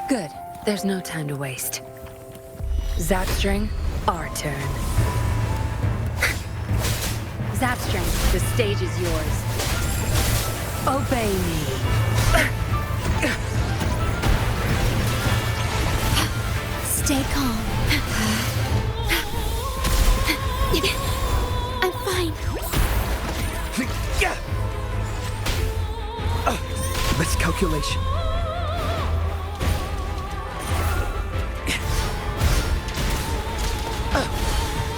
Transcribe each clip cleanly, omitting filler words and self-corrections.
Good. There's no time to waste. Zapstring, our turn. Zapstring, the stage is yours. Obey me. Stay calm. I'm fine. Miscalculation.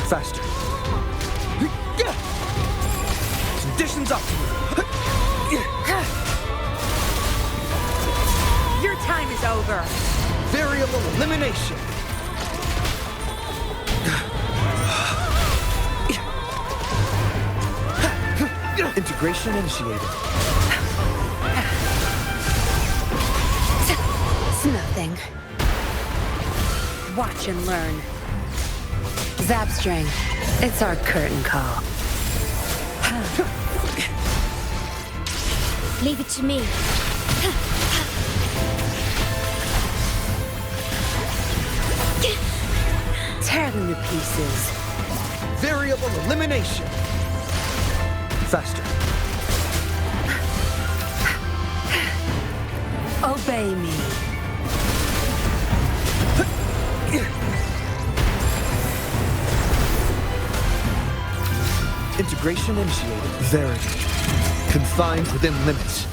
Faster. Conditions optimal. Your time is over. Variable elimination. Integration initiated. It's nothing. Watch and learn. Zapstring, it's our curtain call. Leave it to me. Tear them to pieces. Variable elimination. Faster. Obey me. Integration initiated. Verity. Confined within limits.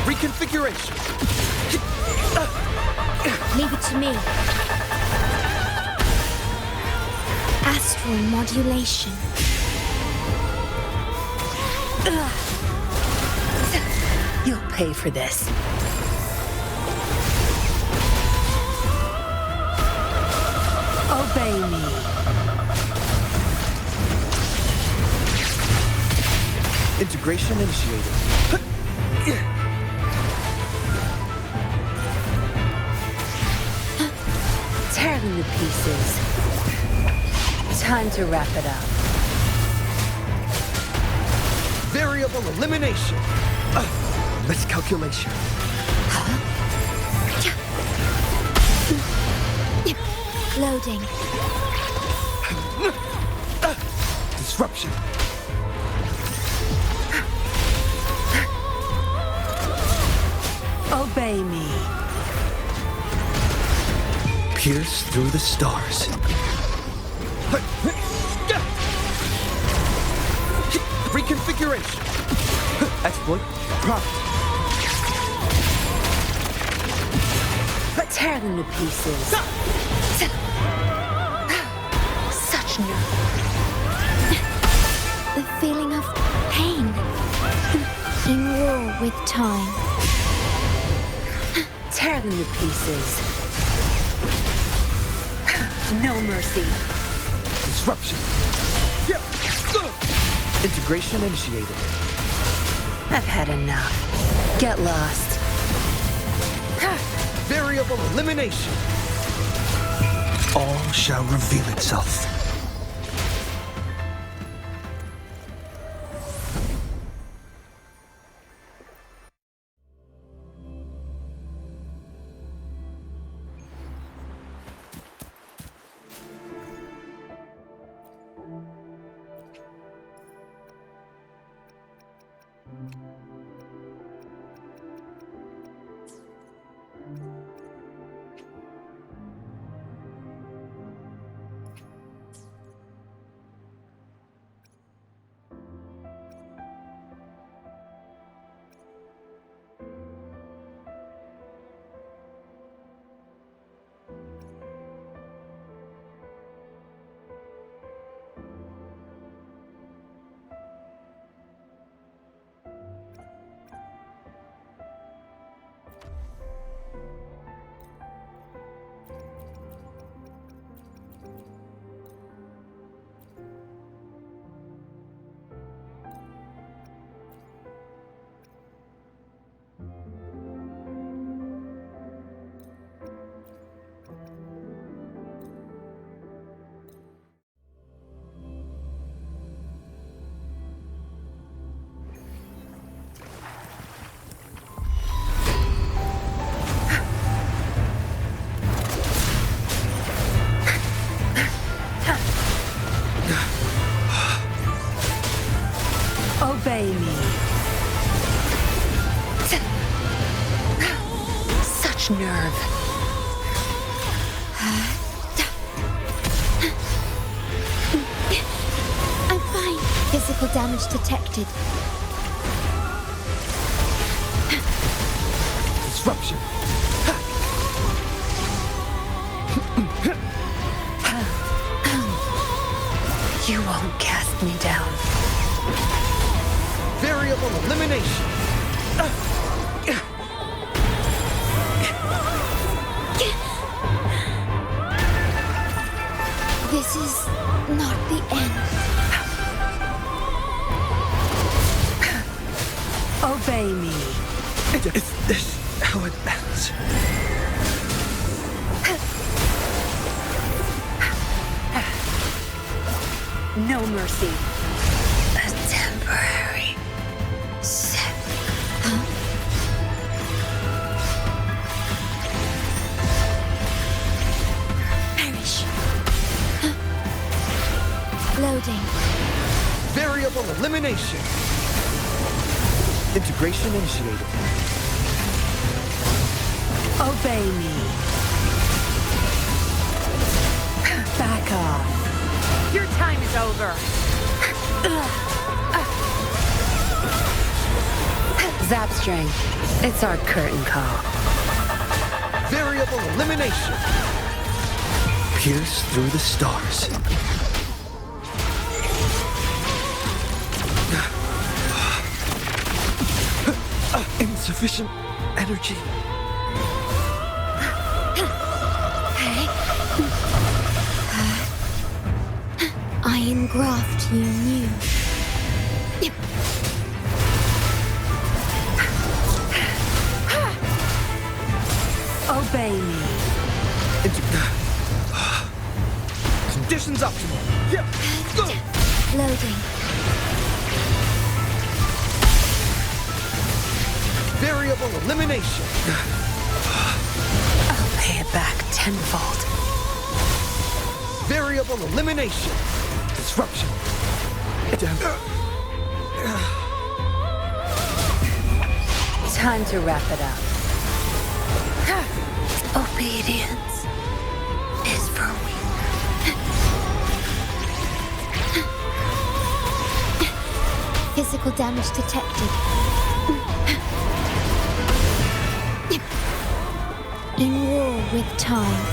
Reconfiguration. Leave it to me. Astral modulation. You'll pay for this. Obey me. Integration initiated. Tear them to pieces. Time to wrap it up. Variable elimination. Miscalculation. Loading. Disruption. Obey me. Pierce through the stars. Reconfiguration. Exploit. Profit. Tear them to pieces. Such nerve. The feeling of pain. In war with time. Tear them to pieces. No mercy. Disruption. Integration initiated. I've had enough. Get lost. Variable elimination. All shall reveal itself. Obey me. Such nerve. I'm fine. Physical damage detected. Disruption. You won't cast me down. Variable elimination. This is not the end. Obey me. Is this how it ends? No mercy. A temporary set. Perish. Loading. Variable elimination. Integration initiated. Obey me. Back off. Your time is over. Zap string. It's our curtain call. Variable elimination. Pierce through the stars. Insufficient energy. I engraft you new. Obey me. Conditions optimal. Yeah. Go. Loading. Variable elimination. I'll pay it back tenfold. Variable elimination. Disruption. Time to wrap it up. Obedience is for weak. Physical damage detected. In war with time.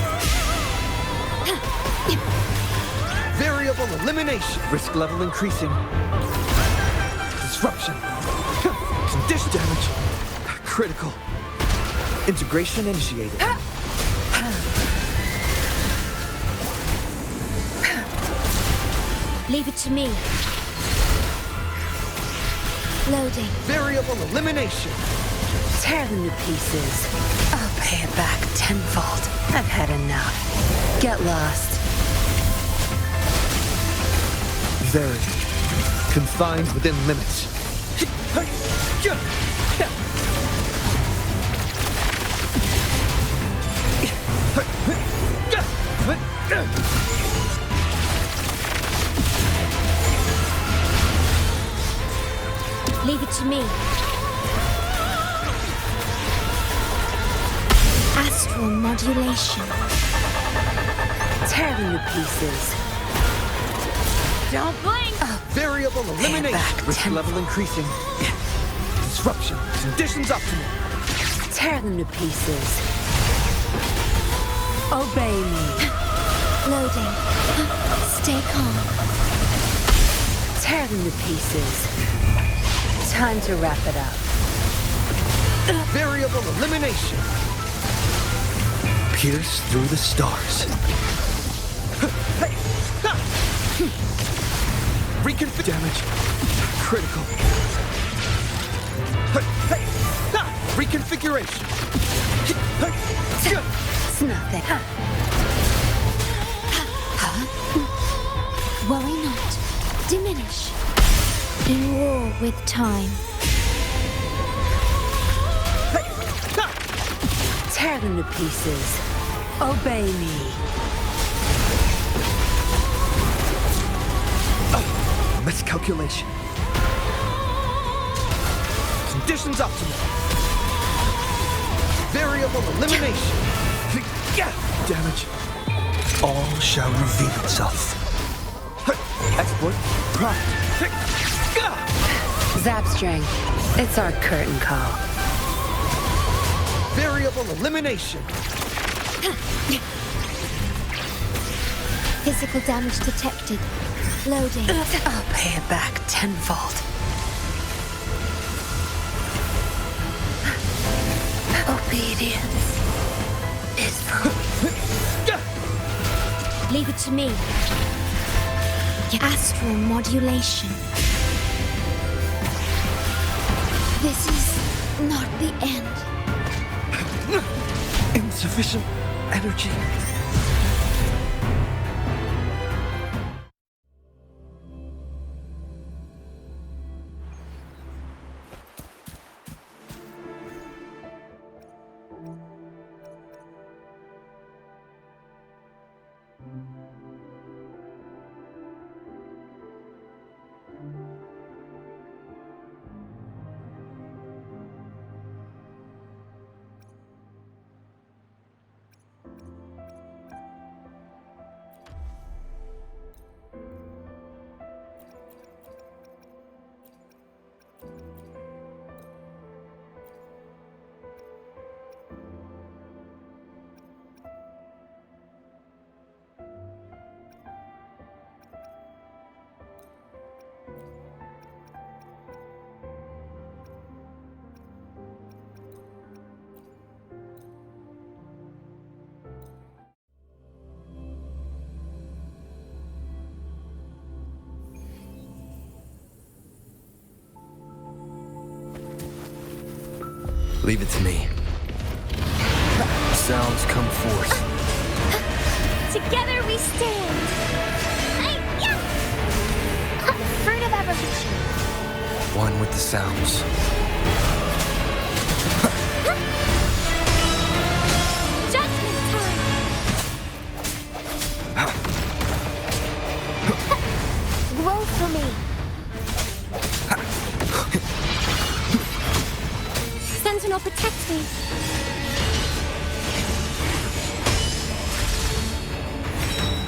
Variable elimination. Risk level increasing. Disruption. Condition damage. Critical. Integration initiated. Leave it to me. Loading. Variable elimination. Tear them to pieces. I'll pay it back tenfold. I've had enough. Get lost. Very. Confined within limits. Leave it to me. Astral modulation. Tear them to pieces. Don't blink! Variable elimination. back Risk tenfold. level increasing. Disruption. Conditions optimal. Tear them to pieces. Obey me. Loading. Stay calm. Tear them to pieces. Time to wrap it up. Variable elimination. Pierce through the stars. Reconfigure damage. Critical. Reconfiguration. It's nothing. Worry not. Diminish. In war with time. Tear them to pieces. Obey me. Miscalculation. Conditions optimal. Variable elimination. Damage. All shall reveal itself. Exploit. Profit. Zapstring. It's our curtain call. Variable elimination. Physical damage detected. Loading. I'll pay it back tenfold. Obedience is free. Leave it to me. Astral modulation. This is not the end. Insufficient energy. Leave it to me. Sounds come forth. Together we stand. Fruit of evolution. One with the sounds. Judgment time. Grow for me. Sentinel, protect me.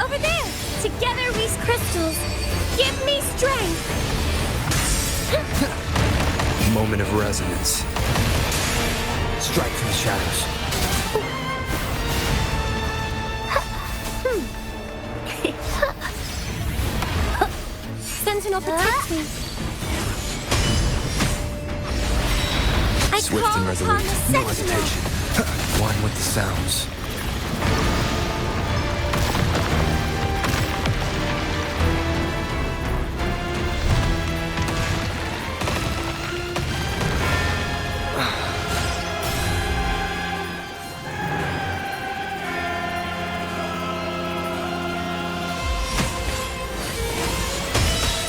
Over there! Together we crystals. Give me strength. Moment of resonance. Strike from the shadows. Sentinel, protect me. I Swift call and upon resolute. the No Sentinel. hesitation. One with the sounds.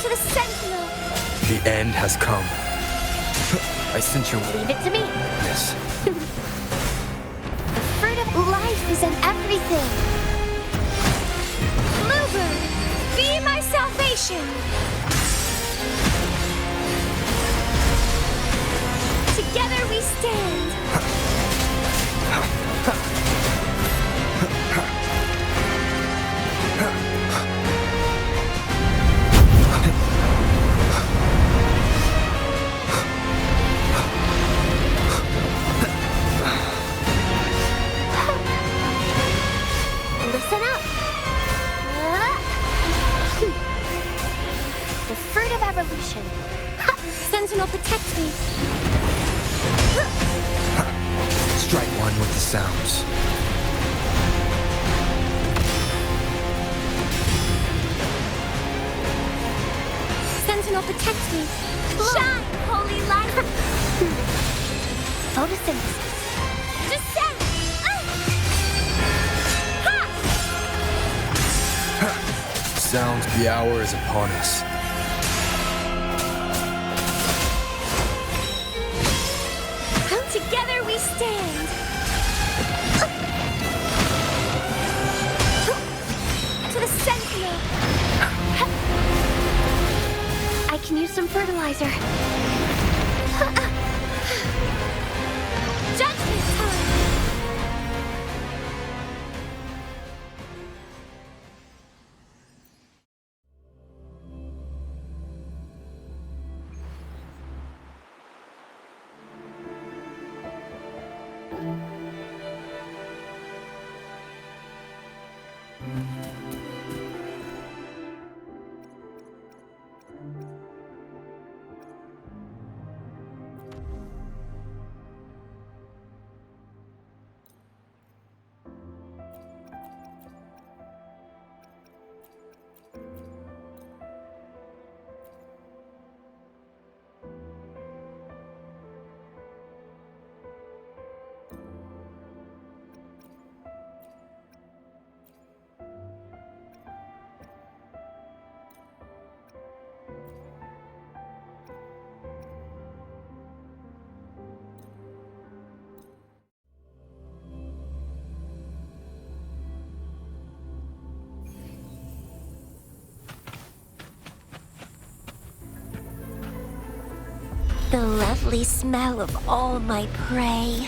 To the Sentinel. The end has come. I sense your... Leave it to me. Yes. The fruit of life is in everything. Bluebird, be my salvation. Together we stand. Listen up. The fruit of evolution. Sentinel, protect me. Strike one with the sounds. Sentinel, protect me. Shine, holy light. Photosynthesis. Descend. Sounds, the hour is upon us. Together we stand. To the Sentinel. I can use some fertilizer. Judgment time. The lovely smell of all my prey.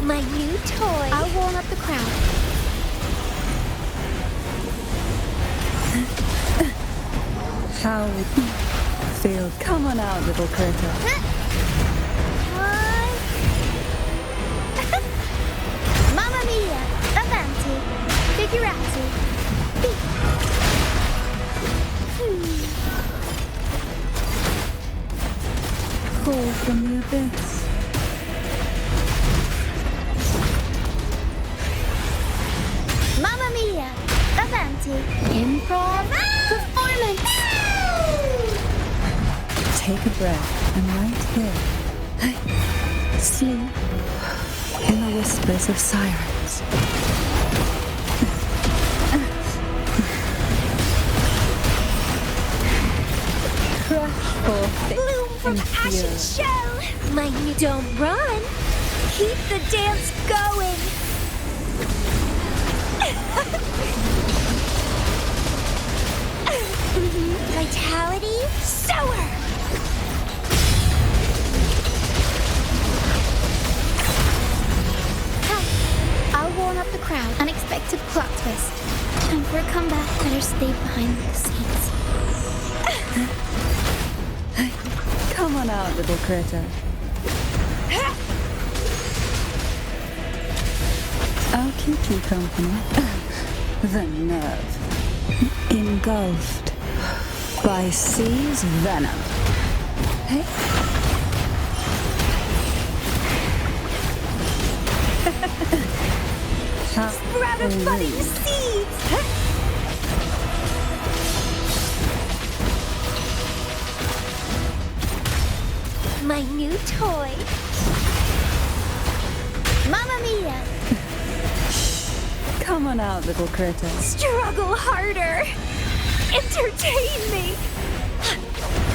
My new toy. I'll warm up the crowd. How it feel? Come on out, little critter. Mamma mia! Avanti! Figurati! Call from the abyss. Mamma mia! Avanti! Improv performance! Take a breath and right here. Sleep in the whispers of sirens. Crush forth Bloom from ashen shell! My new don't run! Keep the dance going! Vitality, sower! I'll warm up the crowd. Unexpected plot twist. Time for a comeback. Better stay behind the scenes. Come on out, little critter. I'll keep you company. The nerve. Engulfed by sea's venom. Hey? Sprout of budding seeds! My new toy. Mamma mia! Come on out, little critter. Struggle harder! Entertain me!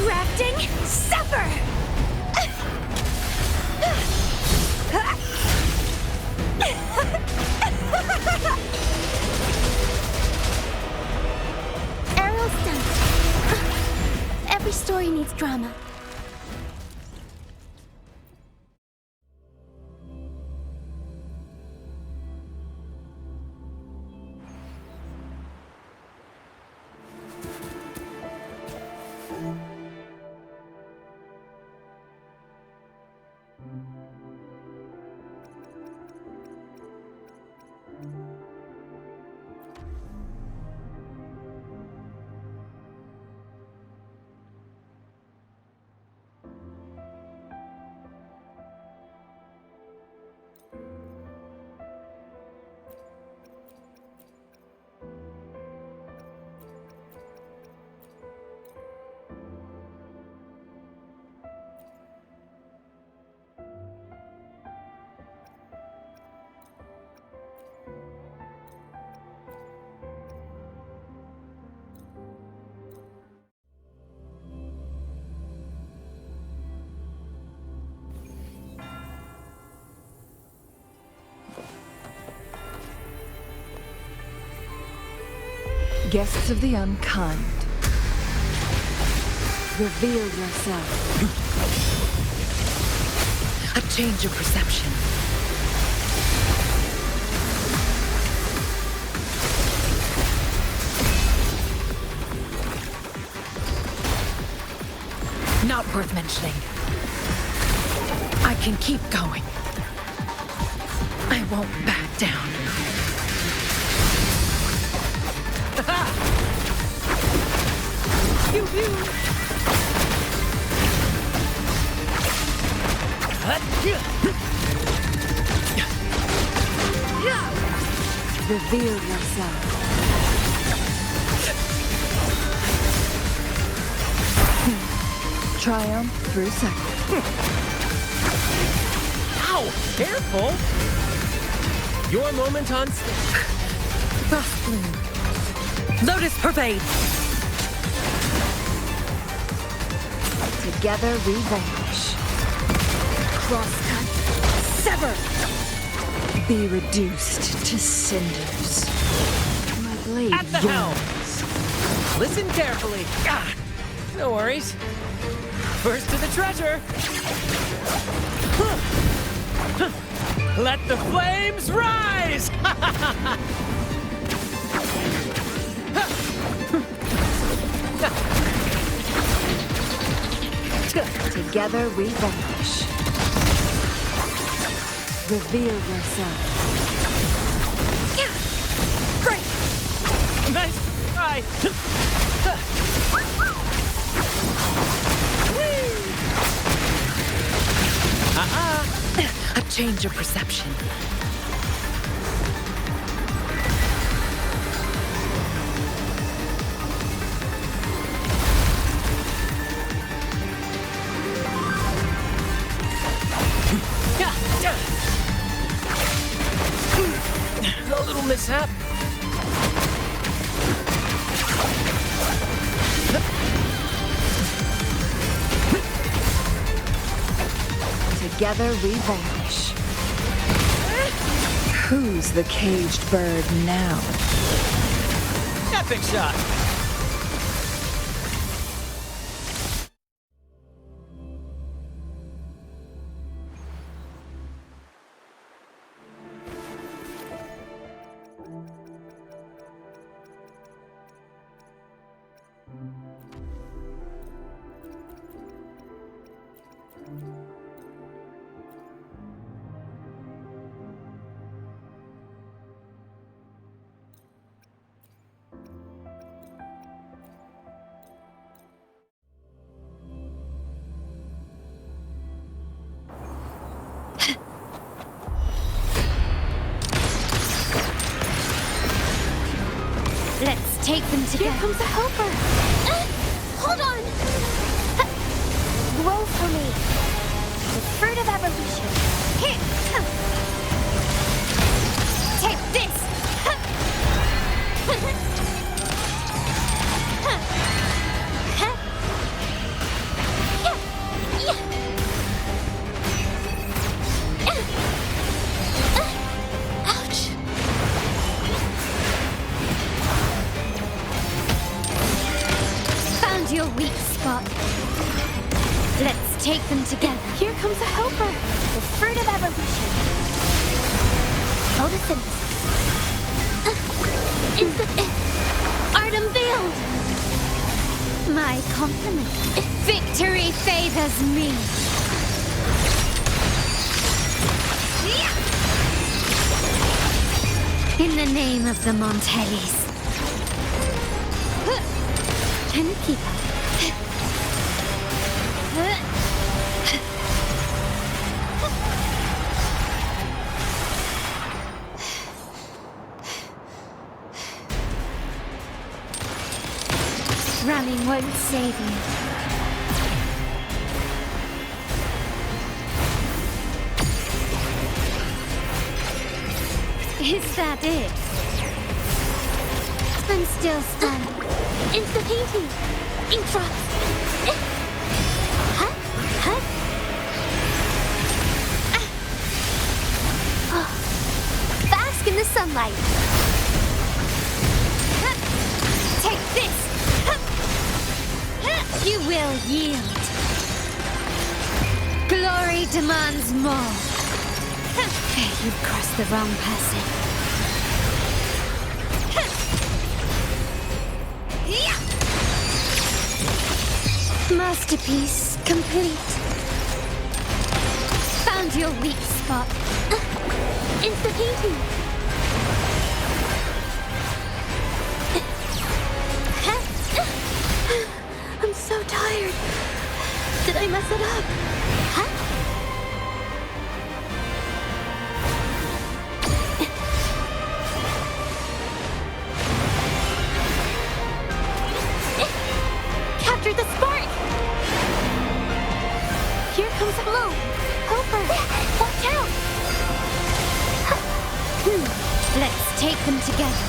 Grafting, suffer! Aerial stunt. Every story needs drama. Guests of the unkind, reveal yourself. A change of perception. Not worth mentioning. I can keep going. I won't back down. Pew pew! Reveal yourself. Triumph through second. Ow! Careful! Your moment on stage. Frost bloom. Lotus pervade. Together we vanish. Crosscut. Sever. Be reduced to cinders. My blade At the helm! yearns. Listen carefully. Ah, no worries. First to the treasure. Let the flames rise! Together we vanish. Reveal yourself. Great! Nice try! A change of perception. A little mishap. Together we vanish. Who's the caged bird now? Epic shot. take them together. Here comes a helper. Hold on. Grow for me. The fruit of evolution. Here. Take this. Ouch. Found your weak spot. Let's take them together. Here comes a helper. The fruit of evolution. Photosynthesis. Art unveiled. My compliment. Victory favors me. In the name of the Montellis. Can you keep up? Running won't save you. Is that it? I'm still stunned. It's the painting. Ink drops. Huh? Huh? Oh. Bask in the sunlight. Take this. You will yield. Glory demands more. You've crossed the wrong person. Masterpiece complete. Found your weak spot. It's the painting. I'm so tired. Did I mess it up? Huh? Capture the spark! Here comes a blow. Helper! Watch out! Let's take them together.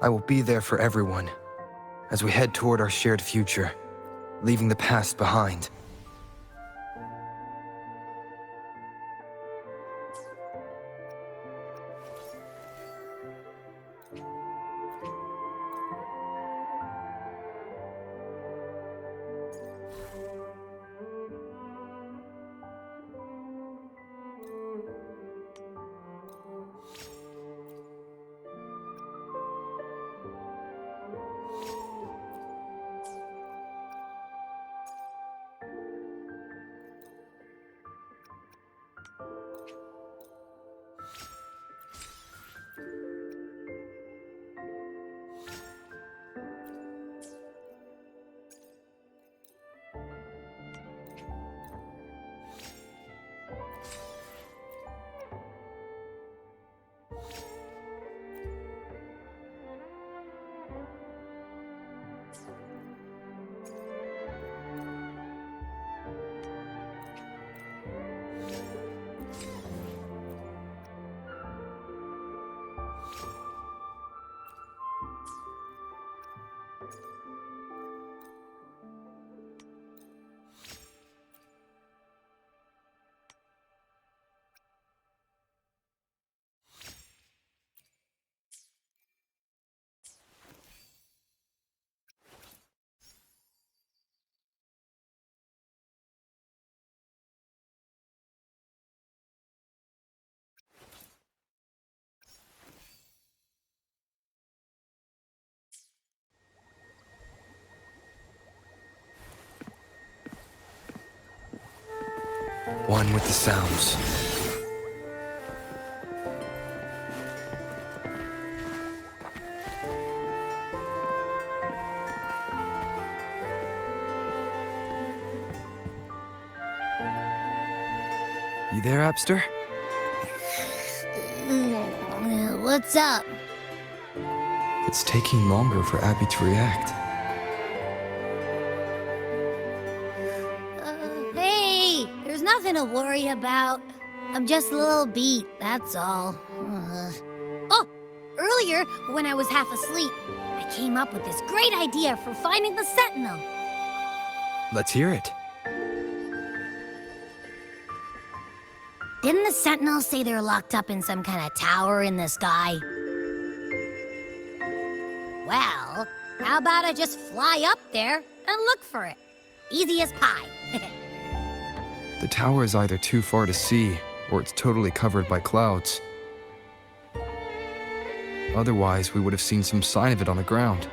I will be there for everyone as we head toward our shared future, leaving the past behind. One with the sounds. You there, Abster? What's up? It's taking longer for Abby to react. Hey, there's nothing to worry about. I'm just a little beat, that's all. Oh, earlier, when I was half asleep, I came up with this great idea for finding the Sentinel. Let's hear it. Didn't the Sentinels say they're locked up in some kind of tower in the sky? Well, how about I just fly up there and look for it? Easy as pie. The tower is either too far to see, or it's totally covered by clouds. Otherwise, we would have seen some sign of it on the ground.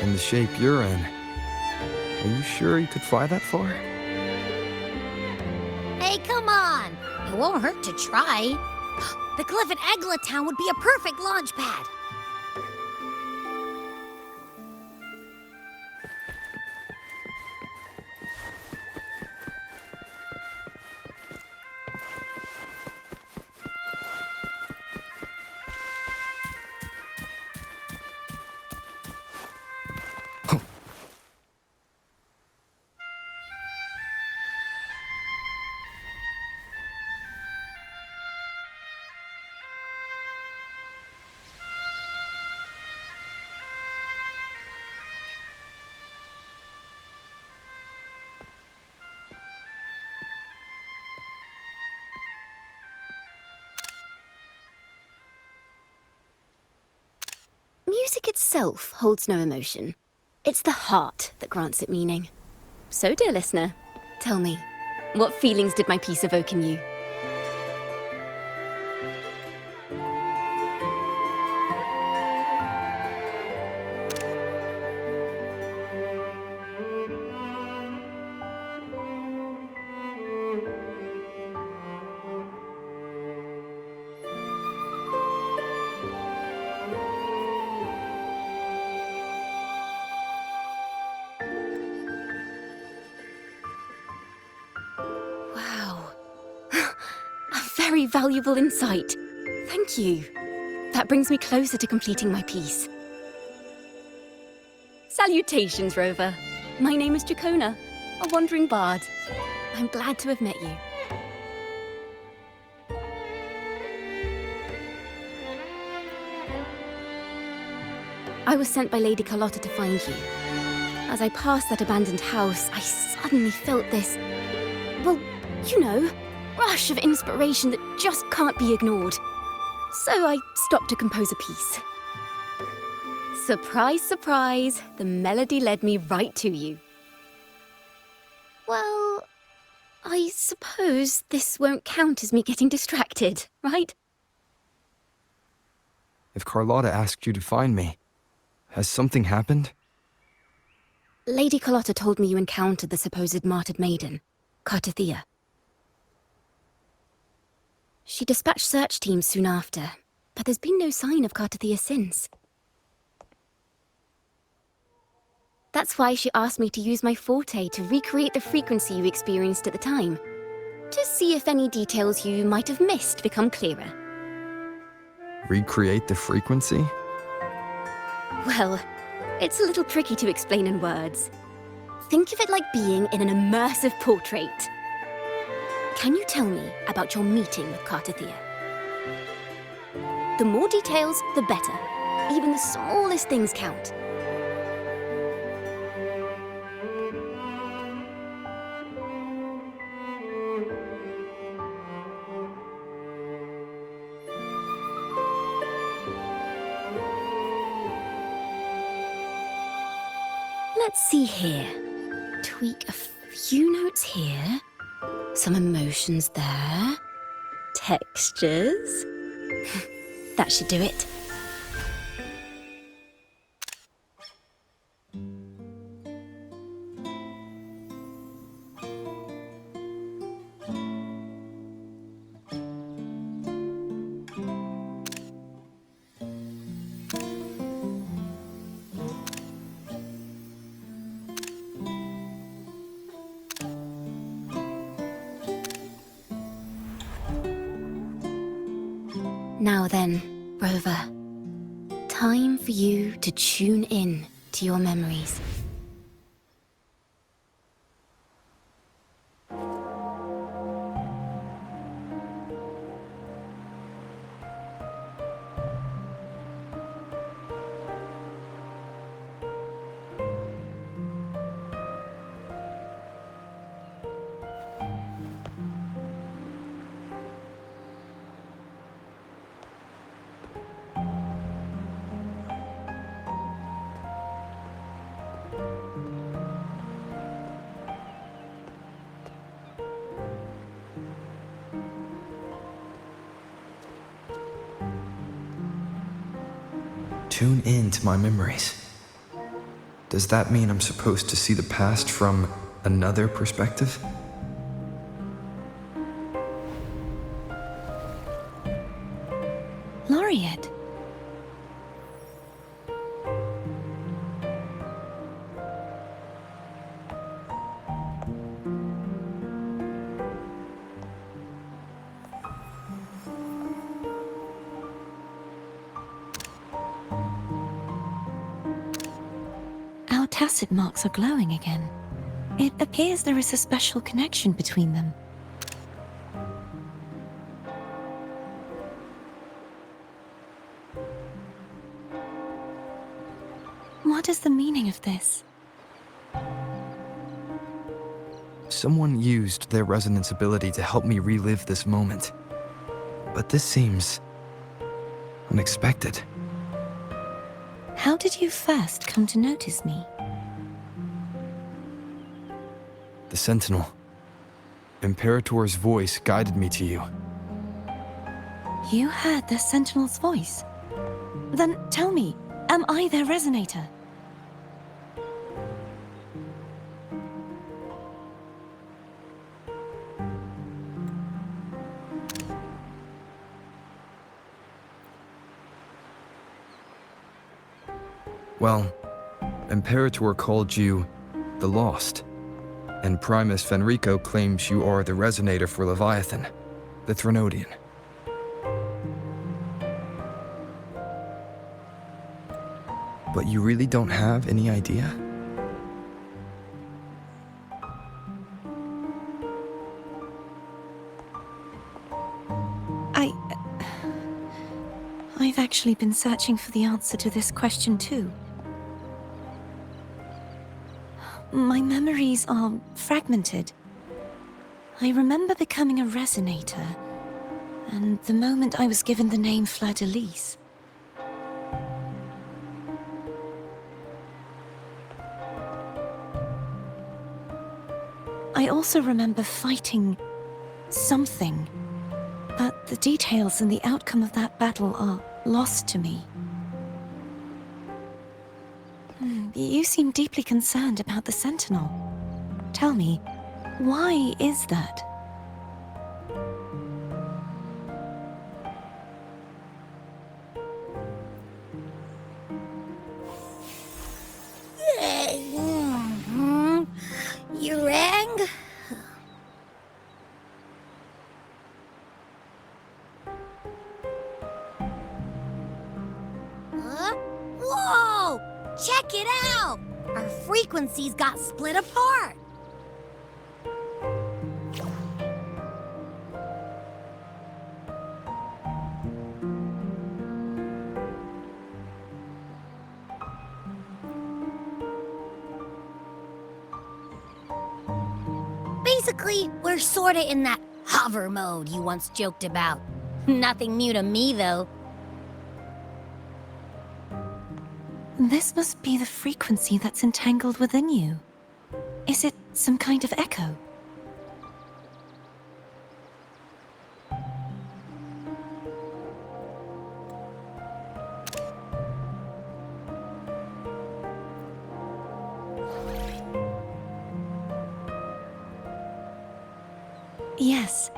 In the shape you're in, are you sure you could fly that far? Hey, come on. It won't hurt to try. The cliff at Egla Town would be a perfect launch pad. Music itself holds no emotion. It's the heart that grants it meaning. So, dear listener, tell me, what feelings did my piece evoke in you? Wow. A very valuable insight. Thank you. That brings me closer to completing my piece. Salutations, Rover. My name is Dracona, a wandering bard. I'm glad to have met you. I was sent by Lady Carlotta to find you. As I passed that abandoned house, I suddenly felt this, well, you know, rush of inspiration that just can't be ignored. So I stopped to compose a piece. Surprise, surprise, the melody led me right to you. Well, I suppose this won't count as me getting distracted, right? If Carlotta asked you to find me, has something happened? Lady Carlotta told me you encountered the supposed martyred maiden, Cartethyia. She dispatched search teams soon after, but there's been no sign of Cartethyia since. That's why she asked me to use my forte to recreate the frequency you experienced at the time, to see if any details you might have missed become clearer. Recreate the frequency? Well, it's a little tricky to explain in words. Think of it like being in an immersive portrait. Can you tell me about your meeting with Cartethyia? The more details, the better. Even the smallest things count. Let's see here. Tweak a few notes here. Some emotions there. Textures. That should do it. Now then, Rover. Time for you to tune in to your memories. Tune in to my memories. Does that mean I'm supposed to see the past from another perspective? Laureate. Our tacit marks are glowing again. It appears there is a special connection between them. What is the meaning of this? Someone used their resonance ability to help me relive this moment. But this seems unexpected. How did you first come to notice me? The Sentinel. Imperator's voice guided me to you. You heard the Sentinel's voice? Then tell me, am I their resonator? Well, Imperator called you the Lost, and Primus Fenrico claims you are the resonator for Leviathan, the Threnodian. But you really don't have any idea? I've I've actually been searching for the answer to this question too. My memories are fragmented. I remember becoming a resonator, and the moment I was given the name Fleur-de-Lis. I also remember fighting something, but the details and the outcome of that battle are lost to me. You seem deeply concerned about the Sentinel. Tell me, why is that? You rang? Huh? Whoa! Check it out! Our frequencies got split apart. Basically, we're sorta in that hover mode you once joked about. Nothing new to me, though. This must be the frequency that's entangled within you. Is it some kind of echo? Yes,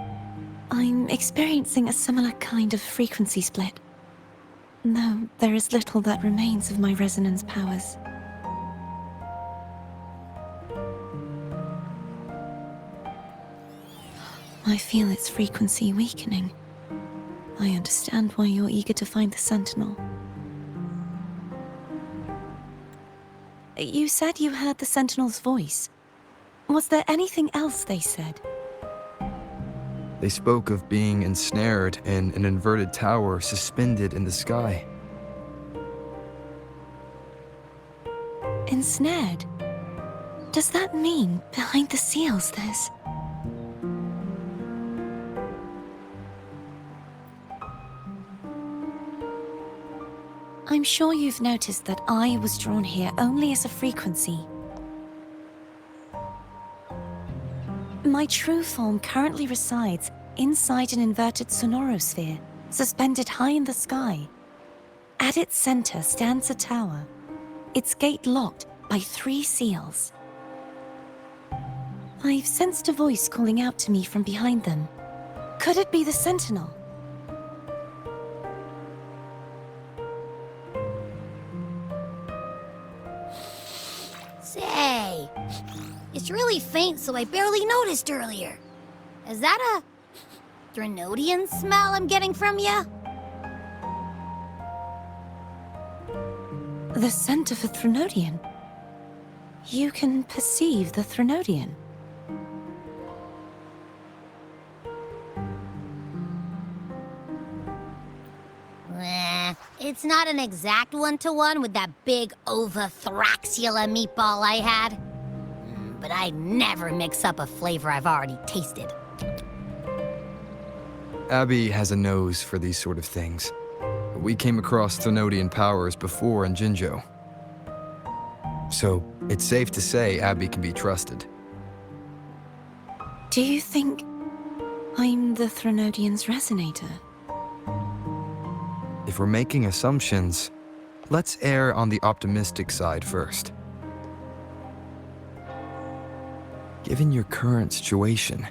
I'm experiencing a similar kind of frequency split. Though there is little that remains of my resonance powers. I feel its frequency weakening. I understand why you're eager to find the Sentinel. You said you heard the Sentinel's voice. Was there anything else they said? They spoke of being ensnared in an inverted tower suspended in the sky. Ensnared? Does that mean behind the seals there's... I'm sure you've noticed that I was drawn here only as a frequency. My true form currently resides inside an inverted sonorosphere, suspended high in the sky. At its center stands a tower, its gate locked by 3 seals. I've sensed a voice calling out to me from behind them. Could it be the Sentinel? Say, it's really faint, so I barely noticed earlier. Is that a Threnodian smell I'm getting from you? The scent of a Threnodian. You can perceive the Threnodian. It's not an exact one-to-one with that big Ovathraxula meatball I had. But I'd never mix up a flavor I've already tasted. Abby has a nose for these sort of things. We came across Threnodian powers before in Jinzhou. So, it's safe to say Abby can be trusted. Do you think I'm the Threnodian's resonator? If we're making assumptions, let's err on the optimistic side first. Given your current situation,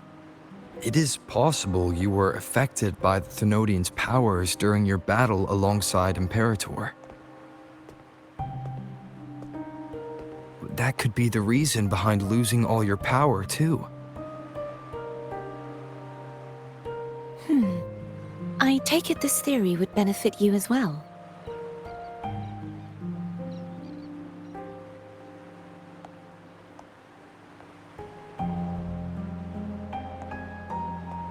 it is possible you were affected by the Threnodian's powers during your battle alongside Imperator. That could be the reason behind losing all your power, too. I take it this theory would benefit you as well.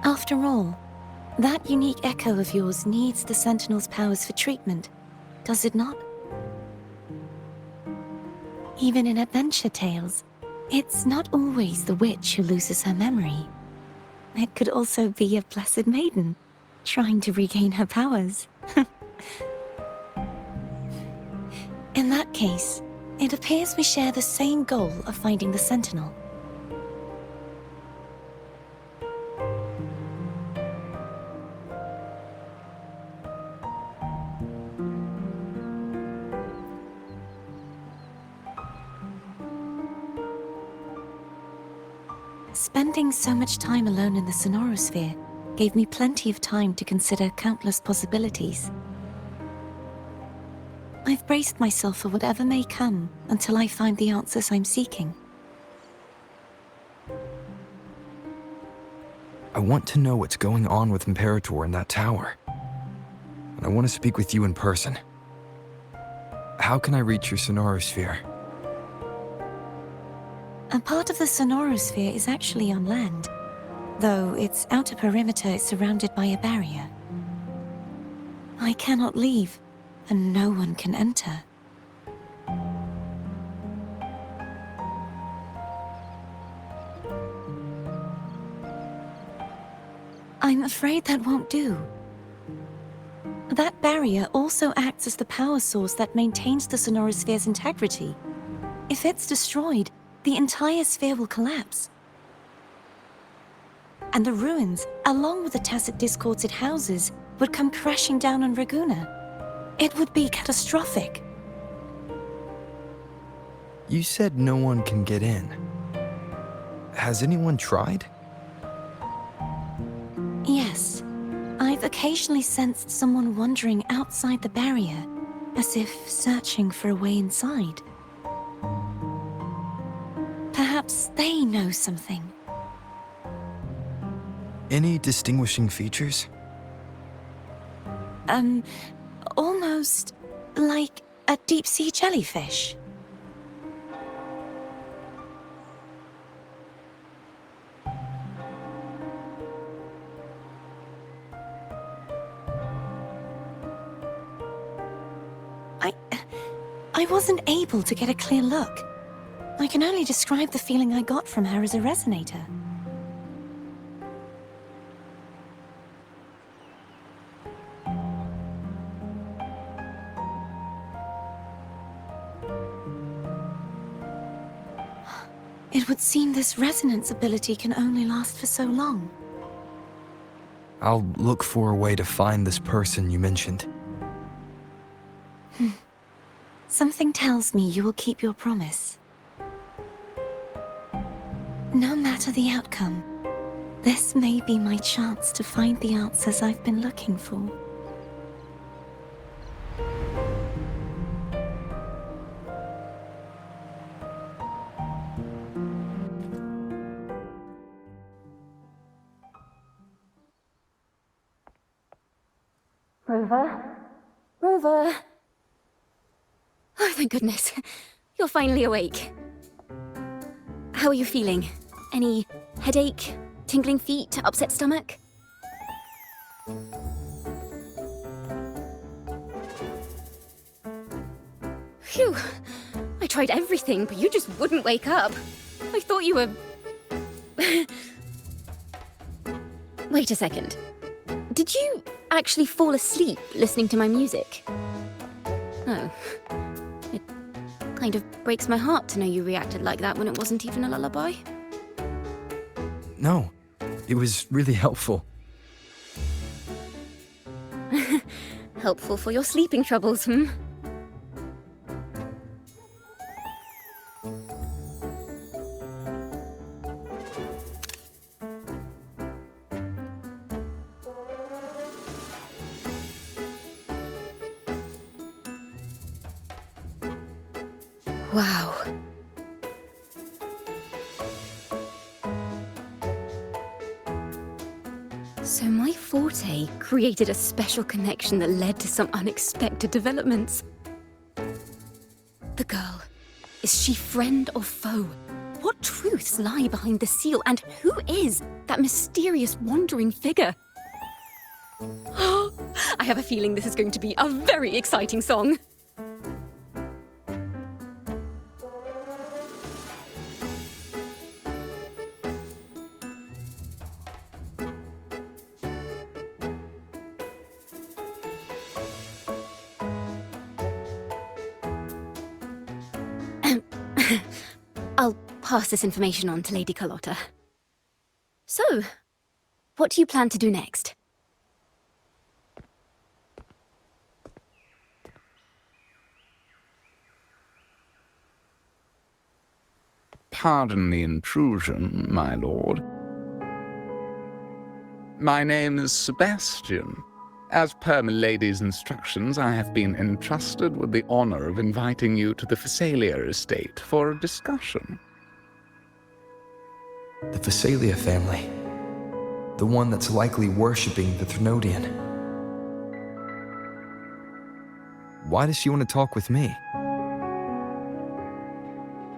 After all, That unique echo of yours needs the Sentinel's powers for treatment, does it not? Even in adventure tales, it's not always the witch who loses her memory. It could also be a blessed maiden, trying to regain her powers. In that case, it appears we share the same goal of finding the Sentinel. Spending so much time alone in the Sonorosphere gave me plenty of time to consider countless possibilities. I've braced myself for whatever may come until I find the answers I'm seeking. I want to know what's going on with Imperator in that tower. And I want to speak with you in person. How can I reach your Sonorosphere? A part of the Sonorosphere is actually on land, though its outer perimeter is surrounded by a barrier. I cannot leave, and no one can enter. I'm afraid that won't do. That barrier also acts as the power source that maintains the Sonorosphere's integrity. If it's destroyed, the entire sphere will collapse. And the ruins, along with the tacit discords it houses, would come crashing down on Raguna. It would be catastrophic. You said no one can get in. Has anyone tried? Yes. I've occasionally sensed someone wandering outside the barrier, as if searching for a way inside. Perhaps they know something. Any distinguishing features? Almost like a deep-sea jellyfish. I wasn't able to get a clear look. I can only describe the feeling I got from her as a resonator. It would seem this resonance ability can only last for so long. I'll look for a way to find this person you mentioned. Something tells me you will keep your promise. No matter the outcome, this may be my chance to find the answers I've been looking for. Rover! Oh, thank goodness. You're finally awake. How are you feeling? Any headache, tingling feet, upset stomach? Phew. I tried everything, but you just wouldn't wake up. I thought you were... Wait a second. Did you actually fall asleep listening to my music? Oh. It kind of breaks my heart to know you reacted like that when it wasn't even a lullaby. No, it was really helpful. Helpful for your sleeping troubles, hmm? Wow. So my forte created a special connection that led to some unexpected developments. The girl, is she friend or foe? What truths lie behind the seal, and who is that mysterious wandering figure? I have a feeling this is going to be a very exciting song. I'll pass this information on to Lady Carlotta. So, what do you plan to do next? Pardon the intrusion, my lord. My name is Sebastian. As per milady's instructions, I have been entrusted with the honor of inviting you to the Phasalia estate for a discussion. The Phasalia family. The one that's likely worshipping the Thrnodian. Why does she want to talk with me?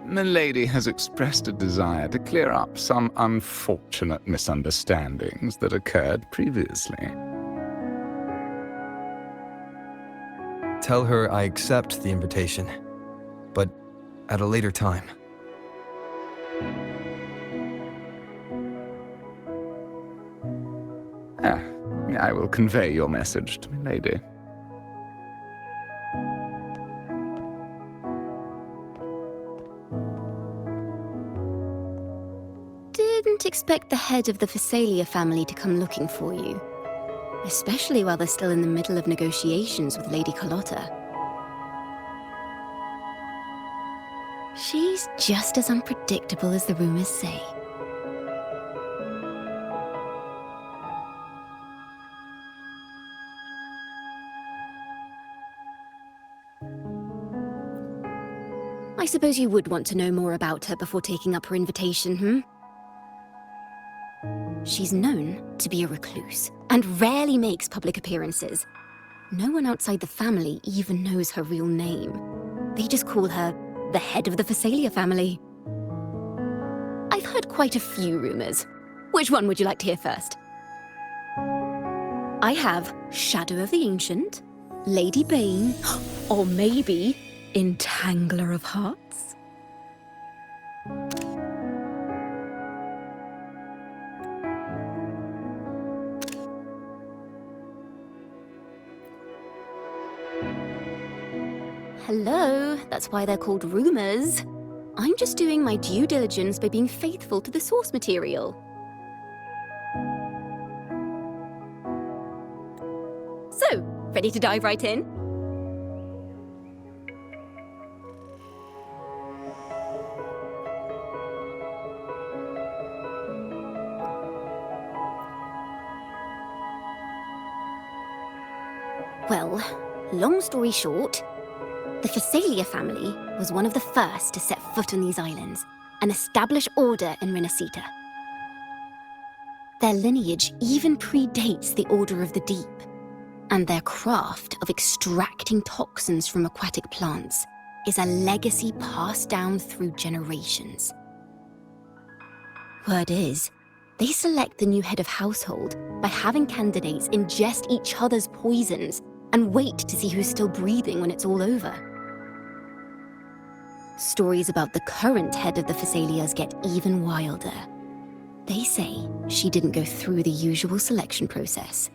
Milady has expressed a desire to clear up some unfortunate misunderstandings that occurred previously. Tell her I accept the invitation, but at a later time. I will convey your message to Milady. Didn't expect the head of the Phasalia family to come looking for you. Especially while they're still in the middle of negotiations with Lady Carlotta. She's just as unpredictable as the rumors say. I suppose you would want to know more about her before taking up her invitation, She's known to be a recluse, and rarely makes public appearances. No one outside the family even knows her real name. They just call her the head of the Phasalia family. I've heard quite a few rumors. Which one would you like to hear first? I have Shadow of the Ancient, Lady Bane, or maybe Entangler of Hearts. Hello, that's why they're called rumors. I'm just doing my due diligence by being faithful to the source material. So, ready to dive right in? Well, long story short, the Phasalia family was one of the first to set foot on these islands and establish order in Renacita. Their lineage even predates the Order of the Deep, and their craft of extracting toxins from aquatic plants is a legacy passed down through generations. Word is, they select the new head of household by having candidates ingest each other's poisons and wait to see who's still breathing when it's all over. Stories about the current head of the Phasalias get even wilder. They say she didn't go through the usual selection process.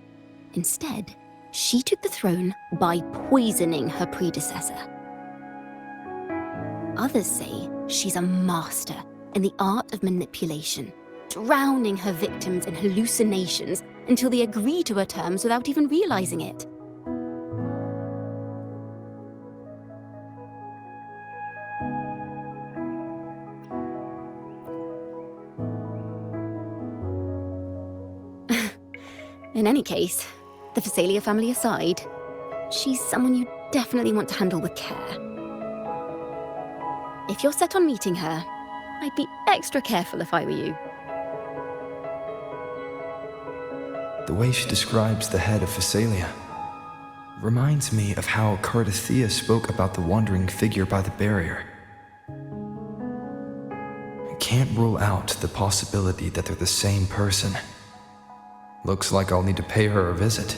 Instead, she took the throne by poisoning her predecessor. Others say she's a master in the art of manipulation, drowning her victims in hallucinations until they agree to her terms without even realizing it. In any case, the Phasalia family aside, she's someone you definitely want to handle with care. If you're set on meeting her, I'd be extra careful if I were you. The way she describes the head of Phasalia reminds me of how Cartethyia spoke about the wandering figure by the barrier. I can't rule out the possibility that they're the same person. Looks like I'll need to pay her a visit.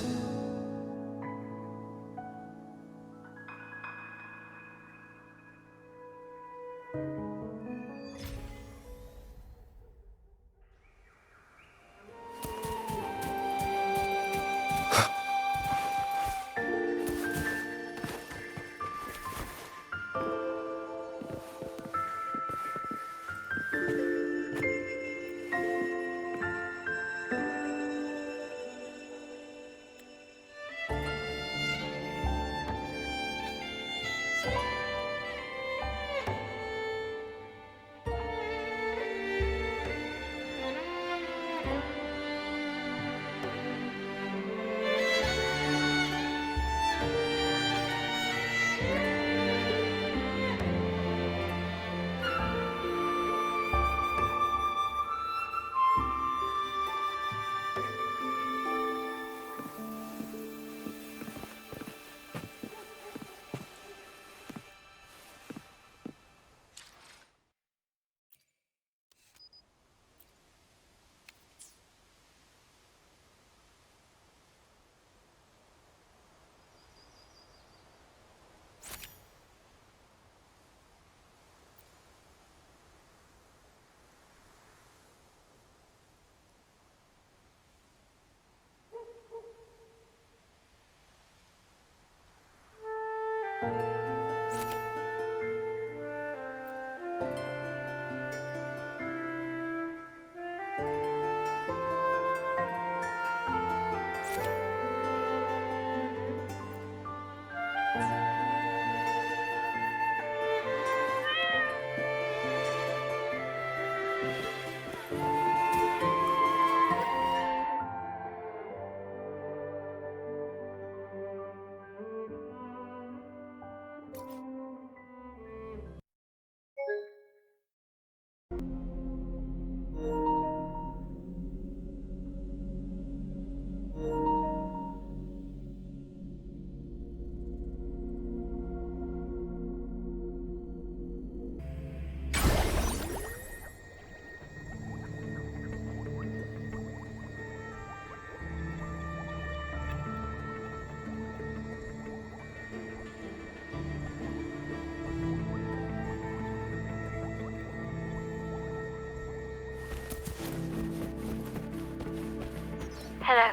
Hello.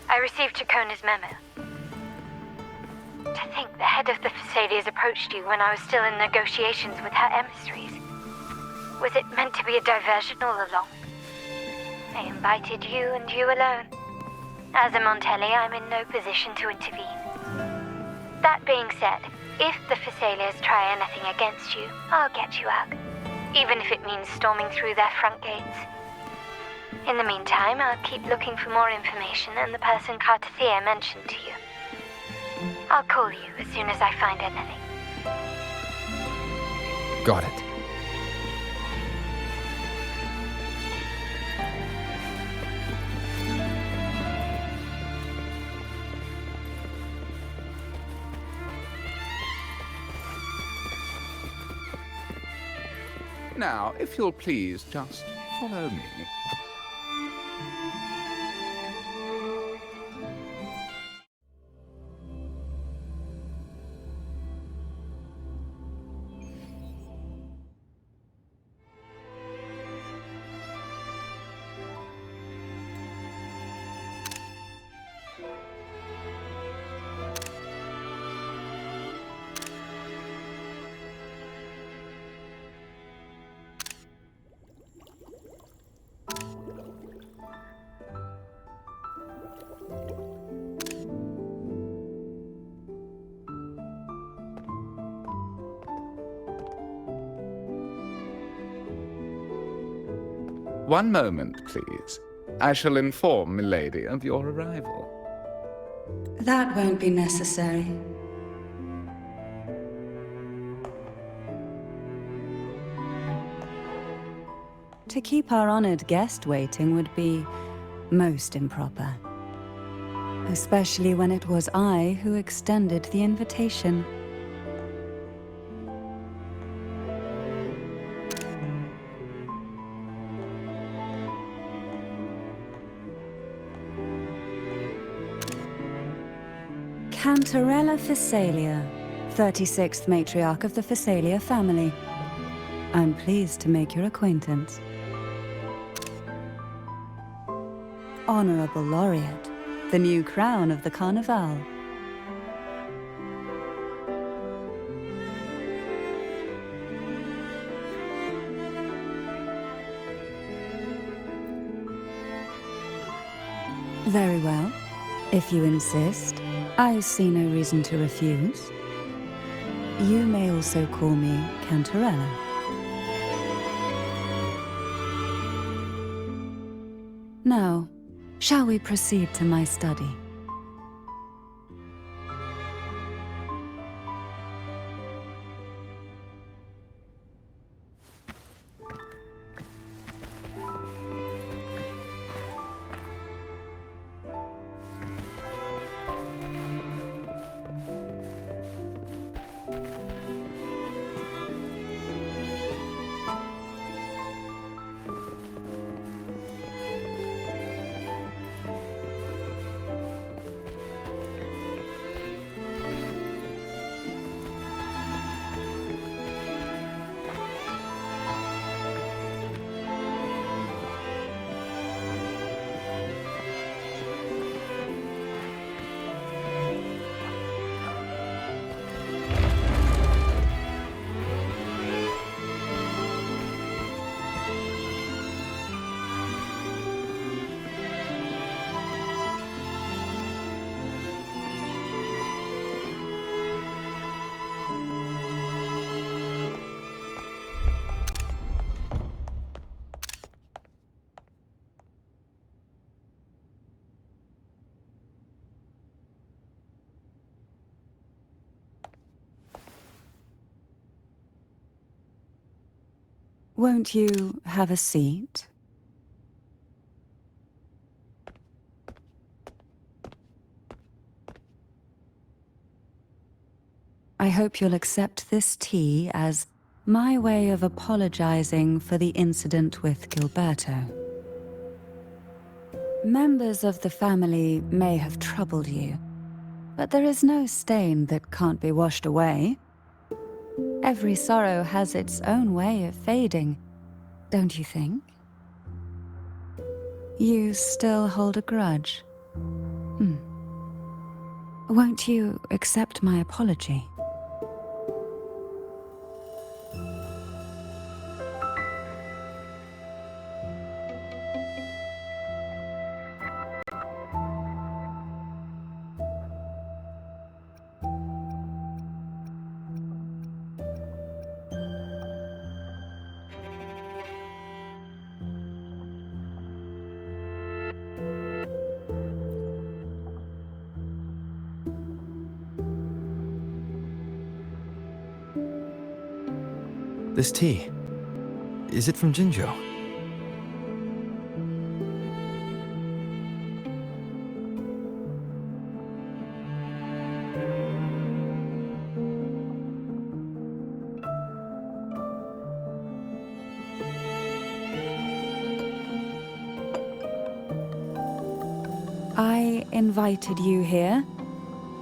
I received Chacona's memo. To think the head of the Thessalians approached you when I was still in negotiations with her emissaries. Was it meant to be a diversion all along? I invited you and you alone. As a Montelli, I'm in no position to intervene. That being said, if the Thessalians try anything against you, I'll get you out. Even if it means storming through their front gates. In the meantime, I'll keep looking for more information and the person Cartethyia mentioned to you. I'll call you as soon as I find anything. Got it. Now, if you'll please just follow me. One moment, please. I shall inform Milady of your arrival. That won't be necessary. To keep our honored guest waiting would be most improper. Especially when it was I who extended the invitation. Cantarella Physalia, 36th matriarch of the Physalia family. I'm pleased to make your acquaintance. Honorable Laureate, the new crown of the Carnival. Very well. If you insist, I see no reason to refuse. You may also call me Cantarella. Now, shall we proceed to my study? Won't you have a seat? I hope you'll accept this tea as my way of apologizing for the incident with Gilberto. Members of the family may have troubled you, but there is no stain that can't be washed away. Every sorrow has its own way of fading, don't you think? You still hold a grudge? Won't you accept my apology? This tea, is it from Jinjo? I invited you here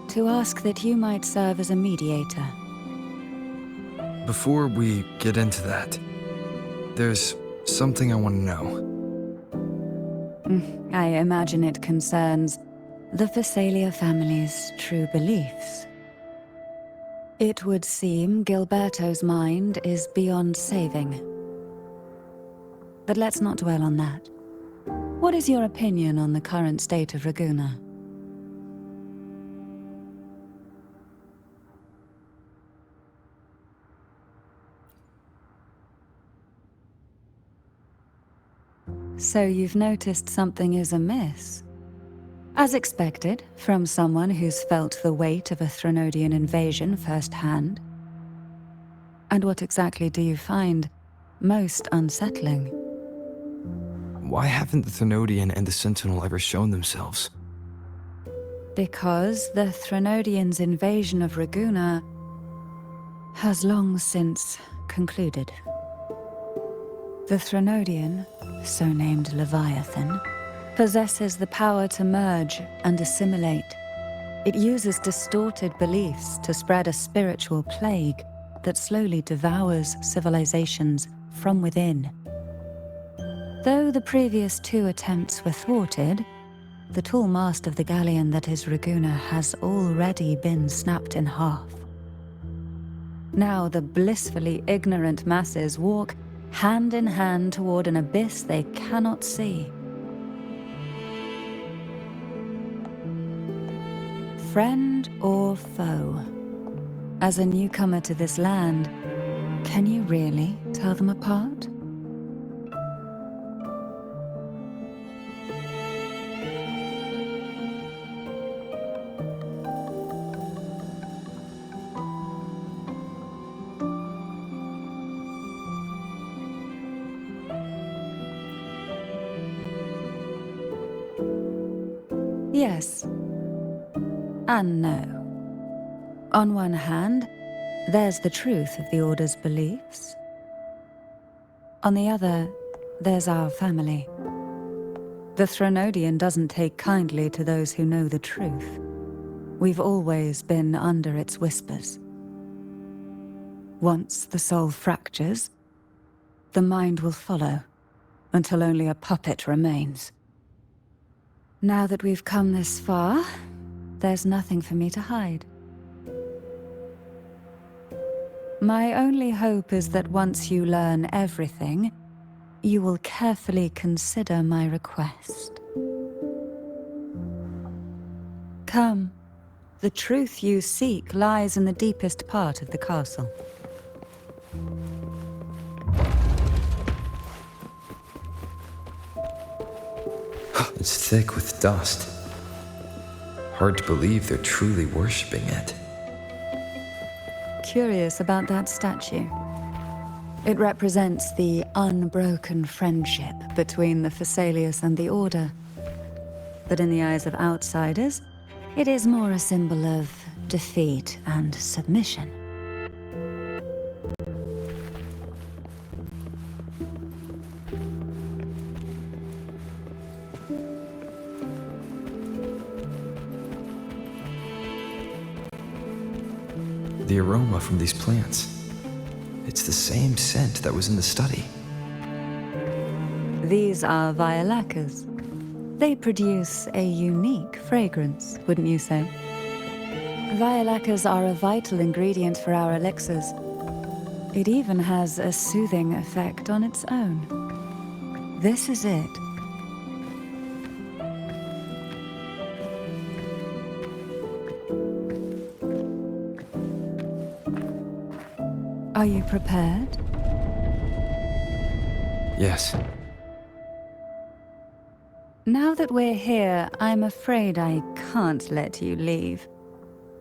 to ask that you might serve as a mediator. Before we get into that, there's something I want to know. I imagine it concerns the Physalia family's true beliefs. It would seem Gilberto's mind is beyond saving. But let's not dwell on that. What is your opinion on the current state of Raguna? So you've noticed something is amiss? As expected, from someone who's felt the weight of a Threnodian invasion firsthand. And what exactly do you find most unsettling? Why haven't the Threnodian and the Sentinel ever shown themselves? Because the Threnodians' invasion of Raguna has long since concluded. The Threnodian, so named Leviathan, possesses the power to merge and assimilate, It uses distorted beliefs to spread a spiritual plague that slowly devours civilizations from within. Though the previous 2 attempts were thwarted, the tall mast of the galleon that is Raguna has already been snapped in half. Now the blissfully ignorant masses walk hand in hand toward an abyss they cannot see. Friend or foe? As a newcomer to this land, can you really tell them apart? Yes and no. On one hand, there's the truth of the Order's beliefs. On the other, there's our family. The Threnodian doesn't take kindly to those who know the truth. We've always been under its whispers. Once the soul fractures, the mind will follow, until only a puppet remains. Now that we've come this far, there's nothing for me to hide. My only hope is that once you learn everything, you will carefully consider my request. Come, the truth you seek lies in the deepest part of the castle. It's thick with dust. Hard to believe they're truly worshipping it. Curious about that statue. It represents the unbroken friendship between the Phasaelius and the Order. But in the eyes of outsiders, it is more a symbol of defeat and submission. The aroma from these plants. It's the same scent that was in the study. These are violacas. They produce a unique fragrance, wouldn't you say? Violacas are a vital ingredient for our elixirs. It even has a soothing effect on its own. This is it. Are you prepared? Yes. Now that we're here, I'm afraid I can't let you leave,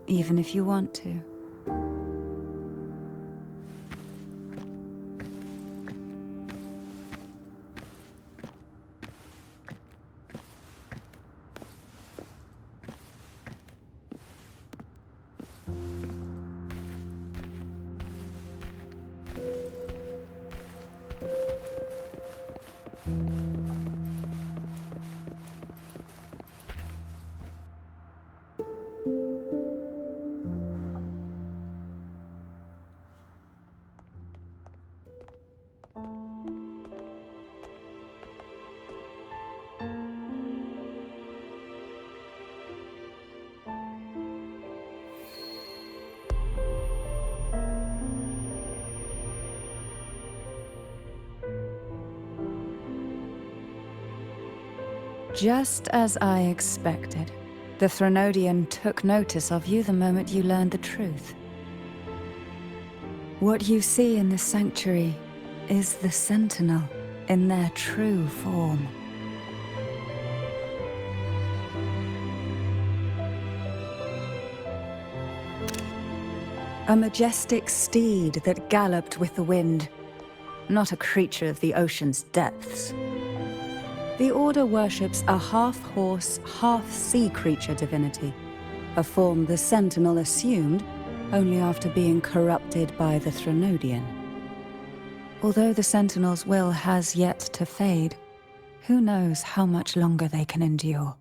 even if you want to. Just as I expected, the Threnodian took notice of you the moment you learned the truth. What you see in the sanctuary is the Sentinel in their true form. A majestic steed that galloped with the wind, not a creature of the ocean's depths. The Order worships a half-horse, half-sea creature divinity, a form the Sentinel assumed only after being corrupted by the Threnodian. Although the Sentinel's will has yet to fade, who knows how much longer they can endure.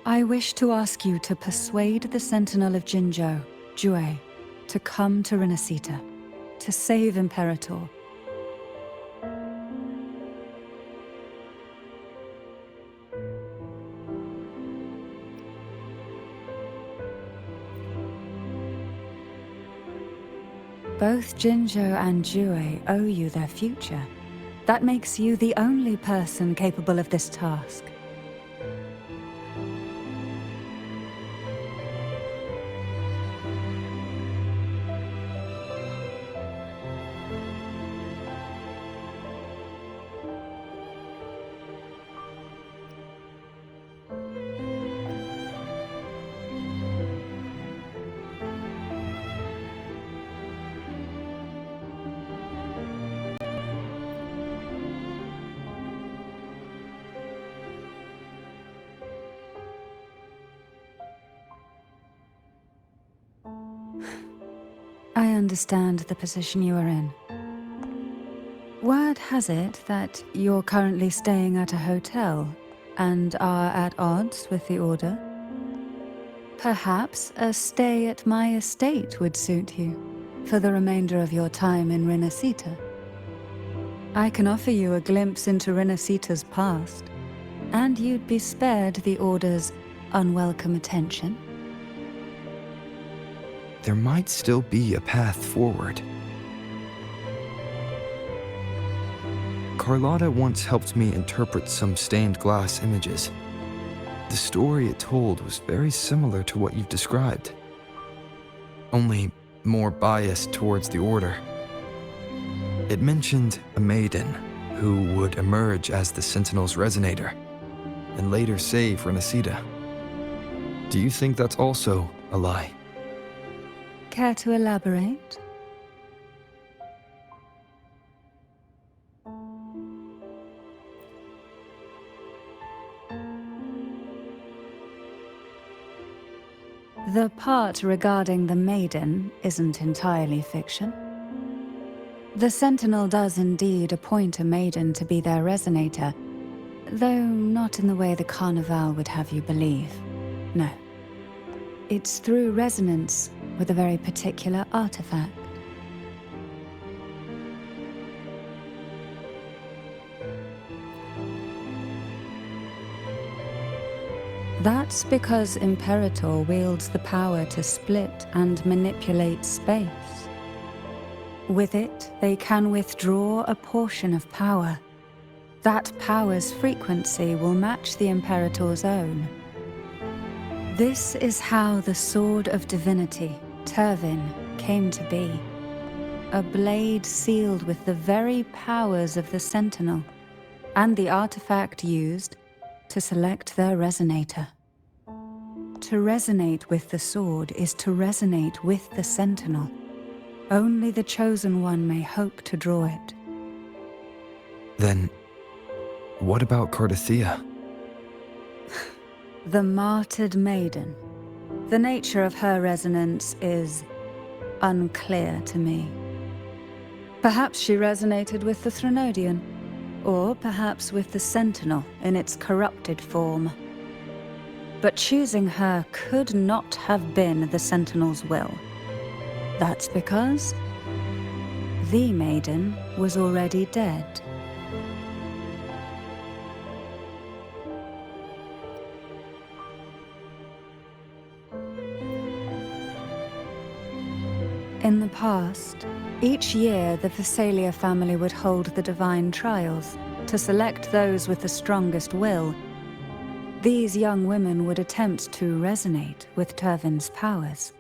I wish to ask you to persuade the Sentinel of Jinzhou, Jue, to come to Renacita, to save Imperator. Both Jinzhou and Jue owe you their future. That makes you the only person capable of this task. I understand the position you are in. Word has it that you're currently staying at a hotel and are at odds with the Order. Perhaps a stay at my estate would suit you for the remainder of your time in Renacita. I can offer you a glimpse into Renacita's past, and you'd be spared the Order's unwelcome attention. There might still be a path forward. Carlotta once helped me interpret some stained glass images. The story it told was very similar to what you've described, only more biased towards the Order. It mentioned a maiden who would emerge as the Sentinel's resonator and later save Renacita. Do you think that's also a lie? Care to elaborate? The part regarding the maiden isn't entirely fiction. The Sentinel does indeed appoint a maiden to be their resonator, though not in the way the Carnival would have you believe. No. It's through resonance with a very particular artifact. That's because Imperator wields the power to split and manipulate space. With it, they can withdraw a portion of power. That power's frequency will match the Imperator's own. This is how the Sword of Divinity, Turvin, came to be. A blade sealed with the very powers of the Sentinel, and the artifact used to select their resonator. To resonate with the sword is to resonate with the Sentinel. Only the Chosen One may hope to draw it. Then, what about Cartethyia? The martyred maiden. The nature of her resonance is unclear to me. Perhaps she resonated with the Threnodian, or perhaps with the Sentinel in its corrupted form. But choosing her could not have been the Sentinel's will. That's because the maiden was already dead. In the past, each year the Phasalia family would hold the divine trials to select those with the strongest will. These young women would attempt to resonate with Turvin's powers,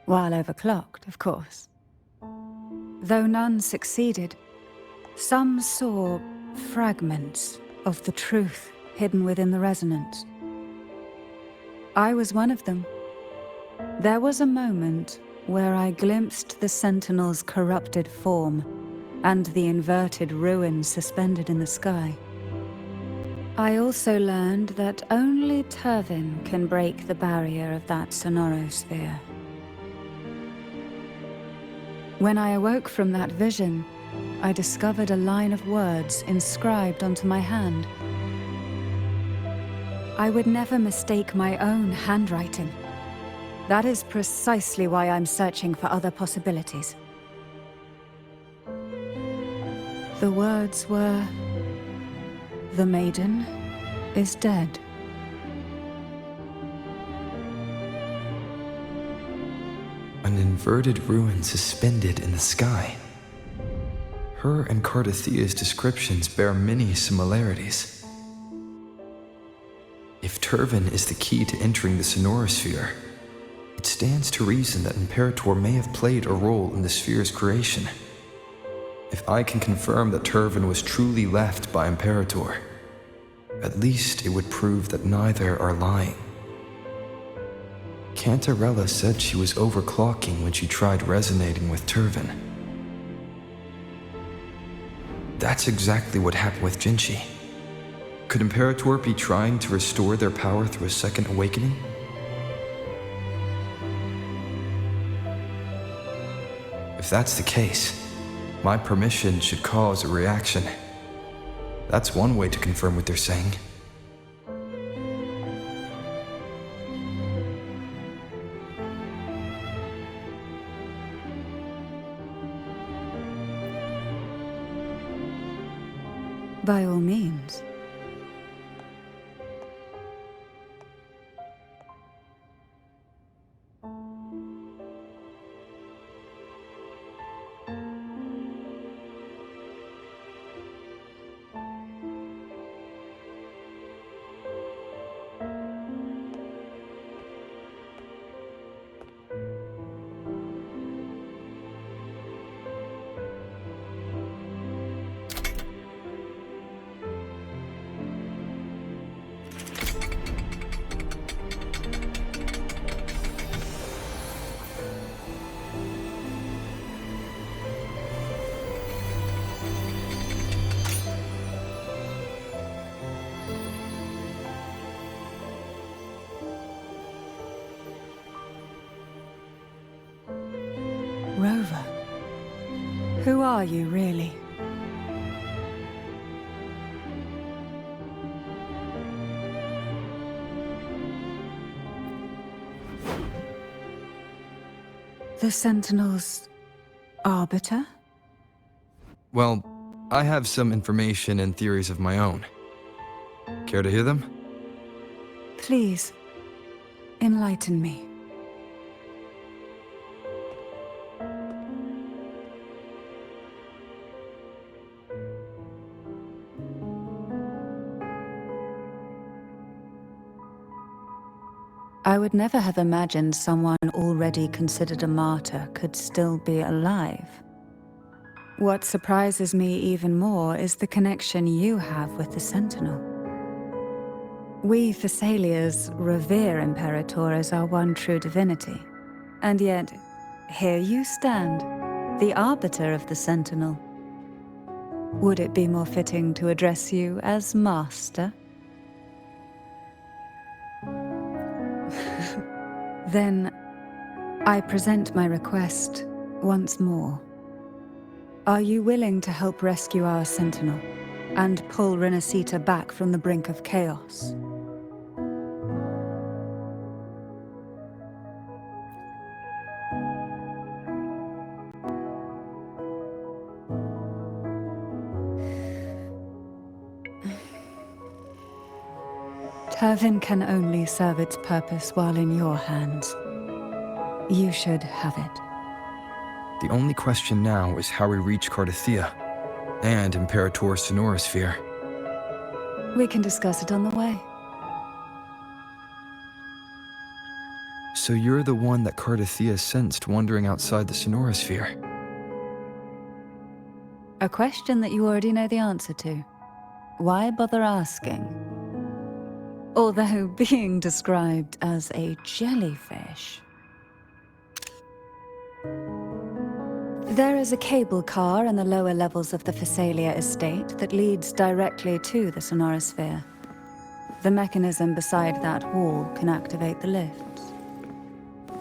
while overclocked, of course. Though none succeeded, some saw fragments of the truth hidden within the resonance. I was one of them. There was a moment where I glimpsed the Sentinel's corrupted form and the inverted ruins suspended in the sky. I also learned that only Turvin can break the barrier of that sonorosphere. When I awoke from that vision, I discovered a line of words inscribed onto my hand. I would never mistake my own handwriting. That is precisely why I'm searching for other possibilities. The words were, "The maiden is dead." An inverted ruin suspended in the sky. Her and Cartethia's descriptions bear many similarities. If Turvin is the key to entering the Sonorosphere, it stands to reason that Imperator may have played a role in the sphere's creation. If I can confirm that Turvin was truly left by Imperator, at least it would prove that neither are lying. Cantarella said she was overclocking when she tried resonating with Turvin. That's exactly what happened with Jinchi. Could Imperator be trying to restore their power through a second awakening? If that's the case, my permission should cause a reaction. That's one way to confirm what they're saying. By all means. Rover, who are you really? The Sentinel's arbiter? Well, I have some information and theories of my own. Care to hear them? Please, enlighten me. I would never have imagined someone already considered a martyr could still be alive. What surprises me even more is the connection you have with the Sentinel. We Thessalians revere Imperator as our one true divinity, and yet, here you stand, the arbiter of the Sentinel. Would it be more fitting to address you as Master? Then, I present my request once more. Are you willing to help rescue our Sentinel and pull Renacita back from the brink of chaos? Turvin can only serve its purpose while in your hands. You should have it. The only question now is how we reach Cartethyia and Imperator's Sonorosphere. We can discuss it on the way. So you're the one that Cartethyia sensed wandering outside the Sonorosphere? A question that you already know the answer to. Why bother asking? Although being described as a jellyfish. There is a cable car in the lower levels of the Physalia estate that leads directly to the Sonorosphere. The mechanism beside that wall can activate the lifts.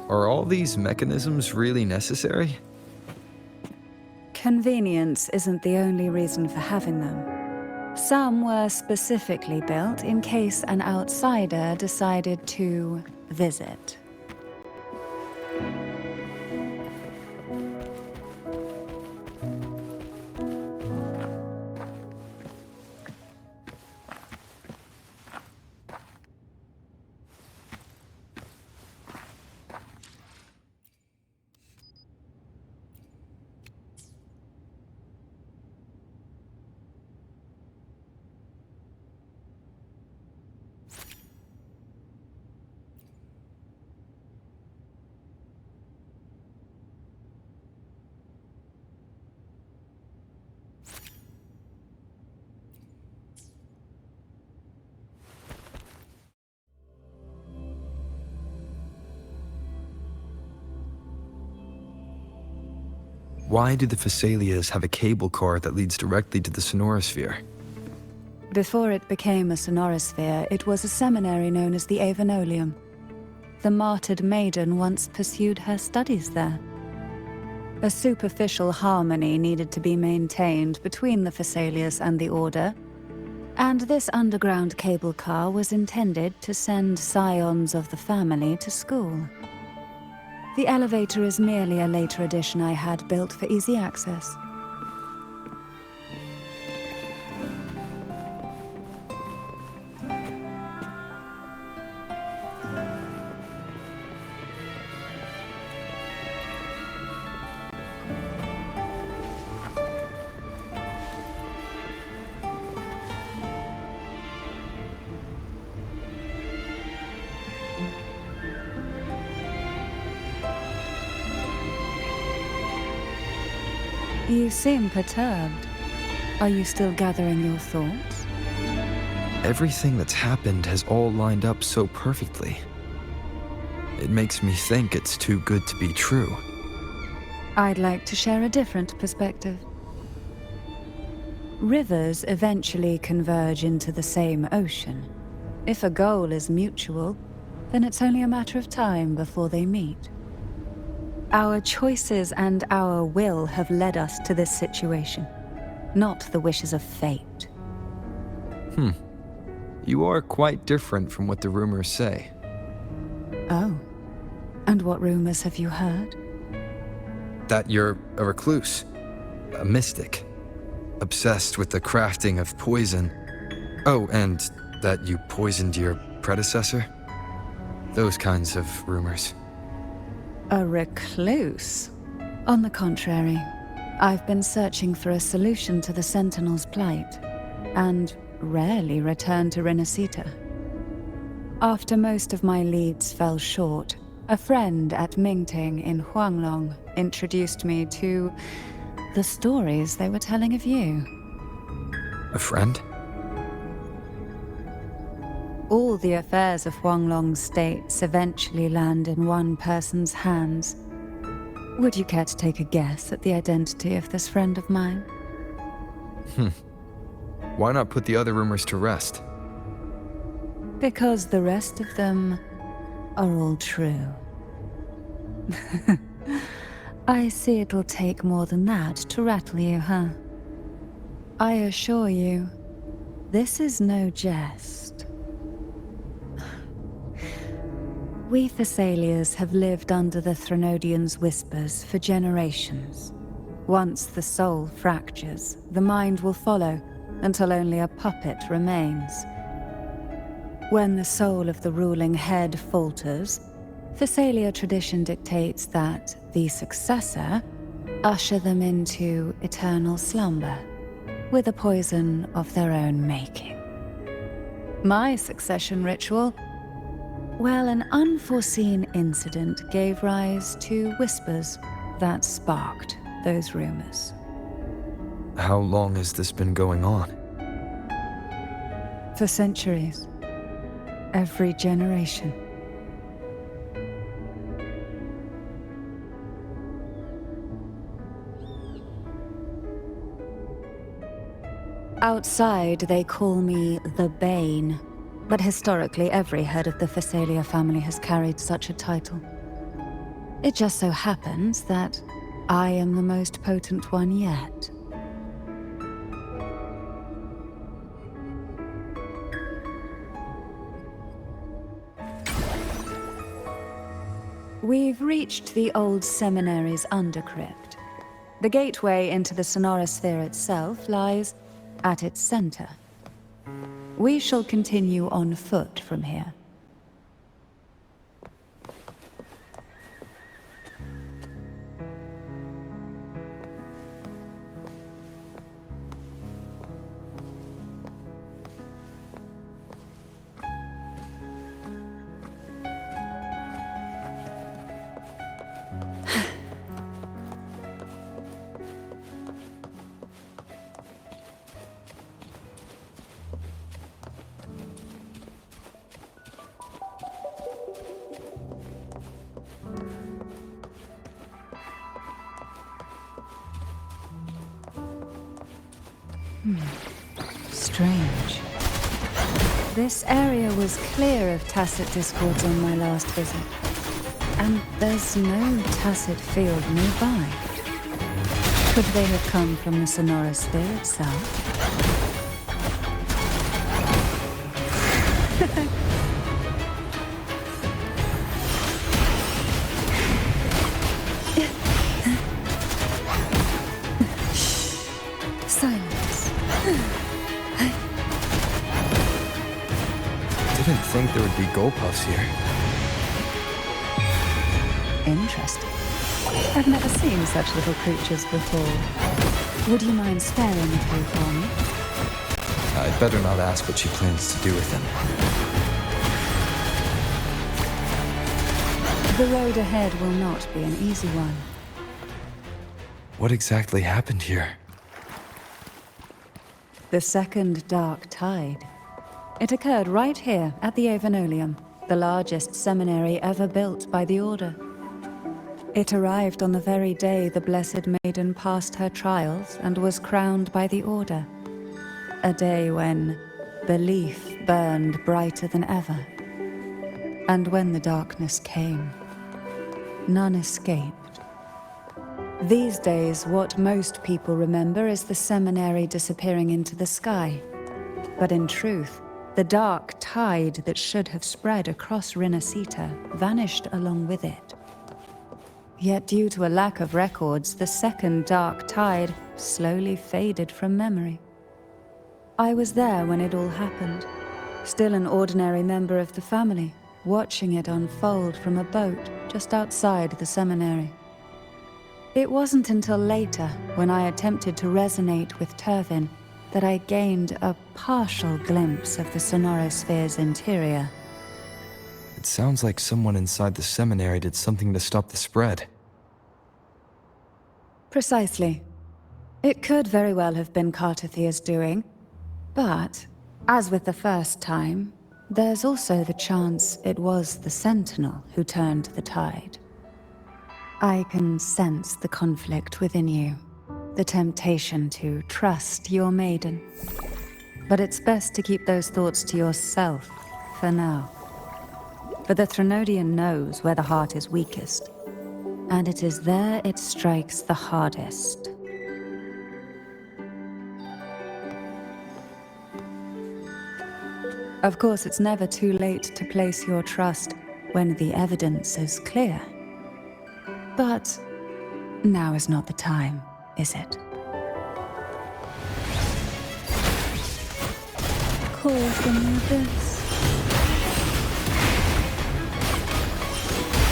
Are all these mechanisms really necessary? Convenience isn't the only reason for having them. Some were specifically built in case an outsider decided to visit. Why do the Phasalias have a cable car that leads directly to the sonorosphere? Before it became a sonorosphere, it was a seminary known as the Avenolium. The martyred maiden once pursued her studies there. A superficial harmony needed to be maintained between the Phasalias and the Order, and this underground cable car was intended to send scions of the family to school. The elevator is merely a later addition I had built for easy access. You seem perturbed. Are you still gathering your thoughts? Everything that's happened has all lined up so perfectly. It makes me think it's too good to be true. I'd like to share a different perspective. Rivers eventually converge into the same ocean. If a goal is mutual, then it's only a matter of time before they meet. Our choices and our will have led us to this situation, not the wishes of fate. You are quite different from what the rumors say. Oh, and what rumors have you heard? That you're a recluse, a mystic, obsessed with the crafting of poison. Oh, and that you poisoned your predecessor? Those kinds of rumors. A recluse? On the contrary, I've been searching for a solution to the Sentinel's plight, and rarely return to Renacita. After most of my leads fell short, a friend at Mingting in Huanglong introduced me to the stories they were telling of you. A friend? All the affairs of Huanglong states eventually land in one person's hands. Would you care to take a guess at the identity of this friend of mine? Why not put the other rumors to rest? Because the rest of them are all true. I see it'll take more than that to rattle you, huh? I assure you, this is no jest. We Thessalians have lived under the Threnodians' whispers for generations. Once the soul fractures, the mind will follow, until only a puppet remains. When the soul of the ruling head falters, Thessalia tradition dictates that the successor usher them into eternal slumber, with a poison of their own making. My succession ritual? Well, an unforeseen incident gave rise to whispers that sparked those rumors. How long has this been going on? For centuries. Every generation. Outside, they call me the Bane, but historically every head of the Phasalia family has carried such a title. It just so happens that I am the most potent one yet. We've reached the old seminary's undercrypt. The gateway into the sonorosphere itself lies at its center. We shall continue on foot from here. Strange. This area was clear of tacit discords on my last visit. And there's no tacit field nearby. Could they have come from the sonorosphere itself? Silence. Didn't think there would be Gulpuffs here. Interesting. I've never seen such little creatures before. Would you mind sparing a few for me? I'd better not ask what she plans to do with them. The road ahead will not be an easy one. What exactly happened here? The second dark tide. It occurred right here at the Avenolium, the largest seminary ever built by the Order. It arrived on the very day the Blessed Maiden passed her trials and was crowned by the Order. A day when belief burned brighter than ever. And when the darkness came, none escaped. These days, what most people remember is the seminary disappearing into the sky. But in truth, the dark tide that should have spread across Rinascita vanished along with it. Yet due to a lack of records, the second dark tide slowly faded from memory. I was there when it all happened, still an ordinary member of the family, watching it unfold from a boat just outside the seminary. It wasn't until later, when I attempted to resonate with Turvin, that I gained a partial glimpse of the sonorosphere's interior. It sounds like someone inside the seminary did something to stop the spread. Precisely. It could very well have been Cartethia's doing, but, as with the first time, there's also the chance it was the Sentinel who turned the tide. I can sense the conflict within you, the temptation to trust your maiden. But it's best to keep those thoughts to yourself, for now. For the Threnodian knows where the heart is weakest, and it is there it strikes the hardest. Of course, it's never too late to place your trust when the evidence is clear. But now is not the time, is it? Call from me this.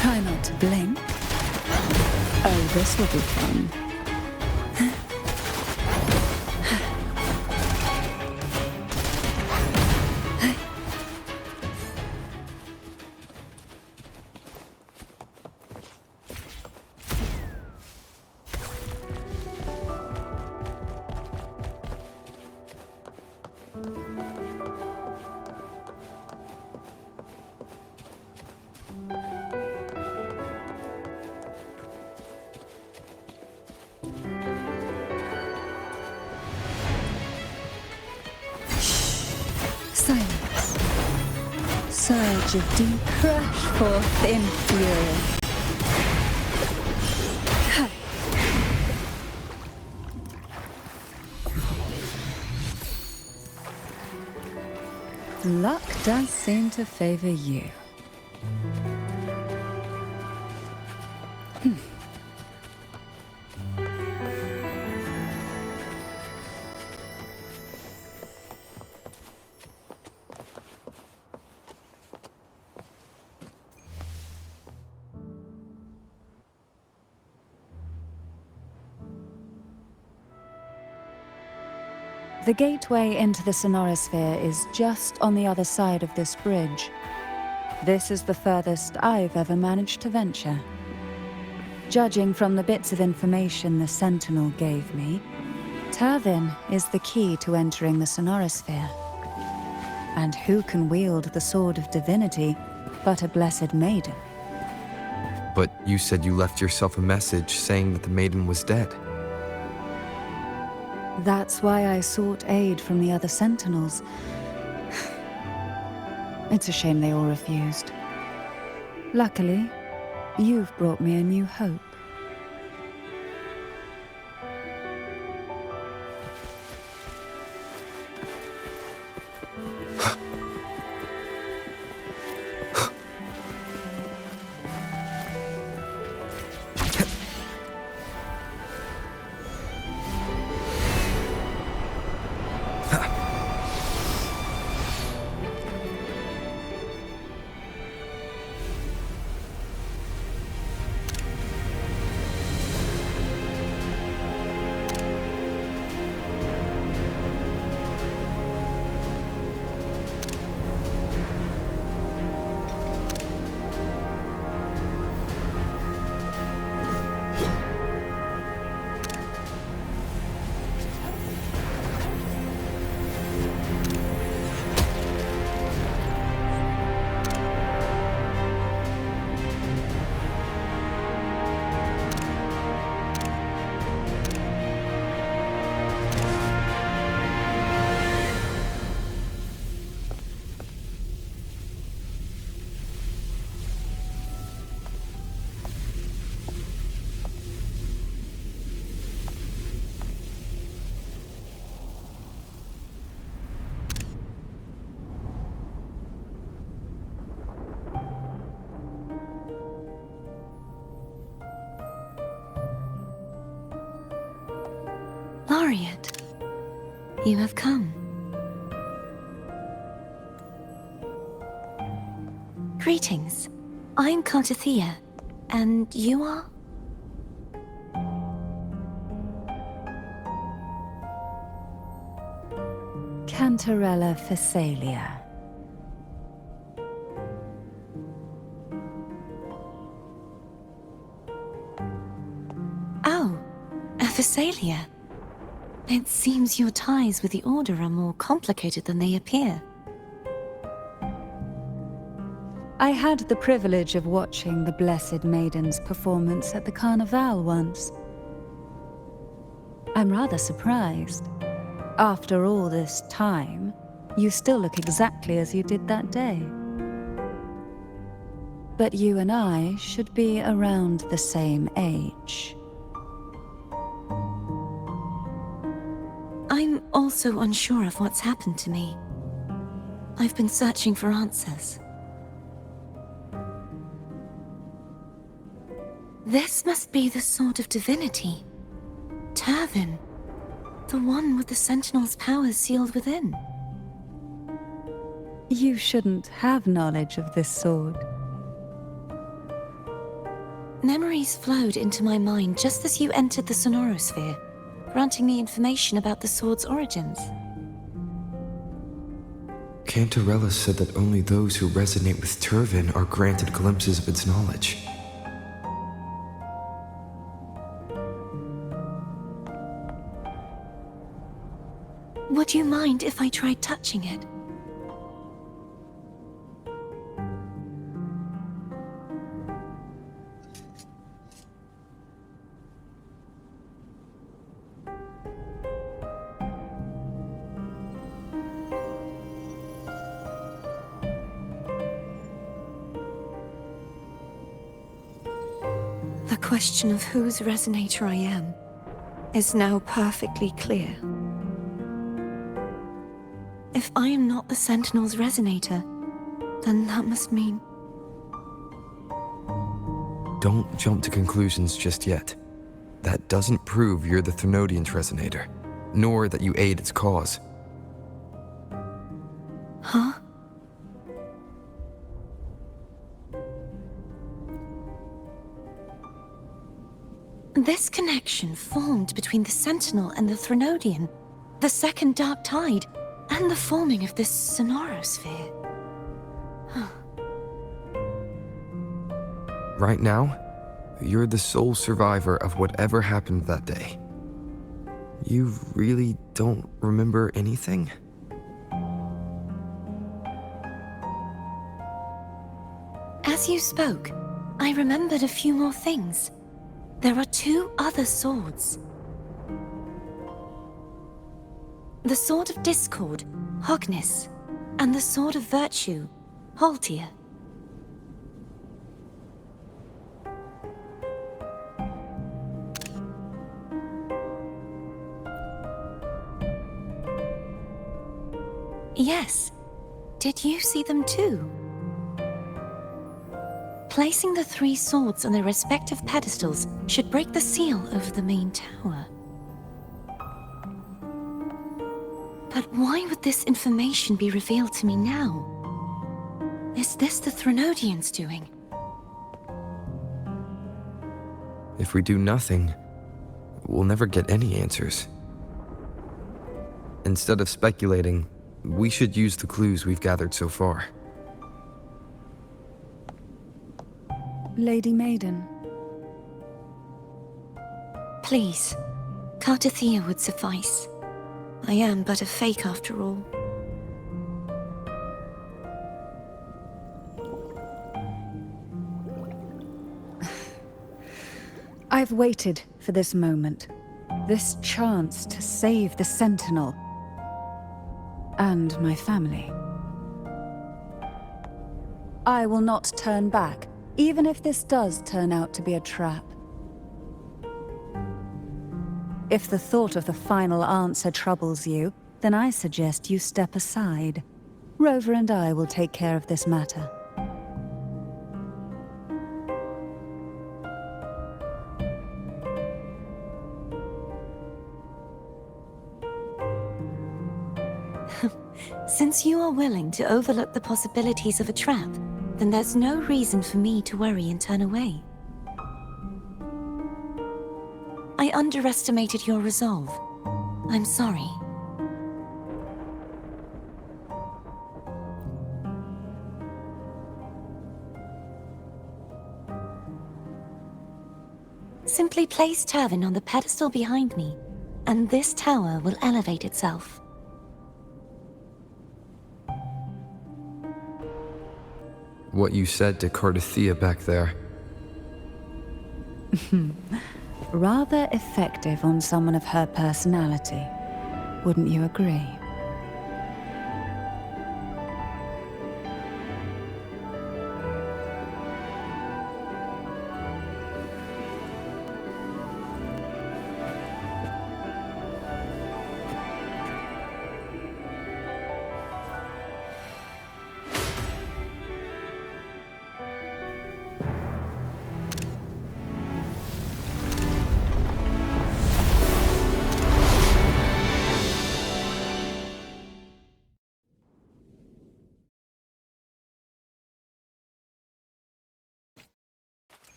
Try not to blink. Oh, this will be fun. Silence. Surge of deep crash forth in fury. Hi. Luck does seem to favor you. The gateway into the sonorosphere is just on the other side of this bridge. This is the furthest I've ever managed to venture. Judging from the bits of information the Sentinel gave me, Turvin is the key to entering the sonorosphere. And who can wield the Sword of Divinity but a blessed maiden? But you said you left yourself a message saying that the maiden was dead. That's why I sought aid from the other Sentinels. It's a shame they all refused. Luckily, you've brought me a new hope. Laureate, you have come. Greetings. I'm Cartethyia, and you are? Cantarella Phasalia. Oh, a Phasalia. It seems your ties with the Order are more complicated than they appear. I had the privilege of watching the Blessed Maiden's performance at the Carnival once. I'm rather surprised. After all this time, you still look exactly as you did that day. But you and I should be around the same age. I'm also unsure of what's happened to me. I've been searching for answers. This must be the Sword of Divinity. Turvin. The one with the Sentinel's powers sealed within. You shouldn't have knowledge of this sword. Memories flowed into my mind just as you entered the Sonorosphere, granting me information about the sword's origins. Cantarella said that only those who resonate with Turvin are granted glimpses of its knowledge. Would you mind if I tried touching it? The question of whose resonator I am is now perfectly clear. If I am not the Sentinel's resonator, then that must mean... Don't jump to conclusions just yet. That doesn't prove you're the Thenodian's resonator, nor that you aid its cause. Huh? This connection formed between the Sentinel and the Thenodian. the second dark tide, and the forming of this sonorosphere. Right now, you're the sole survivor of whatever happened that day. You really don't remember anything? As you spoke, I remembered a few more things. There are 2 other swords. The Sword of Discord, Hognis, and the Sword of Virtue, Haltia. Yes. Did you see them too? Placing the 3 swords on their respective pedestals should break the seal over the main tower. But why would this information be revealed to me now? Is this the Threnodians' doing? If we do nothing, we'll never get any answers. Instead of speculating, we should use the clues we've gathered so far. Lady Maiden. Please, Cartethyia would suffice. I am but a fake after all. I've waited for this moment. This chance to save the Sentinel. And my family. I will not turn back, even if this does turn out to be a trap. If the thought of the final answer troubles you, then I suggest you step aside. Rover and I will take care of this matter. Since you are willing to overlook the possibilities of a trap, then there's no reason for me to worry and turn away. I underestimated your resolve. I'm sorry. Simply place Turvin on the pedestal behind me, and this tower will elevate itself. What you said to Cartethyia back there. Rather effective on someone of her personality. Wouldn't you agree?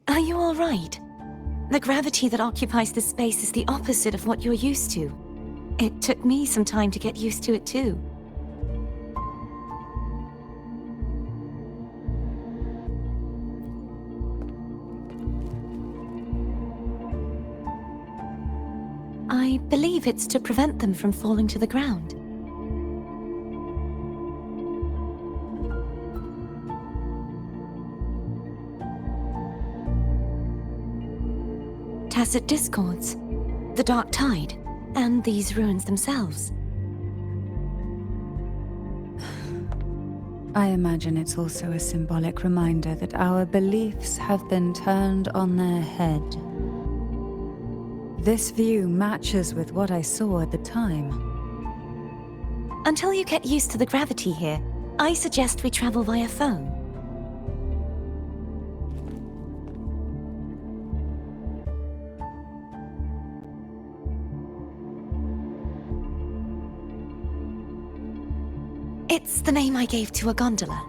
Are you all right? The gravity that occupies this space is the opposite of what you're used to. It took me some time to get used to it too. I believe it's to prevent them from falling to the ground. tacit discords, the Dark Tide, and these ruins themselves. I imagine it's also a symbolic reminder that our beliefs have been turned on their head. This view matches with what I saw at the time. Until you get used to the gravity here, I suggest we travel via phone. It's the name I gave to a gondola.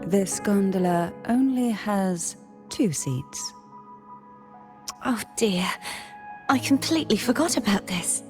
This gondola only has 2 seats. Oh dear, I completely forgot about this.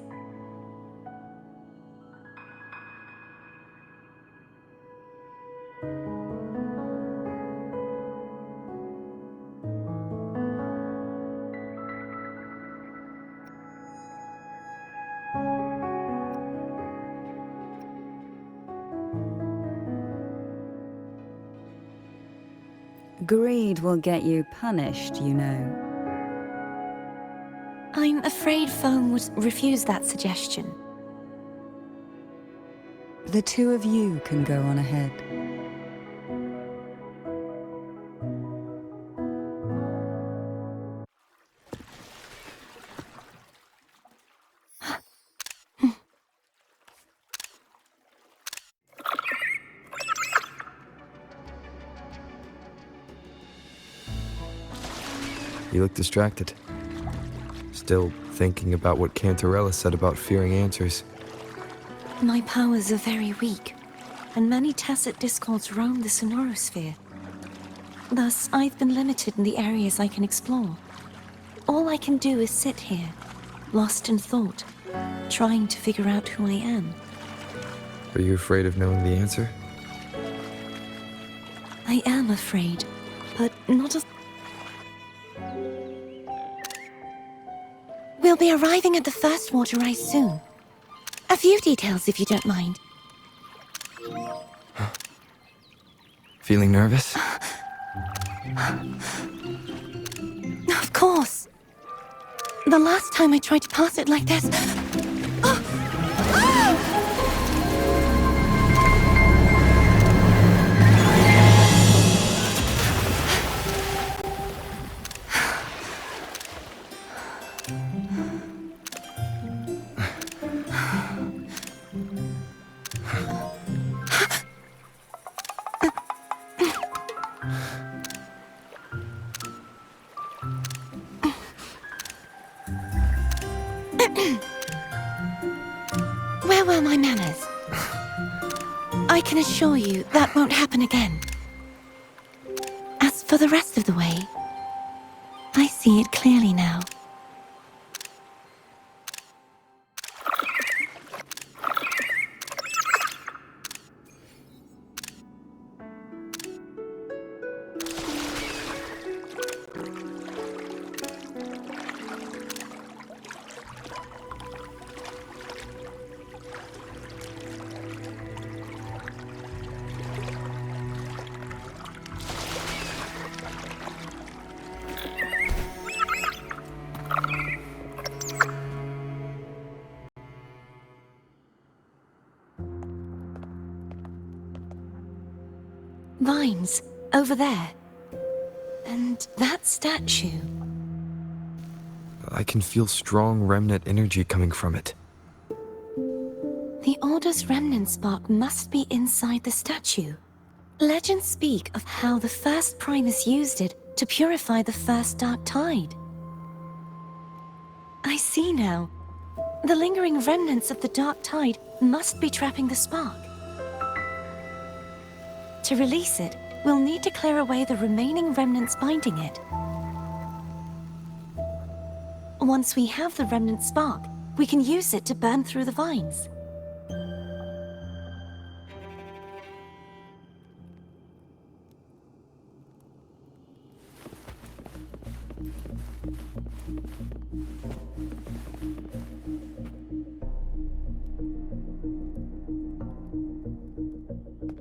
Greed will get you punished, you know. I'm afraid Foam would refuse that suggestion. The two of you can go on ahead. You look distracted. Still thinking about what Cantarella said about fearing answers. My powers are very weak, and many tacit discords roam the sonorosphere. Thus, I've been limited in the areas I can explore. All I can do is sit here, lost in thought, trying to figure out who I am. Are you afraid of knowing the answer? I am afraid, but not of... We'll be arriving at the first water rise soon. A few details, if you don't mind. Feeling nervous? Of course. The last time I tried to pass it like this... Where were my manners? I can assure you that won't happen again. As for the rest of the way, I see it clearly now. Vines, over there. And that statue. I can feel strong remnant energy coming from it. The Order's remnant spark must be inside the statue. Legends speak of how the first Primus used it to purify the first Dark Tide. I see now. The lingering remnants of the Dark Tide must be trapping the spark. To release it, we'll need to clear away the remaining remnants binding it. Once we have the remnant spark, we can use it to burn through the vines.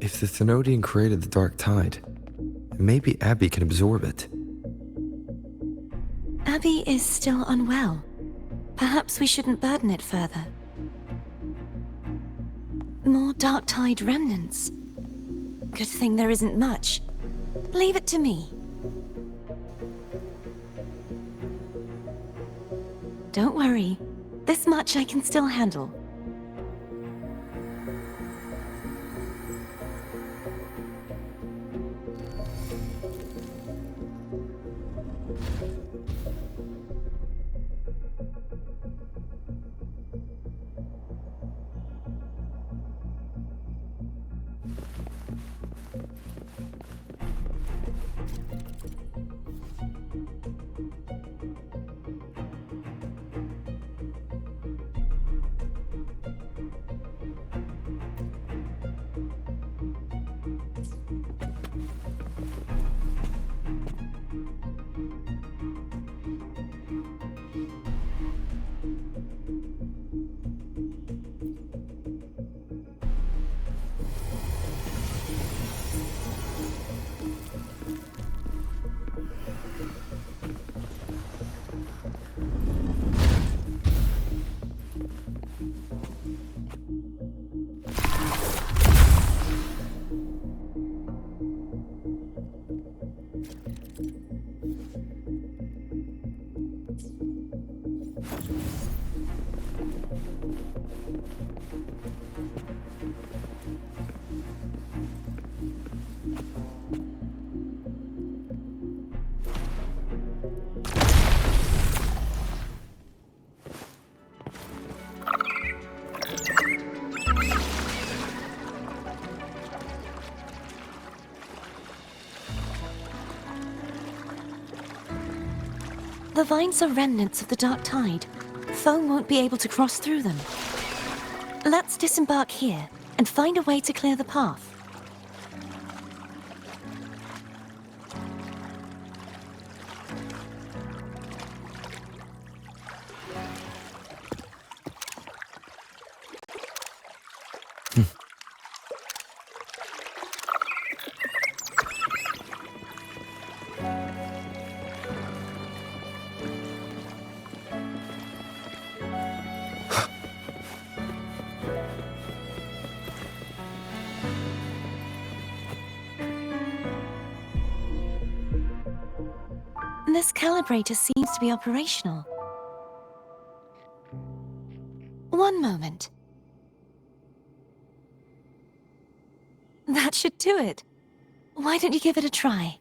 If the Thenodian created the Dark Tide, maybe Abby can absorb it. Abby is still unwell. Perhaps we shouldn't burden it further. More Dark Tide remnants. Good thing there isn't much. Leave it to me. Don't worry. This much I can still handle. The vines are remnants of the dark tide. Foam won't be able to cross through them. Let's disembark here and find a way to clear the path. This calibrator seems to be operational. One moment. That should do it. Why don't you give it a try?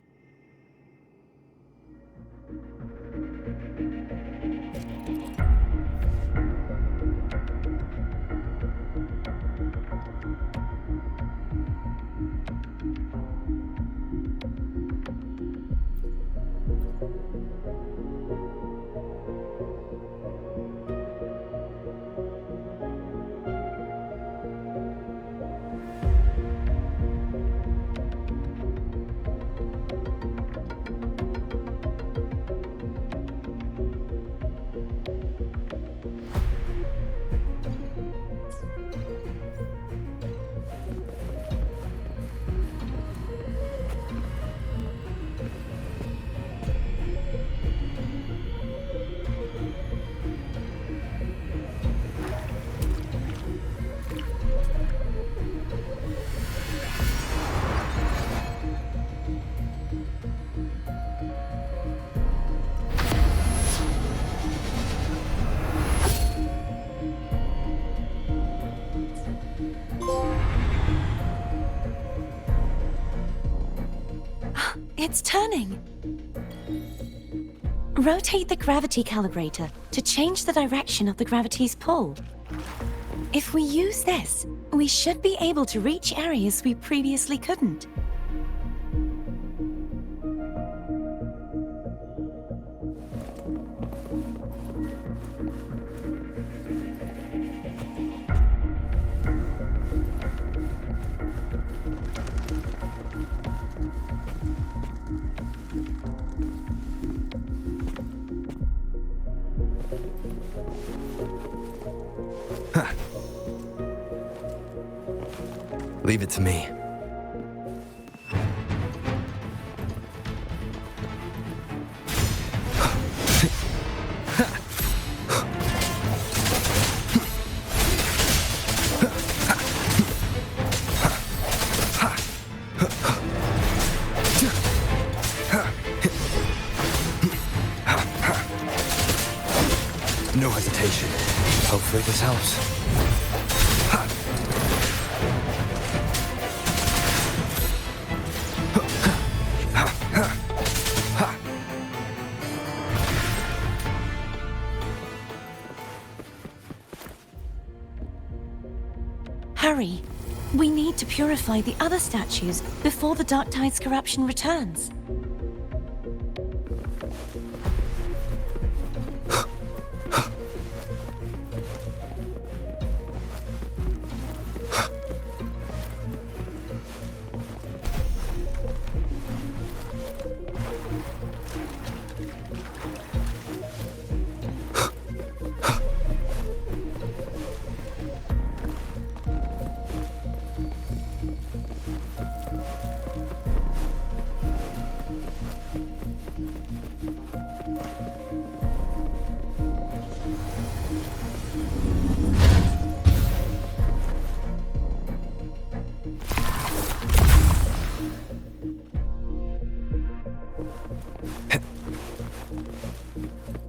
It's turning. Rotate the gravity calibrator to change the direction of the gravity's pull. If we use this, we should be able to reach areas we previously couldn't. Leave it to me. No hesitation. Hopefully this helps. Hurry! We need to purify the other statues before the Dark Tide's corruption returns.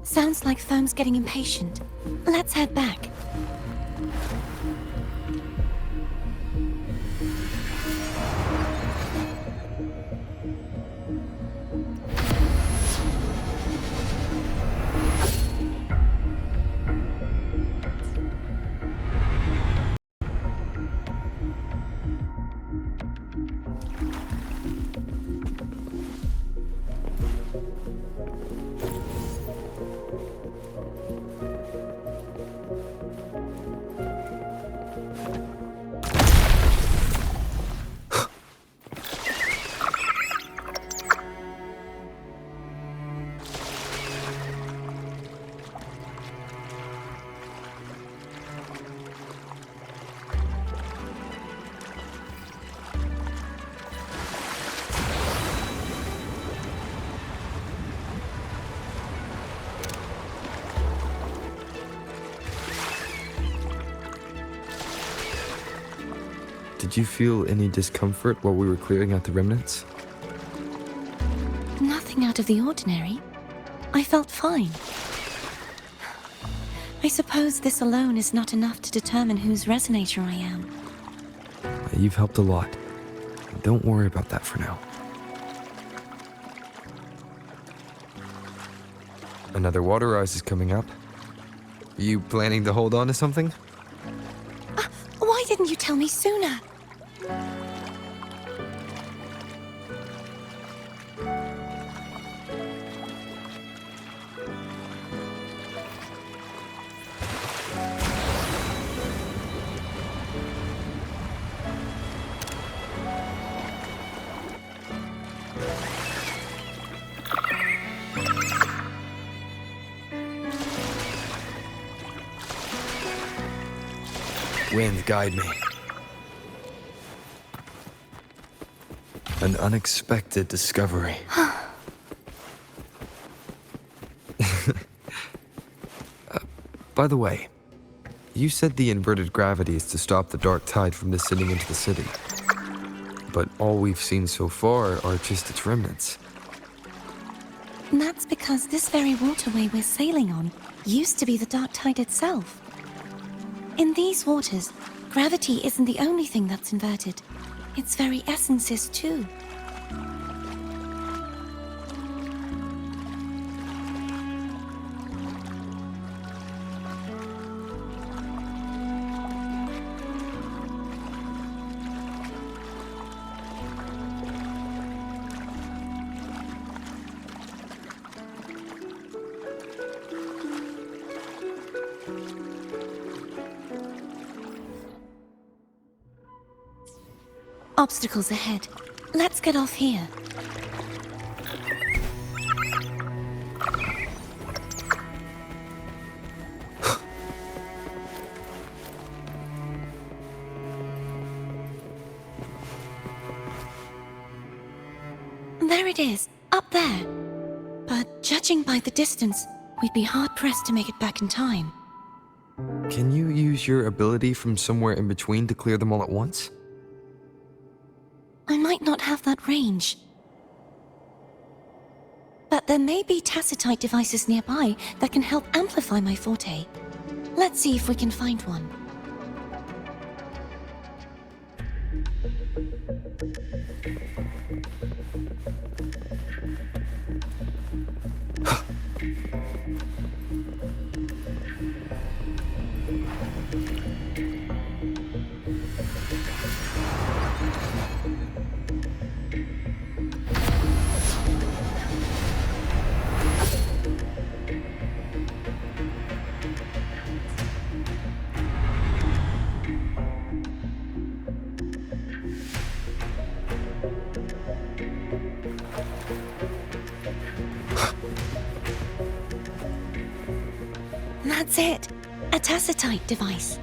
Sounds like Foam's getting impatient. Let's head back. Did you feel any discomfort while we were clearing out the remnants? Nothing out of the ordinary. I felt fine. I suppose this alone is not enough to determine whose resonator I am. You've helped a lot. Don't worry about that for now. Another water rise is coming up. Are you planning to hold on to something? Why didn't you tell me sooner? Wind, guide me. An unexpected discovery. By the way, you said the inverted gravity is to stop the dark tide from descending into the city. But all we've seen so far are just its remnants. And that's because this very waterway we're sailing on used to be the dark tide itself. In these waters, gravity isn't the only thing that's inverted. Its very essence is too. Obstacles ahead. Let's get off here. There it is, up there. But judging by the distance, we'd be hard-pressed to make it back in time. Can you use your ability from somewhere in between to clear them all at once? I might not have that range. But there may be tacitite devices nearby that can help amplify my forte. Let's see if we can find one. That's it. A tacitite device.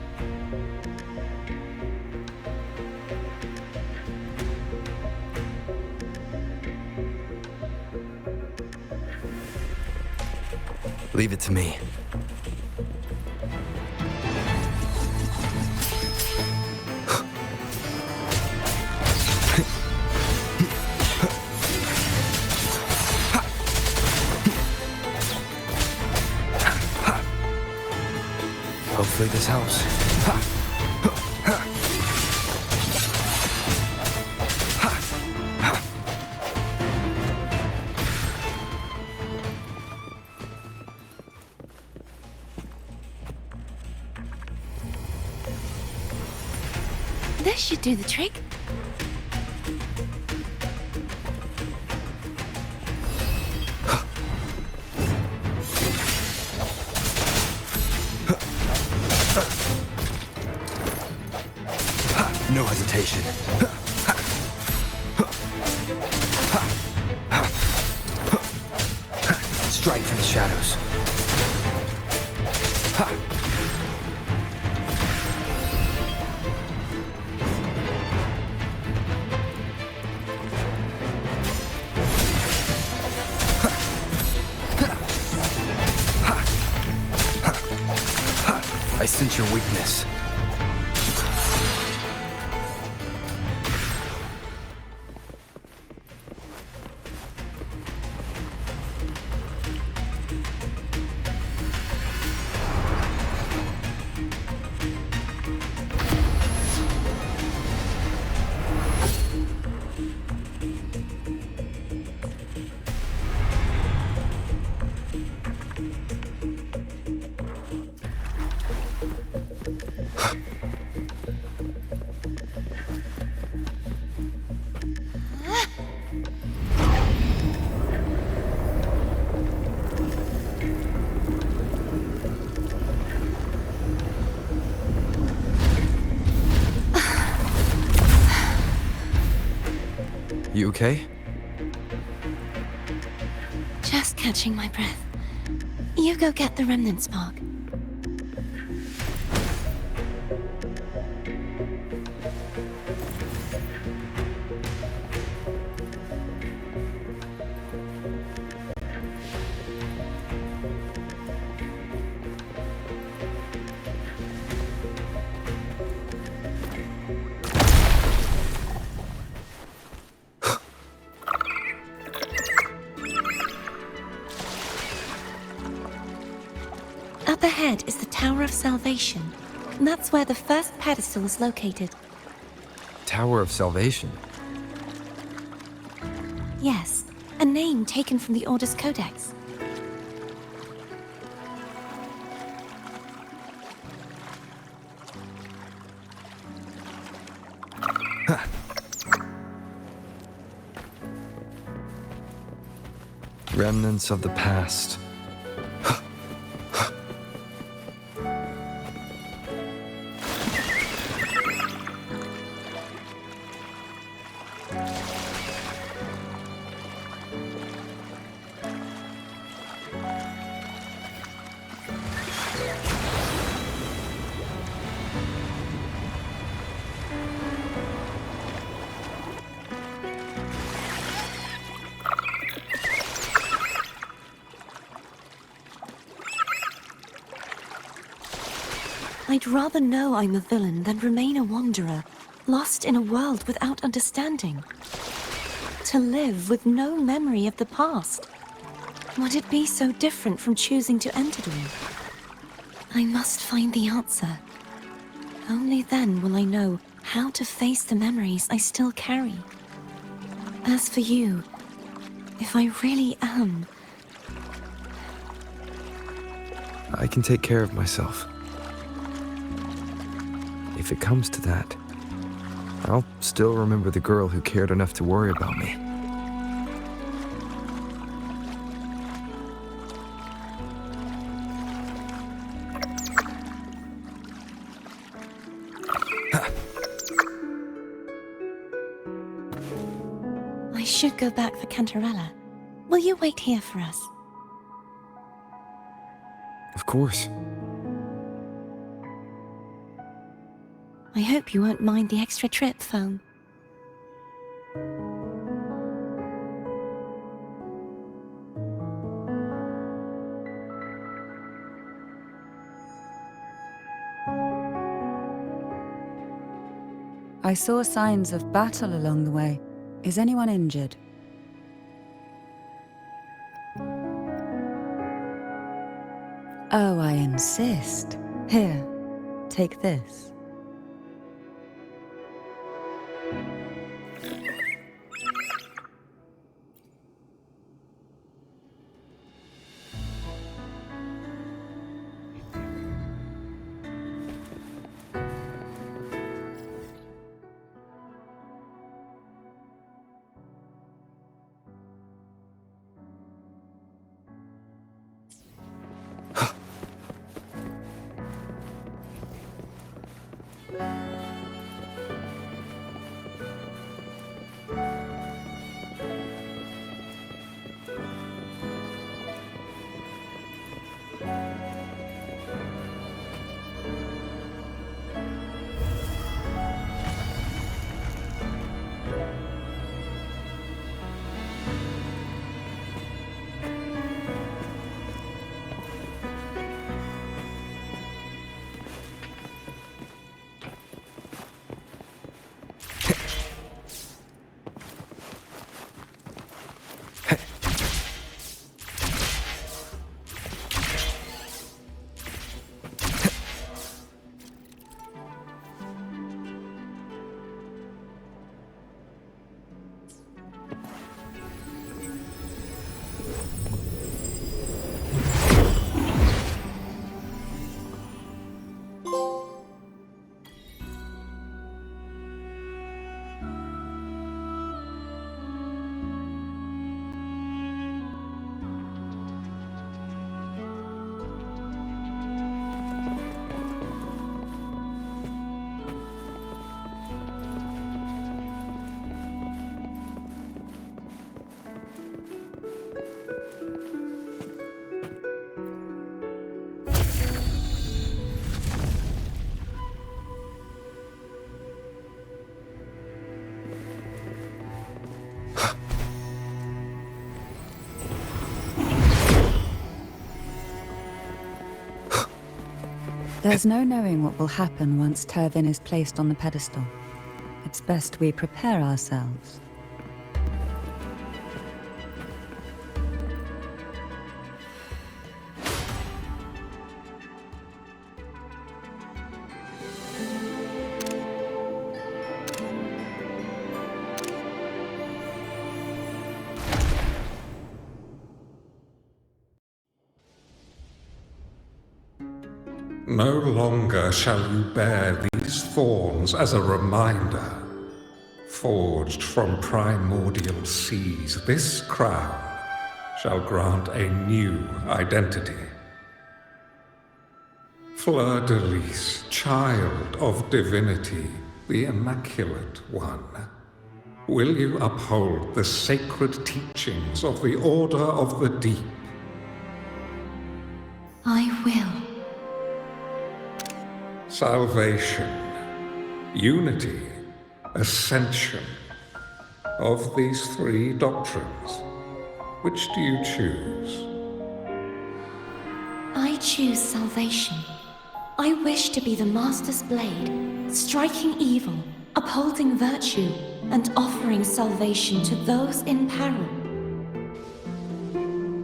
Leave it to me. Hopefully this helps. This should do the trick. No hesitation. Strike from the shadows. I sense your weakness. You okay? Just catching my breath. You go get the remnant spark. Up ahead is the Tower of Salvation. That's where the first pedestal is located. Tower of Salvation. Yes, a name taken from the Order's Codex. Remnants of the past. I'd rather know I'm a villain than remain a wanderer, lost in a world without understanding. To live with no memory of the past. Would it be so different from choosing to enter them? I must find the answer. Only then will I know how to face the memories I still carry. As for you, if I really am... I can take care of myself. If it comes to that, I'll still remember the girl who cared enough to worry about me. I should go back for Cantarella. Will you wait here for us? Of course. I hope you won't mind the extra trip, Foam. I saw signs of battle along the way. Is anyone injured? Oh, I insist. Here, take this. There's no knowing what will happen once Turvin is placed on the pedestal. It's best we prepare ourselves. No longer shall you bear these thorns as a reminder. Forged from primordial seas, this crown shall grant a new identity. Fleur-de-Lis, child of divinity, the Immaculate One, will you uphold the sacred teachings of the Order of the Deep? I will. Salvation, unity, ascension. Of these three doctrines, which do you choose? I choose salvation. I wish to be the Master's blade, striking evil, upholding virtue, and offering salvation to those in peril.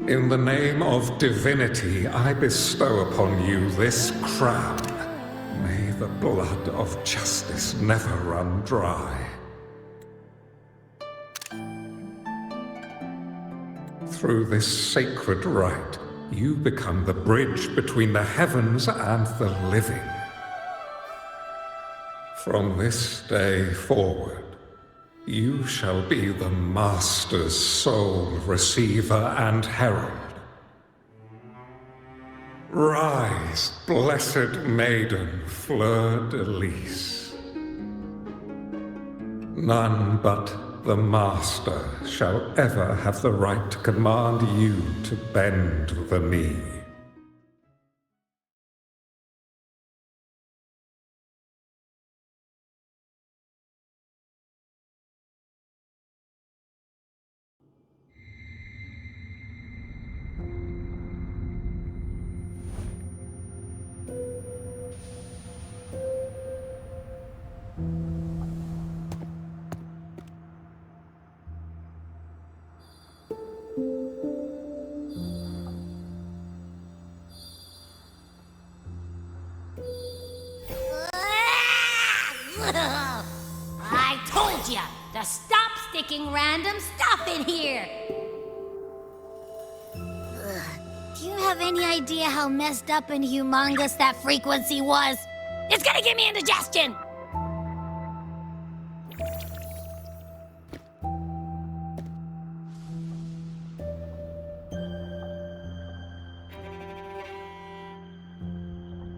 In the name of divinity, I bestow upon you this crown. May the blood of justice never run dry. Through this sacred rite, you become the bridge between the heavens and the living. From this day forward, you shall be the Master's sole receiver and herald. Rise, blessed maiden Fleur-de-Lis. None but the Master shall ever have the right to command you to bend the knee. I told ya to stop sticking random stuff in here! Do you have any idea how messed up and humongous that frequency was? It's gonna give me indigestion!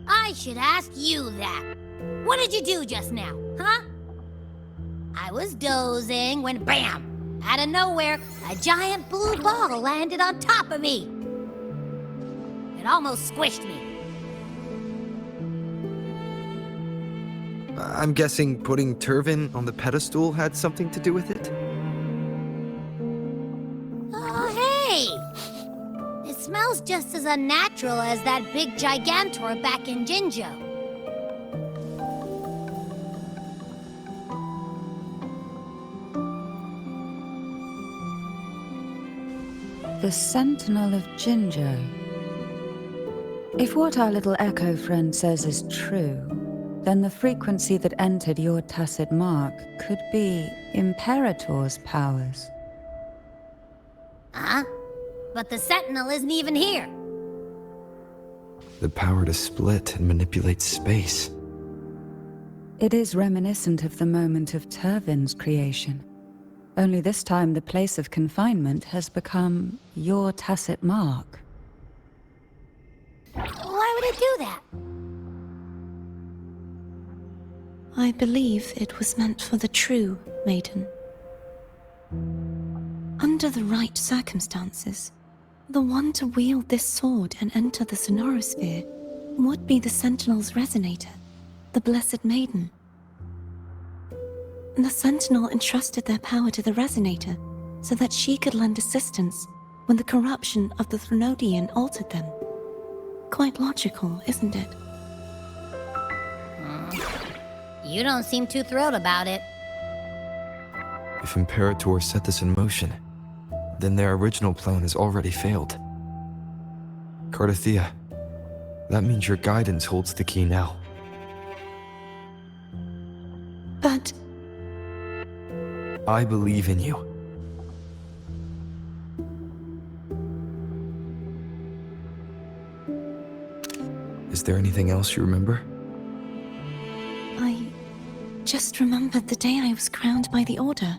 I should ask you that. What did you do just now, huh? I was dozing when bam! Out of nowhere, a giant blue ball landed on top of me. It almost squished me. I'm guessing putting Turvin on the pedestal had something to do with it? Oh, hey! It smells just as unnatural as that big Gigantor back in Jinzhou. The Sentinel of Jinzhou. If what our little echo friend says is true, then the frequency that entered your tacit mark could be Imperator's powers. Huh? But the Sentinel isn't even here. The power to split and manipulate space. It is reminiscent of the moment of Turvin's creation. Only this time the place of confinement has become your tacit mark. Why would it do that? I believe it was meant for the true maiden. Under the right circumstances, the one to wield this sword and enter the Sonorosphere would be the Sentinel's resonator, the Blessed Maiden. The Sentinel entrusted their power to the resonator so that she could lend assistance when the corruption of the Threnodian altered them. Quite logical, isn't it? You don't seem too thrilled about it. If Imperator set this in motion, then their original plan has already failed. Cartethyia, that means your guidance holds the key now. But I believe in you. Is there anything else you remember? I just remembered the day I was crowned by the Order.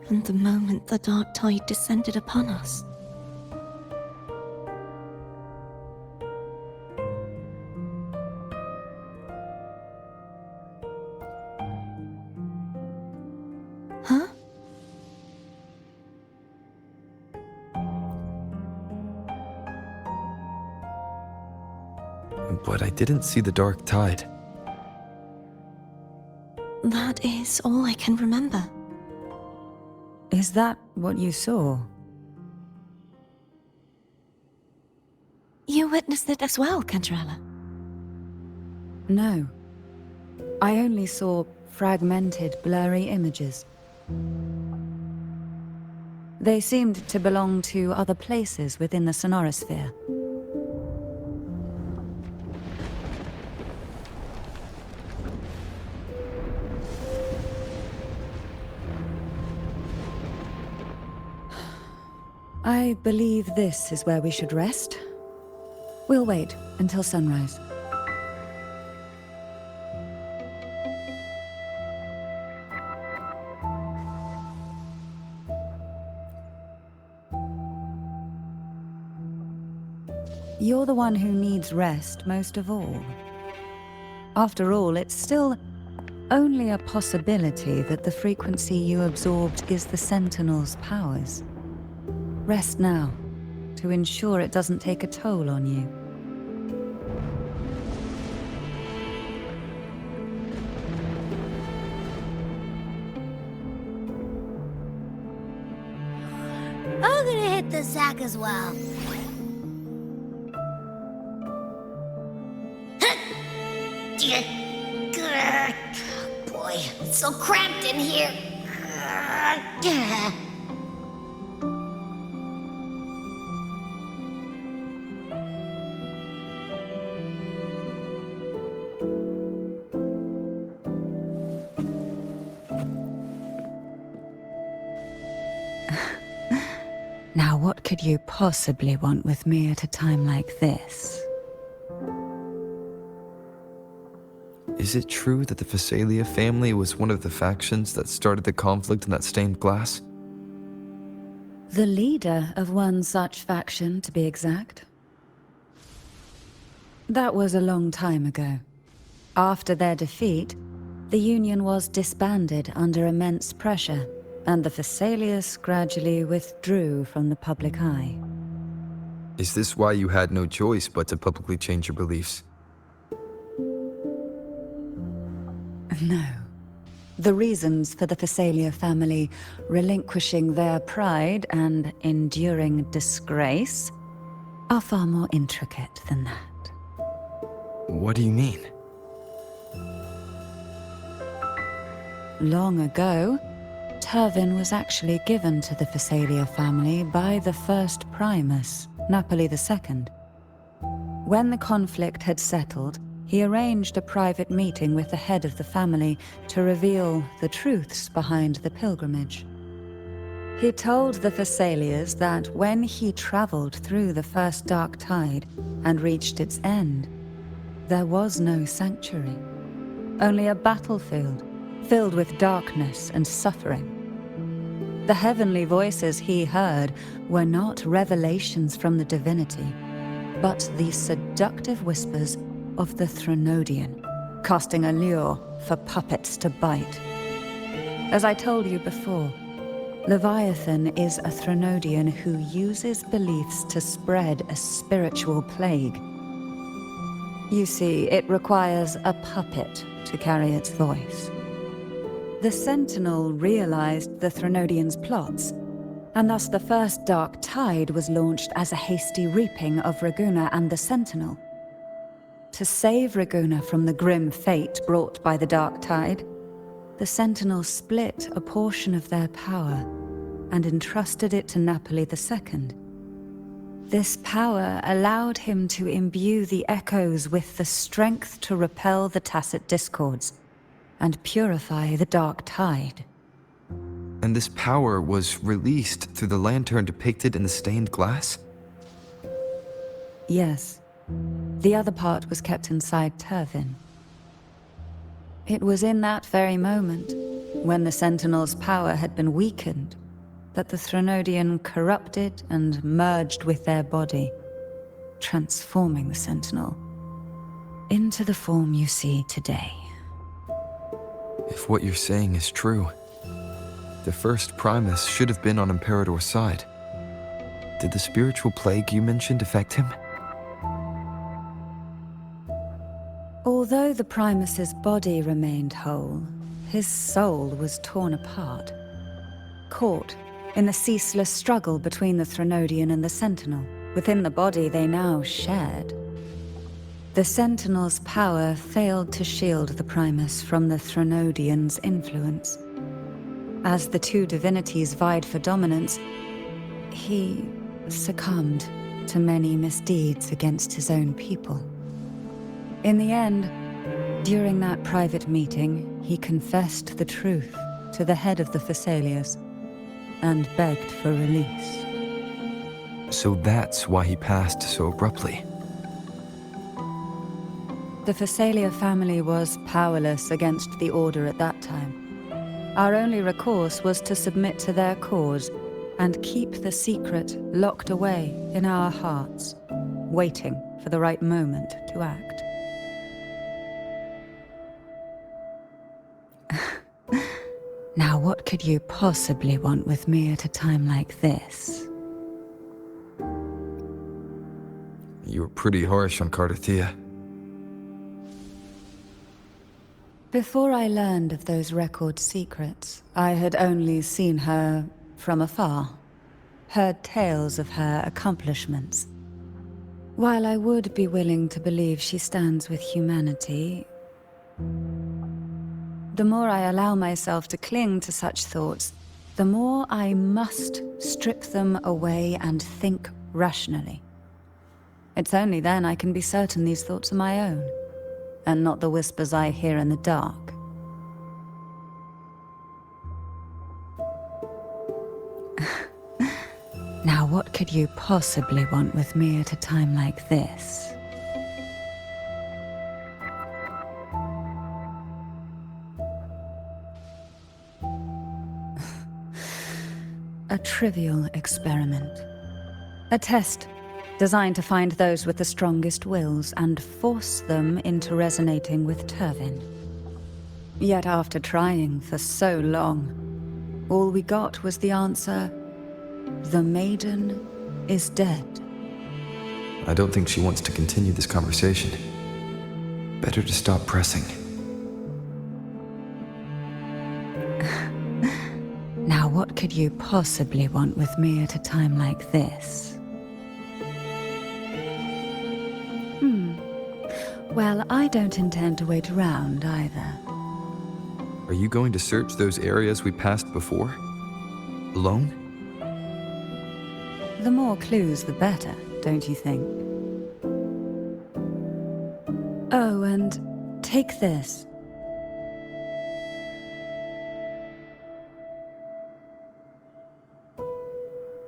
And the moment the dark tide descended upon us. Huh? But I didn't see the dark tide. That is all I can remember. Is that what you saw? You witnessed it as well, Cantarella. No. I only saw fragmented, blurry images. They seemed to belong to other places within the sonorosphere. I believe this is where we should rest. We'll wait until sunrise. You're the one who needs rest most of all. After all, it's still only a possibility that the frequency you absorbed is the Sentinel's powers. Rest now, to ensure it doesn't take a toll on you. I'm gonna hit the sack as well. Boy, it's so cramped in here. Now, what could you possibly want with me at a time like this? Is it true that the Phasalia family was one of the factions that started the conflict in that stained glass? The leader of one such faction, to be exact. That was a long time ago. After their defeat, the Union was disbanded under immense pressure, and the Phasalias gradually withdrew from the public eye. Is this why you had no choice but to publicly change your beliefs? No. The reasons for the Phasalia family relinquishing their pride and enduring disgrace are far more intricate than that. What do you mean? Long ago, Turvin was actually given to the Phasalia family by the first Primus, Napoli II. When the conflict had settled, he arranged a private meeting with the head of the family to reveal the truths behind the pilgrimage. He told the Phasalias that when he traveled through the first dark tide and reached its end, there was no sanctuary, only a battlefield filled with darkness and suffering. The heavenly voices he heard were not revelations from the divinity, but the seductive whispers of the Threnodian, casting a lure for puppets to bite. As I told you before, Leviathan is a Threnodian who uses beliefs to spread a spiritual plague. You see, it requires a puppet to carry its voice. The Sentinel realized the Threnodian's plots, and thus the first dark tide was launched as a hasty reaping of Raguna and the Sentinel. to save Reguna from the grim fate brought by the Dark Tide, the Sentinels split a portion of their power and entrusted it to Napoli II. This power allowed him to imbue the echoes with the strength to repel the tacit discords and purify the Dark Tide. And this power was released through the lantern depicted in the stained glass? Yes. The other part was kept inside Turvin. It was in that very moment, when the Sentinel's power had been weakened, that the Threnodian corrupted and merged with their body, transforming the Sentinel into the form you see today. If what you're saying is true, the first Primus should have been on Imperador's side. Did the spiritual plague you mentioned affect him? Although the Primus's body remained whole, his soul was torn apart, caught in the ceaseless struggle between the Threnodian and the Sentinel. Within the body they now shared. The Sentinel's power failed to shield the Primus from the Threnodian's influence. As the two divinities vied for dominance, he succumbed to many misdeeds against his own people. In the end, during that private meeting, he confessed the truth to the head of the Thessalias and begged for release. So that's why he passed so abruptly. The Thessalia family was powerless against the Order at that time. Our only recourse was to submit to their cause and keep the secret locked away in our hearts, waiting for the right moment to act. Now, what could you possibly want with me at a time like this? You were pretty harsh on Cartethyia. Before I learned of those record secrets, I had only seen her from afar, heard tales of her accomplishments. While I would be willing to believe she stands with humanity, the more I allow myself to cling to such thoughts, the more I must strip them away and think rationally. It's only then I can be certain these thoughts are my own, and not the whispers I hear in the dark. Now, what could you possibly want with me at a time like this? A trivial experiment. A test designed to find those with the strongest wills and force them into resonating with Turvin. Yet after trying for so long, all we got was the answer, "The maiden is dead." I don't think she wants to continue this conversation. Better to stop pressing. Now, what could you possibly want with me at a time like this? Well, I don't intend to wait around either. Are you going to search those areas we passed before? Alone? The more clues, the better, don't you think? Oh, and take this.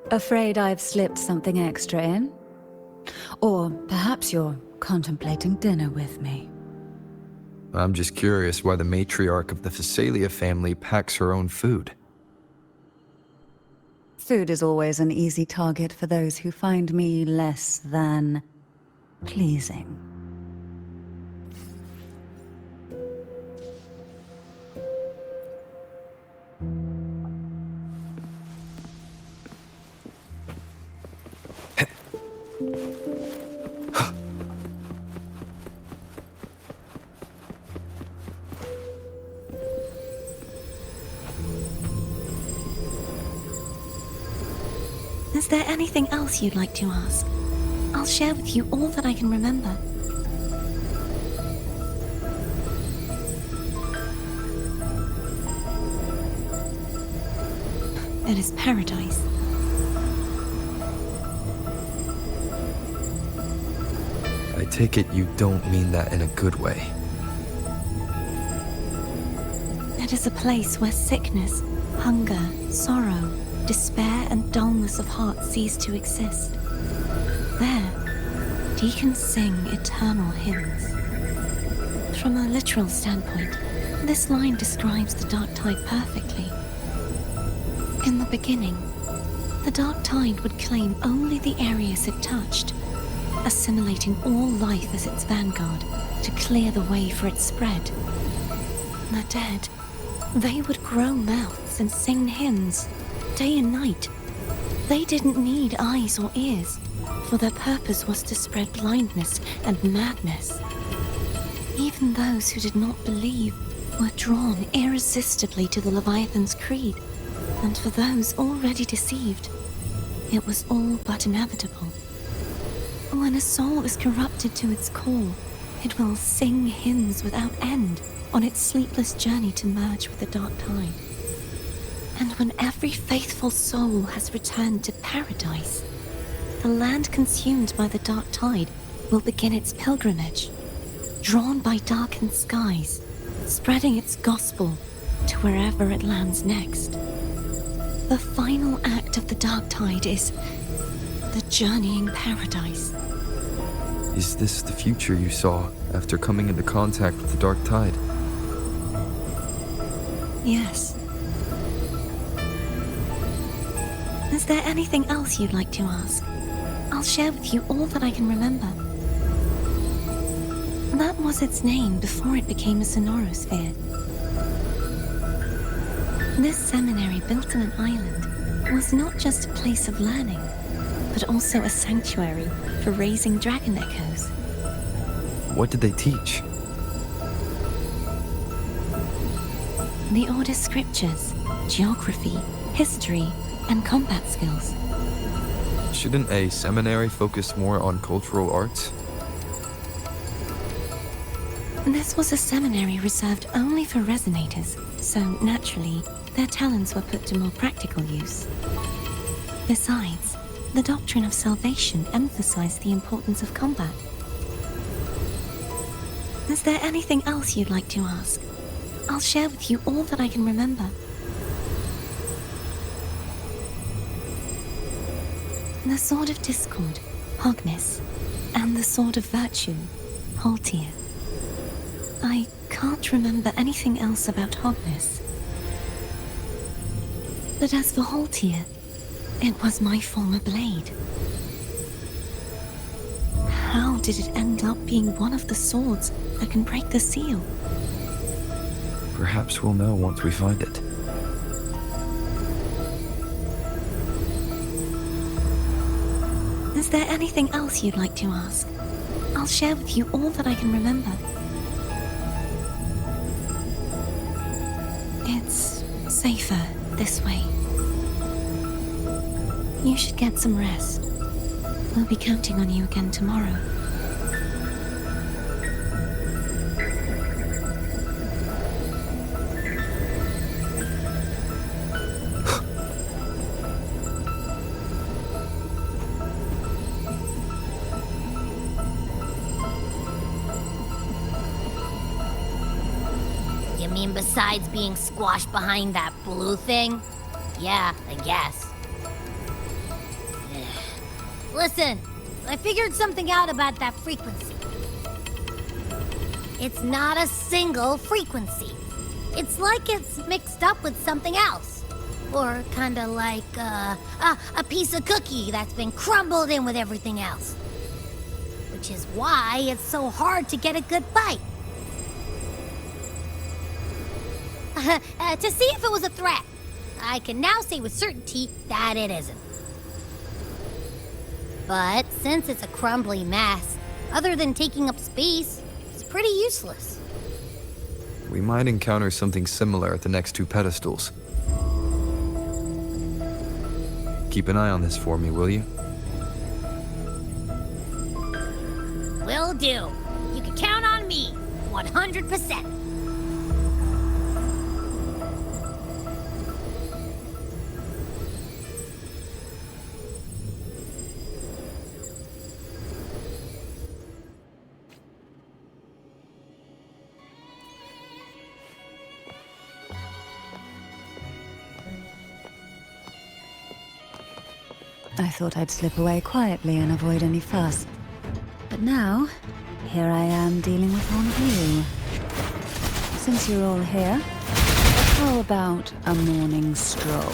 Afraid I've slipped something extra in? Or perhaps you're contemplating dinner with me. I'm just curious why the matriarch of the Thessalia family packs her own food. Food is always an easy target for those who find me less than pleasing. Is there anything else you'd like to ask? I'll share with you all that I can remember. It is paradise. I take it you don't mean that in a good way. It is a place where sickness, hunger, sorrow, despair, and dullness of heart cease to exist. There, deacons sing eternal hymns. From a literal standpoint, this line describes the dark tide perfectly. In the beginning, the dark tide would claim only the areas it touched, assimilating all life as its vanguard to clear the way for its spread. The dead, they would grow mouths and sing hymns, day and night. They didn't need eyes or ears, for their purpose was to spread blindness and madness. Even those who did not believe were drawn irresistibly to the Leviathan's creed, and for those already deceived, it was all but inevitable. When a soul is corrupted to its core, it will sing hymns without end on its sleepless journey to merge with the dark tide. And when every faithful soul has returned to paradise, the land consumed by the dark tide will begin its pilgrimage, drawn by darkened skies, spreading its gospel to wherever it lands next. The final act of the dark tide is the journeying paradise. Is this the future you saw after coming into contact with the dark tide? Yes. Is there anything else you'd like to ask? I'll share with you all that I can remember. That was its name before it became a sonorosphere. This seminary built on an island was not just a place of learning, but also a sanctuary for raising dragon echoes. What did they teach? The Order's scriptures, geography, history, and combat skills. Shouldn't a seminary focus more on cultural arts? This was a seminary reserved only for resonators, so naturally, their talents were put to more practical use. Besides, the doctrine of salvation emphasized the importance of combat. Is there anything else you'd like to ask? I'll share with you all that I can remember. The Sword of Discord, Hognis, and the Sword of Virtue, Haltia. I can't remember anything else about Hognis. But as for Haltia, it was my former blade. How did it end up being one of the swords that can break the seal? Perhaps we'll know once we find it. Is there anything else you'd like to ask? I'll share with you all that I can remember. It's safer this way. You should get some rest. We'll be counting on you again tomorrow. You mean besides being squashed behind that blue thing? Yeah, I guess. Listen, I figured something out about that frequency. It's not a single frequency. It's like it's mixed up with something else. Or kinda like, a piece of cookie that's been crumbled in with everything else. Which is why it's so hard to get a good bite. To see if it was a threat. I can now say with certainty that it isn't. But since it's a crumbly mess, other than taking up space, it's pretty useless. We might encounter something similar at the next two pedestals. Keep an eye on this for me, will you? Will do. You can count on me, 100%. I thought I'd slip away quietly and avoid any fuss. But now, here I am dealing with all of you. Since you're all here, how about a morning stroll?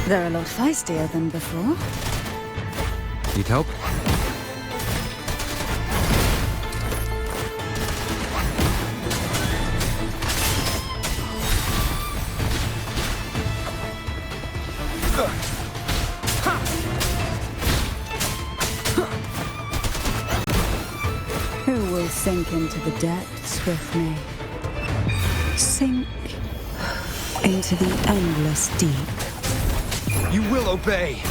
They're a lot feistier than before. Need help? Who will sink into the depths with me? Sink into the endless deep. You will obey!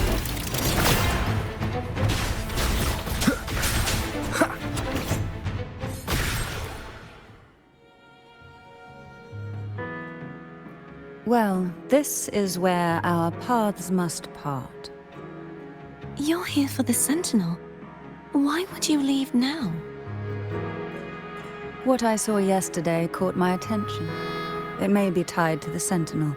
Well, this is where our paths must part. You're here for the Sentinel. Why would you leave now? What I saw yesterday caught my attention. It may be tied to the Sentinel.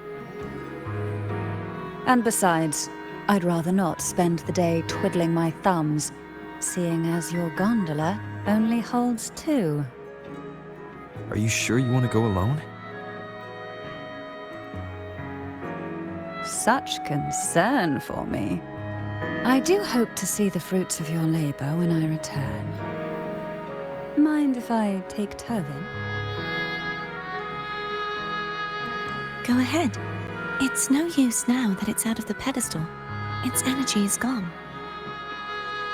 And besides, I'd rather not spend the day twiddling my thumbs, seeing as your gondola only holds 2. Are you sure you want to go alone? Such concern for me. I do hope to see the fruits of your labor when I return. Mind if I take Turvin? Go ahead. It's no use now that it's out of the pedestal. Its energy is gone.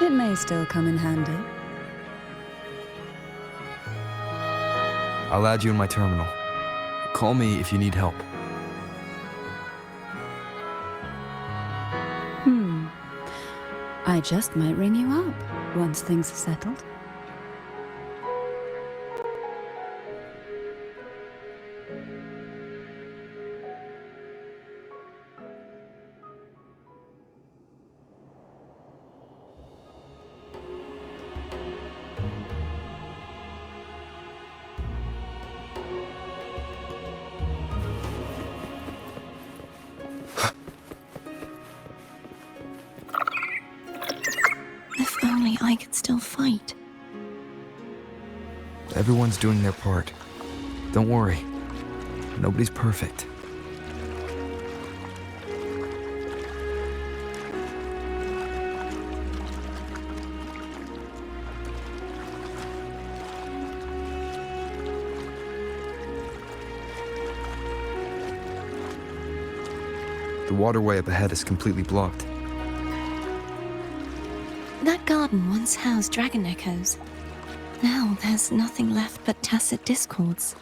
It may still come in handy. I'll add you in my terminal. Call me if you need help. I just might ring you up once things are settled. If only I could still fight. Everyone's doing their part. Don't worry. Nobody's perfect. The waterway up ahead is completely blocked. That garden once housed dragon echoes. Now there's nothing left but tacit discords.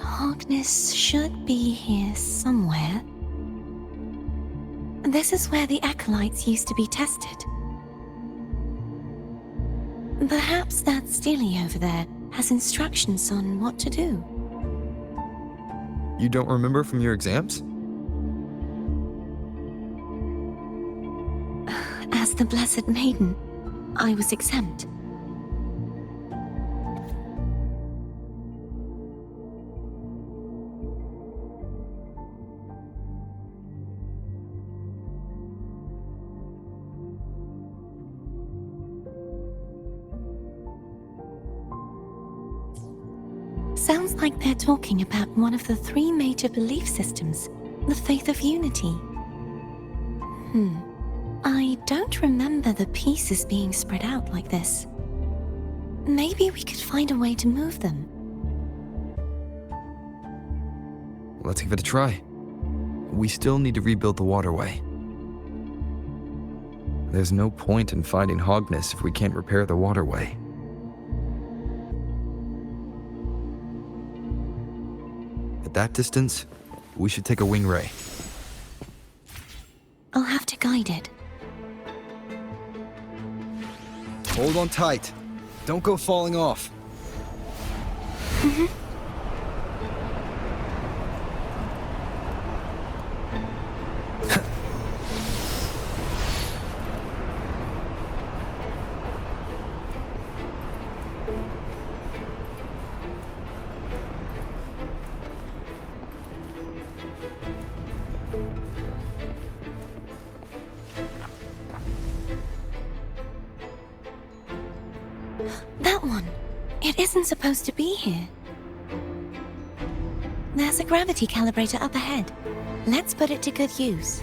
Harkness should be here somewhere. This is where the acolytes used to be tested. Perhaps that Steely over there has instructions on what to do. You don't remember from your exams? As the Blessed Maiden, I was exempt. Sounds like they're talking about one of the 3 major belief systems, the faith of unity. I don't remember the pieces being spread out like this. Maybe we could find a way to move them. Let's give it a try. We still need to rebuild the waterway. There's no point in fighting Hogness if we can't repair the waterway. At that distance, we should take a wing ray. I'll have to guide it. Hold on tight. Don't go falling off. That one. It isn't supposed to be here. There's a gravity calibrator up ahead. Let's put it to good use.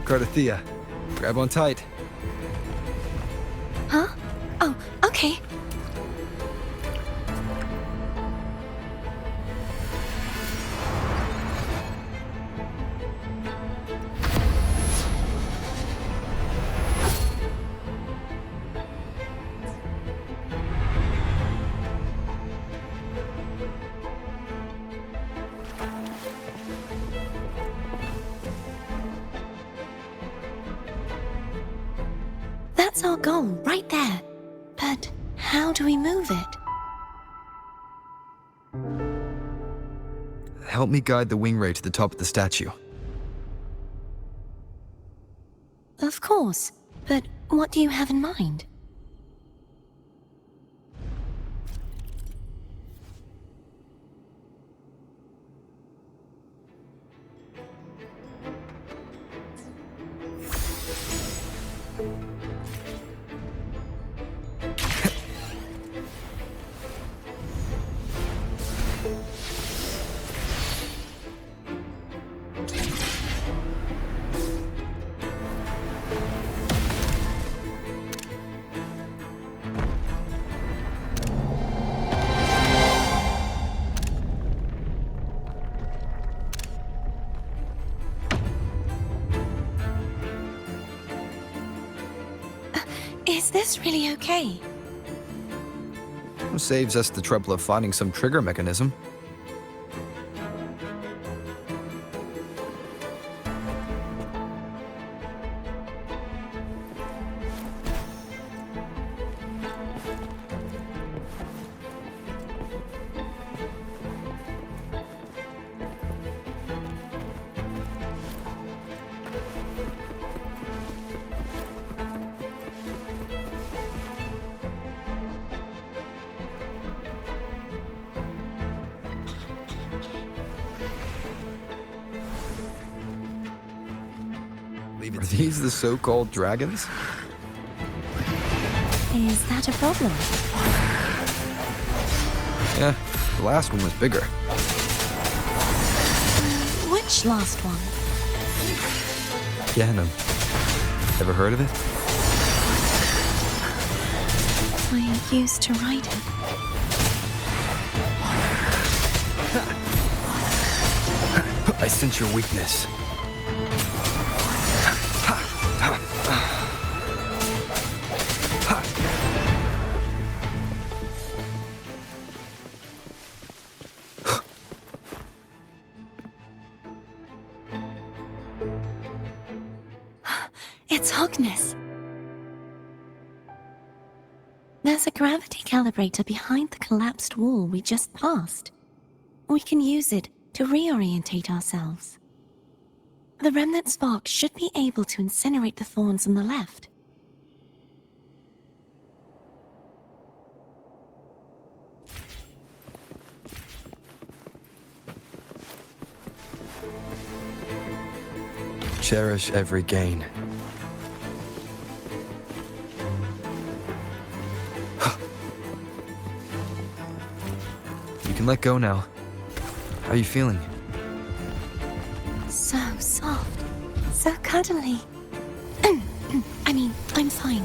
Cartethyia, grab on tight. Huh? Oh, okay. That's our goal, right there. But how do we move it? Help me guide the wing ray to the top of the statue. Of course. But what do you have in mind? Is this really okay? Saves us the trouble of finding some trigger mechanism. Are these the so-called dragons? Is that a problem? Yeah, the last one was bigger. Which last one? Ganem. Ever heard of it? I used to ride it. I sense your weakness. It's Hogness. There's a gravity calibrator behind the collapsed wall we just passed. We can use it to reorientate ourselves. The remnant spark should be able to incinerate the thorns on the left. Cherish every gain. You can let go now. How are you feeling? So soft, so calm. cuddly. I mean, I'm fine.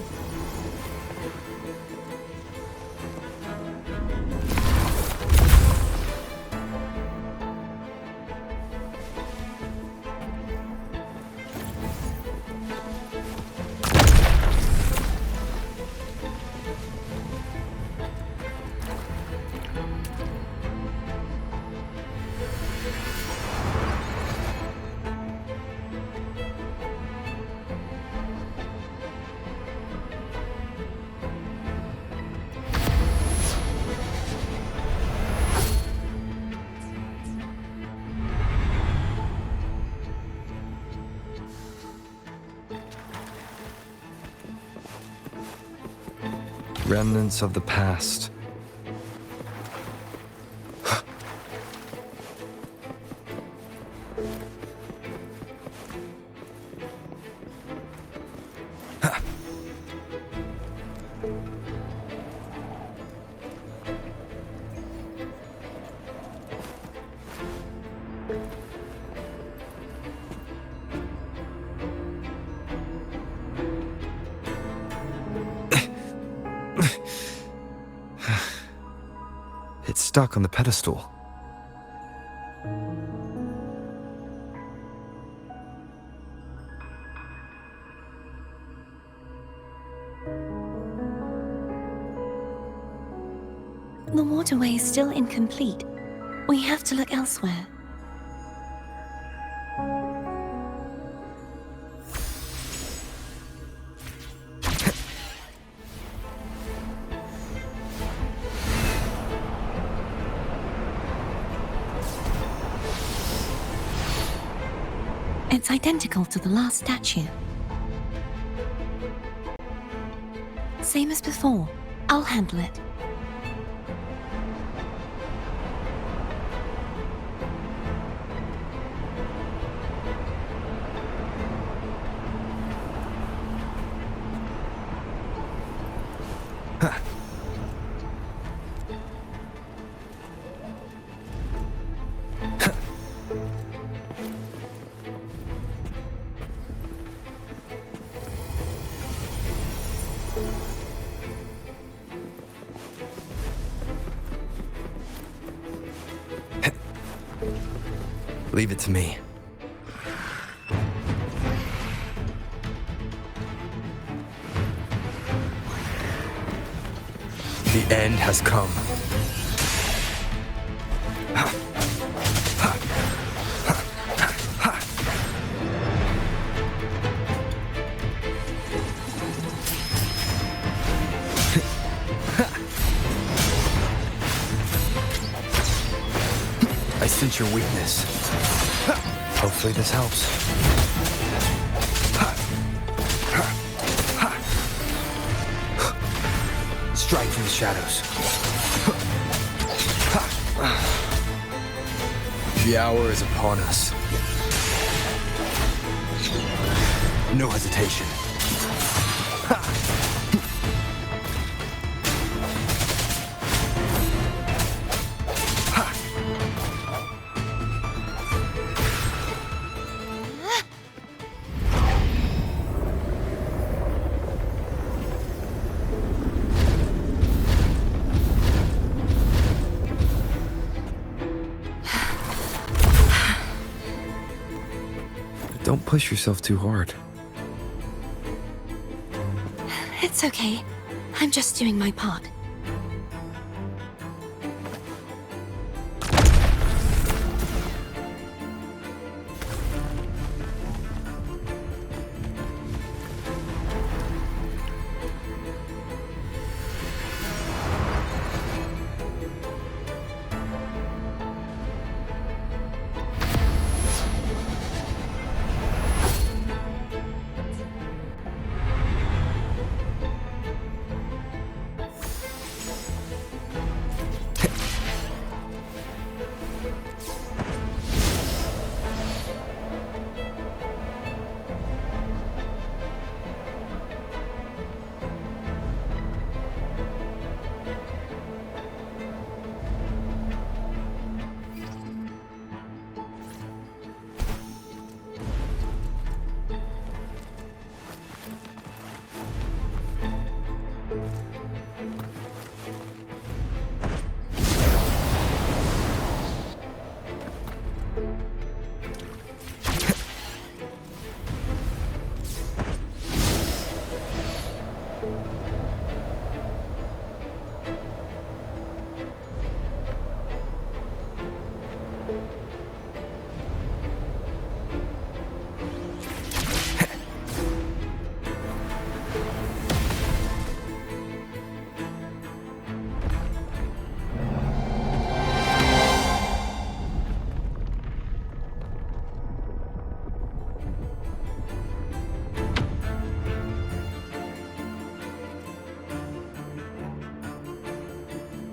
Remnants of the past. It's stuck on the pedestal. The waterway is still incomplete. We have to look elsewhere. It's identical to the last statue. Same as before. I'll handle it. Leave it to me. The end has come. I sense your weakness. Hopefully this helps. Strike from the shadows. The hour is upon us. No hesitation. Don't push yourself too hard. It's okay. I'm just doing my part.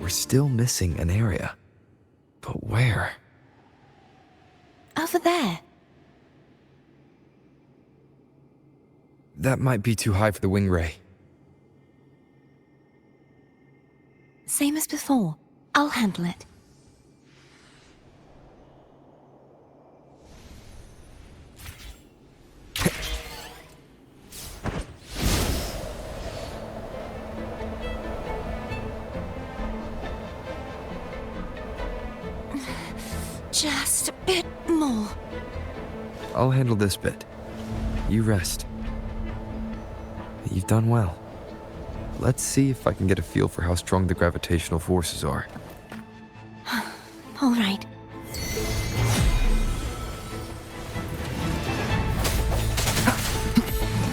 we're still missing an area. But where? Over there. That might be too high for the wing ray. Same as before. I'll handle it. Just a bit more. I'll handle this bit. You rest. You've done well. Let's see if I can get a feel for how strong the gravitational forces are. All right.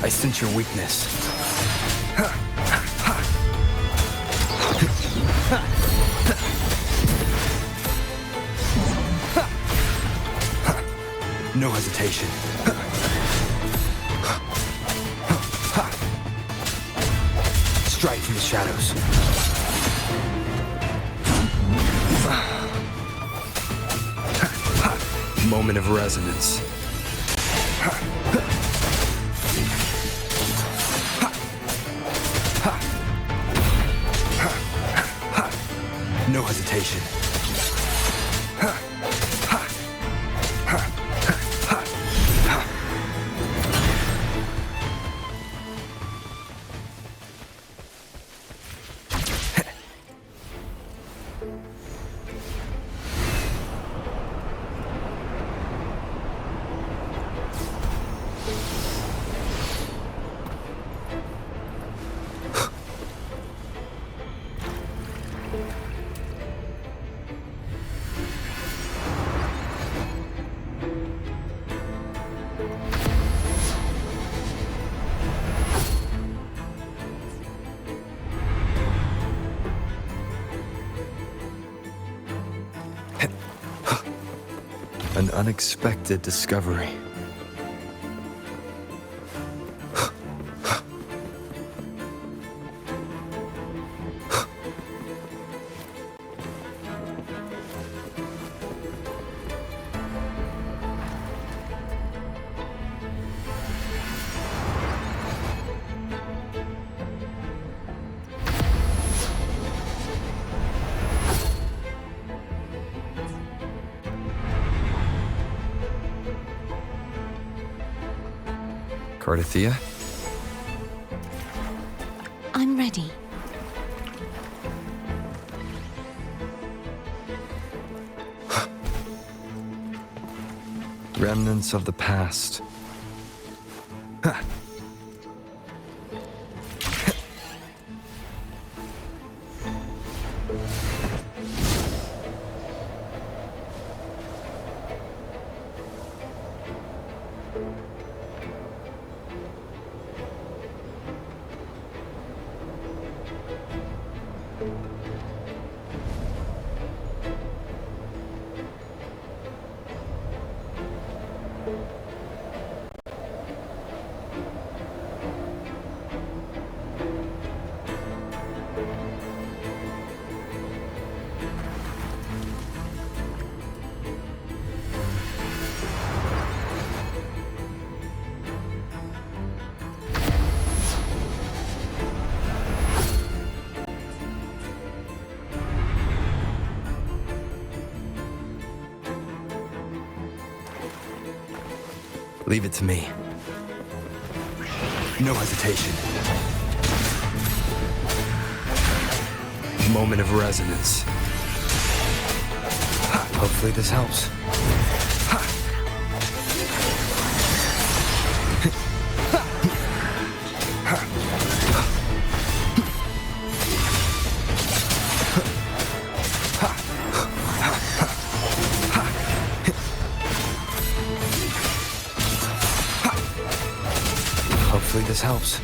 I sense your weakness. No hesitation. Strike from the shadows. Moment of resonance. No hesitation. An unexpected discovery. Cartethyia? I'm ready. Remnants of the past. Leave it to me. No hesitation. Moment of resonance. Hopefully this helps. Hopefully this helps.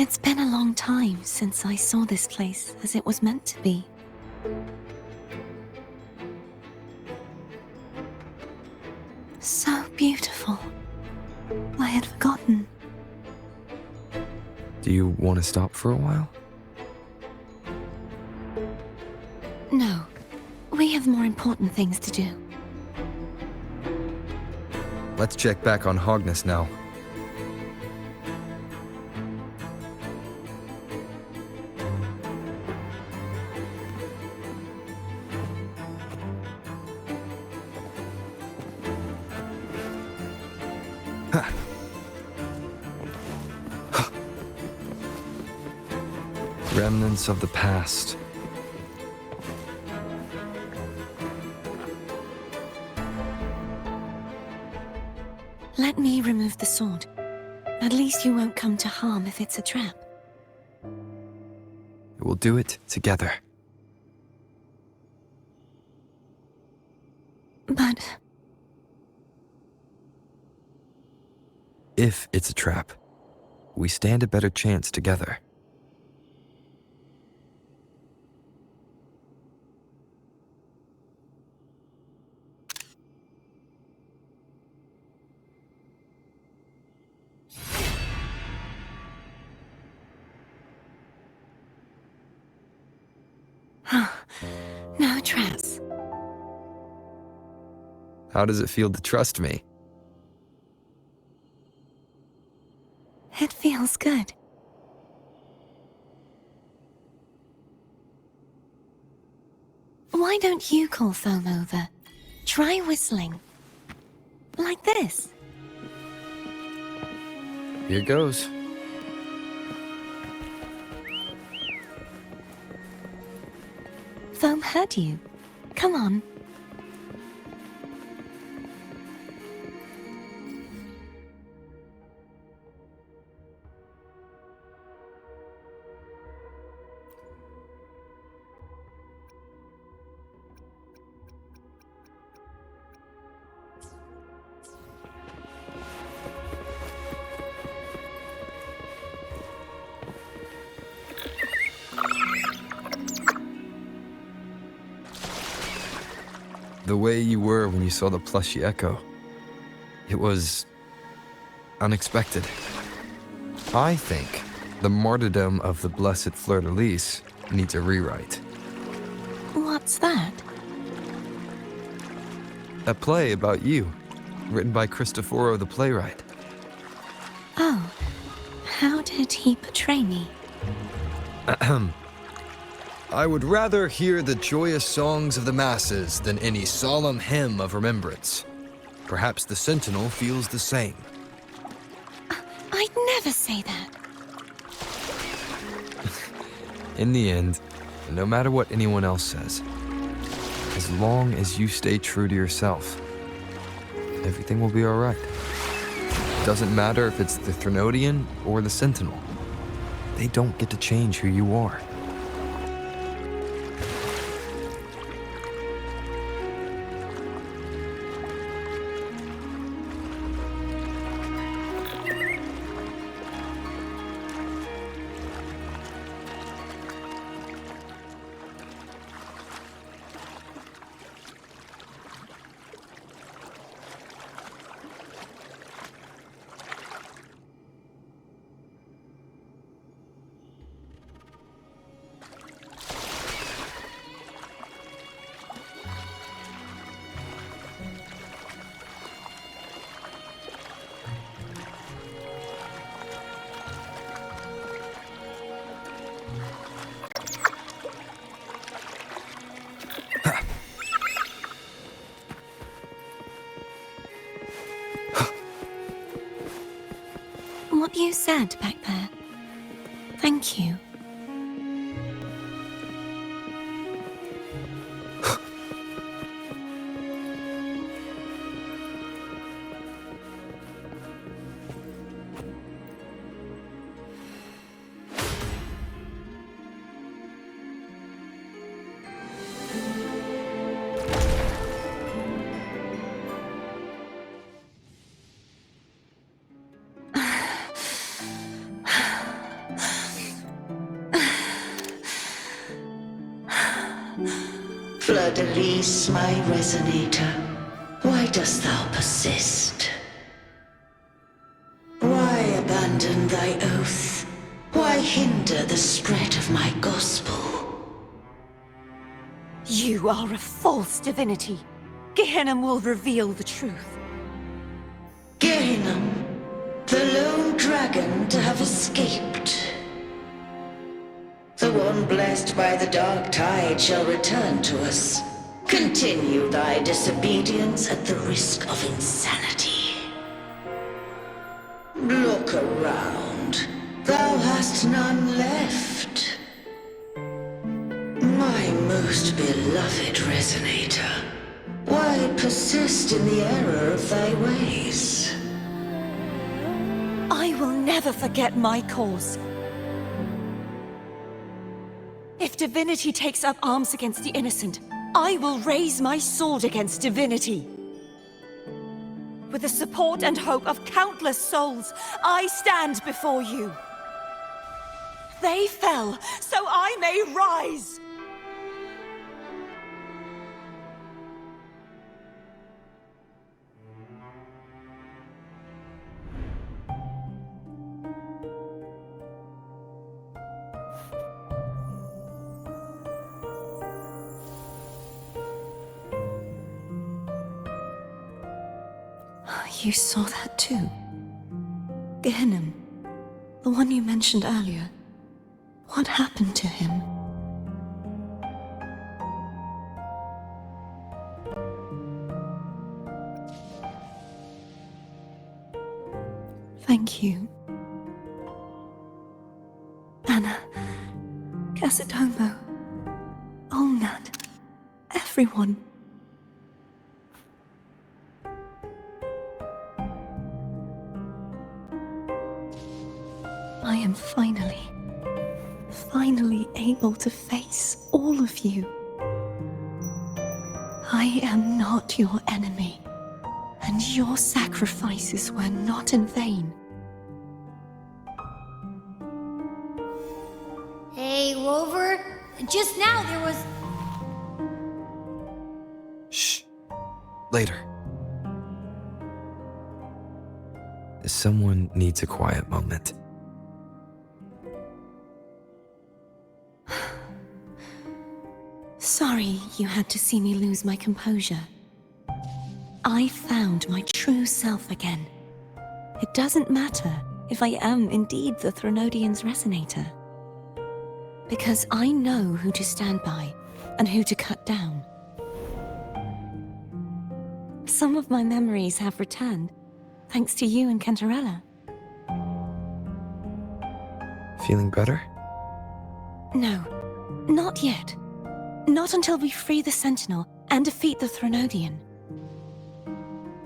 It's been a long time since I saw this place as it was meant to be. So beautiful. I had forgotten. Do you want to stop for a while? No, we have more important things to do. Let's check back on Hogness now. Remnants of the past. Let me remove the sword. At least you won't come to harm if it's a trap. We'll do it together. But If it's a trap, we stand a better chance together. no traps. How does it feel to trust me? It feels good. Why don't you call Foam over? Try whistling. Like this. Here goes. Foam heard you. Come on. The way you were when you saw the plushy echo. It was unexpected. I think the martyrdom of the blessed fleur-de-lis needs a rewrite. What's that? A play about you, written by Cristoforo the playwright. Oh, how did he portray me? I would rather hear the joyous songs of the masses than any solemn hymn of remembrance. Perhaps the Sentinel feels the same. I'd never say that. In the end, no matter what anyone else says, as long as you stay true to yourself, everything will be all right. It doesn't matter if it's the Threnodian or the Sentinel. They don't get to change who you are. What you said back there. Thank you. Fleur-de-Lis, my resonator, why dost thou persist? Why abandon thy oath? Why hinder the spread of my gospel? You are a false divinity. Gehenna will reveal the truth. Gehenna, the lone dragon to have escaped. The one blessed by the dark tide shall return to us. Continue thy disobedience at the risk of insanity. Look around. Thou hast none left. My most beloved resonator, why persist in the error of thy ways? I will never forget my cause. If divinity takes up arms against the innocent, I will raise my sword against divinity. With the support and hope of countless souls, I stand before you. They fell, so I may rise! You saw that too? Gehenna, the one you mentioned earlier. What happened to him? Thank you. Anna, Casitomo, Olnat, everyone. I am finally able to face all of you. I am not your enemy, and your sacrifices were not in vain. Hey, Rover, just now there was... Shh. Later. Someone needs a quiet moment. Sorry you had to see me lose my composure. I found my true self again. It doesn't matter if I am indeed the Threnodian's resonator. Because I know who to stand by and who to cut down. Some of my memories have returned, thanks to you and Cantarella. Feeling better? No, not yet. Not until we free the Sentinel and defeat the Threnodian.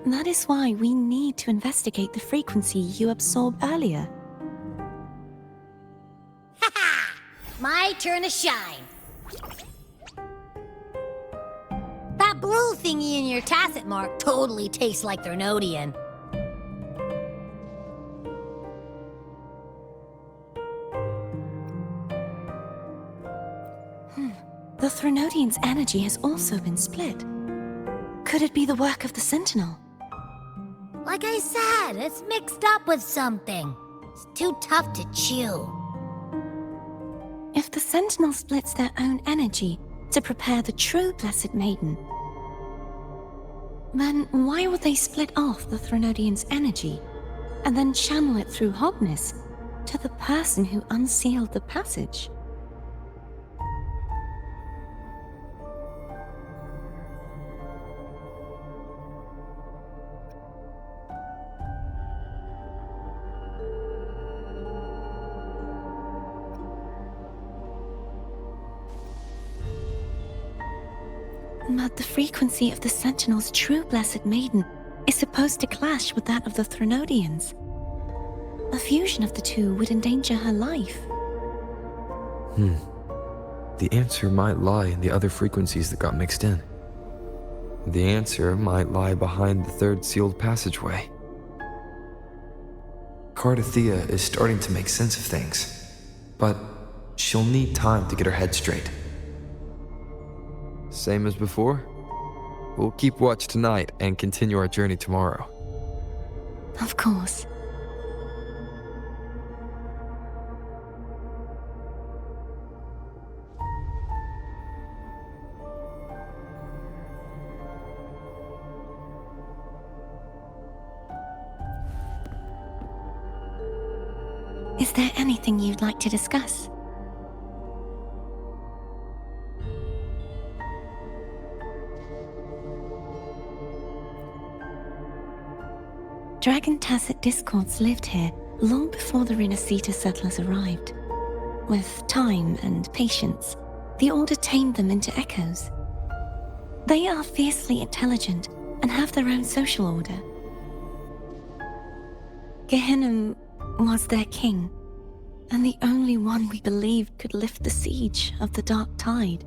That is why we need to investigate the frequency you absorbed earlier. Ha-ha! My turn to shine. That blue thingy in your tacit mark totally tastes like Threnodian. The Threnodian's energy has also been split. Could it be the work of the Sentinel? Like I said, it's mixed up with something. It's too tough to chew. If the Sentinel splits their own energy to prepare the true Blessed Maiden, then why would they split off the Threnodian's energy and then channel it through Hognis to the person who unsealed the passage? But the frequency of the Sentinel's true Blessed Maiden is supposed to clash with that of the Threnodian's. A fusion of the two would endanger her life. The answer might lie in the other frequencies that got mixed in. The answer might lie behind the third sealed passageway. Cartethyia is starting to make sense of things, but she'll need time to get her head straight. Same as before? We'll keep watch tonight and continue our journey tomorrow. Of course. Is there anything you'd like to discuss? Dragon Tacet discords lived here long before the Renacita settlers arrived. With time and patience, the Order tamed them into echoes. They are fiercely intelligent and have their own social order. Gehinnom was their king, and the only one we believed could lift the siege of the Dark Tide.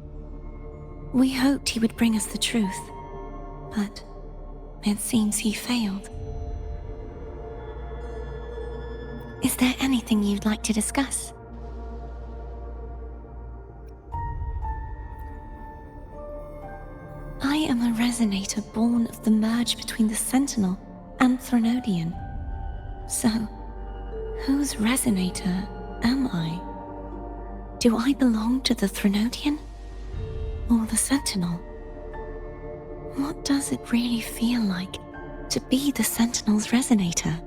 We hoped he would bring us the truth, but it seems he failed. Is there anything you'd like to discuss? I am a resonator born of the merge between the Sentinel and Threnodian. So, whose resonator am I? Do I belong to the Threnodian? Or the Sentinel? What does it really feel like to be the Sentinel's resonator?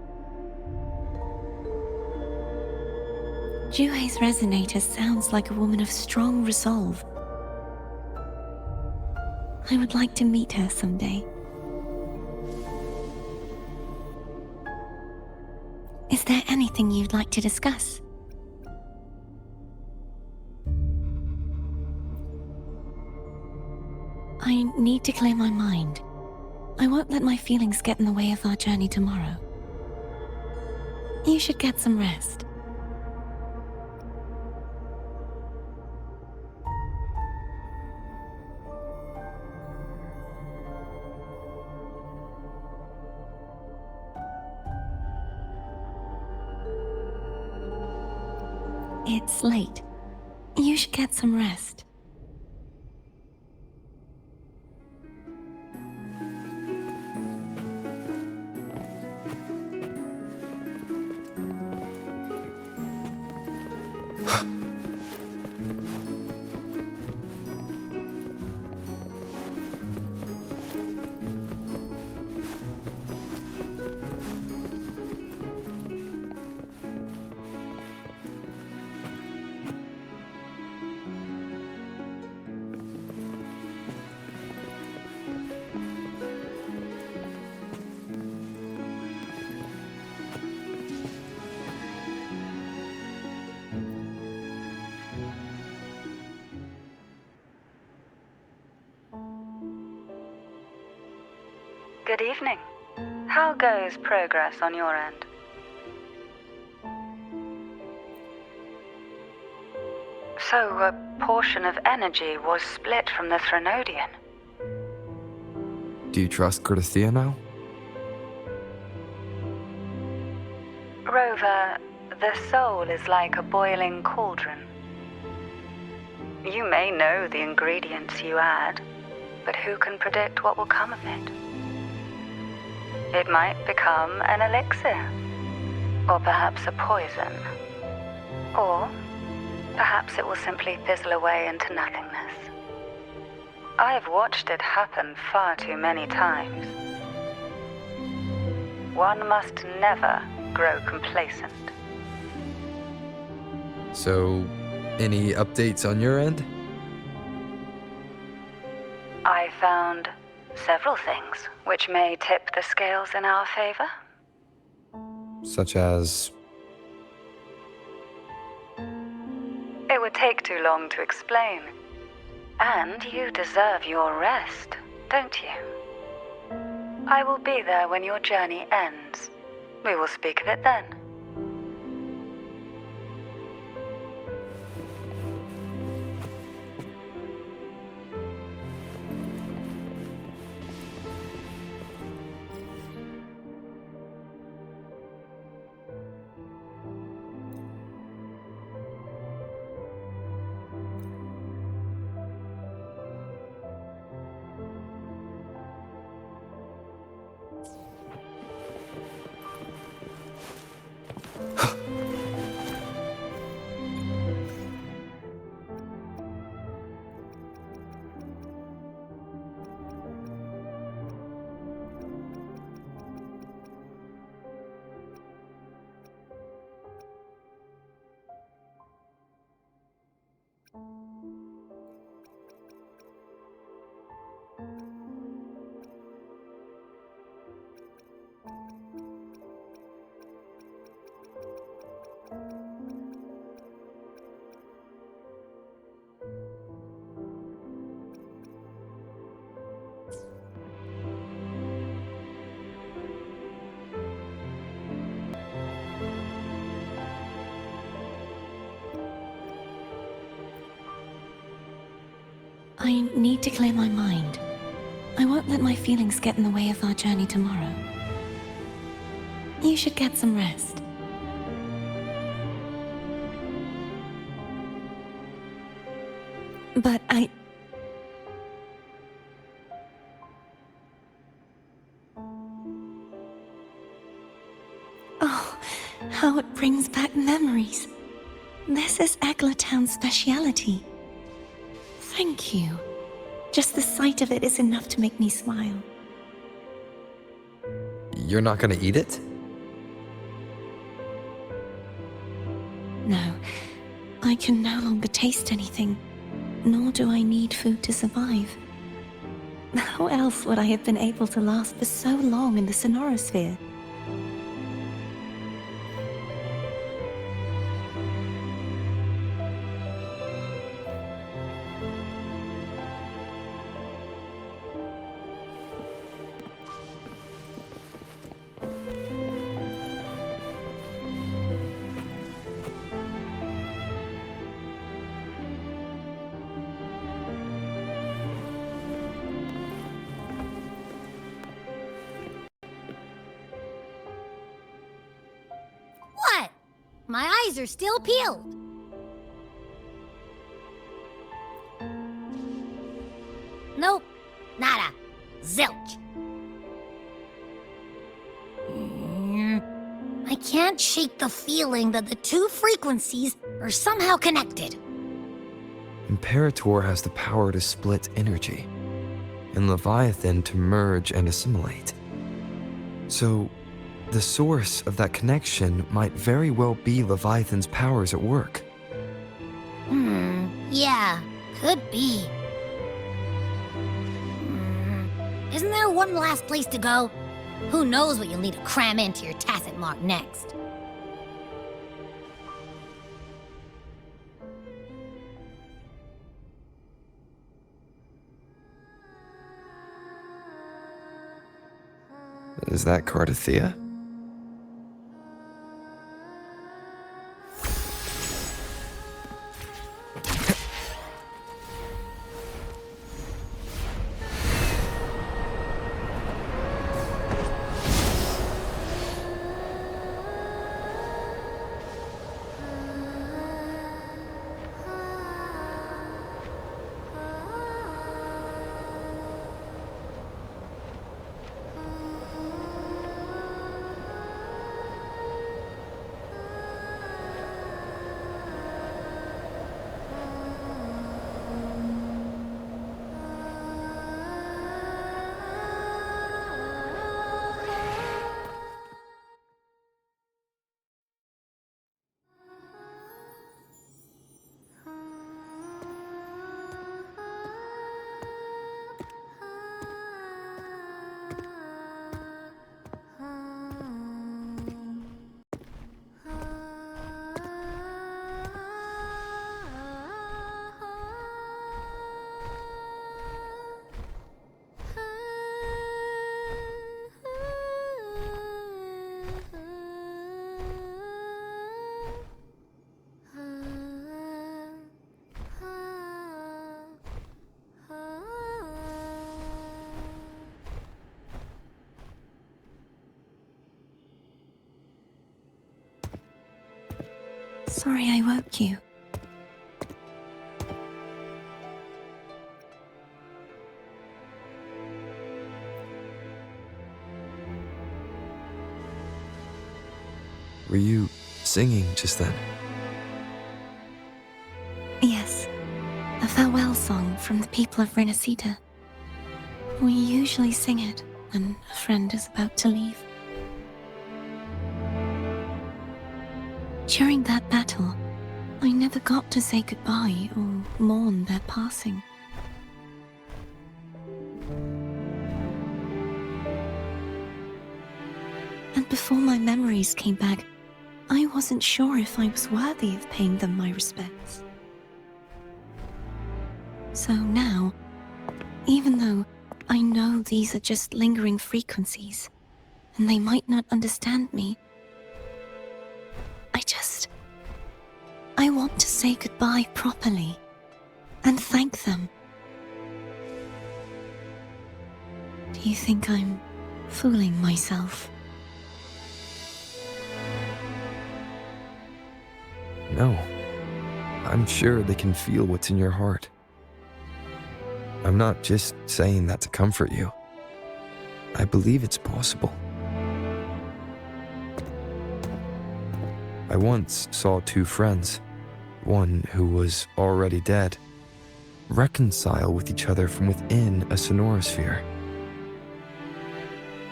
Juhe's resonator sounds like a woman of strong resolve. I would like to meet her someday. Is there anything you'd like to discuss? I need to clear my mind. I won't let my feelings get in the way of our journey tomorrow. You should get some rest. It's late. You should get some rest. Good evening. How goes progress on your end? So, a portion of energy was split from the Threnodian. Do you trust Cartethyia now? Rover, the soul is like a boiling cauldron. You may know the ingredients you add, but who can predict what will come of it? It might become an elixir, or perhaps a poison, or perhaps it will simply fizzle away into nothingness. I've watched it happen far too many times. One must never grow complacent. So, any updates on your end? I found several things which may tip the scales in our favor. Such as... It would take too long to explain. And you deserve your rest, don't you? I will be there when your journey ends. We will speak of it then. I need to clear my mind. I won't let my feelings get in the way of our journey tomorrow. You should get some rest. But Oh, how it brings back memories. This is Eglatown's speciality. Thank you. Just the sight of it is enough to make me smile. You're not gonna eat it? No, I can no longer taste anything, nor do I need food to survive. How else would I have been able to last for so long in the Sonorosphere? What? My eyes are still peeled. Nope. Nada. Zilch. I can't shake the feeling that the two frequencies are somehow connected. Imperator has the power to split energy, and Leviathan to merge and assimilate. So, the source of that connection might very well be Leviathan's powers at work. Yeah, could be. Isn't there one last place to go? Who knows what you'll need to cram into your tacit mark next? Is that Cartethyia? Sorry I woke you. Were you singing just then? Yes, a farewell song from the people of Renacita. We usually sing it when a friend is about to leave. During that battle, I never got to say goodbye or mourn their passing. And before my memories came back, I wasn't sure if I was worthy of paying them my respects. So now, even though I know these are just lingering frequencies, and they might not understand me, I want to say goodbye properly, and thank them You think I'm fooling myself? No. I'm sure they can feel what's in your heart. I'm not just saying that to comfort you. I believe it's possible. I once saw two friends, one who was already dead, reconcile with each other from within a sonorosphere.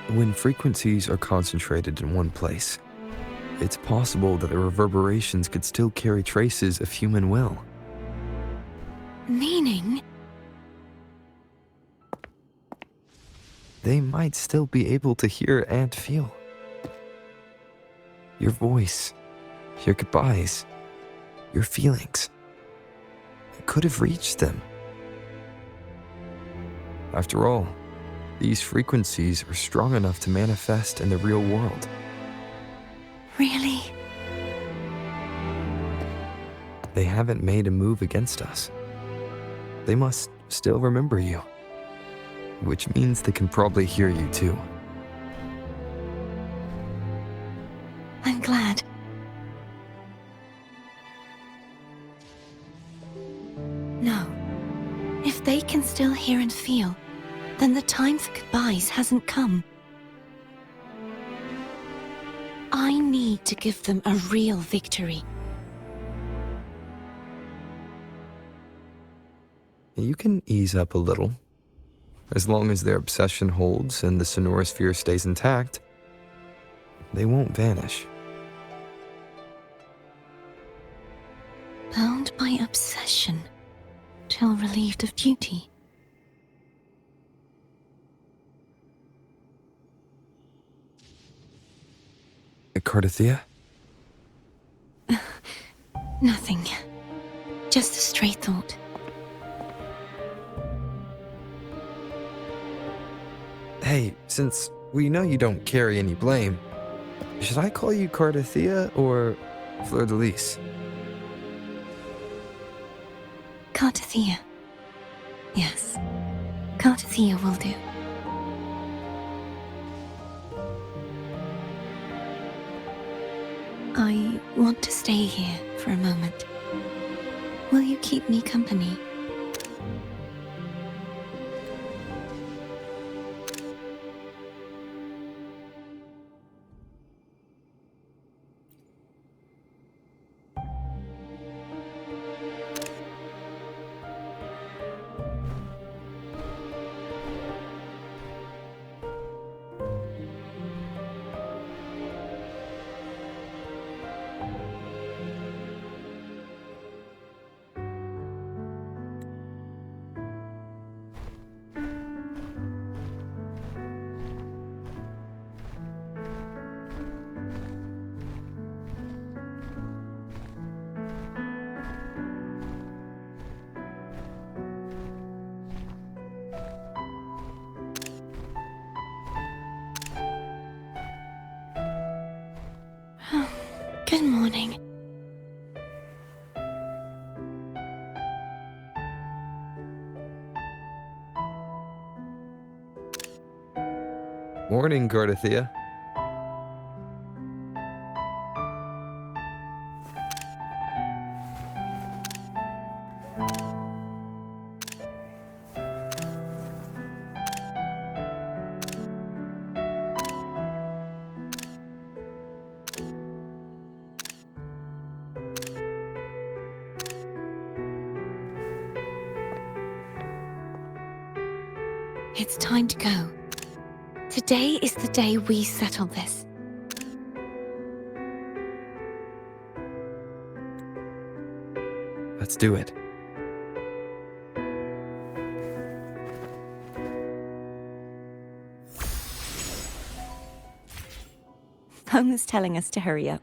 When frequencies are concentrated in one place, it's possible that the reverberations could still carry traces of human will. Meaning? They might still be able to hear and feel. Your voice, your goodbyes, your feelings. It could have reached them. After all, these frequencies are strong enough to manifest in the real world. Really? They haven't made a move against us. They must still remember you, which means they can probably hear you too. I'm glad. No. If they can still hear and feel, then the time for goodbyes hasn't come. I need to give them a real victory. You can ease up a little. As long as their obsession holds and the sonorosphere stays intact, they won't vanish. Bound by obsession, till relieved of duty. Cartethyia? Nothing. Just a stray thought. Hey, since we know you don't carry any blame, should I call you Cartethyia or Fleur de Lis? Cartethyia. Yes. Cartethyia will do. I want to stay here for a moment. Will you keep me company? Good morning. Morning, Cartethyia. It's time to go. Today is the day we settle this. Let's do it. Homer's telling us to hurry up.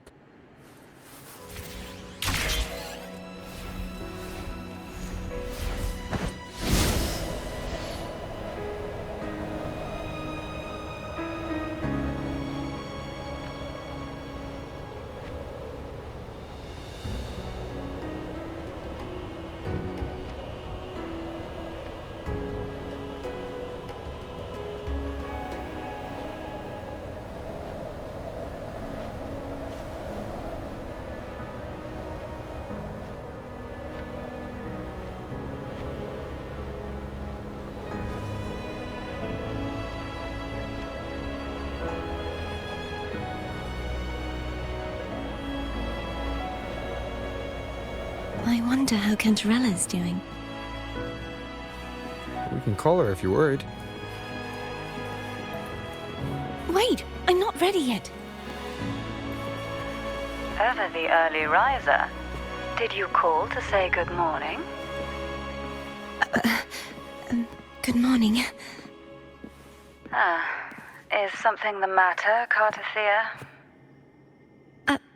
I wonder how Cantarella's doing. We can call her if you're worried. Wait, I'm not ready yet. Ever the early riser? Did you call to say good morning? Good morning. Is something the matter, Cartethyia?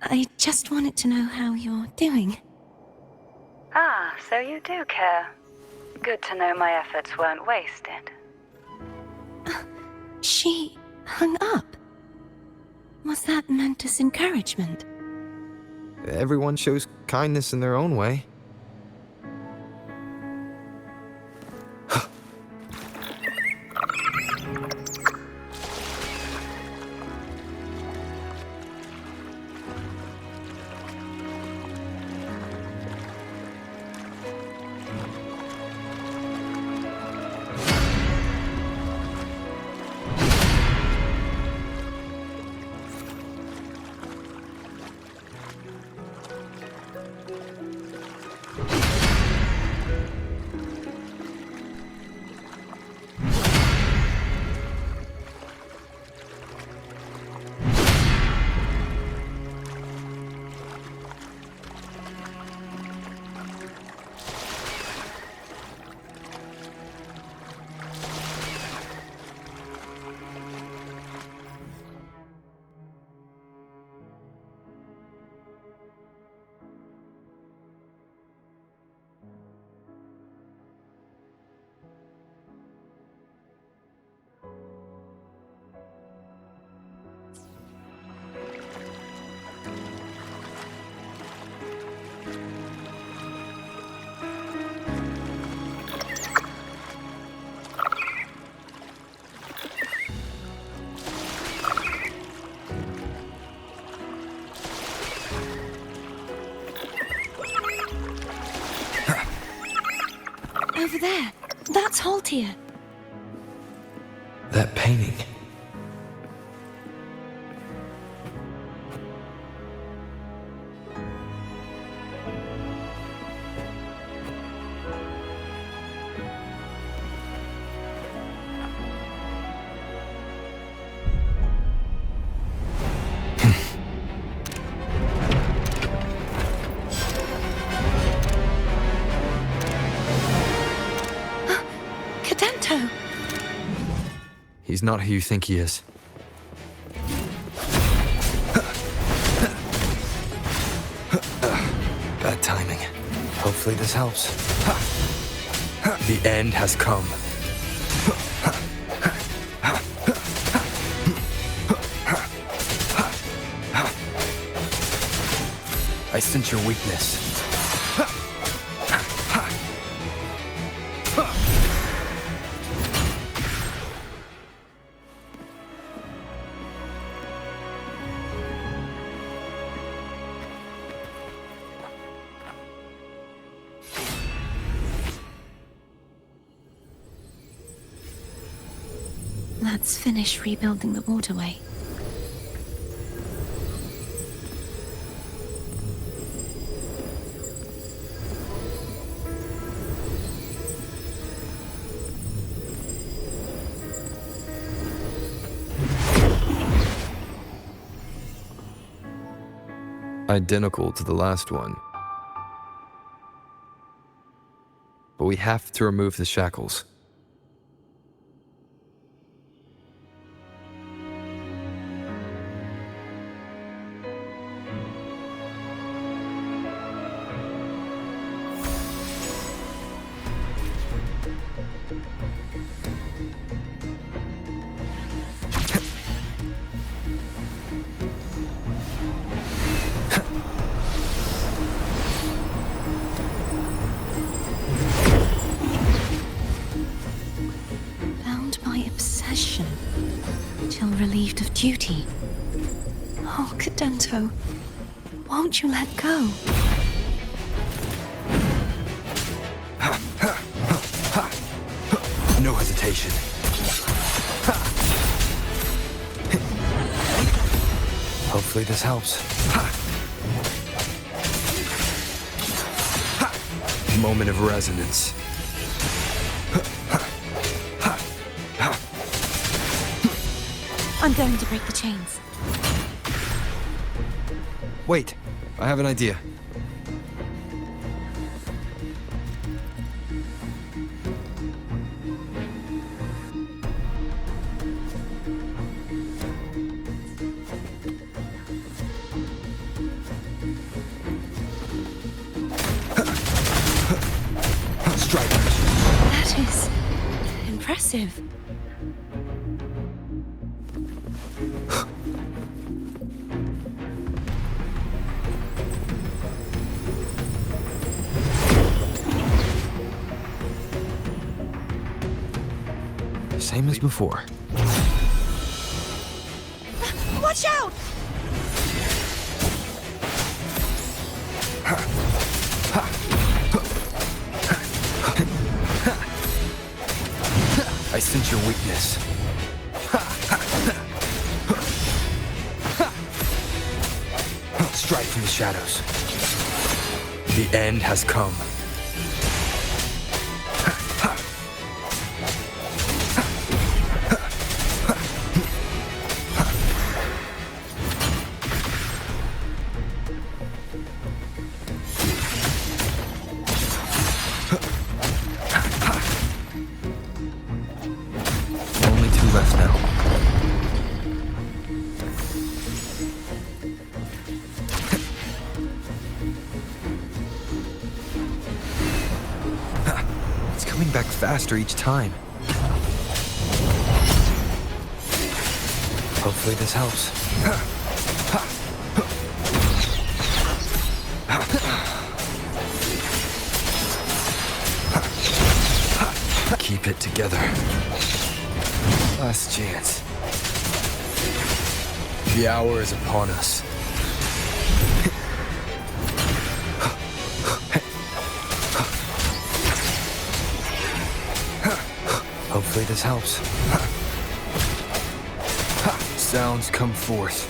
I just wanted to know how you're doing. So you do care. Good to know my efforts weren't wasted. She hung up. Was that meant as encouragement? Everyone shows kindness in their own way. Over there. That's Haltia. That painting. He's not who you think he is. Bad timing. Hopefully this helps. The end has come. I sense your weakness. Let's finish rebuilding the waterway. Identical to the last one. But we have to remove the shackles. Relieved of duty. Oh, Cadento, won't you let go? No hesitation. Hopefully this helps. moment of resonance. I'm going to break the chains. Wait, I have an idea. That is impressive. Same as before. Watch out! I sense your weakness. Strike from the shadows. The end has come. Only two left now. It's coming back faster each time. Hopefully this helps. Keep it together. Last chance. The hour is upon us. Hopefully this helps. Sounds come forth.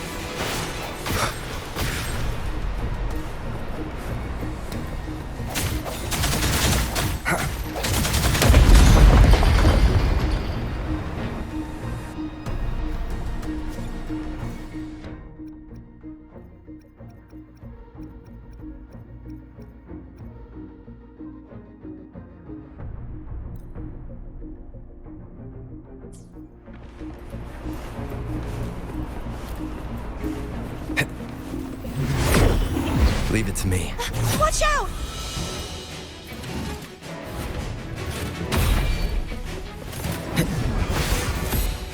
Leave it to me. Watch out!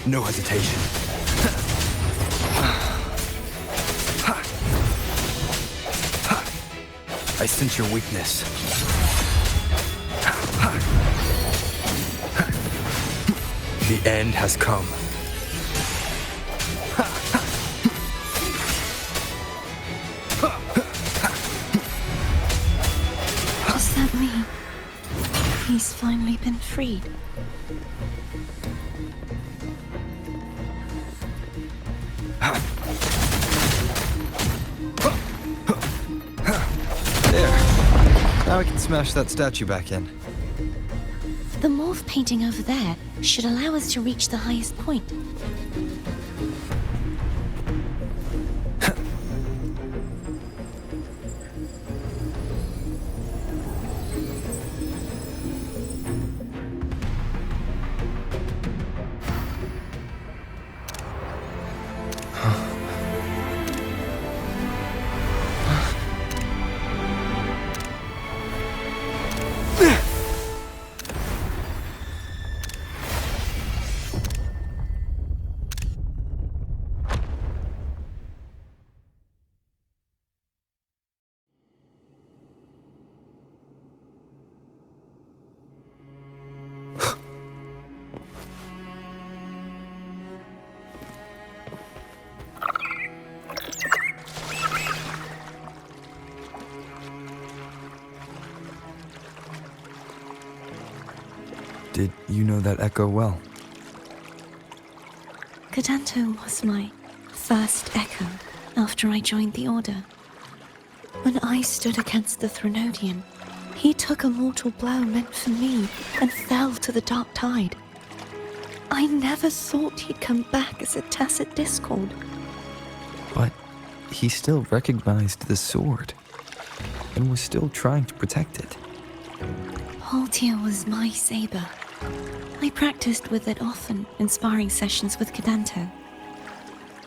No hesitation. I sense your weakness. The end has come. Does that mean he's finally been freed? There. Now I can smash that statue back in. The morph painting over there should allow us to reach the highest point. Did you know that echo well? Cadanto was my first echo after I joined the Order. When I stood against the Threnodian, He took a mortal blow meant for me and fell to the dark tide. I never thought he'd come back as a tacit discord. But he still recognized the sword and was still trying to protect it. Haltia was my saber. I practiced with it often in sparring sessions with Cadanto.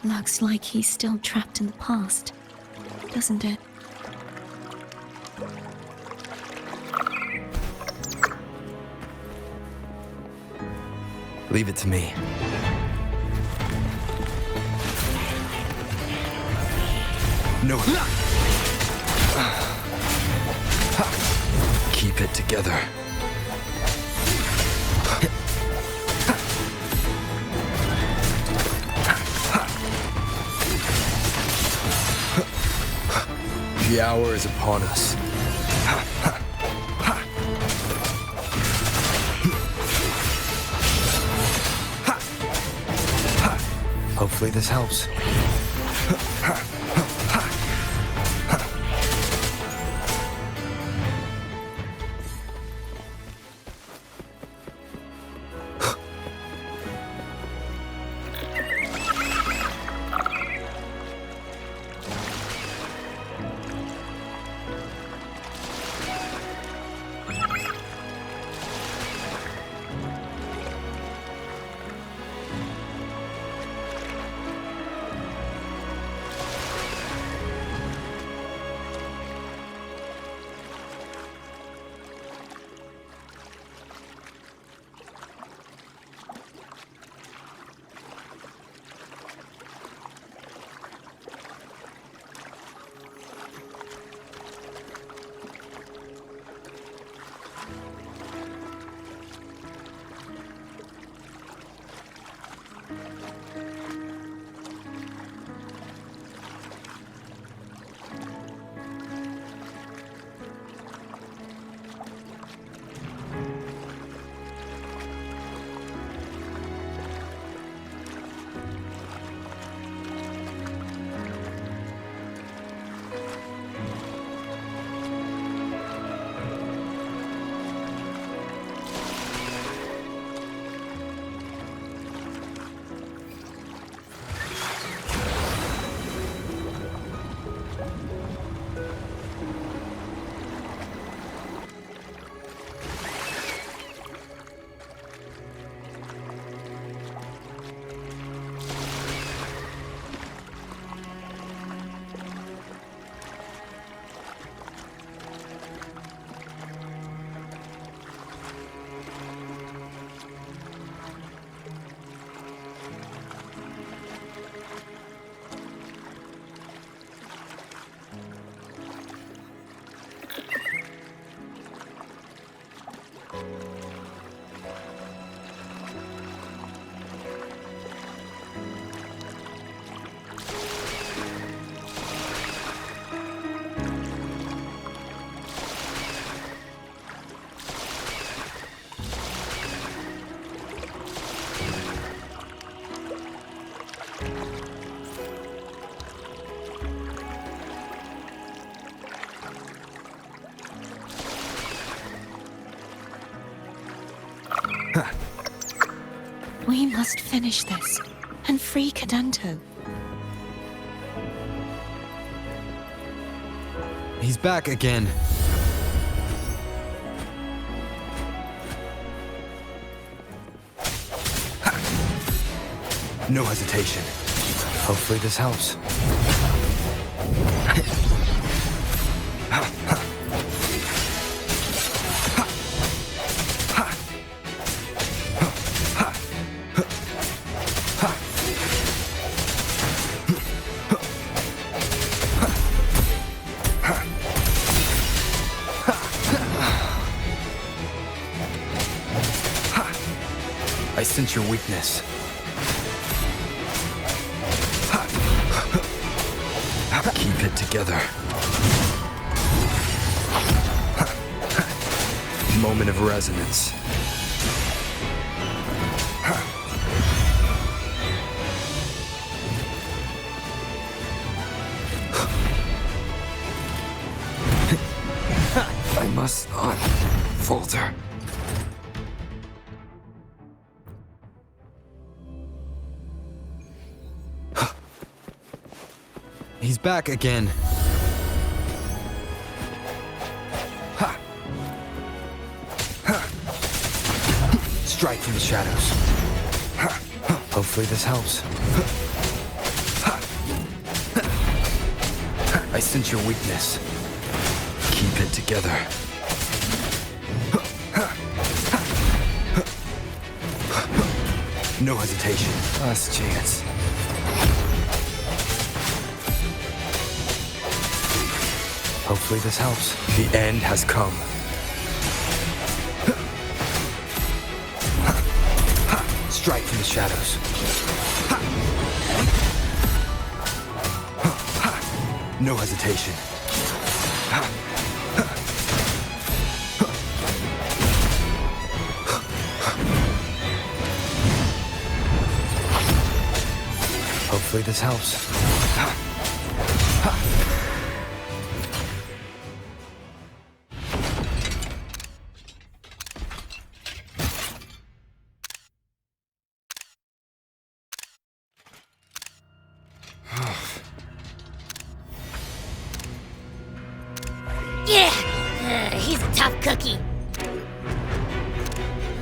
Looks like he's still trapped in the past, doesn't it? Leave it to me. No. Keep it together. The hour is upon us. Hopefully this helps. We must finish this and free Cadanto. He's back again. No hesitation. Hopefully this helps. I sense your weakness. Keep it together. Moment of resonance. I must not falter. He's back again. Ha! Ha! Strike from the shadows. Ha! Hopefully this helps. Ha! I sense your weakness. Keep it together. No hesitation. Last chance. Hopefully this helps. The end has come. Strike from the shadows. No hesitation. Hopefully this helps. Yeah, he's a tough cookie.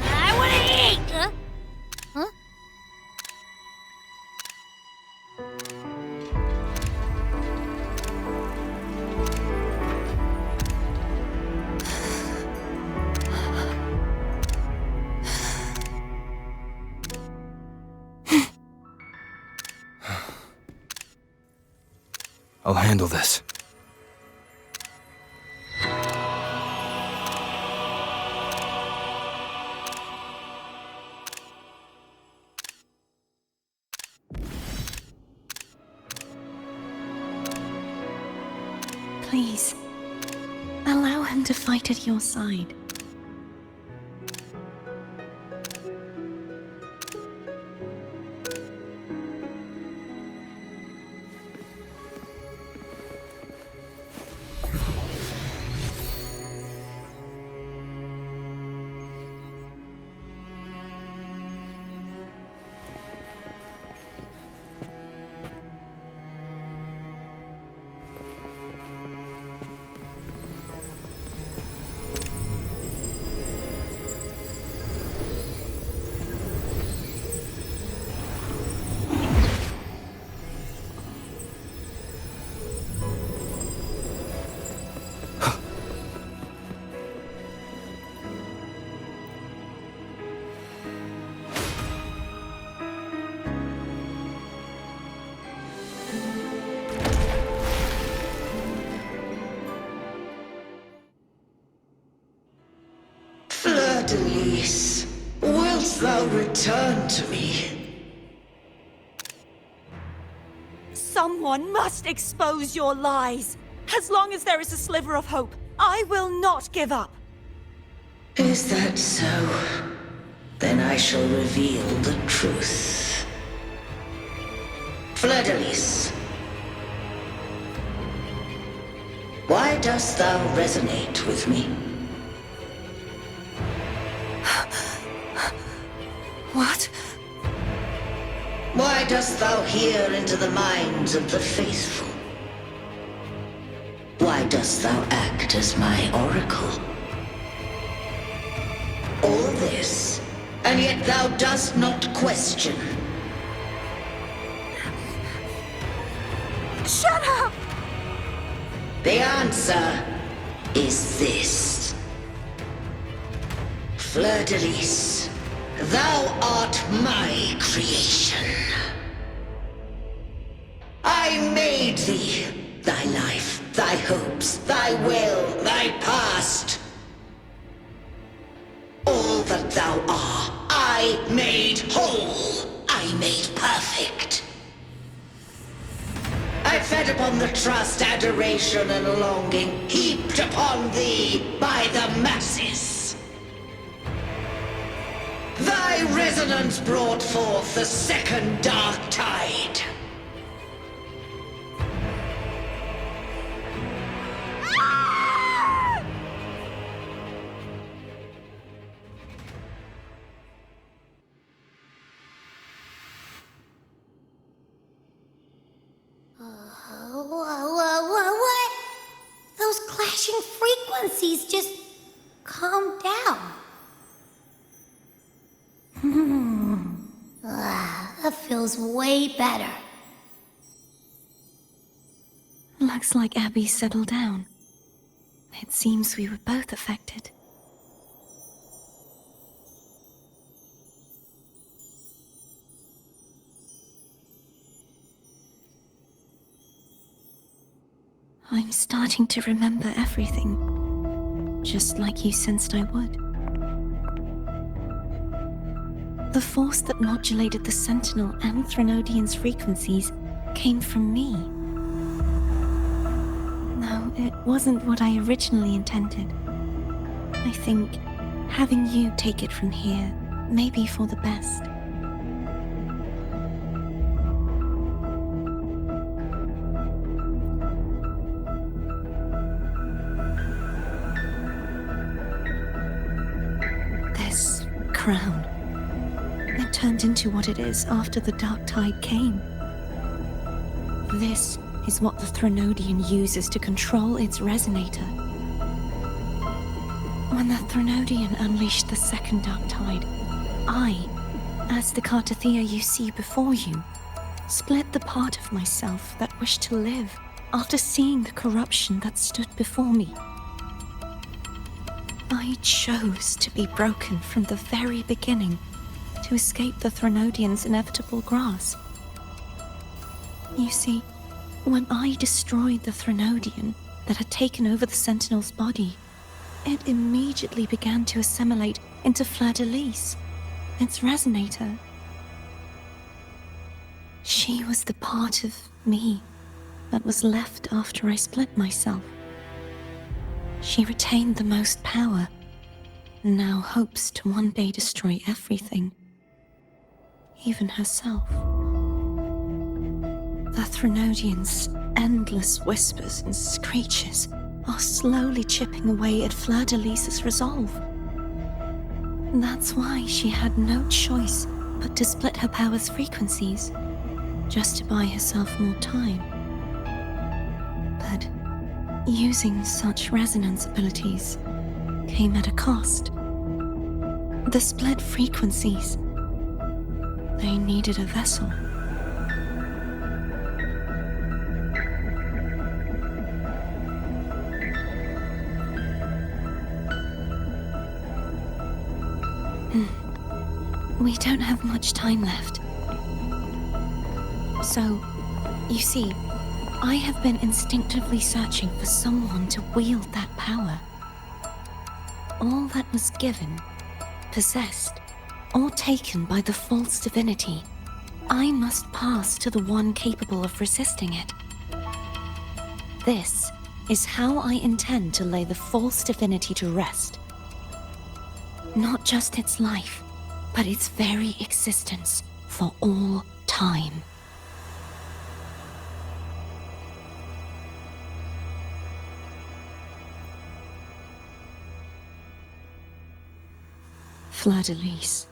I want to eat. Huh? I'll handle this. Please, allow him to fight at your side. Fleur-de-Lis, wilt thou return to me? Someone must expose your lies. As long as there is a sliver of hope, I will not give up. Is that so? Then I shall reveal the truth. Fleur-de-Lis, why dost thou resonate with me? What? Why dost thou hear into the minds of the faithful? Why dost thou act as my oracle? All this, and yet thou dost not question. Shut up! The answer is this. Fleur-de-Lis, thou art my creation. I made thee, thy life, thy hopes, thy will, thy past. All that thou art, I made whole, I made perfect. I fed upon the trust, adoration, and longing heaped upon thee by the masses. Thy resonance brought forth the second dark tide. frequencies just calmed down. That feels way better. Looks like Abby settled down. It seems we were both affected. I'm starting to remember everything, just like you sensed I would. The force that modulated the Sentinel and Threnodian's frequencies came from me. No, it wasn't what I originally intended. I think having you take it from here may be for the best. This crown, it turned into what it is after the Dark Tide came. This is what the Threnodian uses to control its resonator. When the Threnodian unleashed the second Dark Tide, I, as the Cartethyia you see before you, split the part of myself that wished to live after seeing the corruption that stood before me. I chose to be broken from the very beginning to escape the Threnodian's inevitable grasp. You see, when I destroyed the Threnodian that had taken over the Sentinel's body, it immediately began to assimilate into Fleur-de-Lis, its resonator. She was the part of me that was left after I split myself. She retained the most power, and now hopes to one day destroy everything, even herself. The Threnodian's endless whispers and screeches are slowly chipping away at Fleur-de-Lis's resolve. That's why she had no choice but to split her power's frequencies, just to buy herself more time. But using such resonance abilities came at a cost. The split frequencies, they needed a vessel. We don't have much time left. So, you see, I have been instinctively searching for someone to wield that power. All that was given, possessed, or taken by the false divinity, I must pass to the one capable of resisting it. This is how I intend to lay the false divinity to rest. Not just its life, but its very existence for all time. Fleur-de-Lis,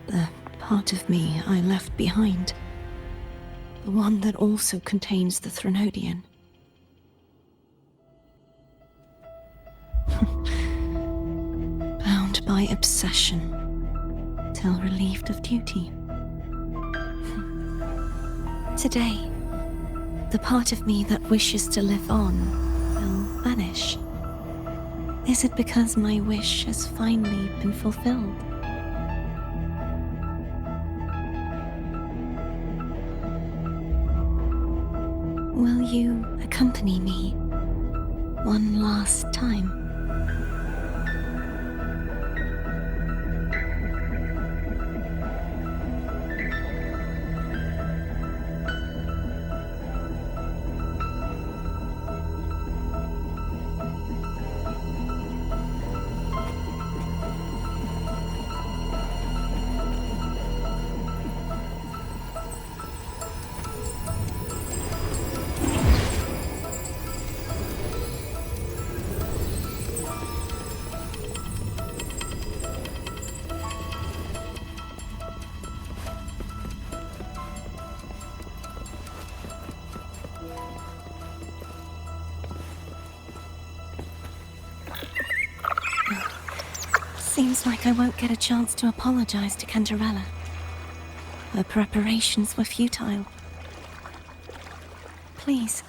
the part of me I left behind, the one that also contains the Threnodian. Bound by obsession, till relieved of duty. Today, the part of me that wishes to live on will vanish. Is it because my wish has finally been fulfilled? Will you accompany me one last time? Seems like I won't get a chance to apologize to Cantarella. Her preparations were futile. Please,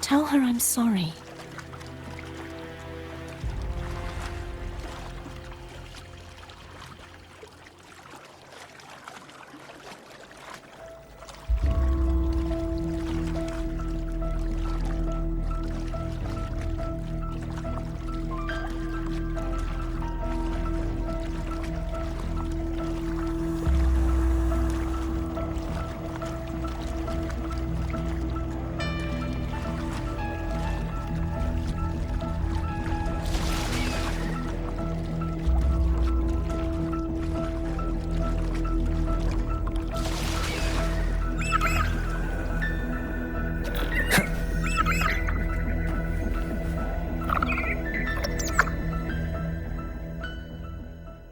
tell her I'm sorry.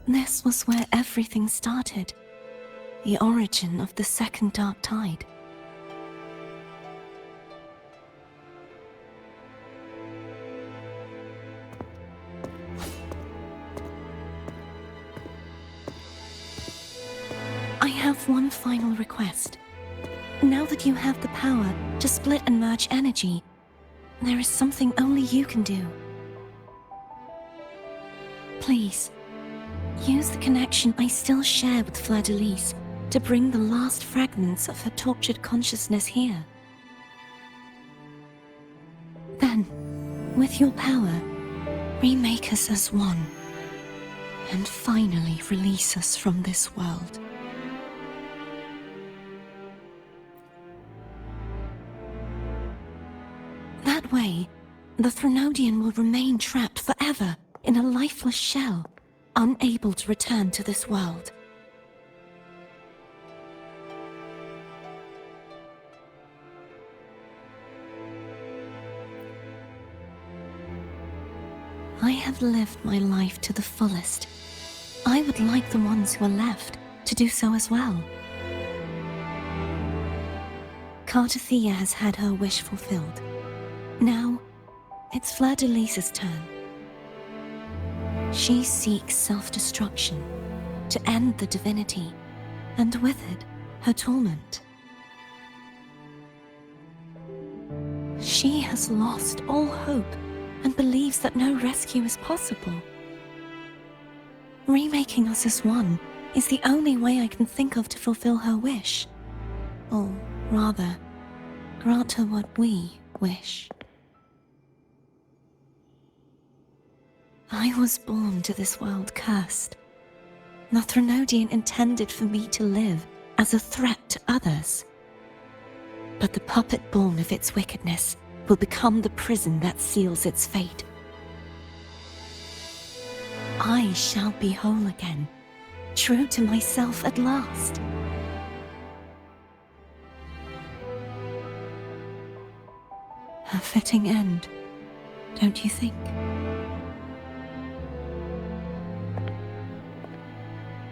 This was where everything started. The origin of the second dark tide. I have one final request. Now that you have the power to split and merge energy, there is something only you can do. Please, use the connection I still share with Fleur-de-Lis to bring the last fragments of her tortured consciousness here. Then, with your power, remake us as one, and finally release us from this world. That way, the Threnodian will remain trapped forever in a lifeless shell, unable to return to this world. I have lived my life to the fullest. I would like the ones who are left to do so as well. Cartethyia has had her wish fulfilled. Now, it's Fleur-de-Lis's turn. She seeks self-destruction to end the divinity, and with it, her torment. She has lost all hope and believes that no rescue is possible. Remaking us as one is the only way I can think of to fulfill her wish. Or rather, grant her what we wish. I was born to this world cursed. The Threnodian intended for me to live as a threat to others. But the puppet born of its wickedness will become the prison that seals its fate. I shall be whole again, true to myself at last. A fitting end, don't you think?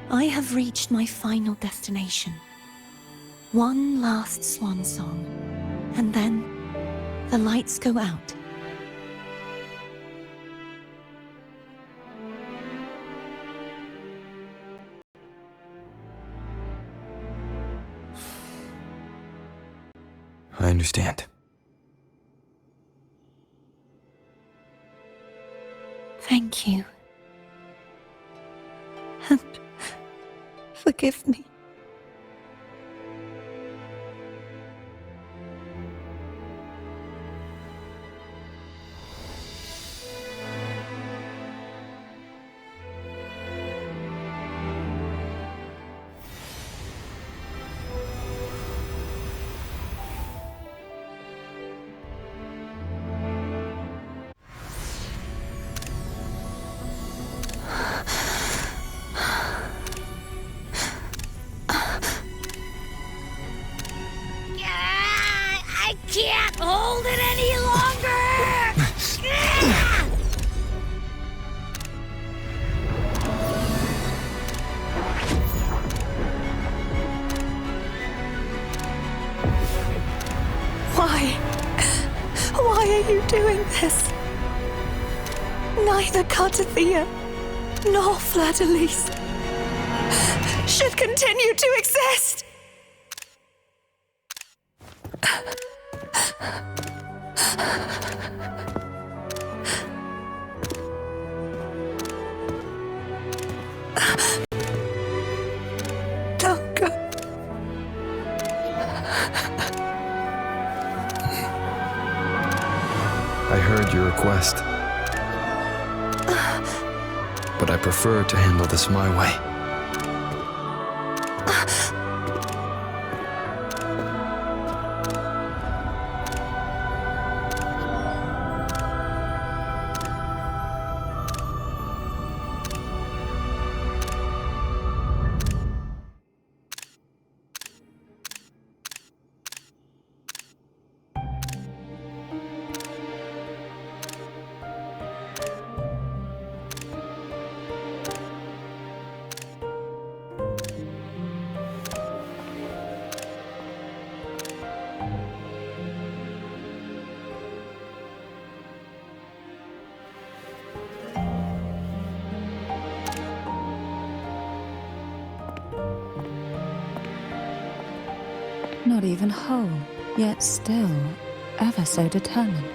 I have reached my final destination. One last swan song, and then the lights go out. I understand. Thank you. And forgive me. I can't hold it any longer! Why are you doing this? Neither Cartethyia nor Fleur-de-Lis should continue to exist. Don't go. I heard your request. But I prefer to handle this my way. Not even whole, yet still ever so determined.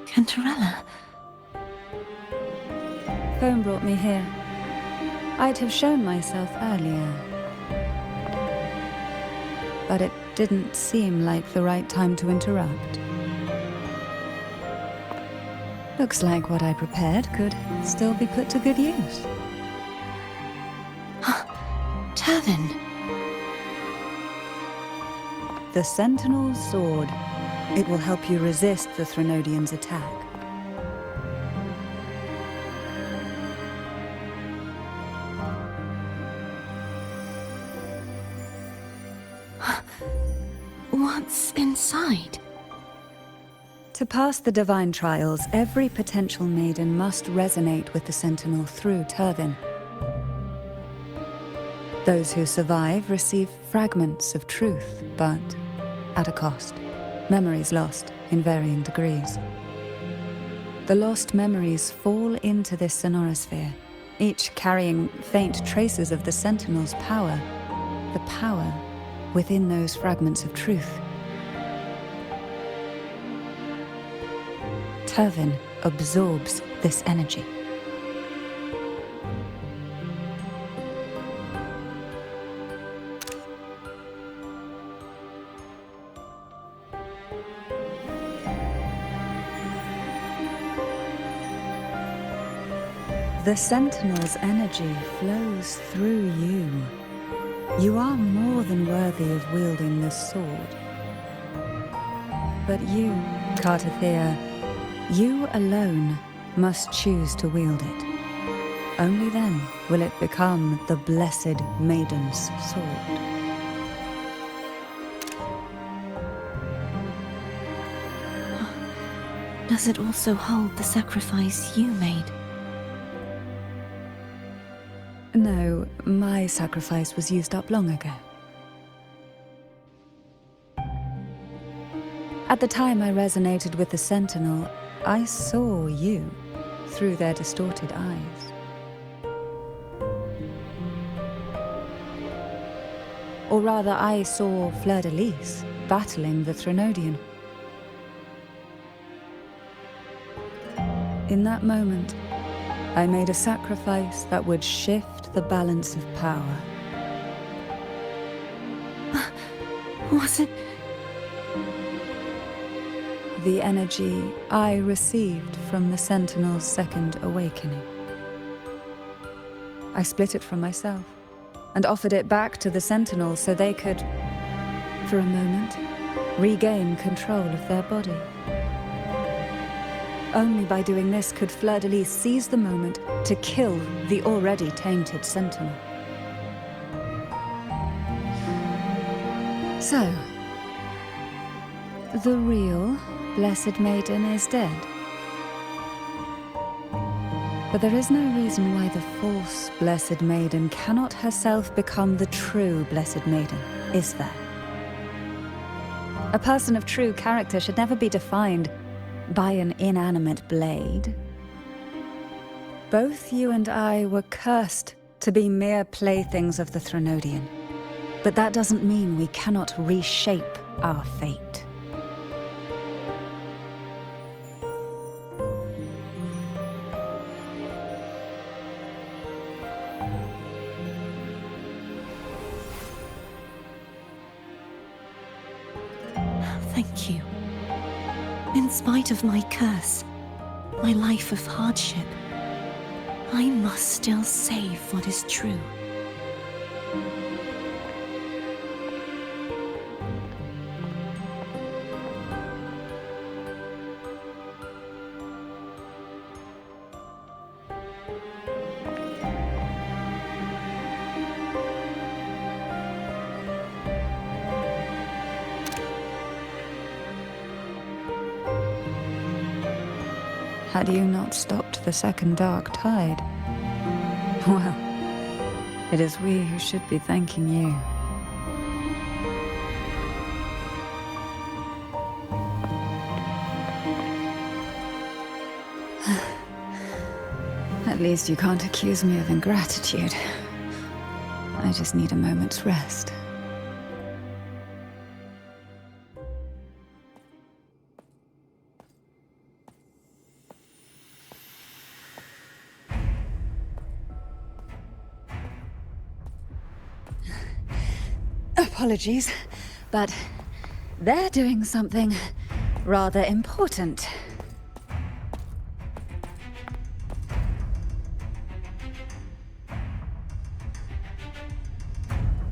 Cantarella. Phone brought me here. I'd have shown myself earlier. But it didn't seem like the right time to interrupt. Looks like what I prepared could still be put to good use. Turvin. The Sentinel's sword. It will help you resist the Threnodian's attack. What's inside? To pass the divine trials, every potential maiden must resonate with the Sentinel through Turvin. Those who survive receive fragments of truth, but at a cost. Memories lost in varying degrees. The lost memories fall into this sonorosphere, each carrying faint traces of the Sentinel's power, the power within those fragments of truth. Turvin absorbs this energy. The Sentinel's energy flows through you. You are more than worthy of wielding this sword. But you, Cartethyia, you alone must choose to wield it. Only then will it become the Blessed Maiden's sword. Does it also hold the sacrifice you made? No, my sacrifice was used up long ago. At the time I resonated with the Sentinel, I saw you through their distorted eyes. Or rather, I saw Fleur-de-Lis battling the Threnodian. In that moment, I made a sacrifice that would shift the balance of power. Was it? The energy I received from the Sentinel's second awakening. I split it from myself and offered it back to the Sentinel so they could, for a moment, regain control of their body. Only by doing this could Fleur-de-Lis seize the moment to kill the already tainted Sentinel. So, the real Blessed Maiden is dead. But there is no reason why the false Blessed Maiden cannot herself become the true Blessed Maiden, is there? A person of true character should never be defined by an inanimate blade. Both you and I were cursed to be mere playthings of the Threnodian. But that doesn't mean we cannot reshape our fate. Thank you. In spite of my curse, my life of hardship, I must still save what is true. Had you not stopped the second dark tide? Well, it is we who should be thanking you. At least you can't accuse me of ingratitude. I just need a moment's rest. Apologies, but they're doing something rather important.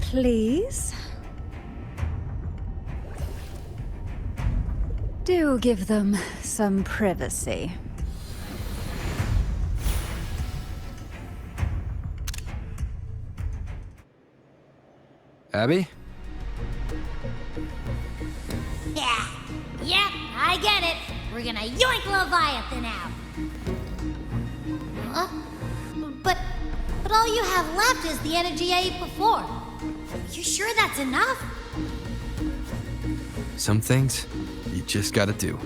Please? Do give them some privacy. Abby? Yeah, I get it. We're gonna yoink Leviathan out. Huh? But all you have left is the energy I ate before. You sure that's enough? Some things you just gotta do.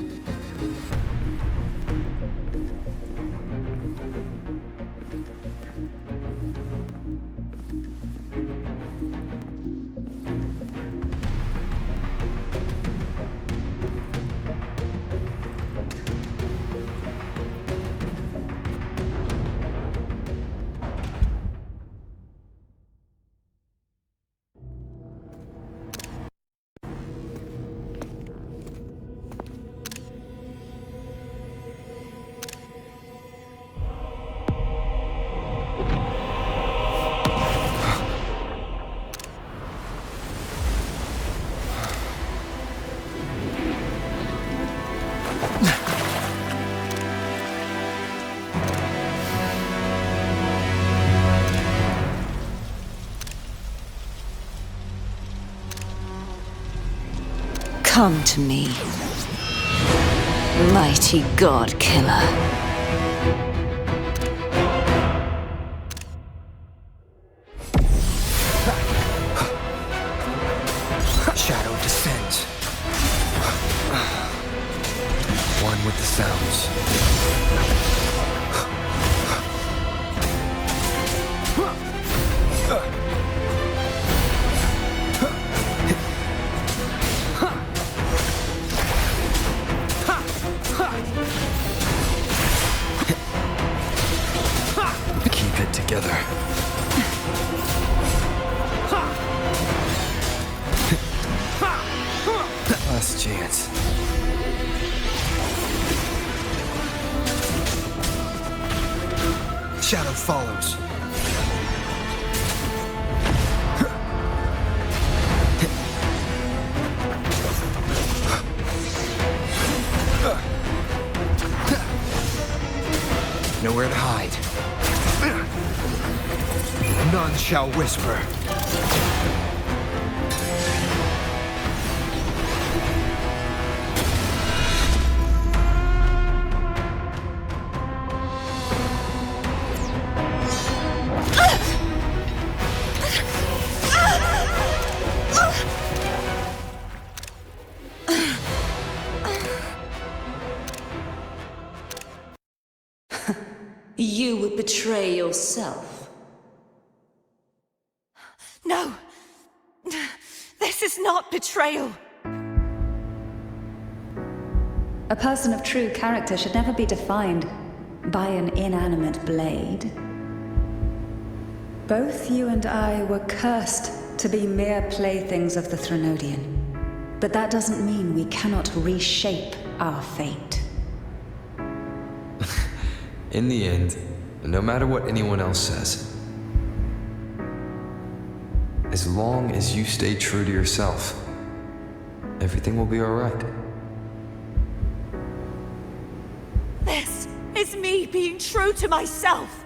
Come to me, mighty god killer. Shadow descends. One with the sounds. Keep it together. Last chance. Shadow follows. Nowhere to hide. None shall whisper. You would betray yourself. No! This is not betrayal! A person of true character should never be defined by an inanimate blade. Both you and I were cursed to be mere playthings of the Threnodian. But that doesn't mean we cannot reshape our fate. In the end, no matter what anyone else says, as long as you stay true to yourself, everything will be all right. This is me being true to myself!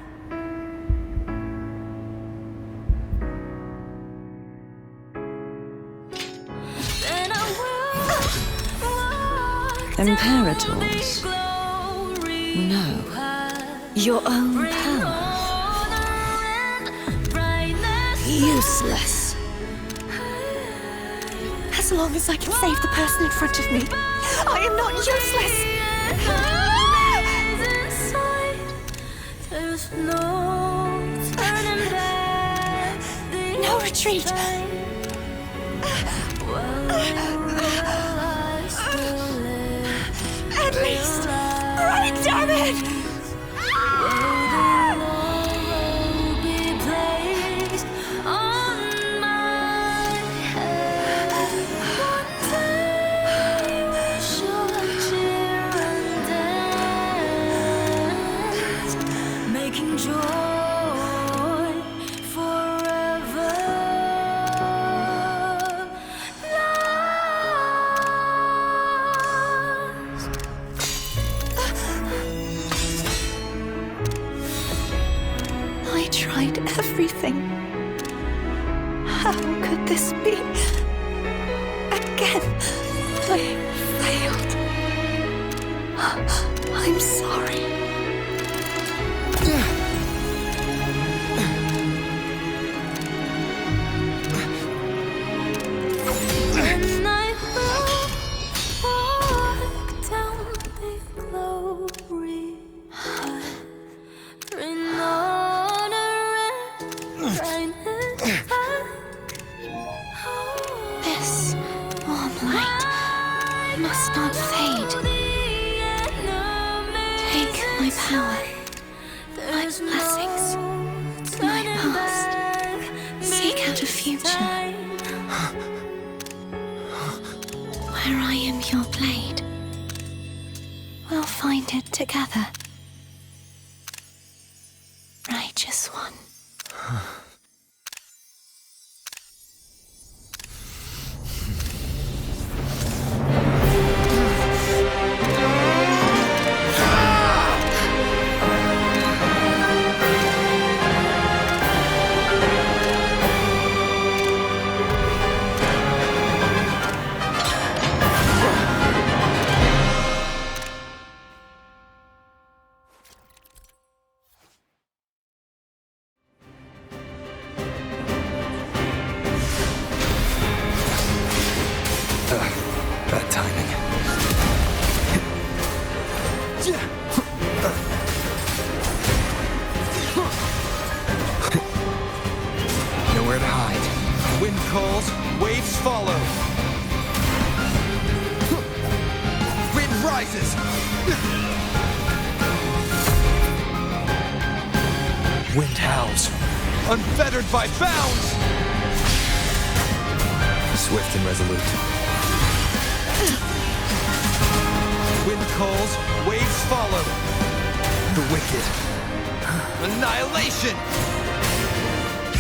Imperators. No. Your own power. Useless. As long as I can save the person in front of me, I am not useless! No retreat! At least, right, damn it! Making joy forever. I tried everything. How could this be? Again, I failed. I'm sorry. When I walk down the glory path, bring honor and brightness back. This warm light must not fade. Take my power, my blessings, my past. Seek out a future where I am your blade. We'll find it together. Righteous one. Bad timing. Nowhere to hide. Wind calls, waves follow. Wind rises. Wind howls, unfettered by bounds. Swift and resolute. Wind calls, waves follow. The wicked. Annihilation!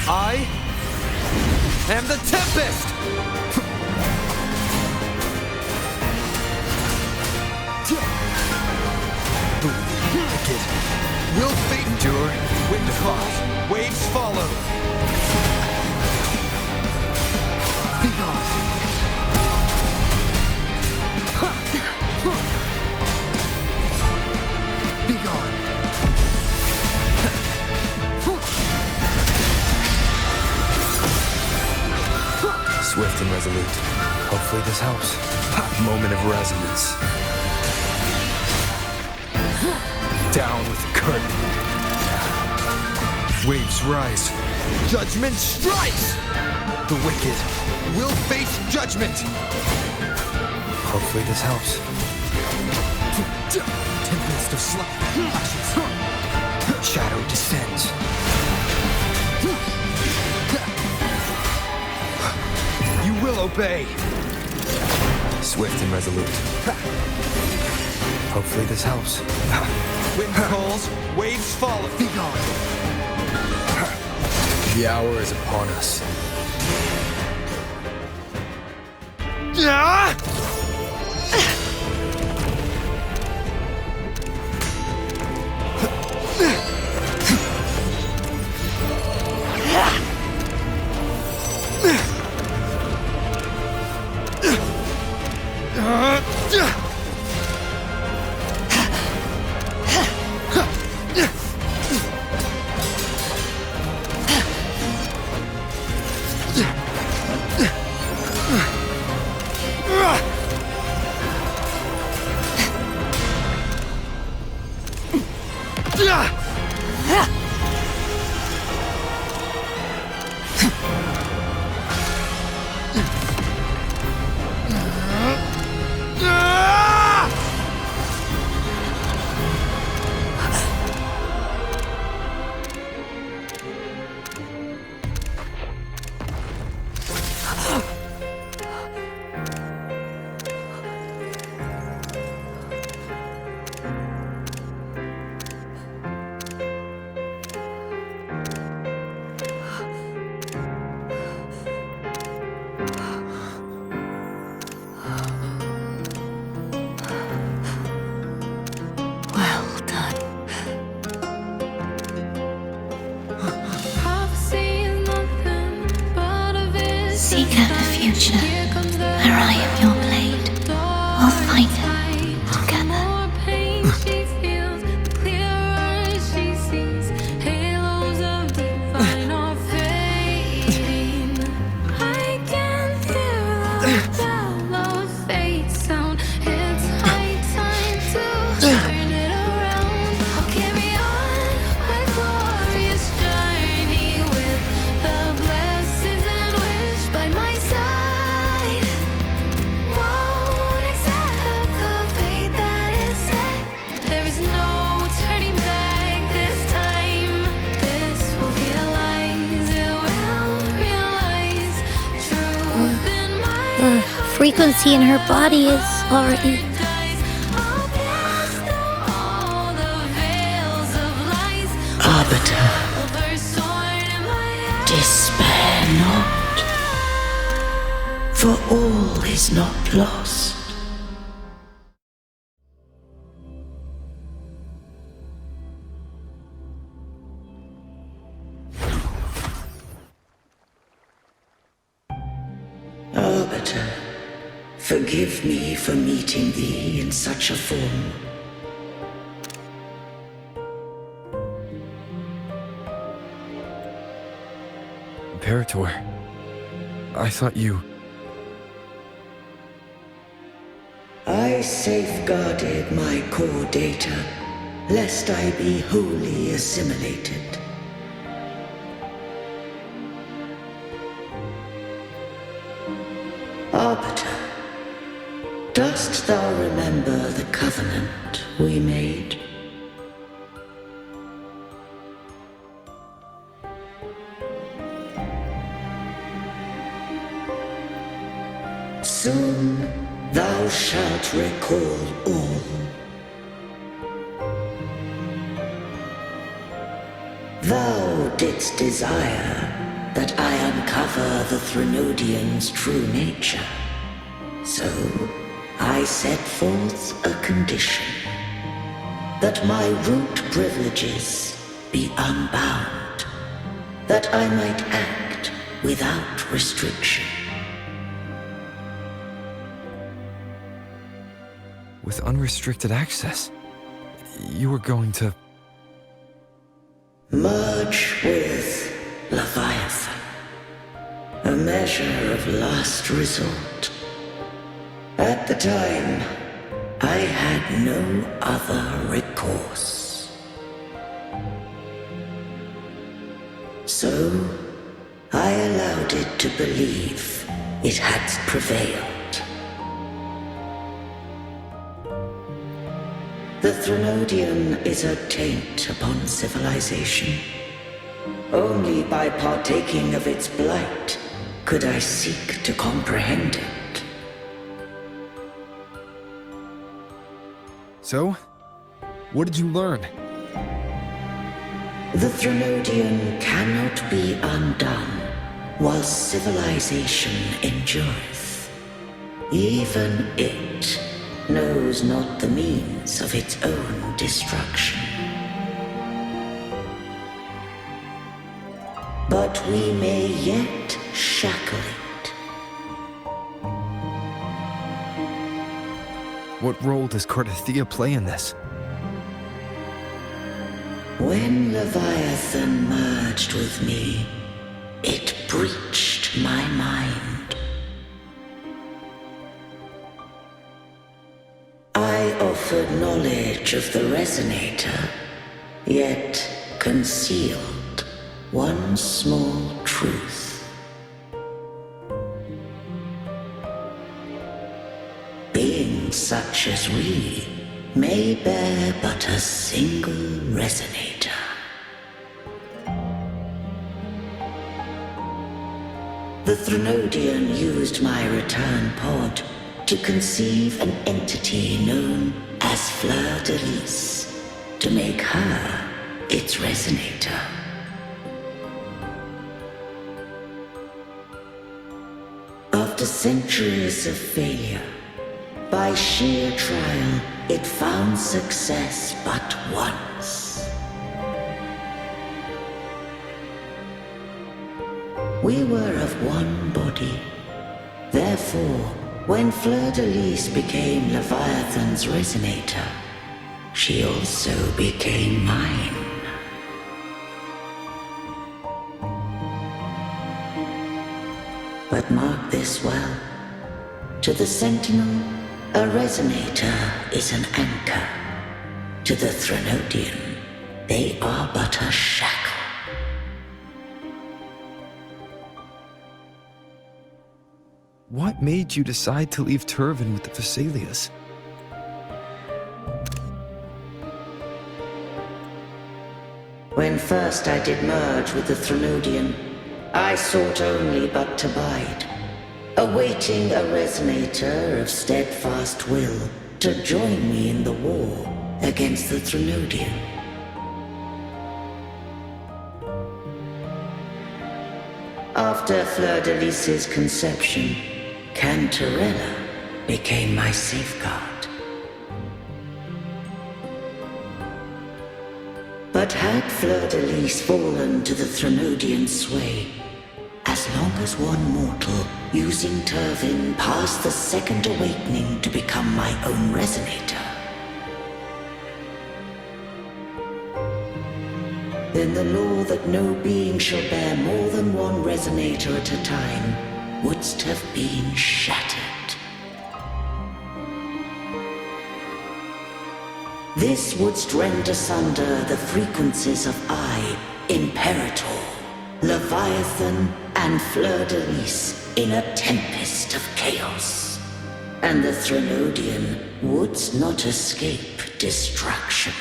I am the Tempest! The wicked. Will fate endure? Wind calls, waves follow. Be gone. Be gone. Swift and resolute. Hopefully this helps. Moment of resonance. Down with the curtain. Waves rise. Judgment strikes! The wicked will face judgment! Hopefully this helps. Tempest of flashes. Shadow descends. You will obey! Swift and resolute. Hopefully this helps. Wind calls, waves follow. Be gone. The hour is upon us. Seek out the future, where I am your blade. We'll find it together. Frequency in her body is already... Arbiter, despair not, for all is not lost. Arbiter, forgive me for meeting thee in such a form. Imperator, I thought you... I safeguarded my core data, lest I be wholly assimilated. Arbiter, dost thou remember the covenant we made? Soon thou shalt recall all. Thou didst desire that I uncover the Threnodian's true nature. So I set forth a condition, that my root privileges be unbound, that I might act without restriction. With unrestricted access, you were going to... Merge with Leviathan, a measure of last resort. At the time, I had no other recourse. So, I allowed it to believe it had prevailed. The Threnodian is a taint upon civilization. Only by partaking of its blight could I seek to comprehend it. So, what did you learn? The Threnodian cannot be undone while civilization endureth. Even it knows not the means of its own destruction. But we may yet shackle it. What role does Cartethyia play in this? When Leviathan merged with me, it breached my mind. I offered knowledge of the Resonator, yet concealed one small truth. Beings such as we may bear but a single resonator. The Threnodian used my return pod to conceive an entity known as Fleur de Lis, to make her its resonator. After centuries of failure, by sheer trial, it found success but once. We were of one body. Therefore, when Fleur de Lis became Leviathan's resonator, she also became mine. But mark this well. To the Sentinel, a resonator is an anchor. To the Threnodian, they are but a shackle. What made you decide to leave Turvin with the Vesalias? When first I did merge with the Threnodian, I sought only but to bide, awaiting a resonator of steadfast will to join me in the war against the Threnodian. After Fleur de Lis's conception, Cantarella became my safeguard. But had Fleur de Lis fallen to the Threnodian sway, as long as one mortal using Turvin passed the second awakening to become my own resonator, then the law that no being shall bear more than one resonator at a time wouldst have been shattered. This wouldst rend asunder the frequencies of I, Imperator, Leviathan, and Fleur de Lis in a tempest of chaos, and the Threnodian wouldst not escape destruction.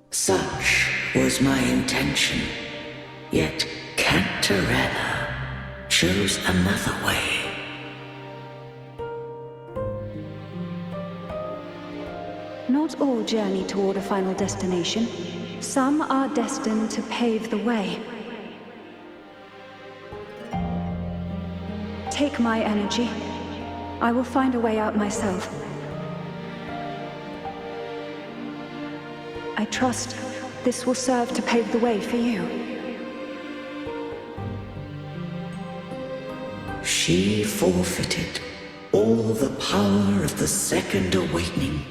Such was my intention, yet Cantarella chose another way. Not all journey toward a final destination. Some are destined to pave the way. Take my energy. I will find a way out myself. I trust this will serve to pave the way for you. She forfeited all the power of the second awakening,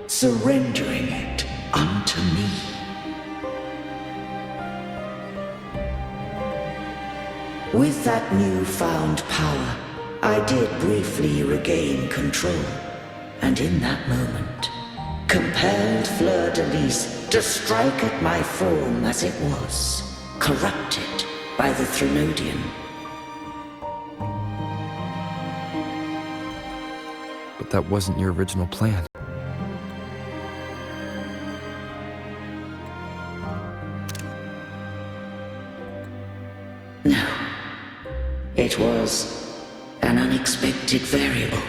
surrendering it unto me. With that newfound power, I did briefly regain control, and in that moment, compelled Fleur de Lis to strike at my form as it was, corrupted by the Threnodian. But that wasn't your original plan. No. It was an unexpected variable.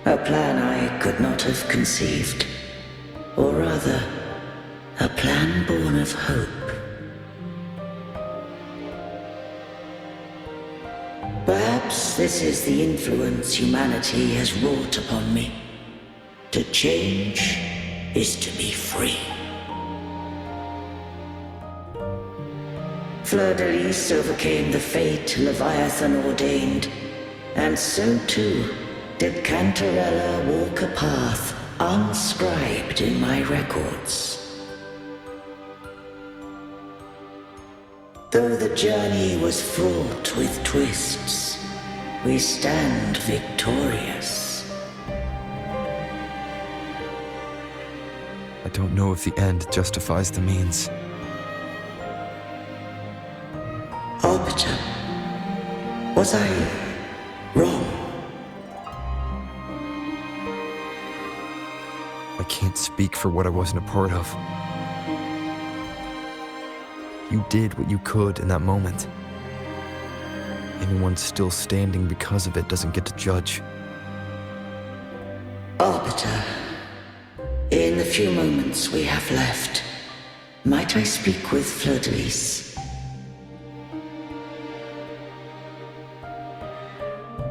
A plan I could not have conceived. Or rather, a plan born of hope. Perhaps this is the influence humanity has wrought upon me. To change is to be free. Fleur-de-Lis overcame the fate Leviathan ordained, and so too did Cantarella walk a path unscribed in my records. Though the journey was fraught with twists, we stand victorious. I don't know if the end justifies the means. Arbiter, was I wrong? I can't speak for what I wasn't a part of. You did what you could in that moment. Anyone still standing because of it doesn't get to judge. Arbiter, in the few moments we have left, might I speak with Fleur-de-Lis?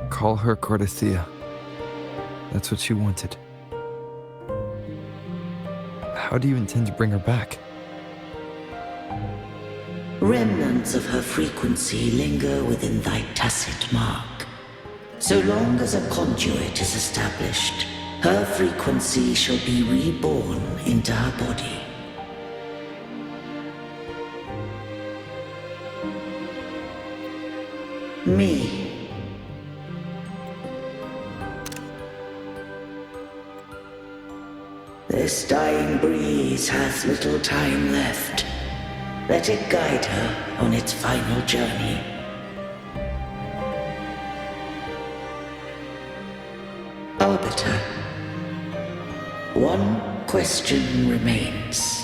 Call her Cartethyia. That's what she wanted. How do you intend to bring her back? Remnants of her frequency linger within thy tacit mark. So long as a conduit is established, her frequency shall be reborn into her body. Me. This dying breeze hath little time left. Let it guide her on its final journey. Arbiter, one question remains.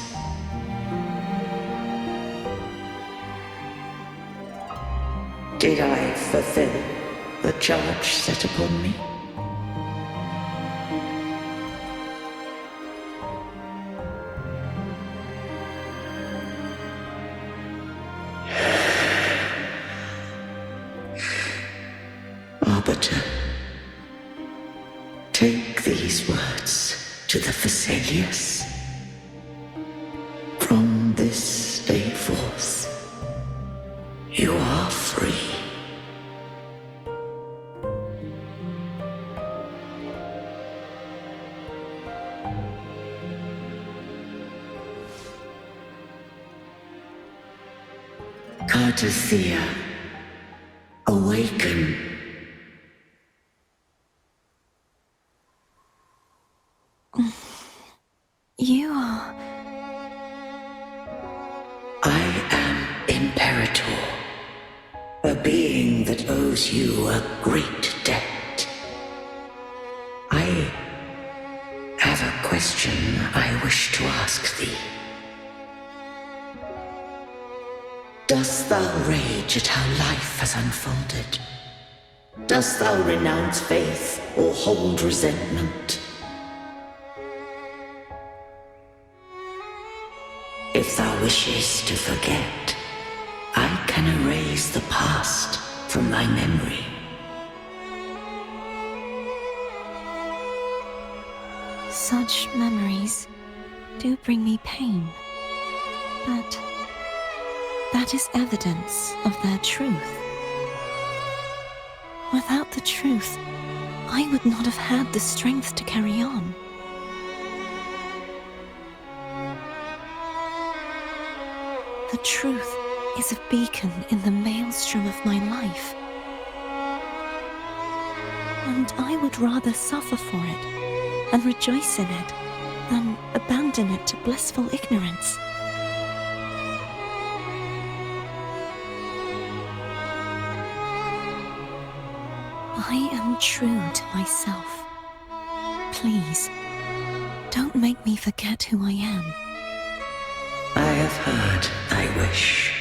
Did I fulfill the charge set upon me? Arbiter, take these words to the Phasaelius. From this day forth, you are free. Cartethyia, awaken. You are... I am Imperator, a being that owes you a great debt. I have a question I wish to ask thee. Dost thou rage at how life has unfolded? Dost thou renounce faith or hold resentment? If thou wishes to forget, I can erase the past from thy memory. Such memories do bring me pain, but that is evidence of their truth. Without the truth, I would not have had the strength to carry on. The truth is a beacon in the maelstrom of my life. And I would rather suffer for it and rejoice in it than abandon it to blissful ignorance. I am true to myself. Please, don't make me forget who I am. I have heard thy wish.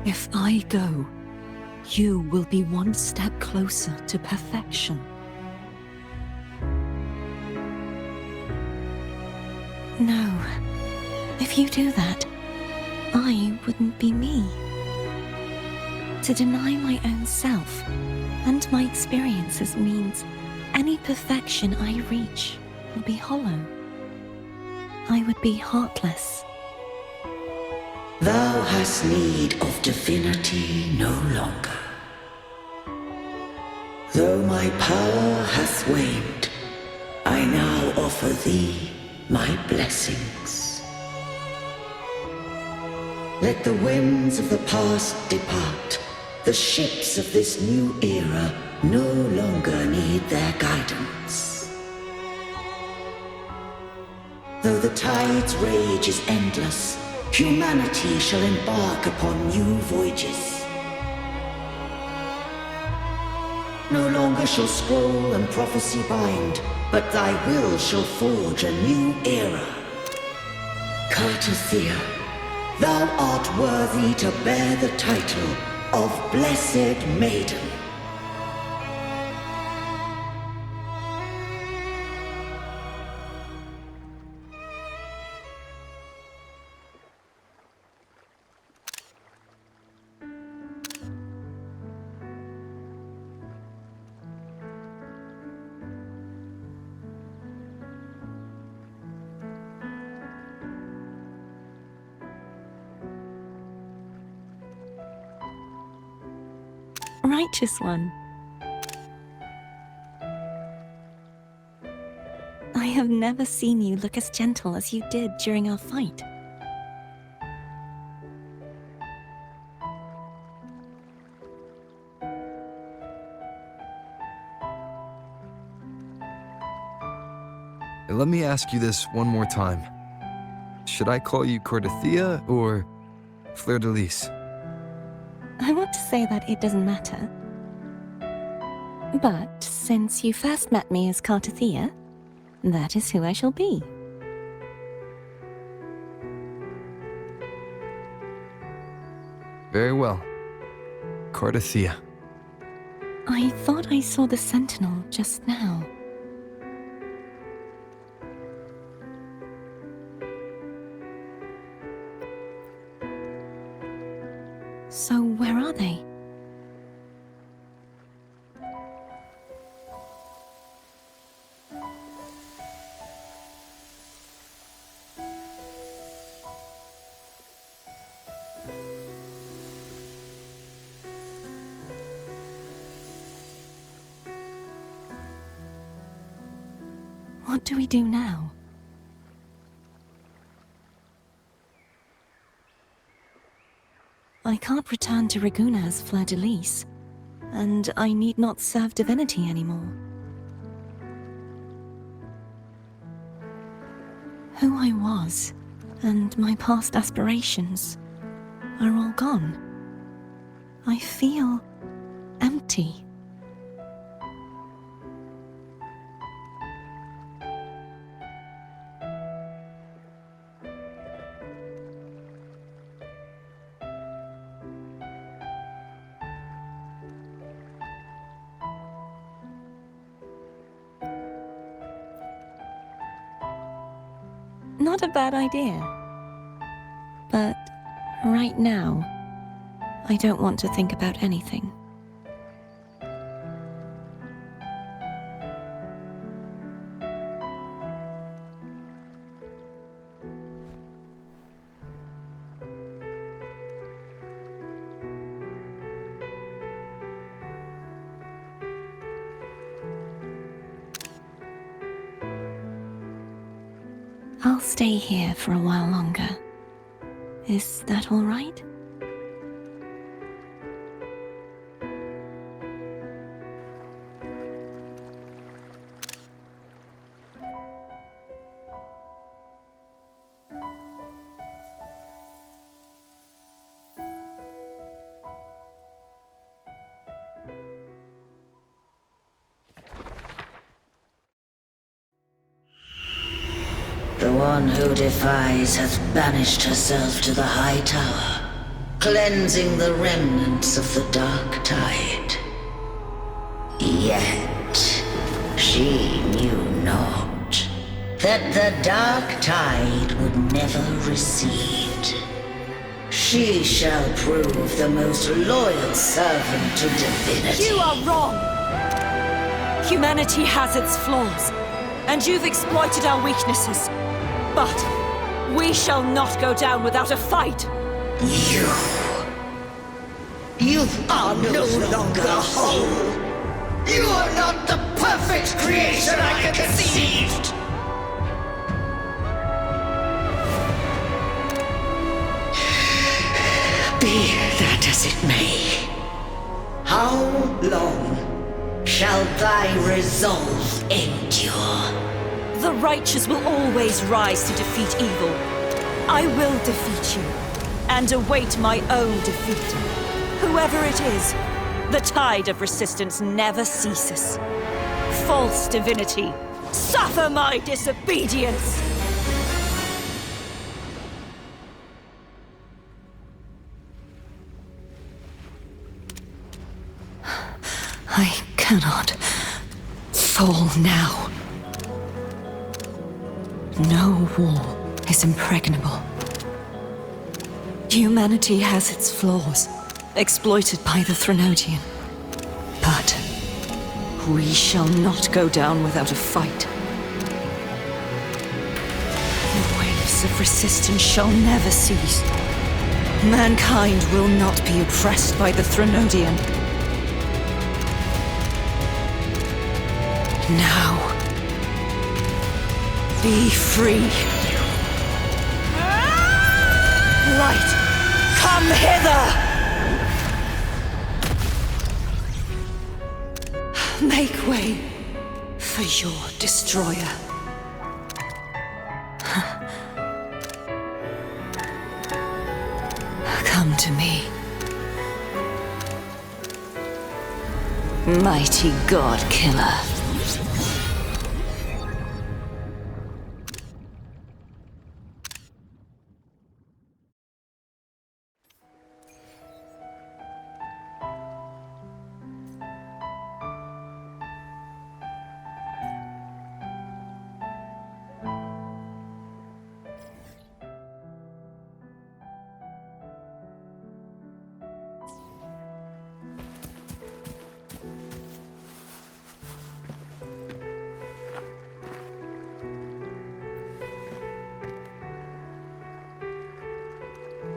If I go, you will be one step closer to perfection. No. If you do that, I wouldn't be me. To deny my own self and my experiences means any perfection I reach will be hollow. I would be heartless. Thou hast need of divinity no longer. Though my power hath waned, I now offer thee my blessings. Let the winds of the past depart. The ships of this new era no longer need their guidance. Though the tide's rage is endless, humanity shall embark upon new voyages. No longer shall scroll and prophecy bind, but thy will shall forge a new era. Cartethyia, thou art worthy to bear the title of Blessed Maiden. Righteous one. I have never seen you look as gentle as you did during our fight. Let me ask you this one more time. Should I call you Cartethyia or Fleur de Lis? I want to say that it doesn't matter. But since you first met me as Cartethyia, that is who I shall be. Very well. Cartethyia. I thought I saw the sentinel just now. So where are they? What do we do now? I can't return to Reguna as Fleur de Lis, and I need not serve divinity anymore. Who I was, and my past aspirations, are all gone. I feel empty. Not a bad idea. But right now, I don't want to think about anything. I'll stay here for a while longer. Is that all right? The one who defies has banished herself to the high tower, cleansing the remnants of the dark tide. Yet, she knew not that the dark tide would never recede. She shall prove the most loyal servant to divinity. You are wrong! Humanity has its flaws, and you've exploited our weaknesses. But we shall not go down without a fight! You are no longer whole! You are not the perfect creation I conceived! Be that as it may, how long shall thy resolve endure? The righteous will always rise to defeat evil. I will defeat you, and await my own defeat. Whoever it is, the tide of resistance never ceases. False divinity, suffer my disobedience! I cannot fall now. No wall is impregnable. Humanity has its flaws, exploited by the Threnodian. But we shall not go down without a fight. The waves of resistance shall never cease. Mankind will not be oppressed by the Threnodian. Now, be free. Light, come hither! Make way for your destroyer. Come to me. Mighty God Killer.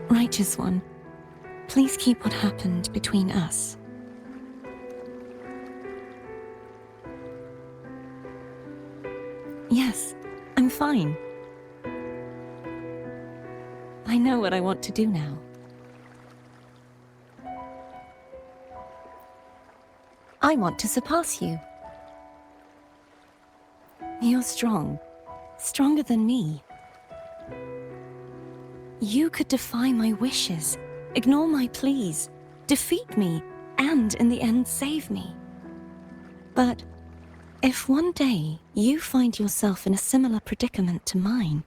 Righteous One, please keep what happened between us. Yes, I'm fine. I know what I want to do now. I want to surpass you. You're strong. Stronger than me. You could defy my wishes, ignore my pleas, defeat me, and in the end save me. But if one day you find yourself in a similar predicament to mine,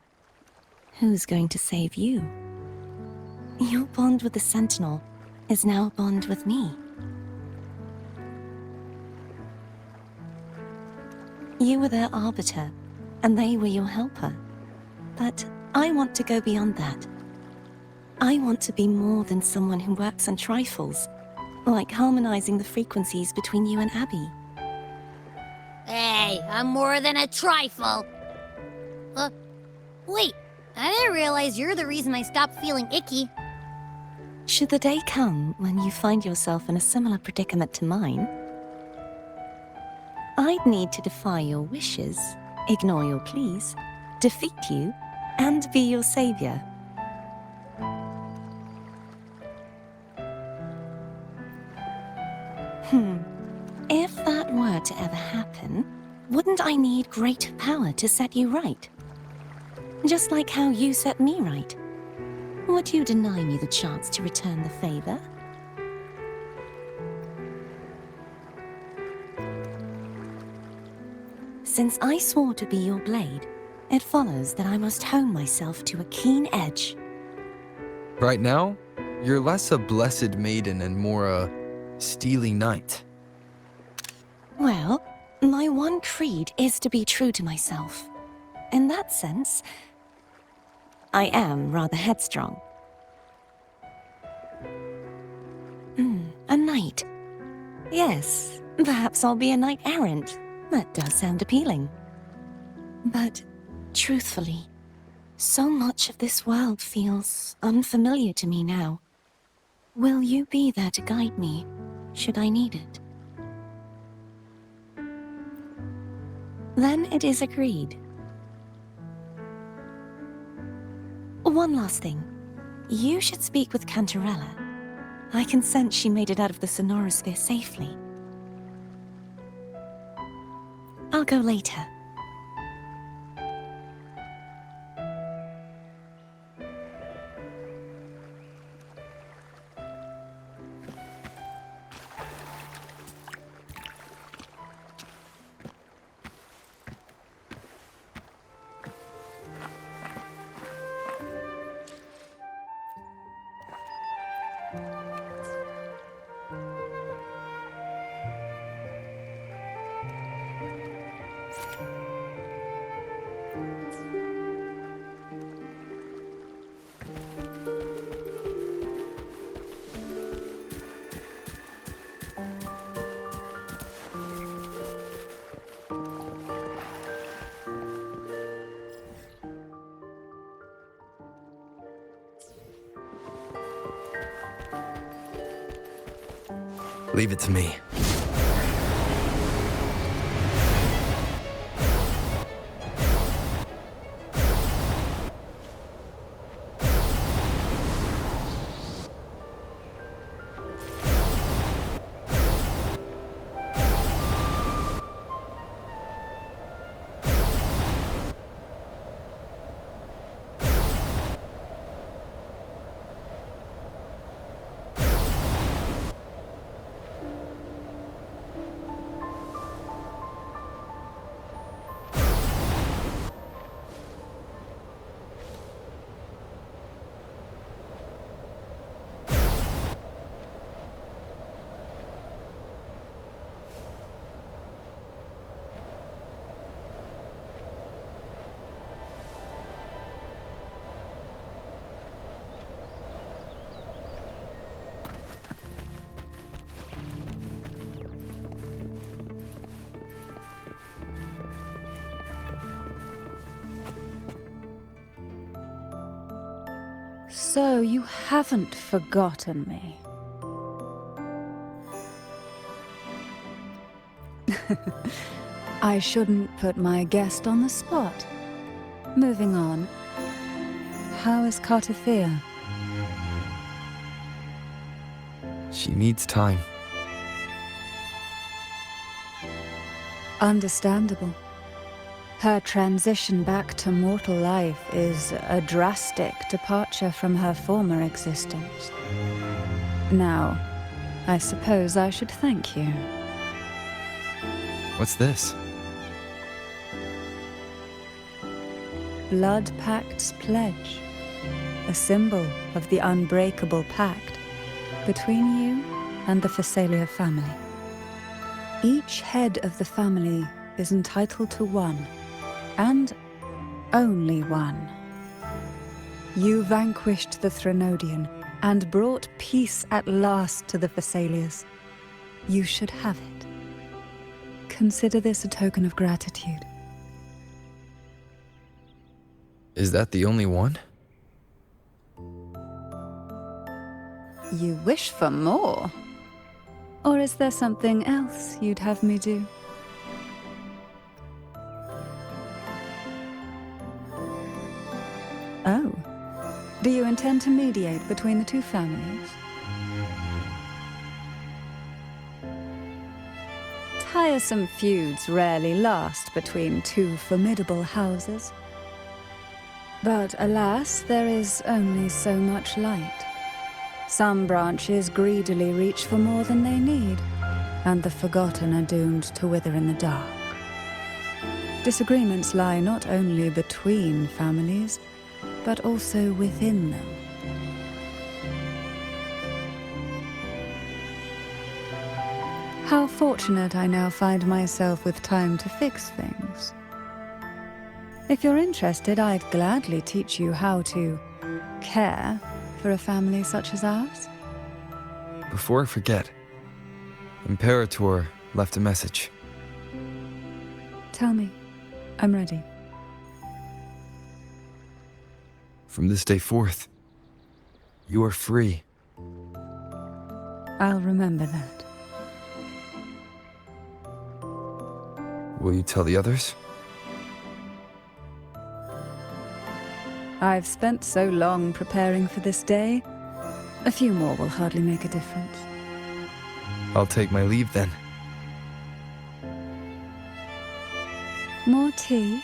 who's going to save you? Your bond with the Sentinel is now a bond with me. You were their arbiter, and they were your helper. But I want to go beyond that. I want to be more than someone who works on trifles, like harmonizing the frequencies between you and Abby. Hey, I'm more than a trifle. Wait, I didn't realize you're the reason I stopped feeling icky. Should the day come when you find yourself in a similar predicament to mine, I'd need to defy your wishes, ignore your pleas, defeat you, and be your savior. If that were to ever happen, wouldn't I need greater power to set you right? Just like how you set me right. Would you deny me the chance to return the favor? Since I swore to be your blade, It follows that I must hone myself to a keen edge. Right now, you're less a blessed maiden and more a steely knight. Well, my one creed is to be true to myself. In that sense, I am rather headstrong. A knight. Yes, perhaps I'll be a knight errant. That does sound appealing. But, truthfully, so much of this world feels unfamiliar to me now. Will you be there to guide me, should I need it? Then it is agreed. One last thing. You should speak with Cantarella. I can sense she made it out of the Sonorosphere safely. I'll go later. Leave it to me. So you haven't forgotten me. I shouldn't put my guest on the spot. Moving on. How is Cartethyia? She needs time. Understandable. Her transition back to mortal life is a drastic departure from her former existence. Now, I suppose I should thank you. What's this? Blood Pact's pledge. A symbol of the unbreakable pact between you and the Phasalia family. Each head of the family is entitled to one, and only one. You vanquished the Threnodian and brought peace at last to the Phasalias. You should have it. Consider this a token of gratitude. Is that the only one? You wish for more? Or is there something else you'd have me do? Oh. Do you intend to mediate between the two families? Tiresome feuds rarely last between two formidable houses. But alas, there is only so much light. Some branches greedily reach for more than they need, and the forgotten are doomed to wither in the dark. Disagreements lie not only between families, but also within them. How fortunate I now find myself with time to fix things. If you're interested, I'd gladly teach you how to care for a family such as ours. Before I forget, Imperator left a message. Tell me. I'm ready. From this day forth, you are free. I'll remember that. Will you tell the others? I've spent so long preparing for this day. A few more will hardly make a difference. I'll take my leave then. More tea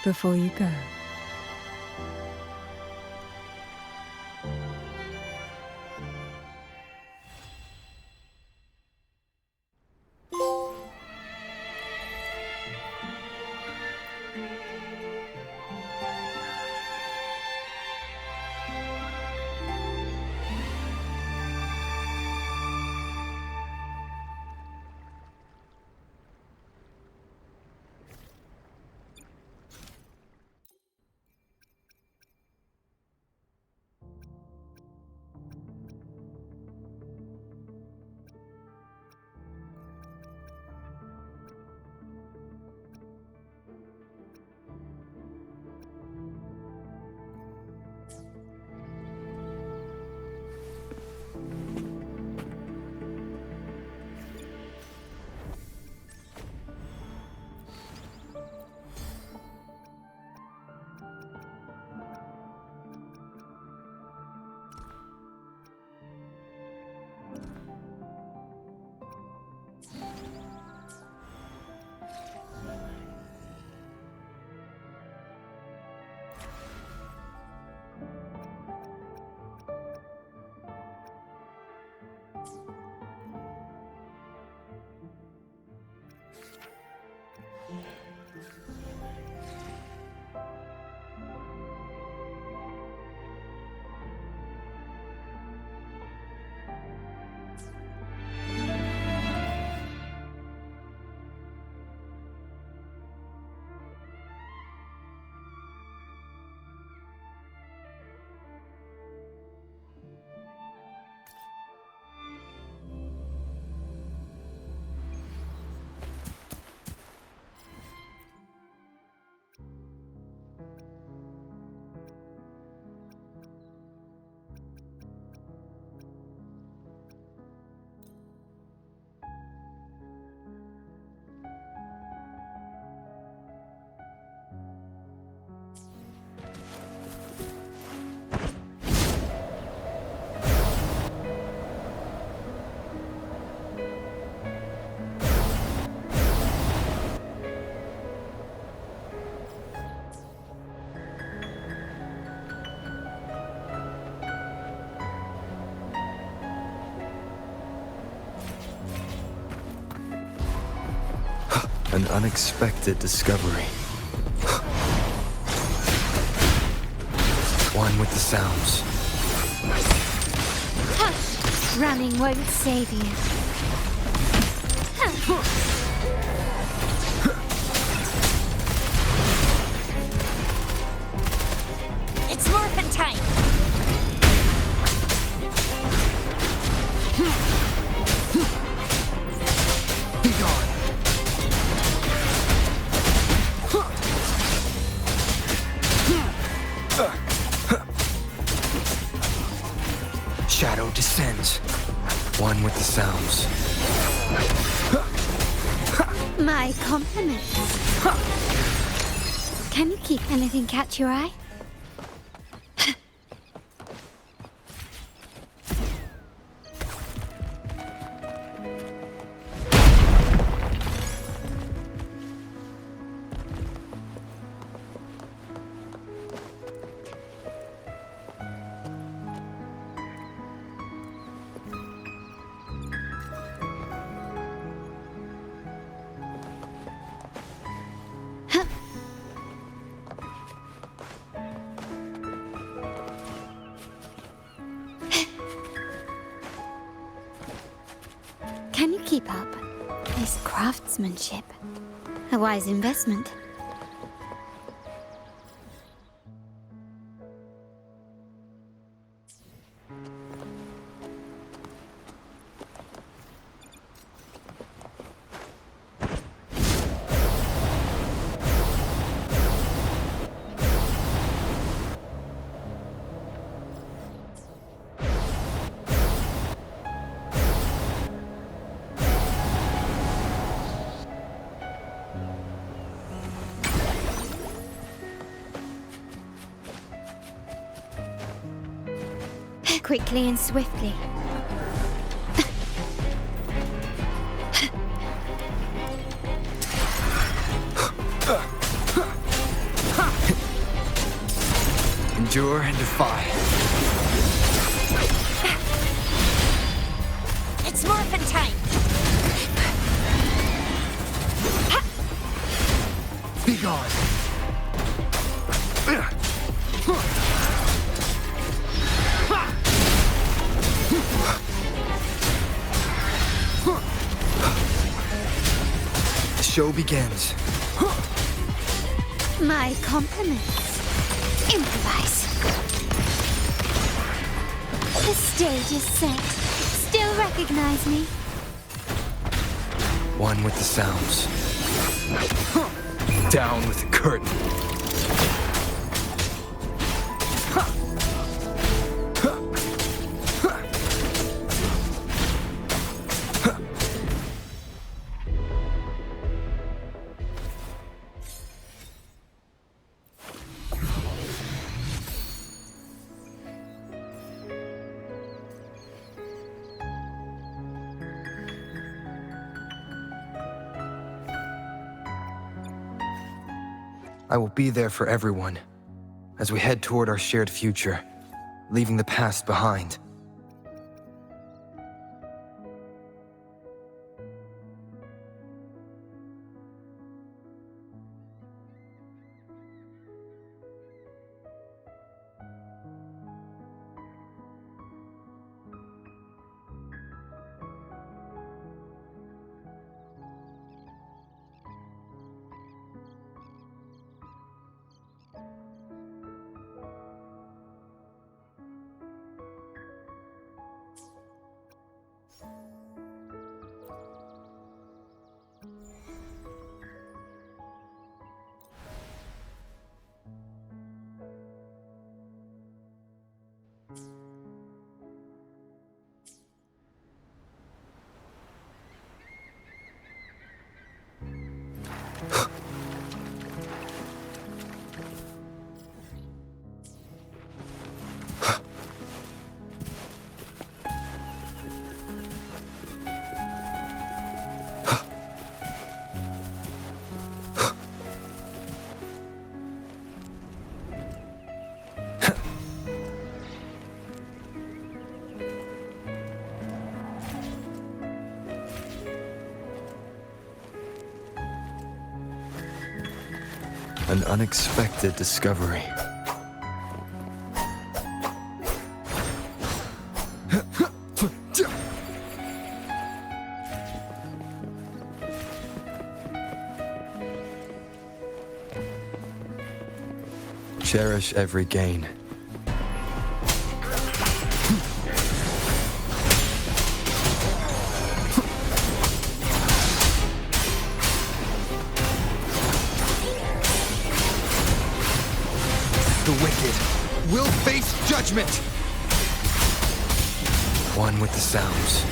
before you go. An unexpected discovery. One with the sounds. Hush! Running won't save you. It's morphin' time! Be gone! Shadow descends. One with the sounds. My compliments. Can you keep anything catch your eye? Huh. Can you keep up? This craftsmanship. A wise investment. Quickly and swiftly. Endure and defy. It's morphin' time! Be gone. The show begins. My compliments. Improvise. The stage is set. Still recognize me? One with the sounds. Down with the curtain. I will be there for everyone as we head toward our shared future, leaving the past behind. An unexpected discovery. Cherish every gain. The wicked will face judgment! One with the sounds.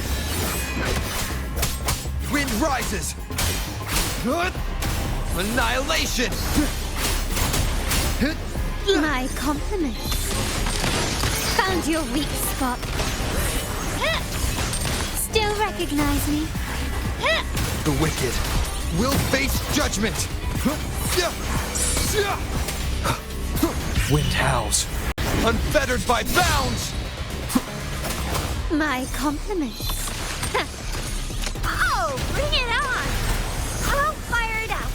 Wind rises! Annihilation! My compliments. Found your weak spot. Still recognize me? The wicked will face judgment! Wind howls, unfettered by bounds! My compliments. Oh, bring it on! I'll fire it up!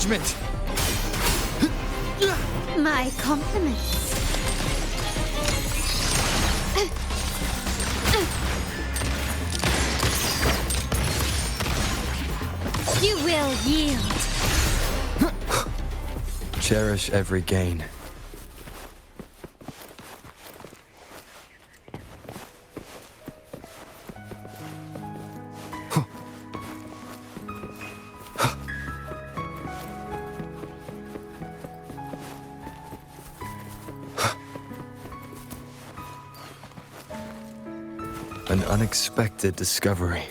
judgment! My compliments. You will yield. Cherish every gain. An unexpected discovery.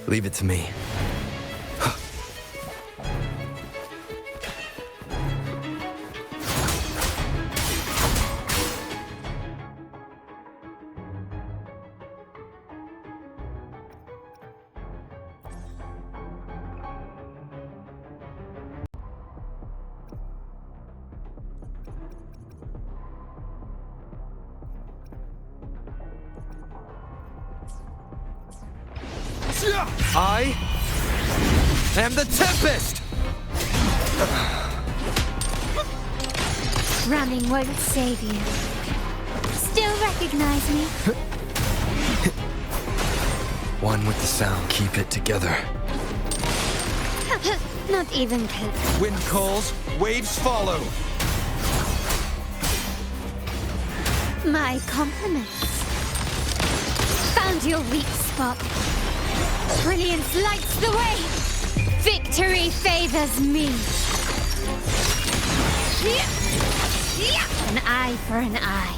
Leave it to me. I am the Tempest! Running won't save you. Still recognize me? One with the sound, keep it together. Not even close. Wind calls, waves follow. My compliments. Found your weak spot. Brilliance lights the way. Victory favors me. An eye for an eye.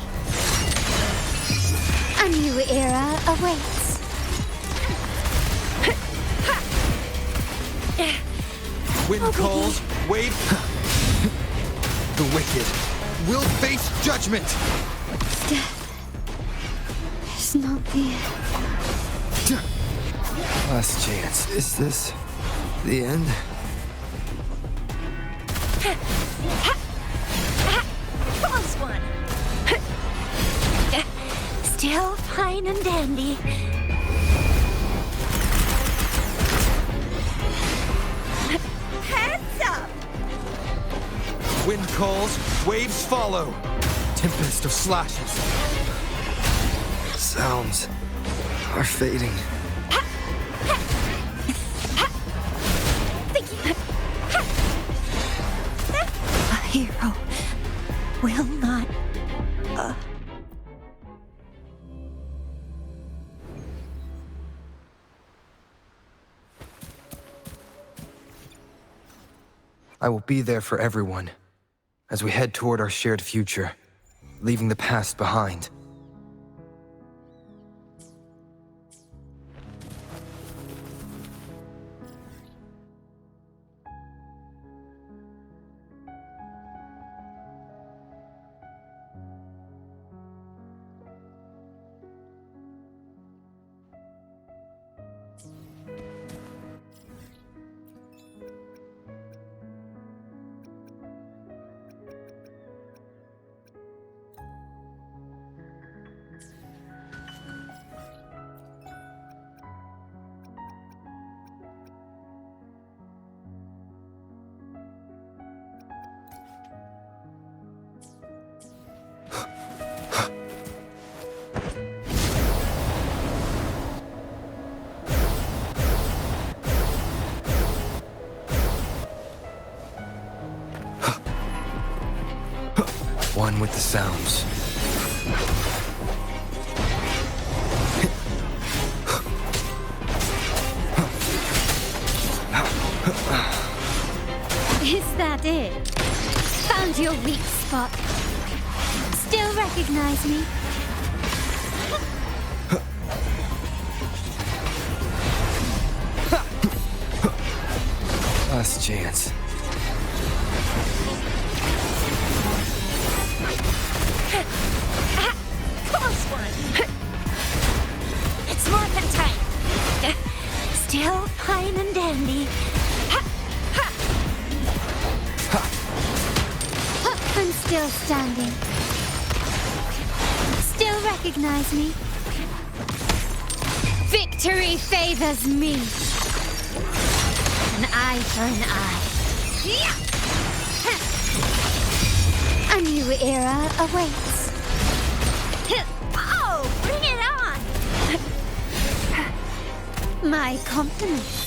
A new era awaits. Wind calls, wave. The wicked will face judgment. Death is not the end. Last chance, is this? The end? Close one. Still fine and dandy. Heads up! Wind calls, waves follow. Tempest of slashes. Sounds are fading. A hero will not. I will be there for everyone as we head toward our shared future, leaving the past behind. One with the sounds. Is that it? Found your weak spot. Still recognize me? Last chance. Close one. It's more than time. Still fine and dandy. I'm still standing. Still recognize me? Victory favors me. An eye for an eye. A new era awaits. Oh, bring it on! My compliments.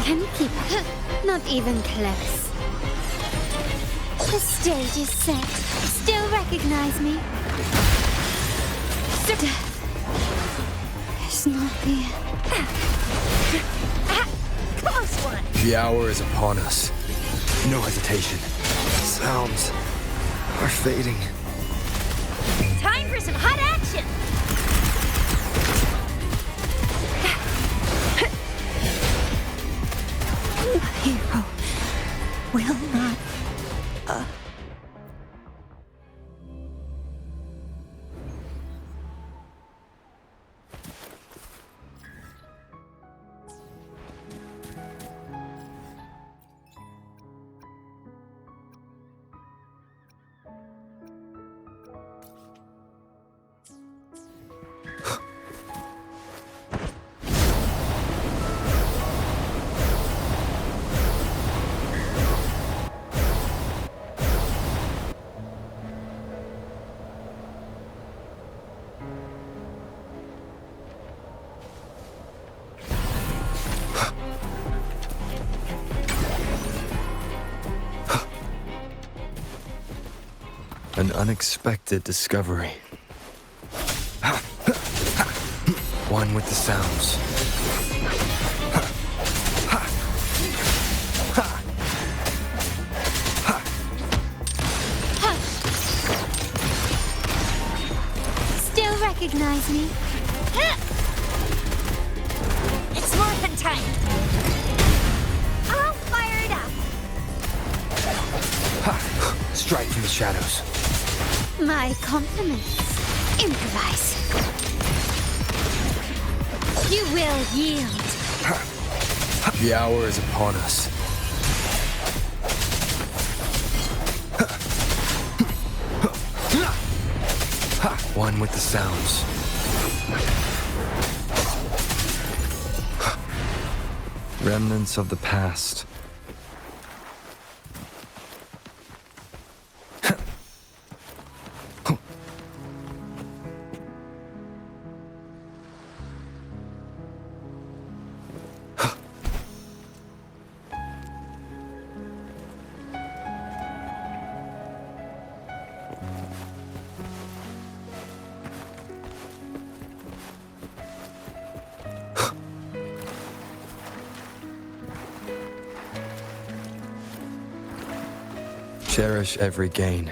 Can you keep up? Not even close. The stage is set. Still recognize me? Death is not the close one. The hour is upon us. No hesitation. Sounds are fading. Time for some hot action. A hero will not. An unexpected discovery. One with the sounds. Still recognize me? It's more than time. I'll fire it up. Strike from the shadows. My compliments. Improvise. You will yield. The hour is upon us. One with the sounds. Remnants of the past. Cherish every gain.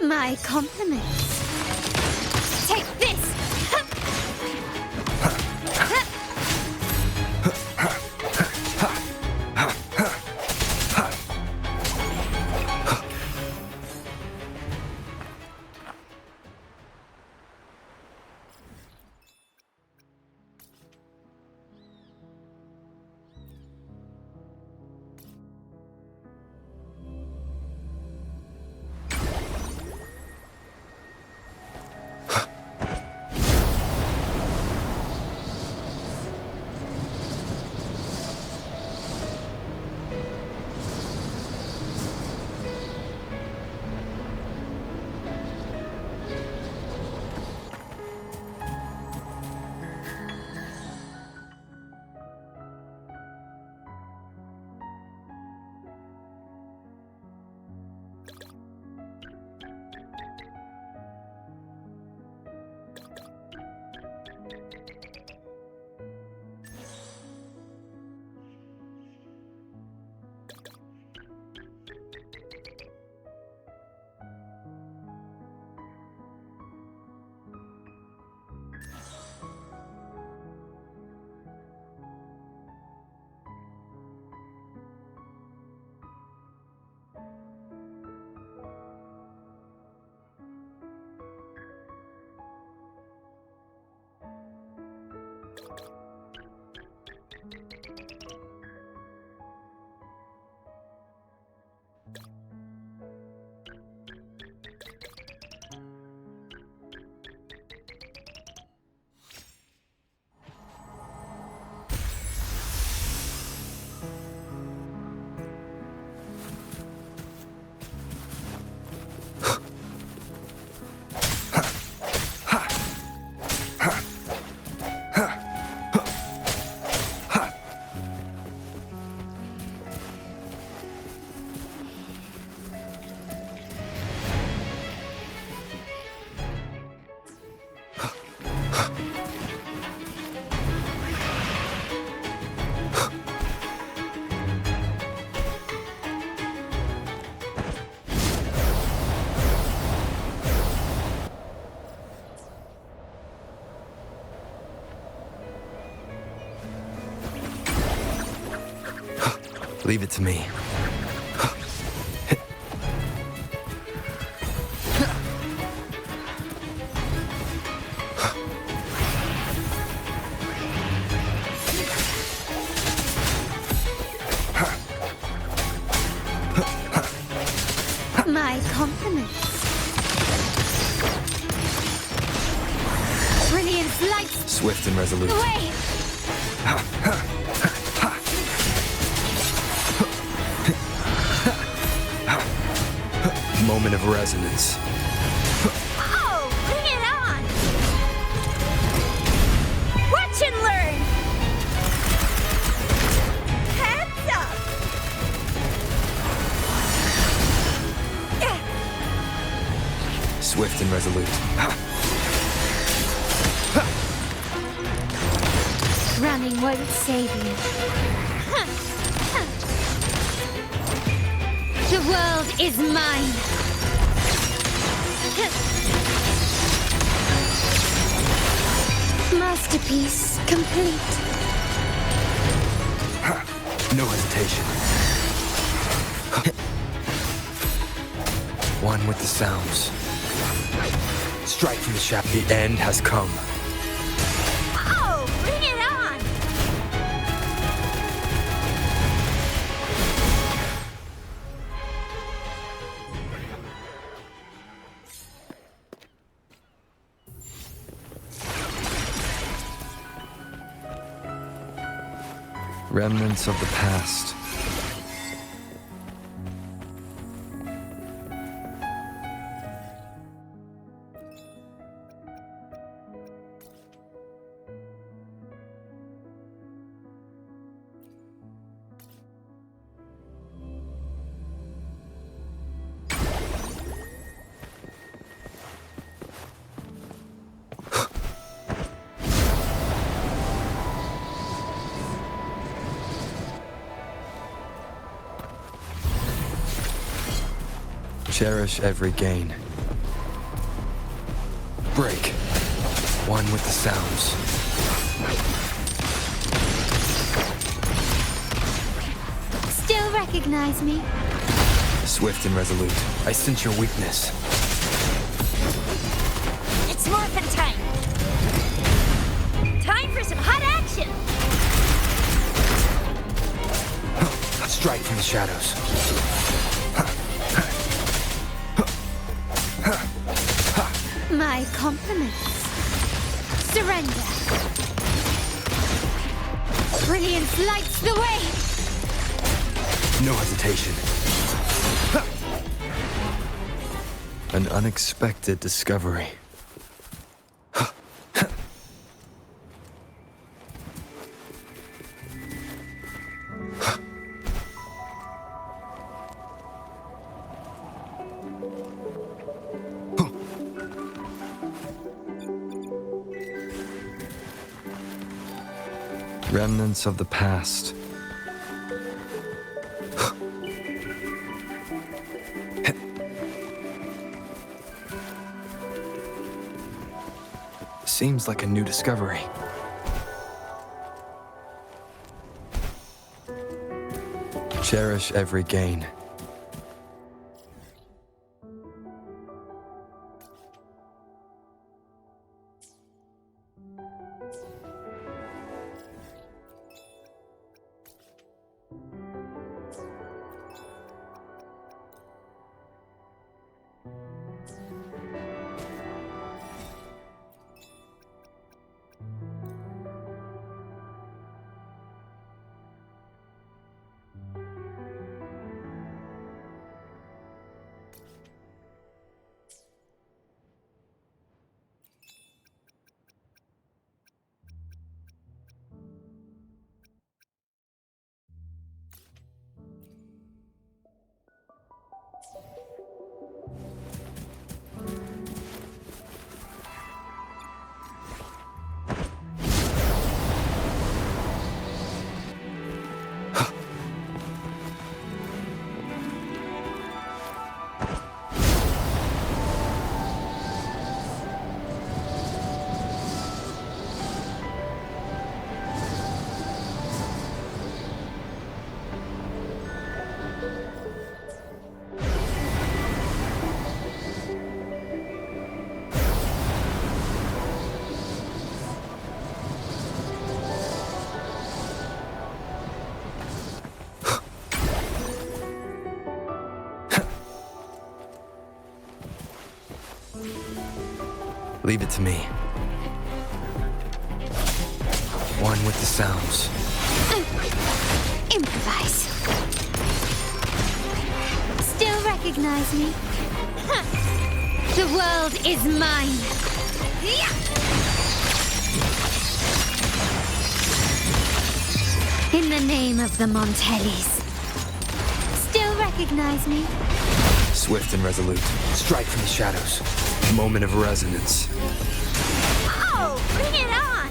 My compliments. Take this! Leave it to me. My compliments. Brilliant lights. Swift and resolute. Away! Moment of resonance. Oh, bring it on! Watch and learn! Hands up! Swift and resolute. Running won't save you. The world is mine. Masterpiece complete. No hesitation. One with the sounds. Strike from the shaft. The end has come. Oh, bring it on! Remnants of the past. Cherish every gain. Break. One with the sounds. Still recognize me? Swift and resolute. I sense your weakness. It's morphin' time! Time for some hot action! Strike from the shadows. My compliments. Surrender. Brilliance lights the way! No hesitation. An unexpected discovery. Remnants of the past. Seems like a new discovery. Cherish every gain. Leave it to me. One with the sounds. Improvise. Still recognize me? The world is mine. In the name of the Montellis. Still recognize me? Swift and resolute. Strike from the shadows. Moment of resonance. Oh, bring it on!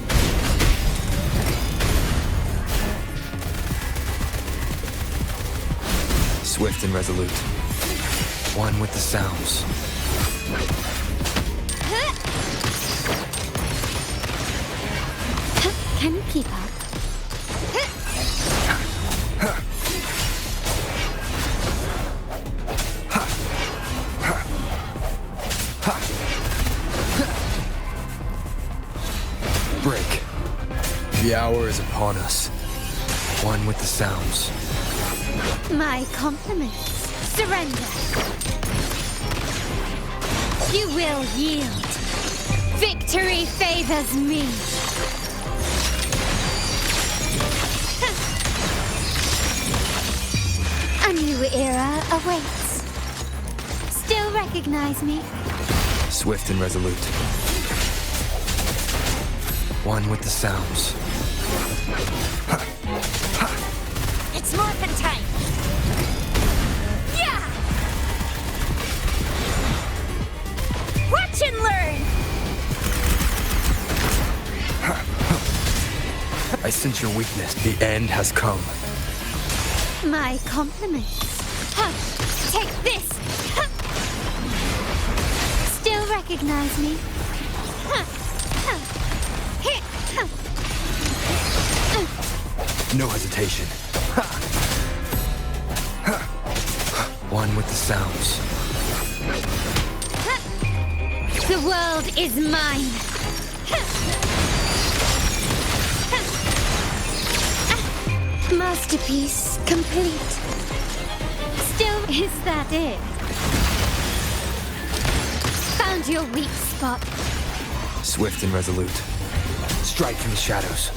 Swift and resolute. One with the sounds. Can you keep up? Break. The hour is upon us. One with the sounds. My compliments. Surrender. You will yield. Victory favors me. A new era awaits. Still recognize me? Swift and resolute. One with the sounds. It's morphin' time! Yeah! Watch and learn! I sense your weakness. The end has come. My compliments. Take this! Still recognize me? No hesitation. One with the sounds. The world is mine! Masterpiece complete. Still, is that it? Found your weak spot. Swift and resolute. Strike from the shadows.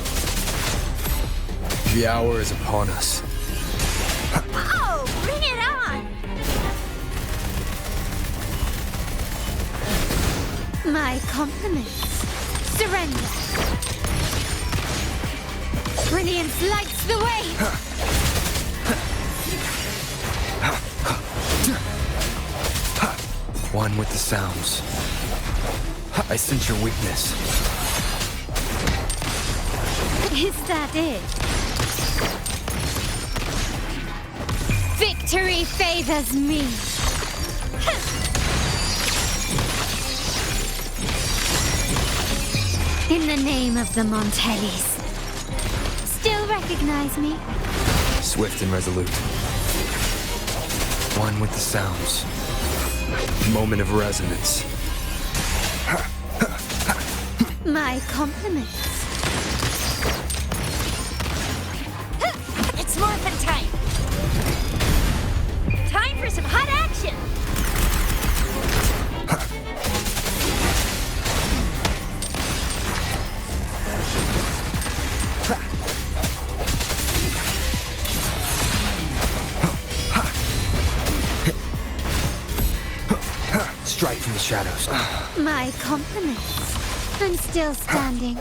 The hour is upon us. Oh, bring it on! My compliments. Surrender. Brilliance lights the way! One with the sounds. I sense your weakness. Is that it? Victory favors me! In the name of the Montellis. Still recognize me? Swift and resolute. One with the sounds. Moment of resonance. My compliments. It's morphin' time! Time for some hot action! Strike from the shadows. My compliments. I'm still standing.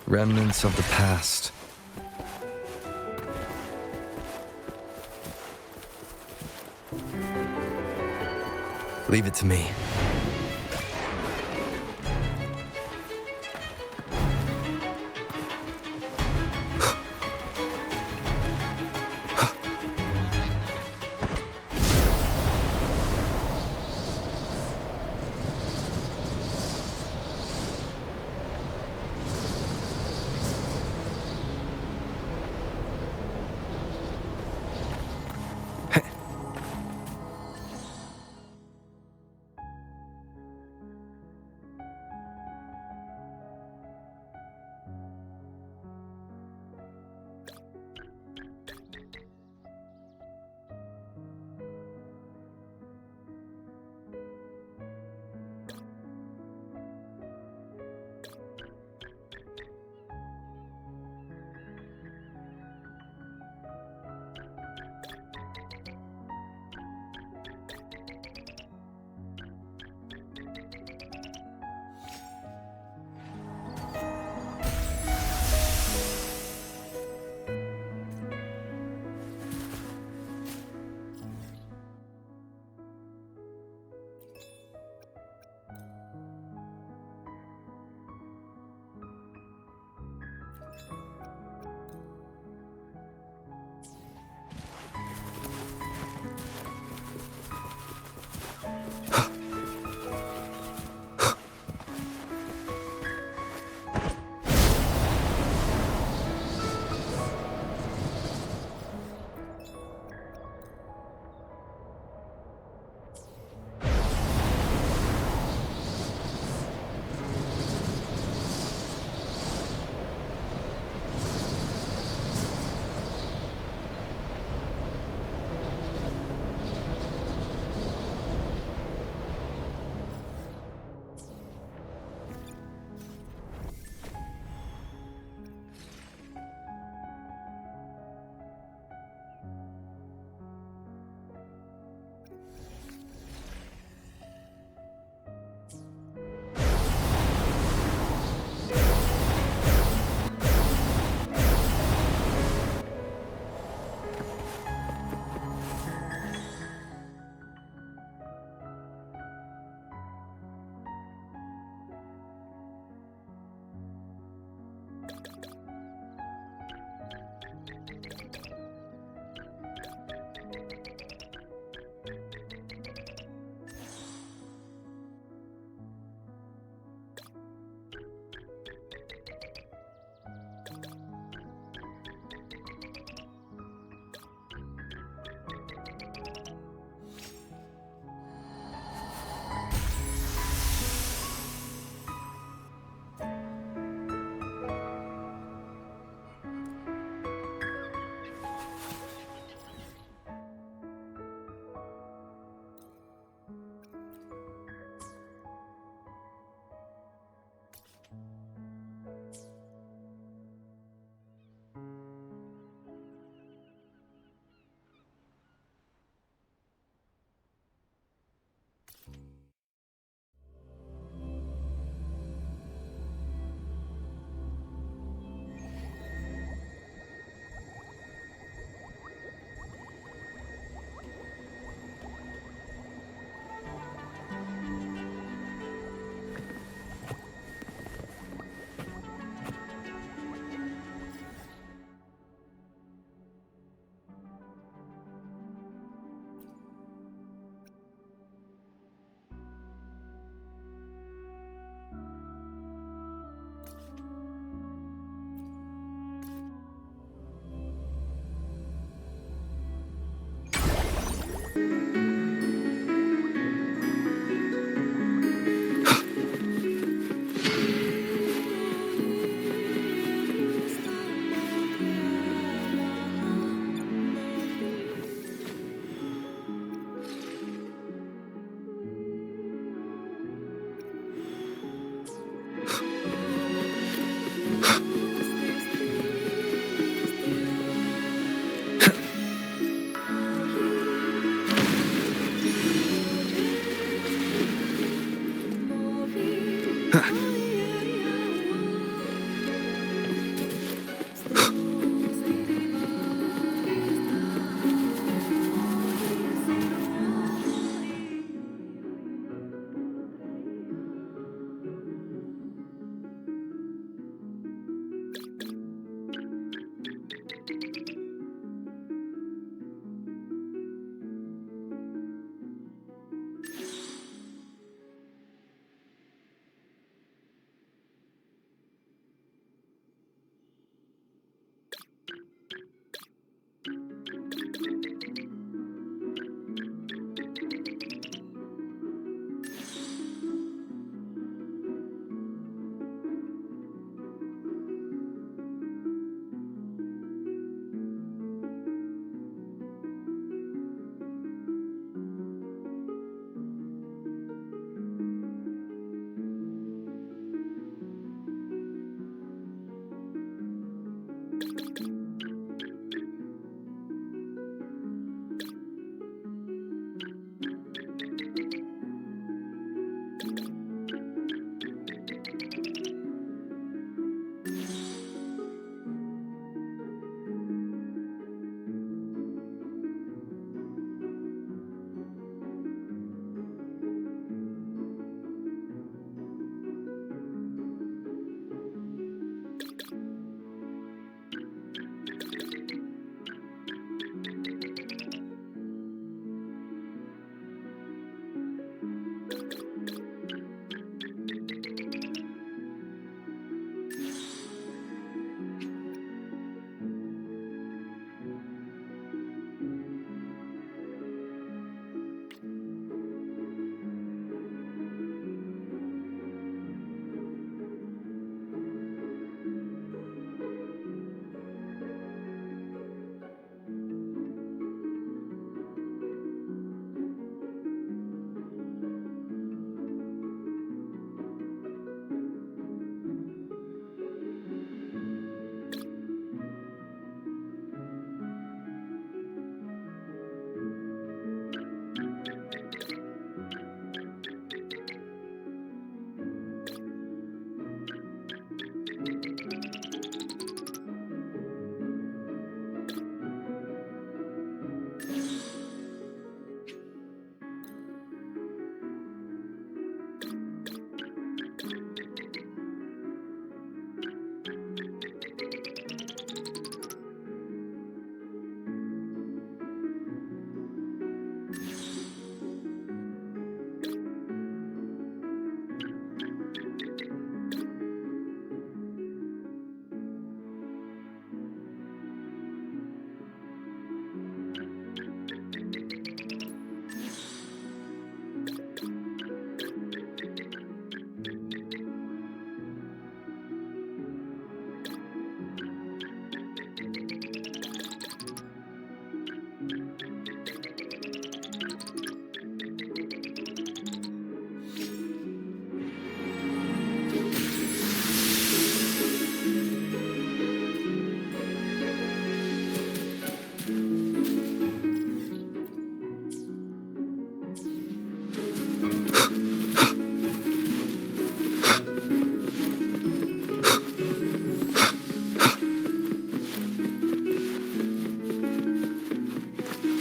Remnants of the past. Leave it to me.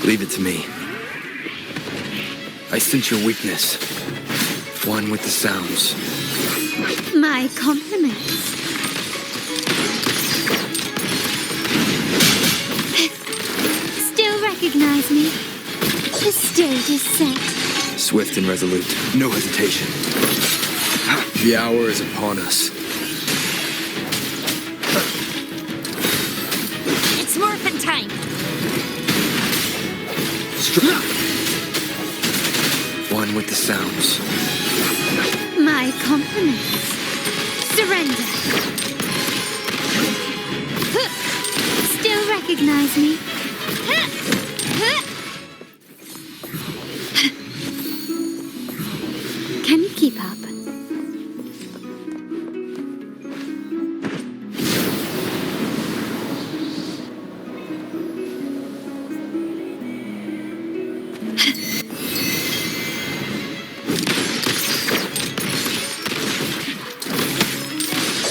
Leave it to me. I sense your weakness. One with the sounds. My compliments. Still recognize me? The stage is set. Swift and resolute. No hesitation. The hour is upon us. It's morphin' time. One with the sounds. My compliments. Surrender. Still recognize me? Can you keep up?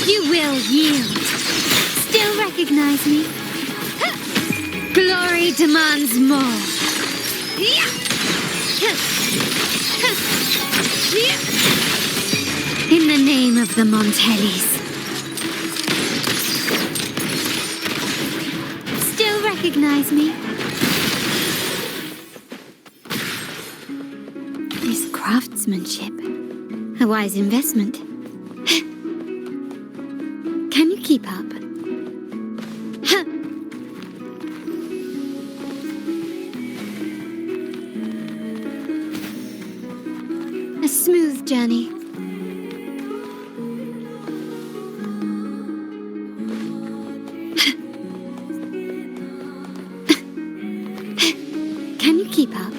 You will yield. Still recognize me? Glory demands more. In the name of the Montellis. Still recognize me? This craftsmanship. A wise investment. Can you keep up? A smooth journey. Can you keep up?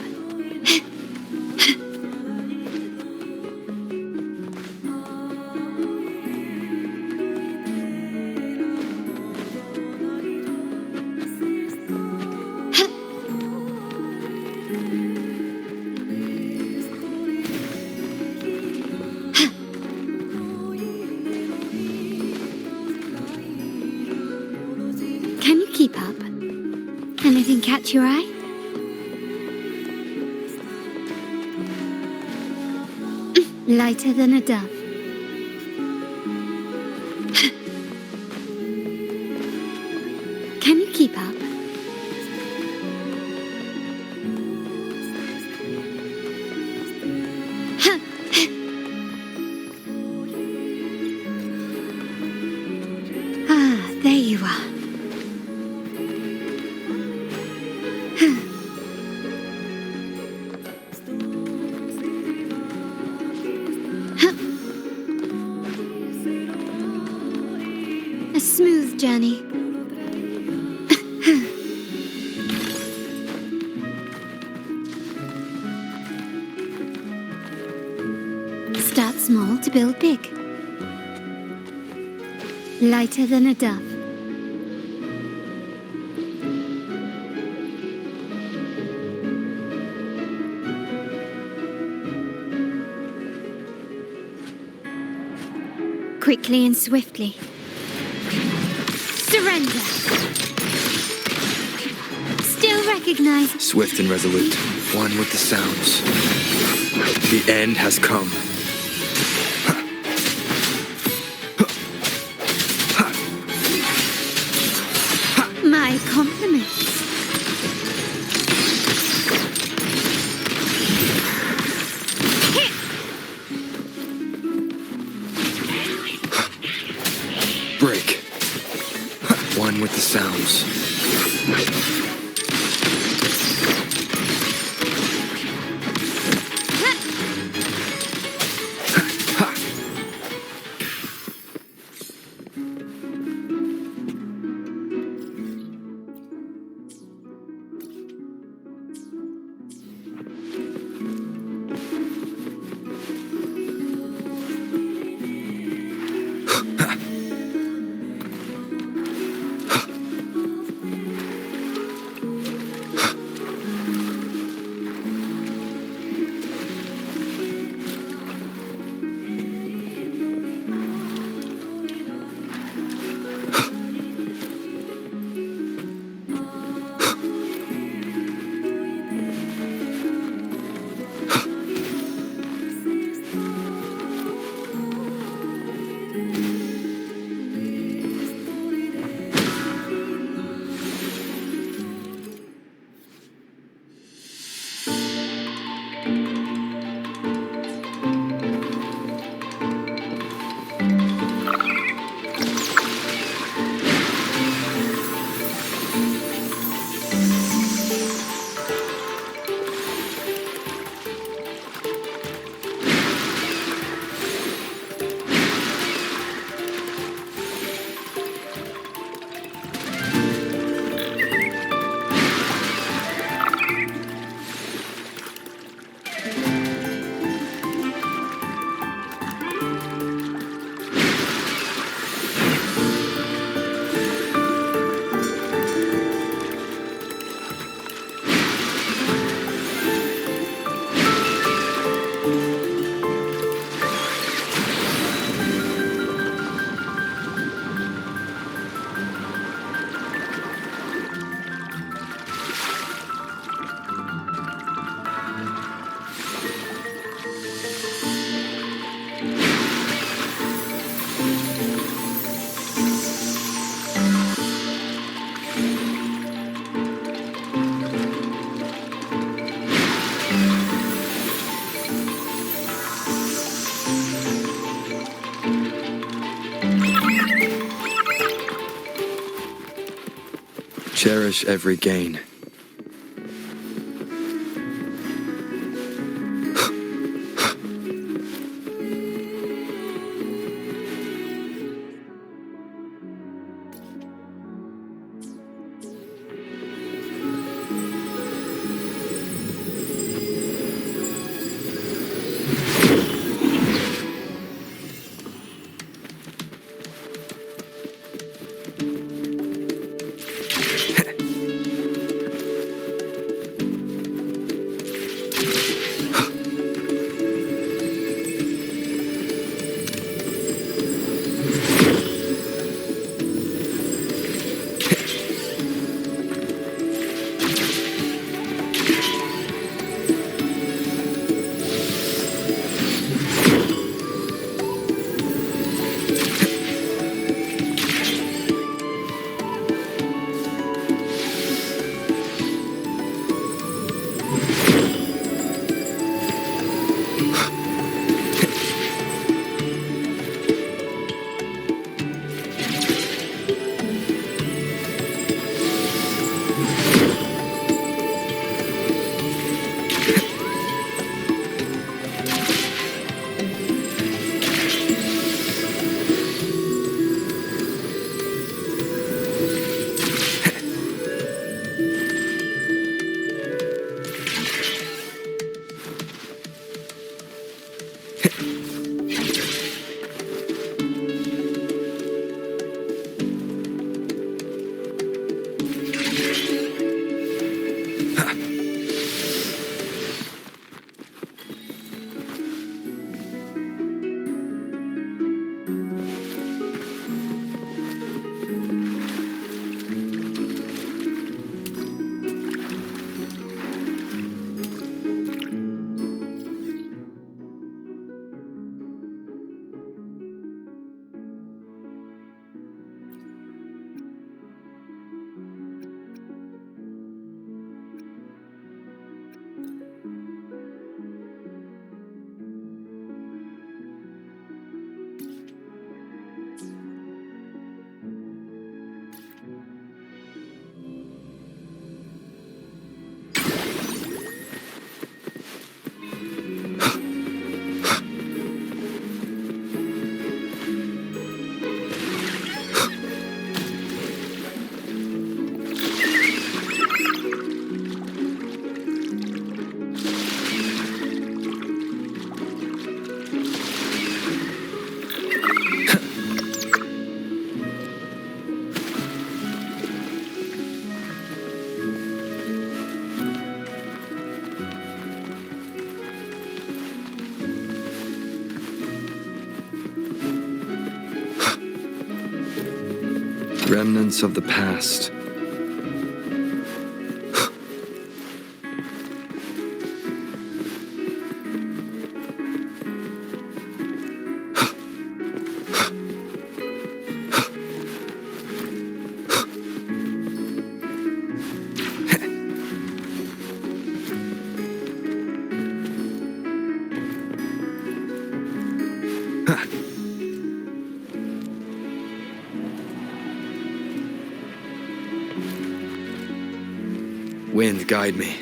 Anything catch your eye? Lighter than a dove. Can you keep up? Ah, there you are. A smooth journey. Start small to build big. Lighter than a dove. Quickly and swiftly. Surrender. Still recognize. Swift and resolute, one with the sounds. The end has come. My compliments. Break. One with the sounds. Cherish every gain. Remnants of the past. Wind, guide me.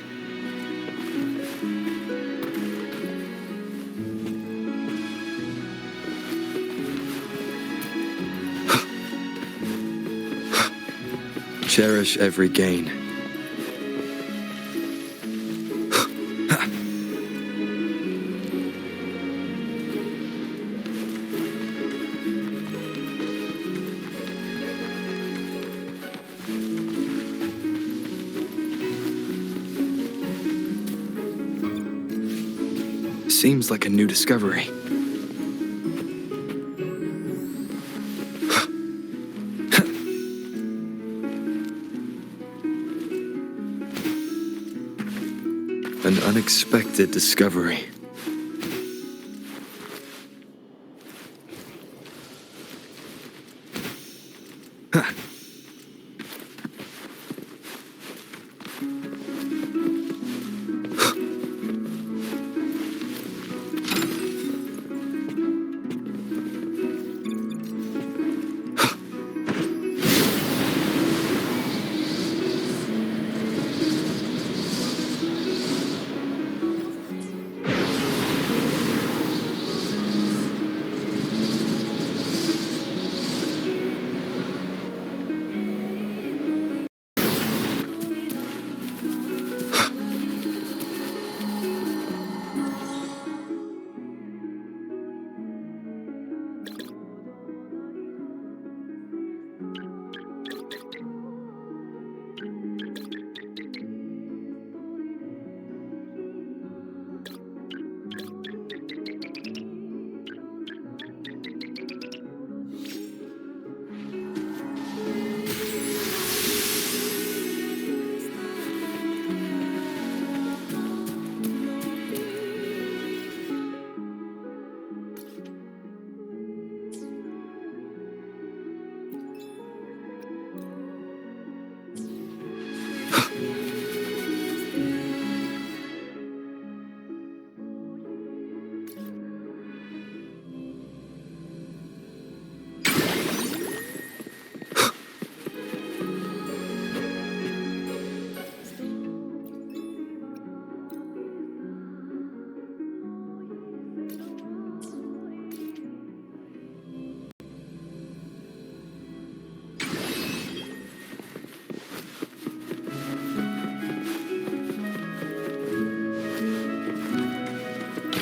Cherish every gain. Seems like a new discovery. An unexpected discovery.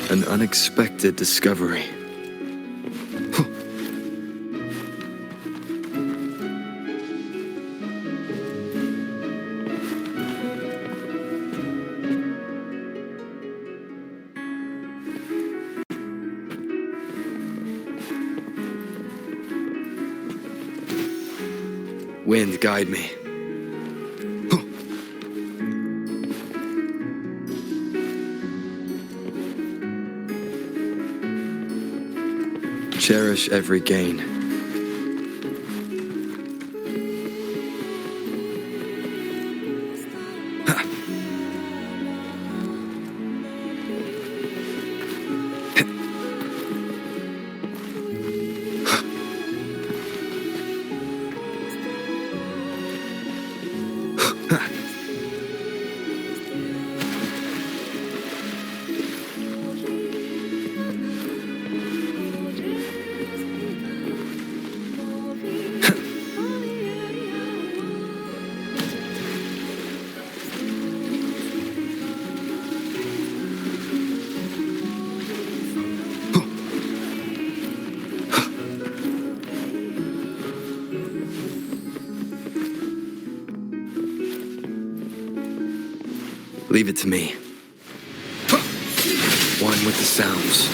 An unexpected discovery. Wind, guide me. Cherish every gain. Leave it to me. One with the sounds.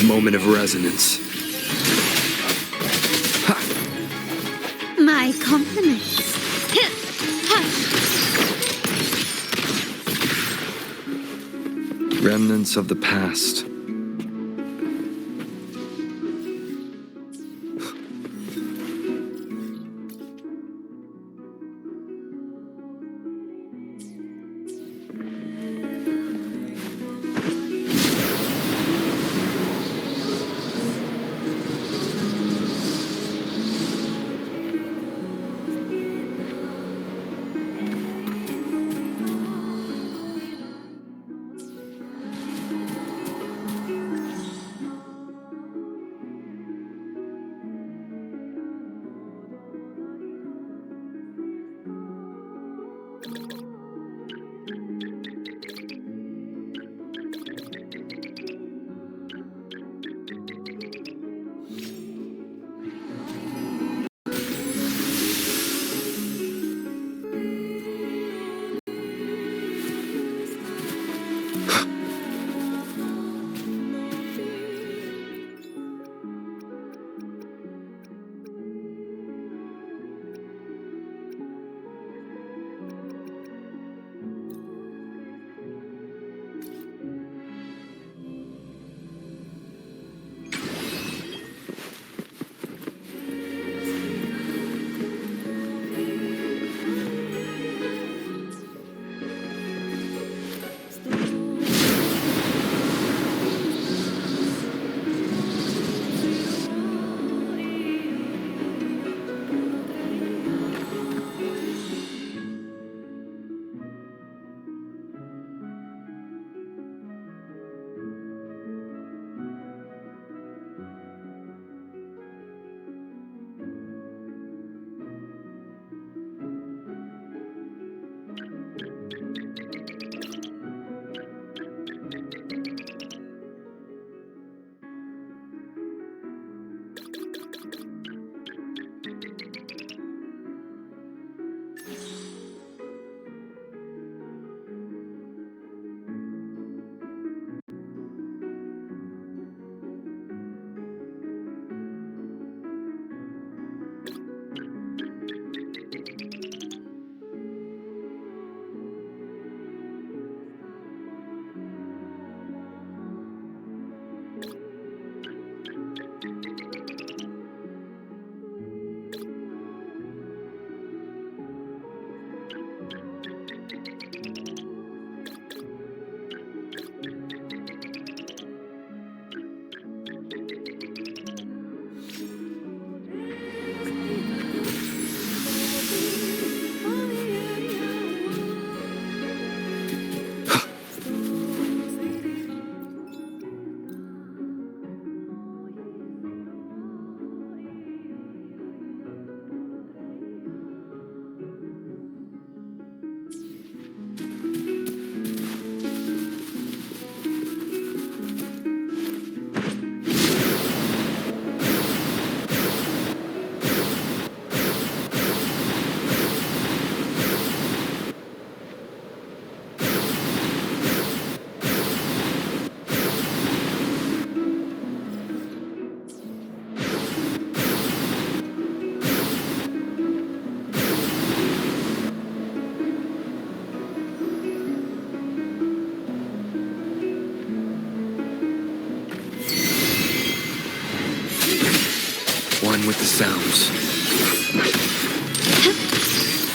Moment of resonance. My compliments. Remnants of the past. sounds.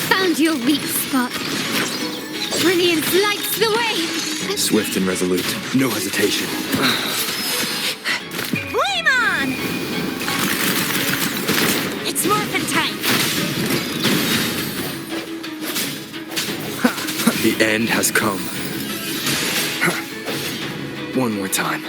Found your weak spot. Brilliance lights the way. Swift and resolute. No hesitation. Flame on! It's morphin' time. The end has come. One more time.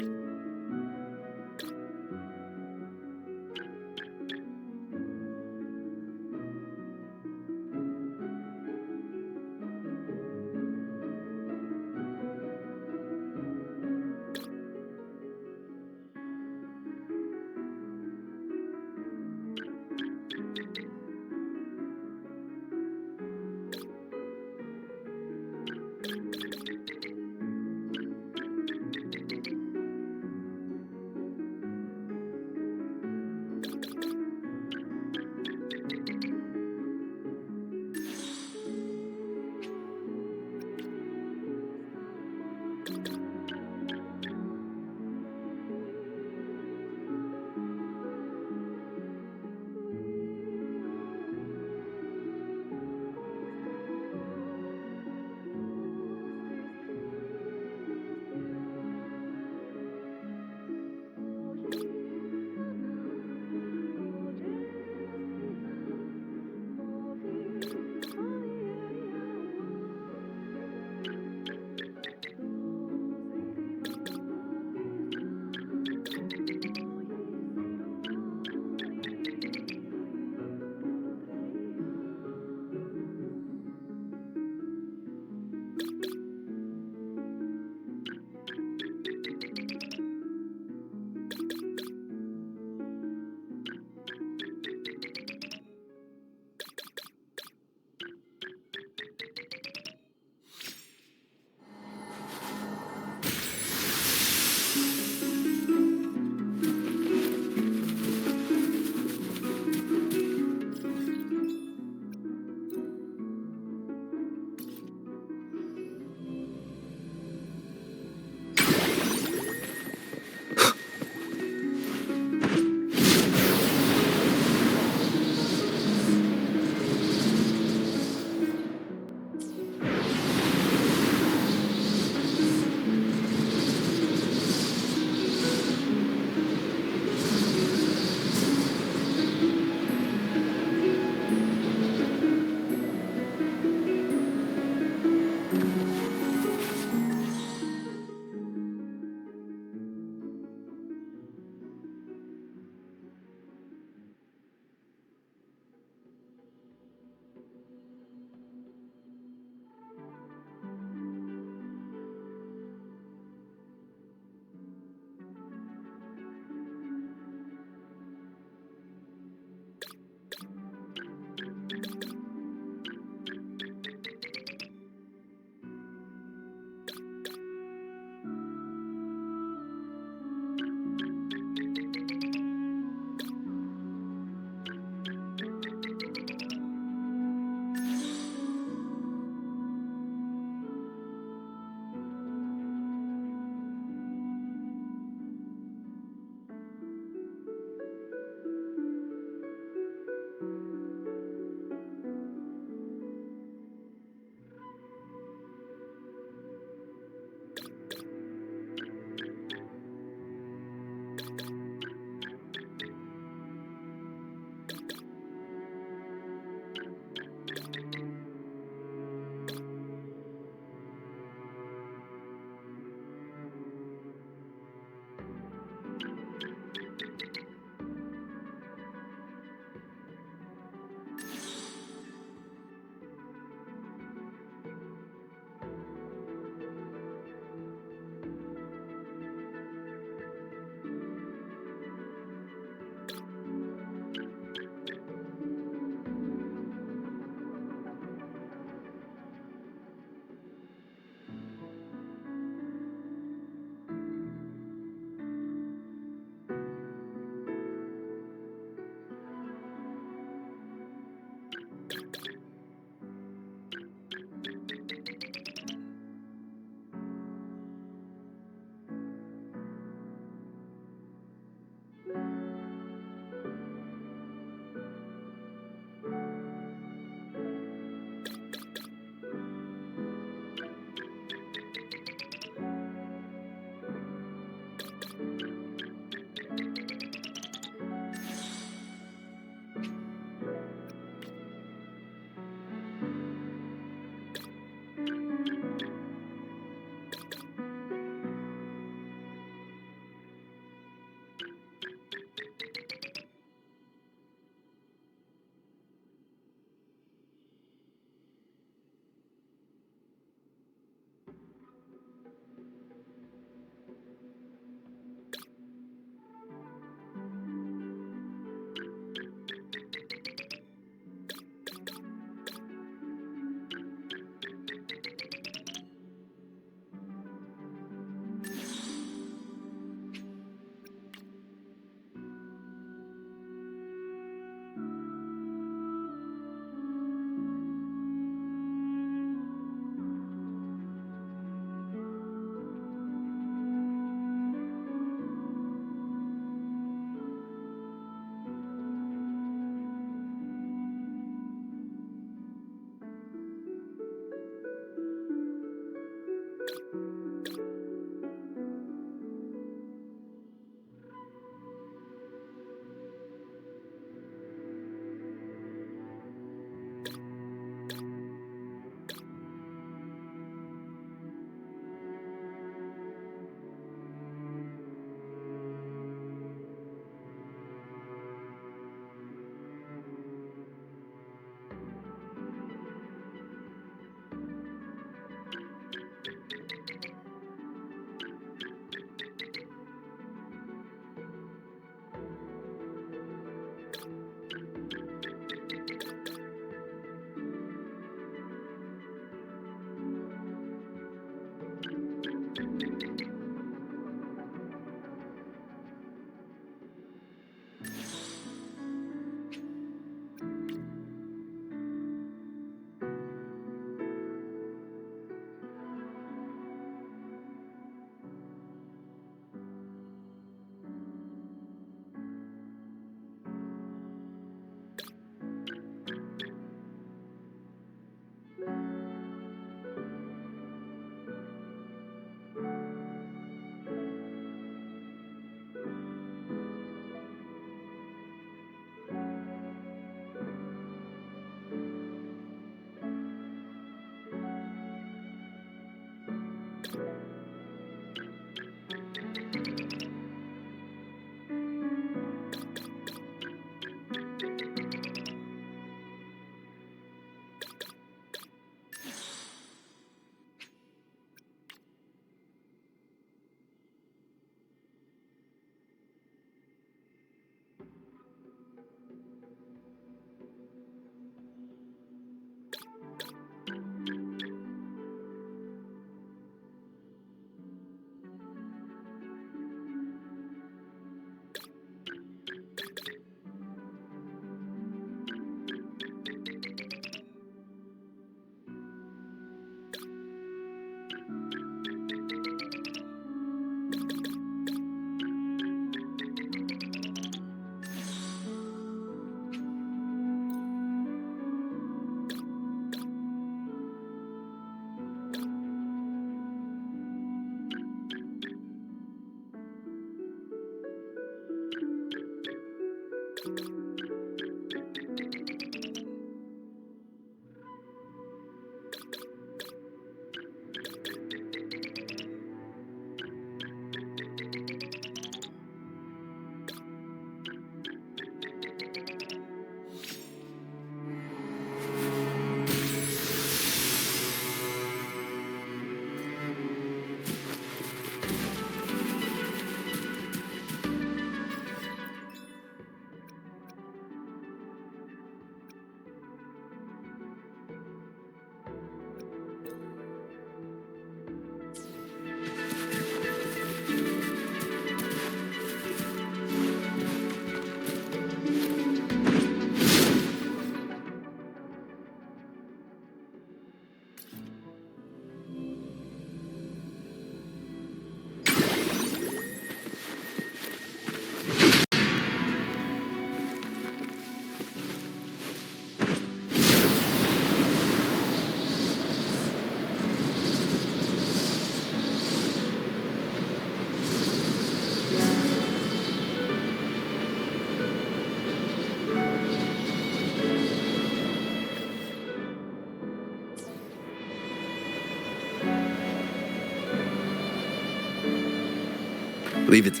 Leave it.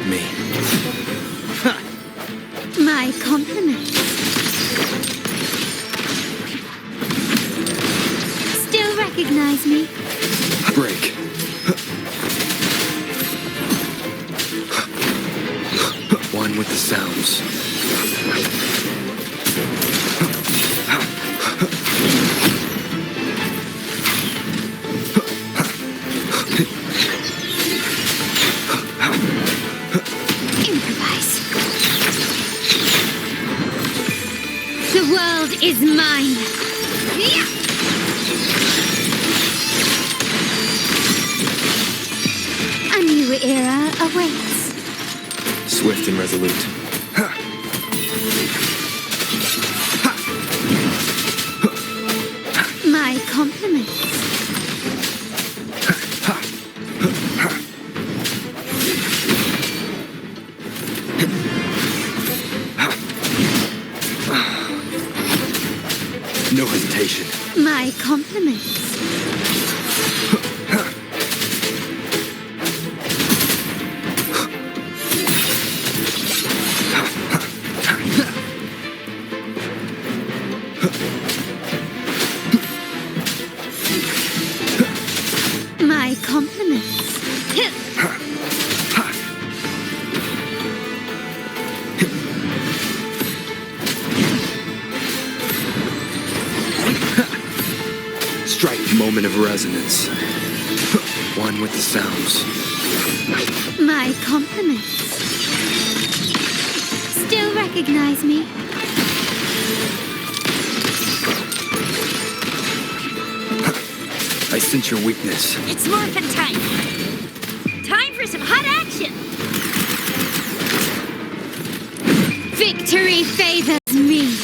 Me. My compliments. Still recognize me? Break. One with the sounds. The world is mine. A new era awaits. Swift and resolute. My compliments. No hesitation. My compliments. My compliments. Strike moment of resonance. One with the sounds. My compliments. Still recognize me? I sense your weakness. It's morphin' time. Time for some hot action. Victory favors me.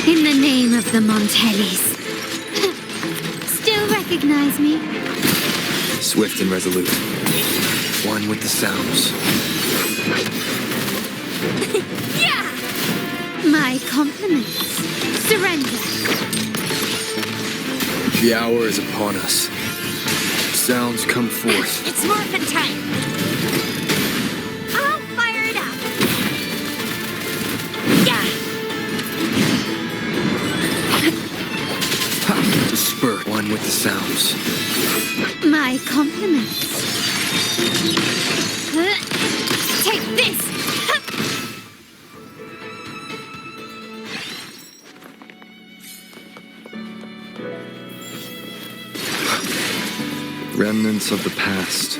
In the name of the Montellis. Still recognize me? Swift and resolute. One with the sounds. Yeah! My compliments. Surrender. The hour is upon us. Sounds come forth. It's morphin' time. I'll fire it up. Yeah! Disperse. One with the sounds. My compliments. Take this! Remnants of the past.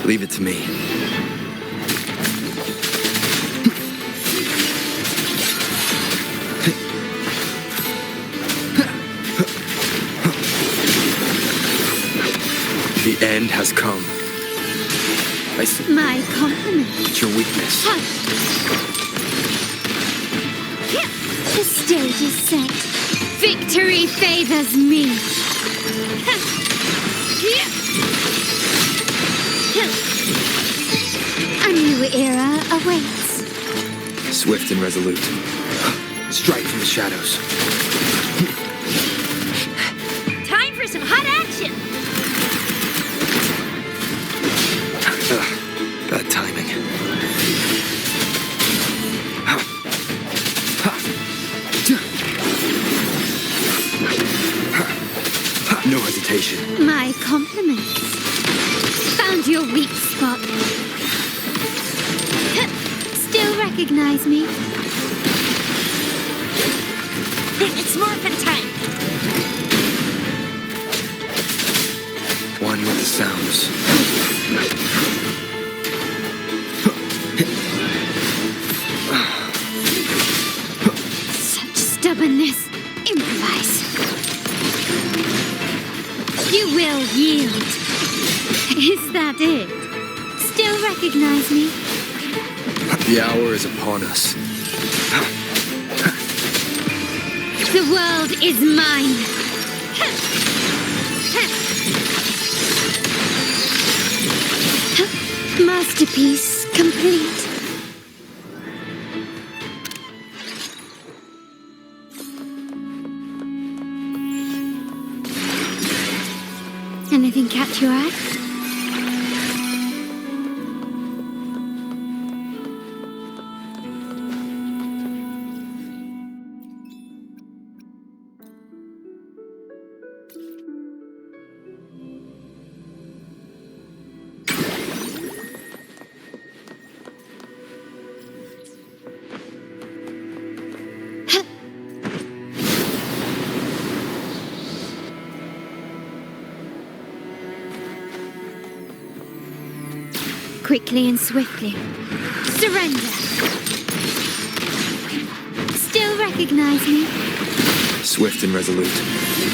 Leave it to me. The end has come. My compliments. It's your weakness. The stage is set. Victory favors me. A new era awaits. Swift and resolute. Strike from the shadows. Time for some hot action. Bad timing. No hesitation. My compliments. Found your weak spot. Still recognize me? It's morphin' time. One with the sounds. Such stubbornness. Improvise. You will yield. Is that it? Still recognize me? The hour is upon us. The world is mine. Masterpiece complete. Anything catch your eye? quickly and swiftly. Surrender. Still recognize me? Swift and resolute,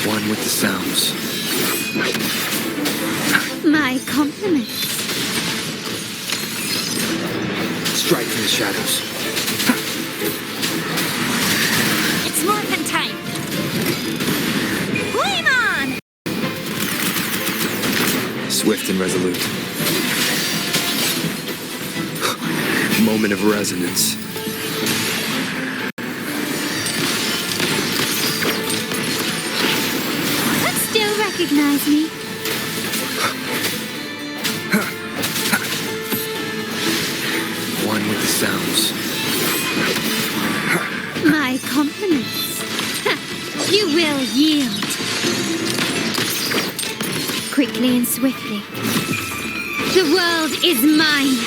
one with the sounds. My compliments. Strike from the shadows. It's morphin' time. Flame on! Swift and resolute. Moment of resonance. Still recognize me? One with the sounds. My compliments. You will yield. Quickly and swiftly. The world is mine.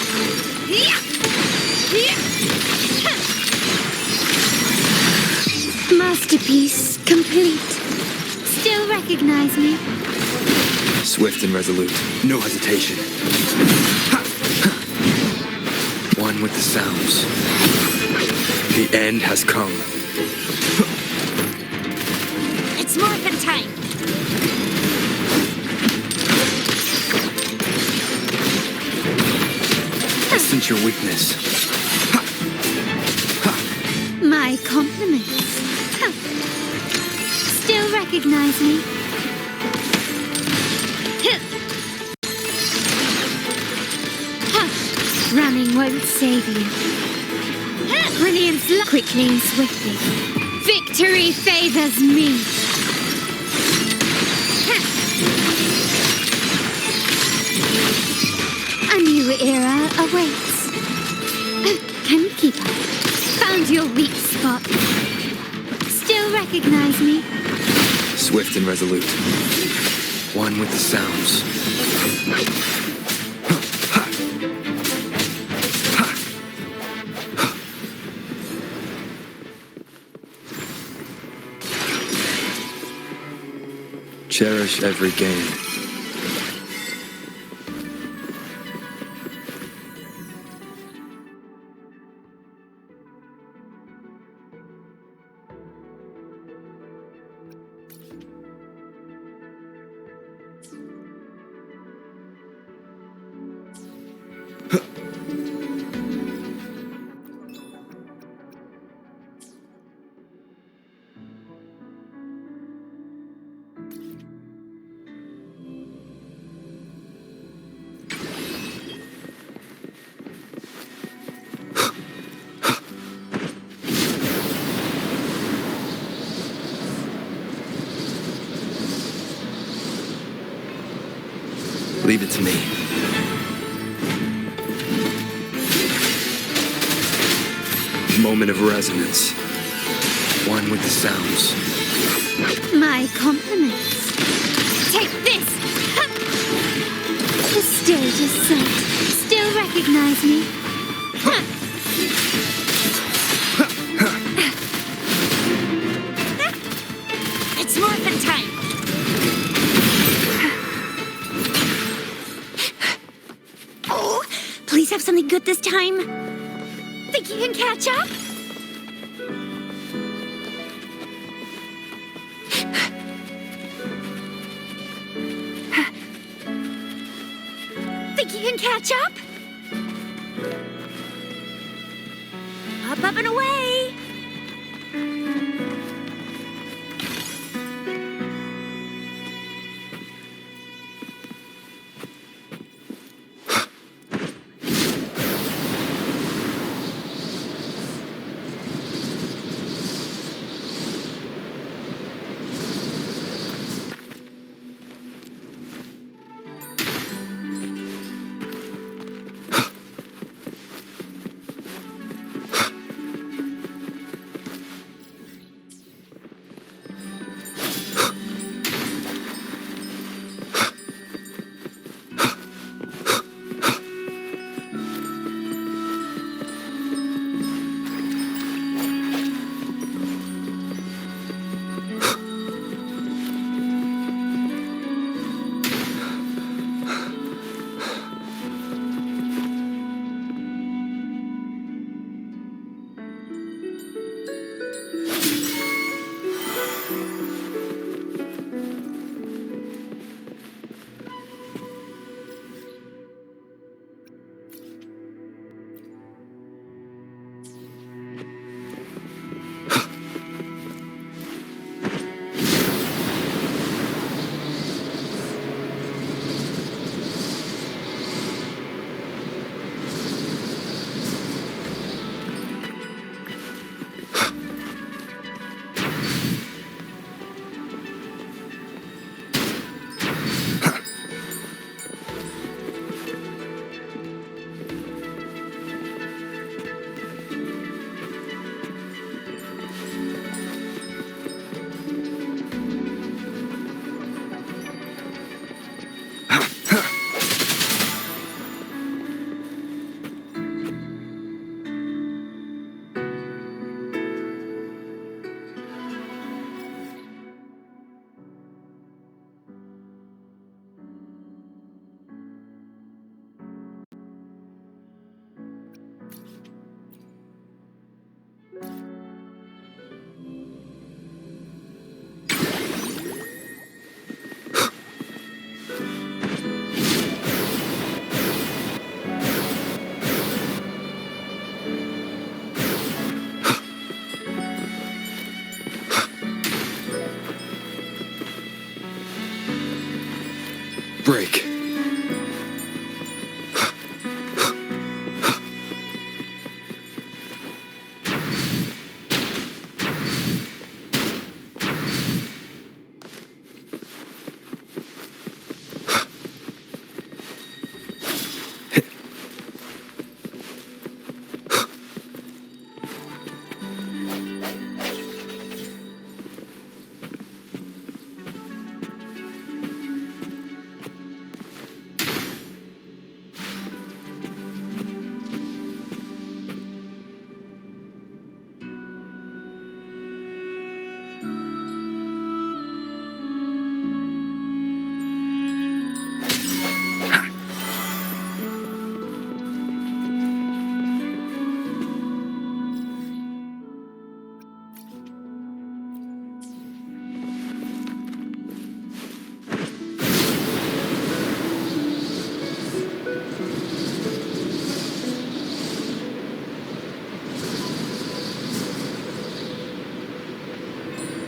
Masterpiece complete. Still recognize me? Swift and resolute, no hesitation. One with the sounds. The end has come. It's morphin' time. I sense your weakness. My compliments. Still recognize me? Hush! Running won't save you. Brilliance, quickly and swiftly. Victory favors me. A new era awaits. Can you keep up? Found your weak spot. Still recognize me? Swift and resolute. One with the sounds. Cherish every gain. Leave it to me. Moment of resonance. One with the sounds. My compliments. Take this! The stage is set. Still recognize me? It's morphin' time! Oh, please have something good this time. Think you can catch up? Think you can catch up? Up and away! break.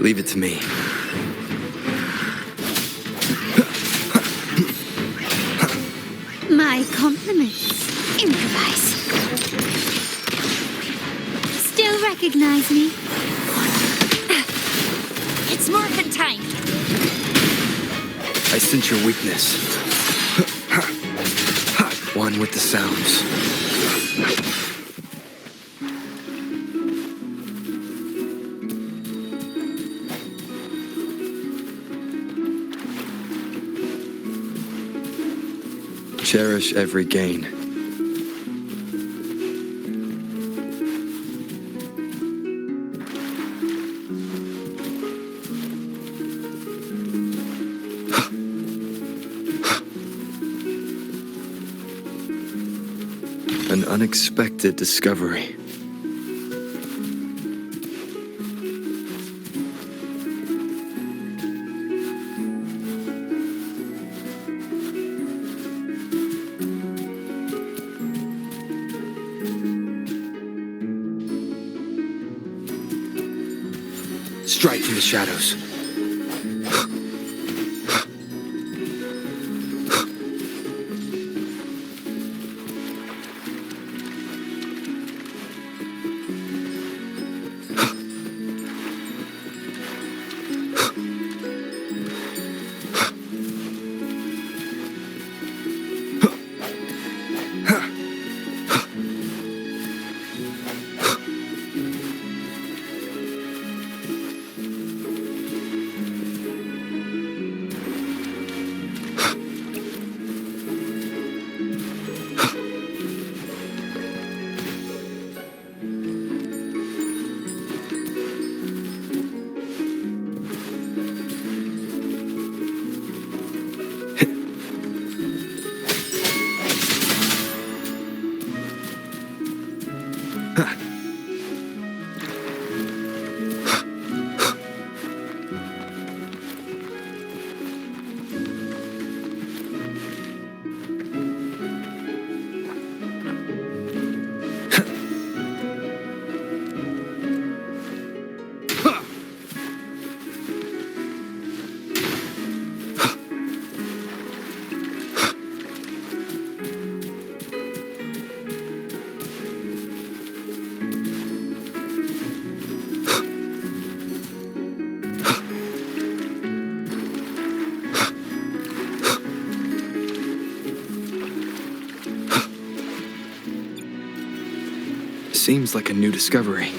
Leave it to me. My compliments. Improvise. Still recognize me? It's Morphin time! I sense your weakness. One with the sounds. Cherish every gain. An unexpected discovery. Strike from the shadows. Seems like a new discovery.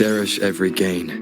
Cherish every gain.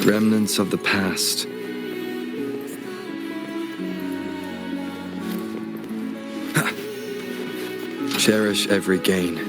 Remnants of the past. Cherish every gain.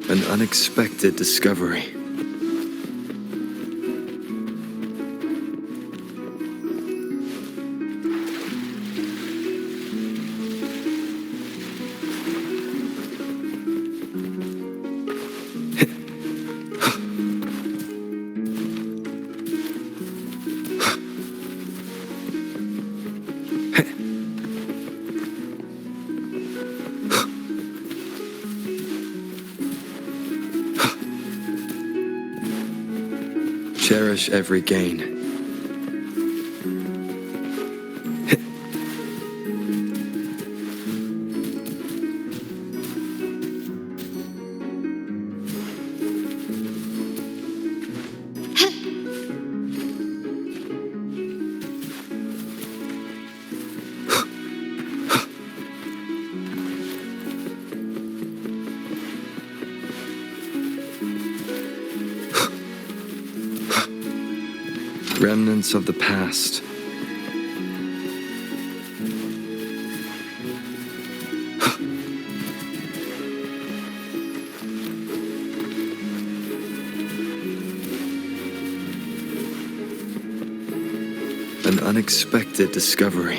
An unexpected discovery. Cherish every gain. Remnants of the past. An unexpected discovery.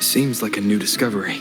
Seems like a new discovery.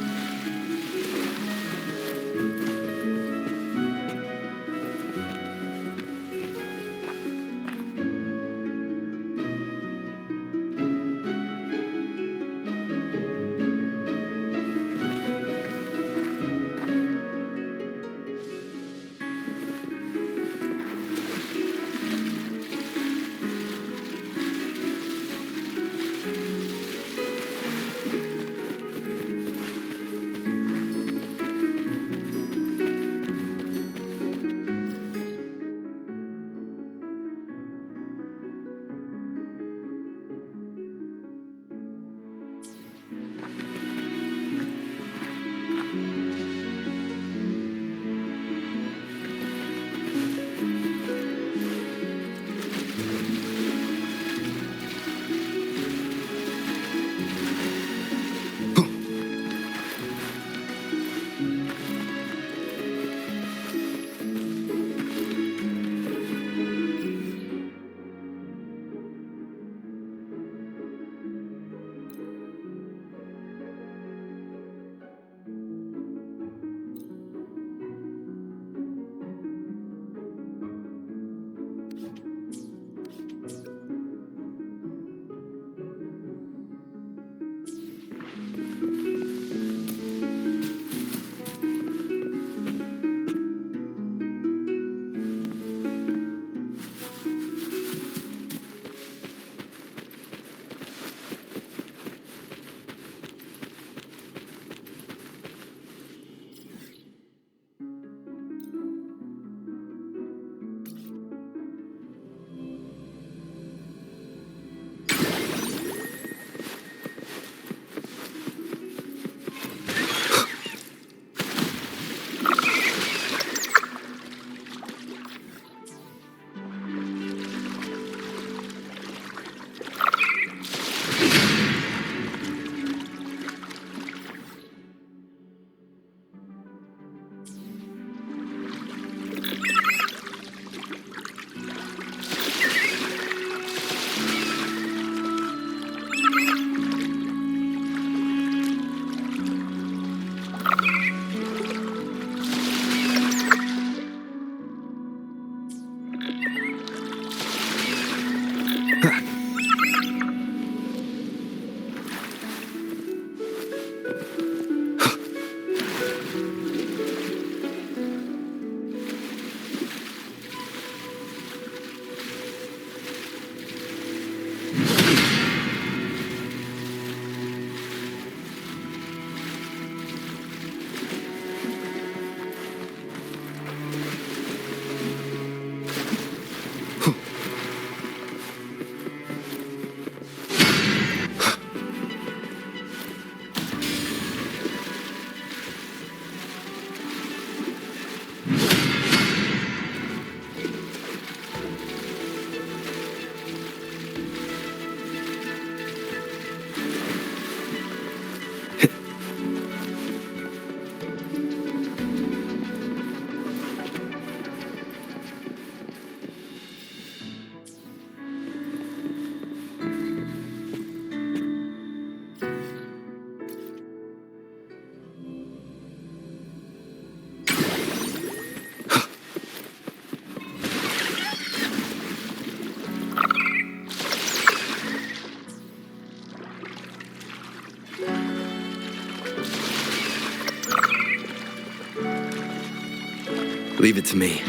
Leave it to me.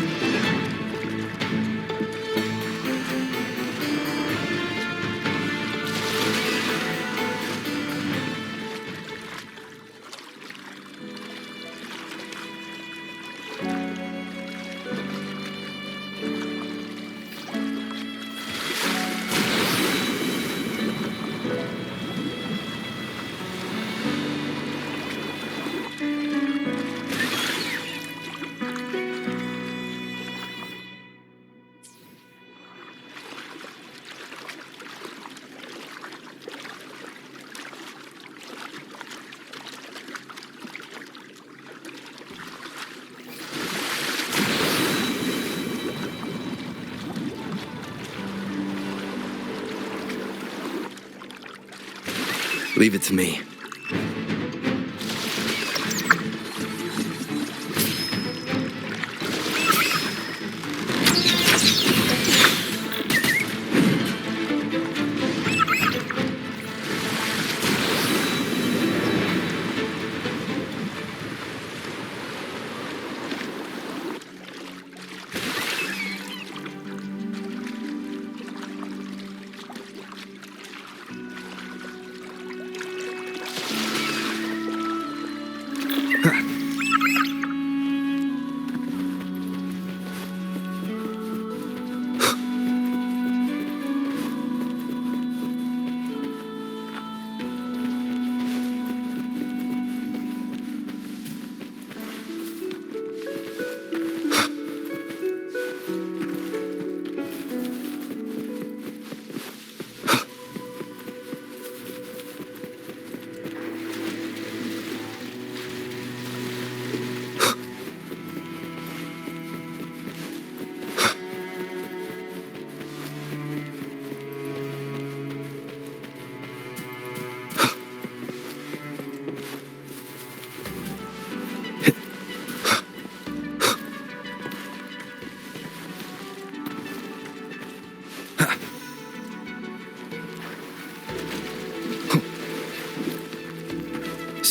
Leave it to me.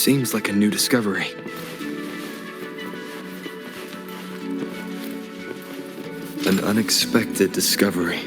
seems like a new discovery. An unexpected discovery.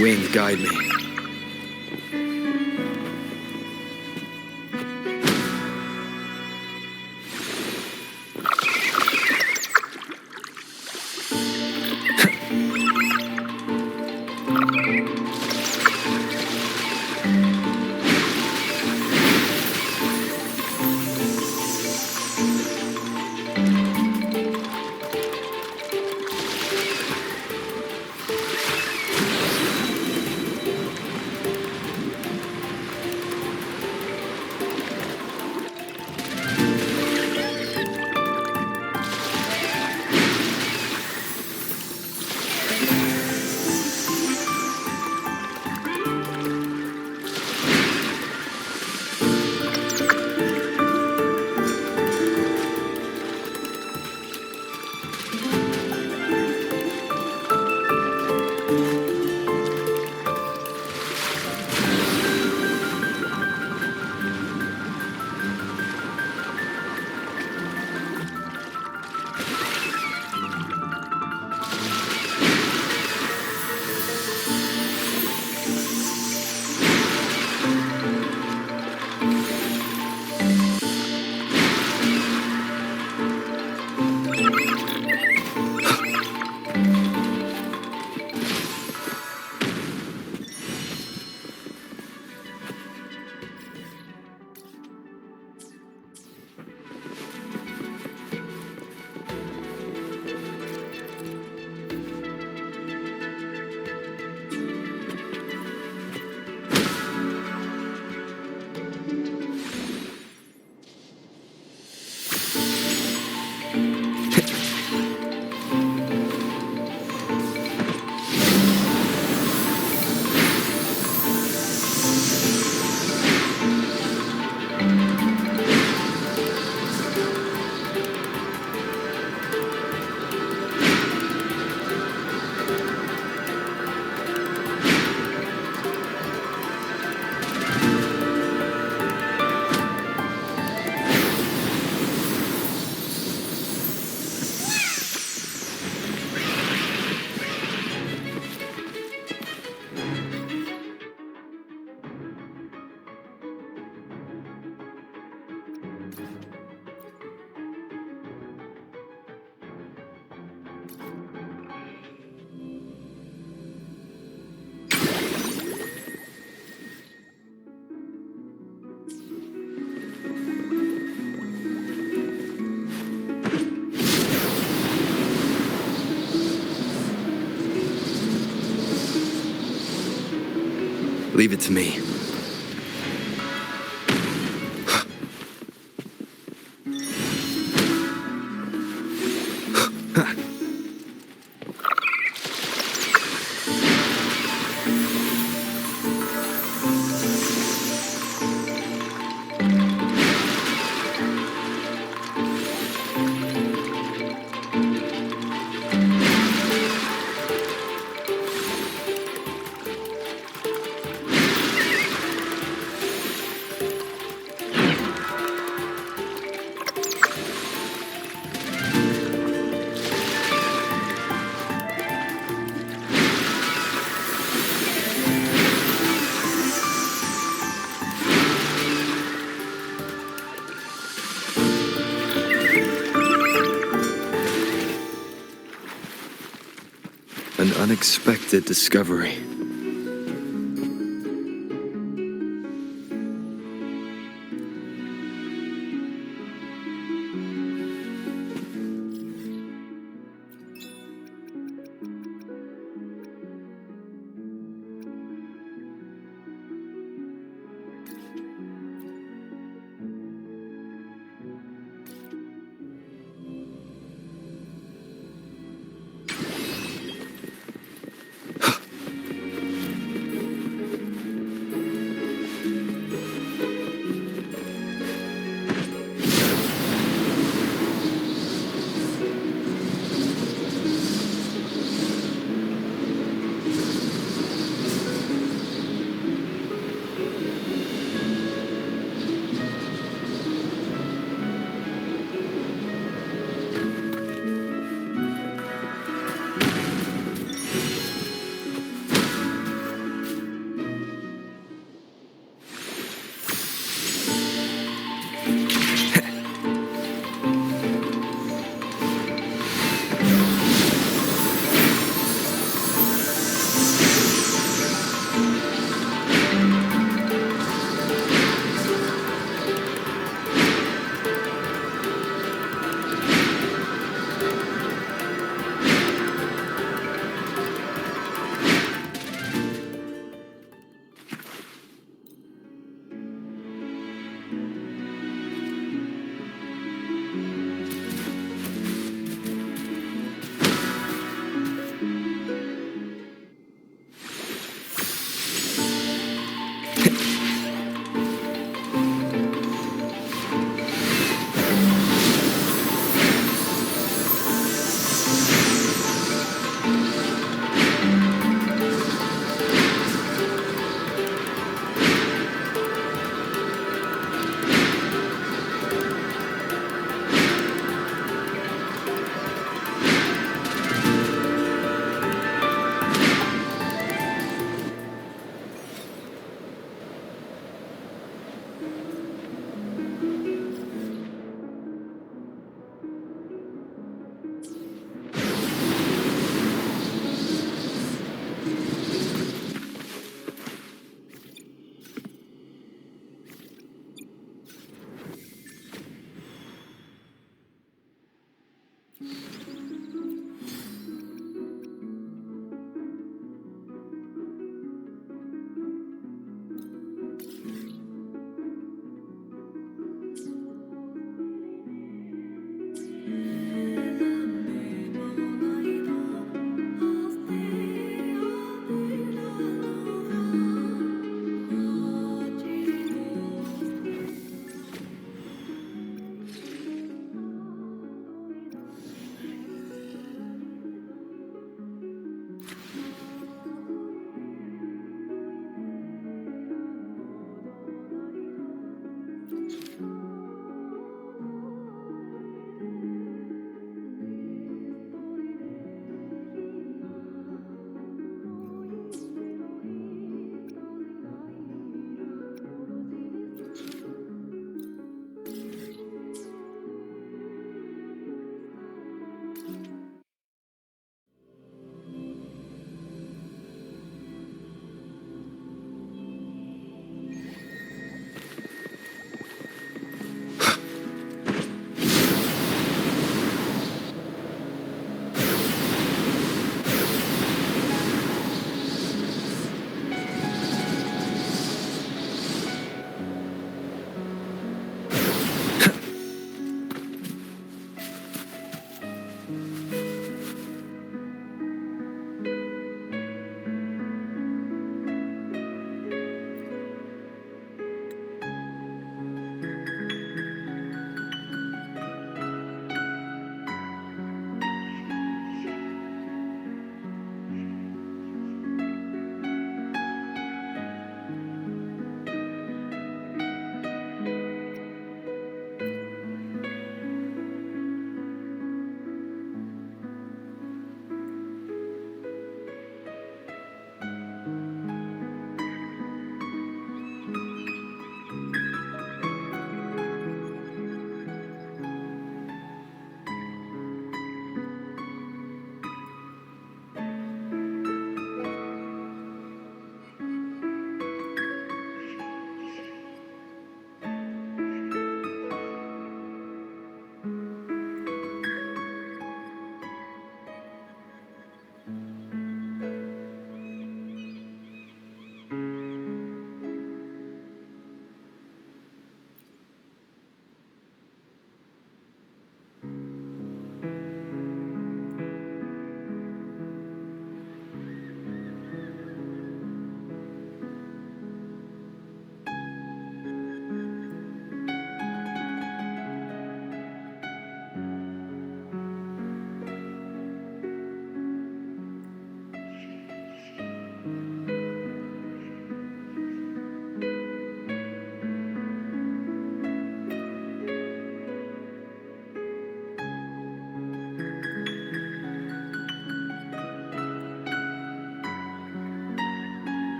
Wind, guide me. Leave it to me. An unexpected discovery.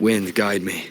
Wind, guide me.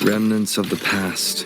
Remnants of the past.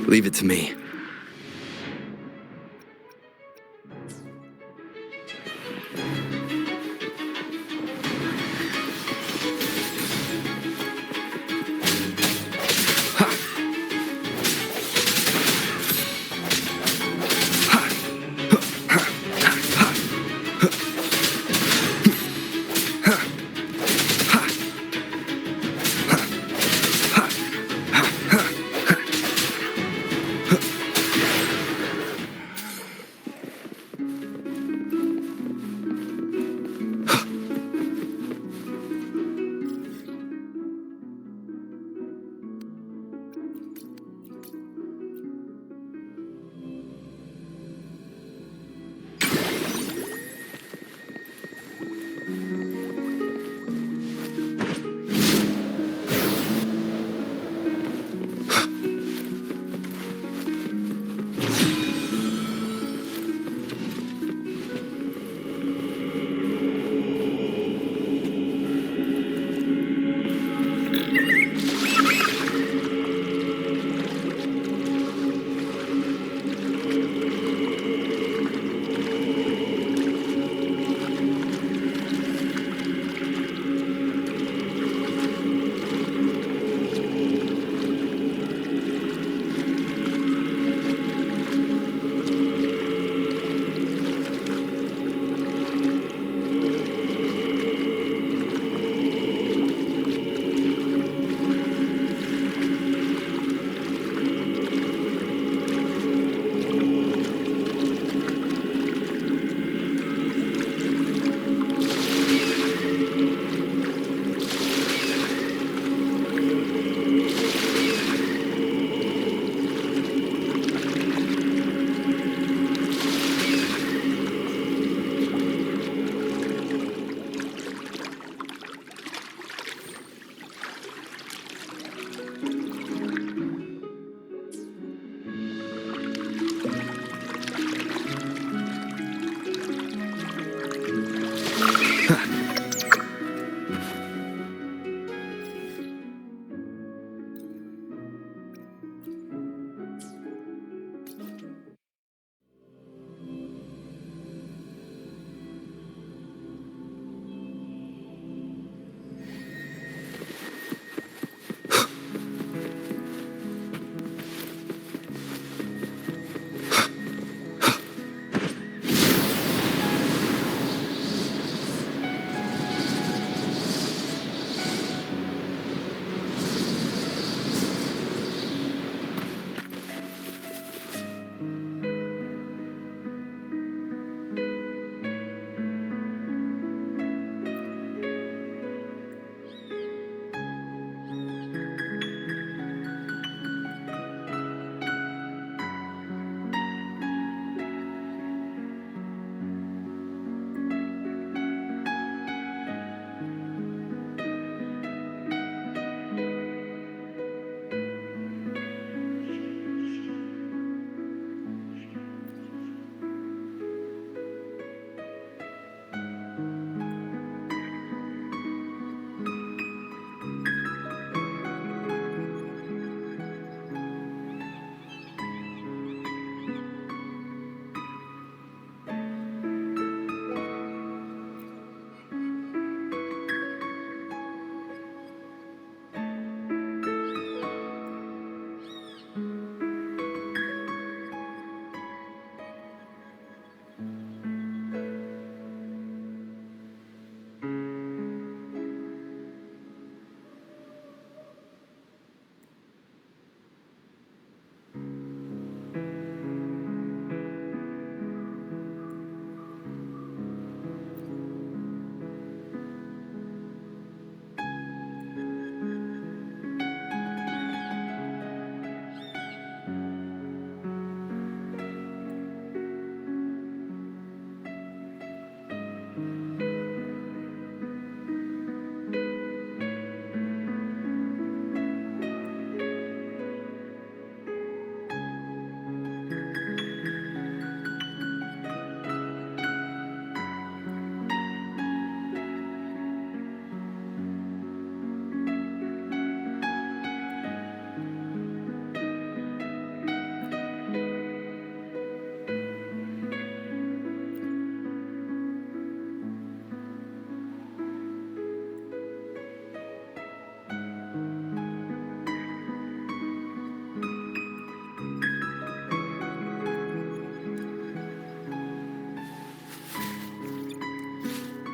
Leave it to me.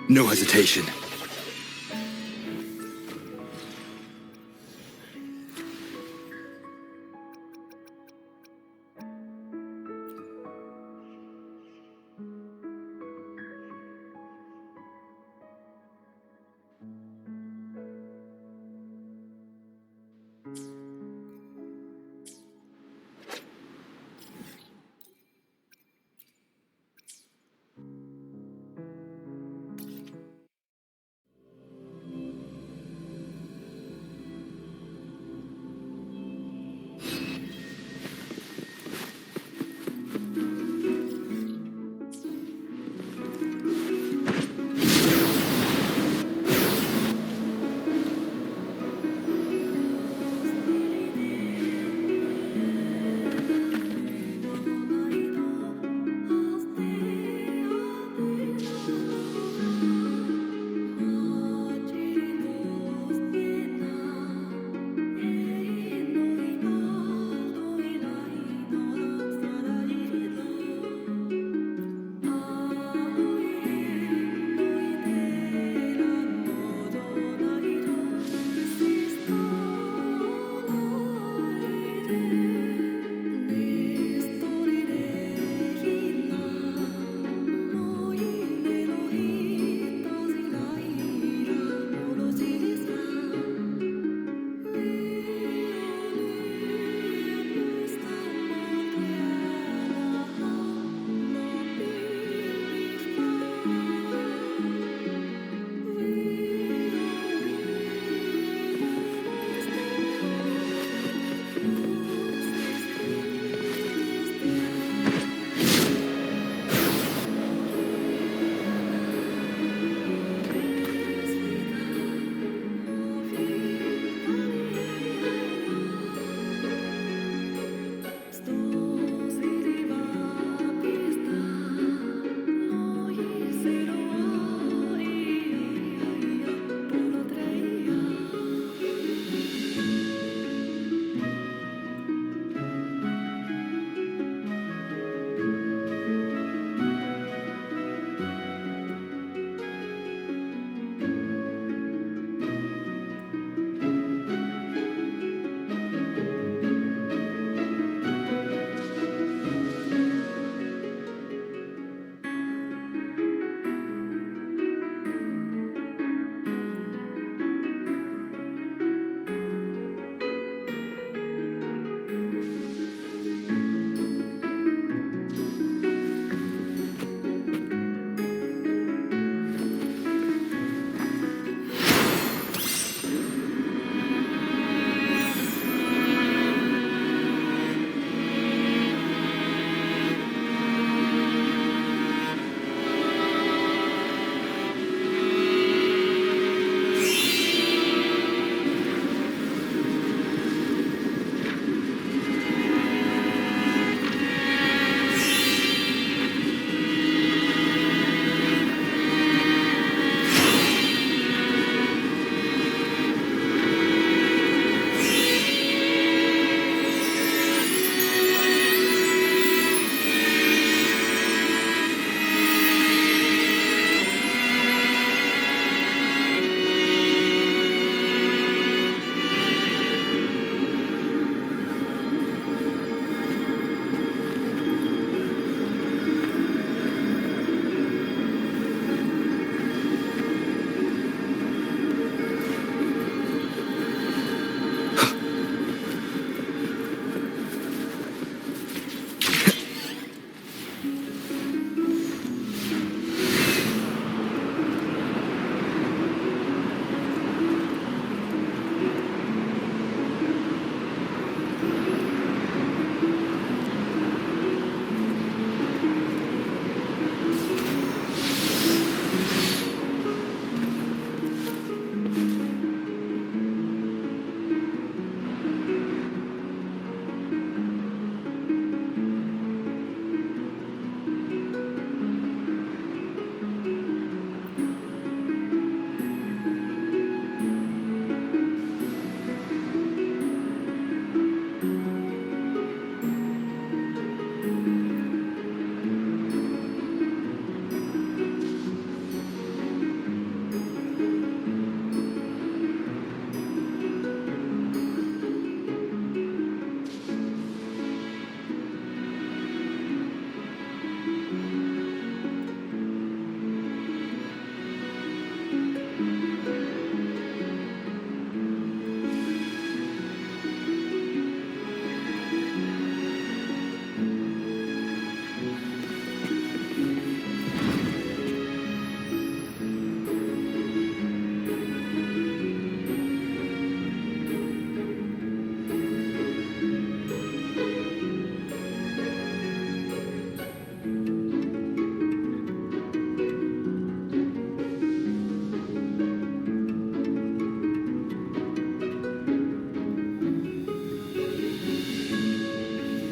No hesitation.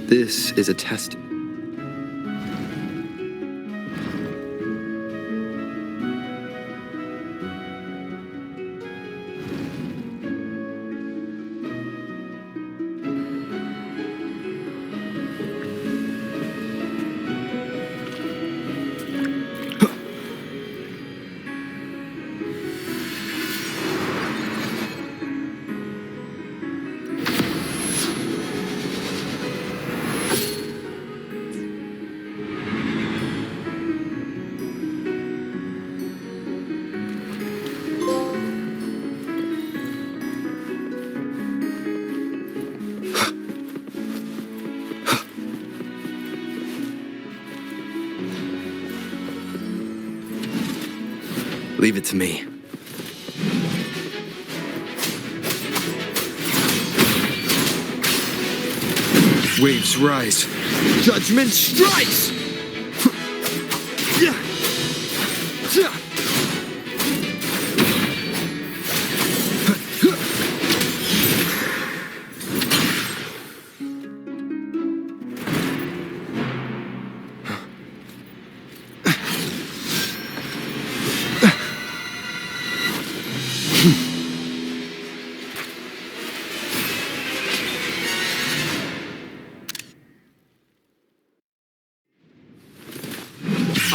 This is a test. Leave it to me. Waves rise. Judgment strikes!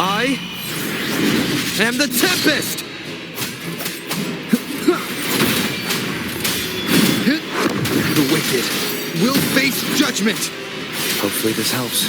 I am the Tempest! The wicked will face judgment! Hopefully this helps.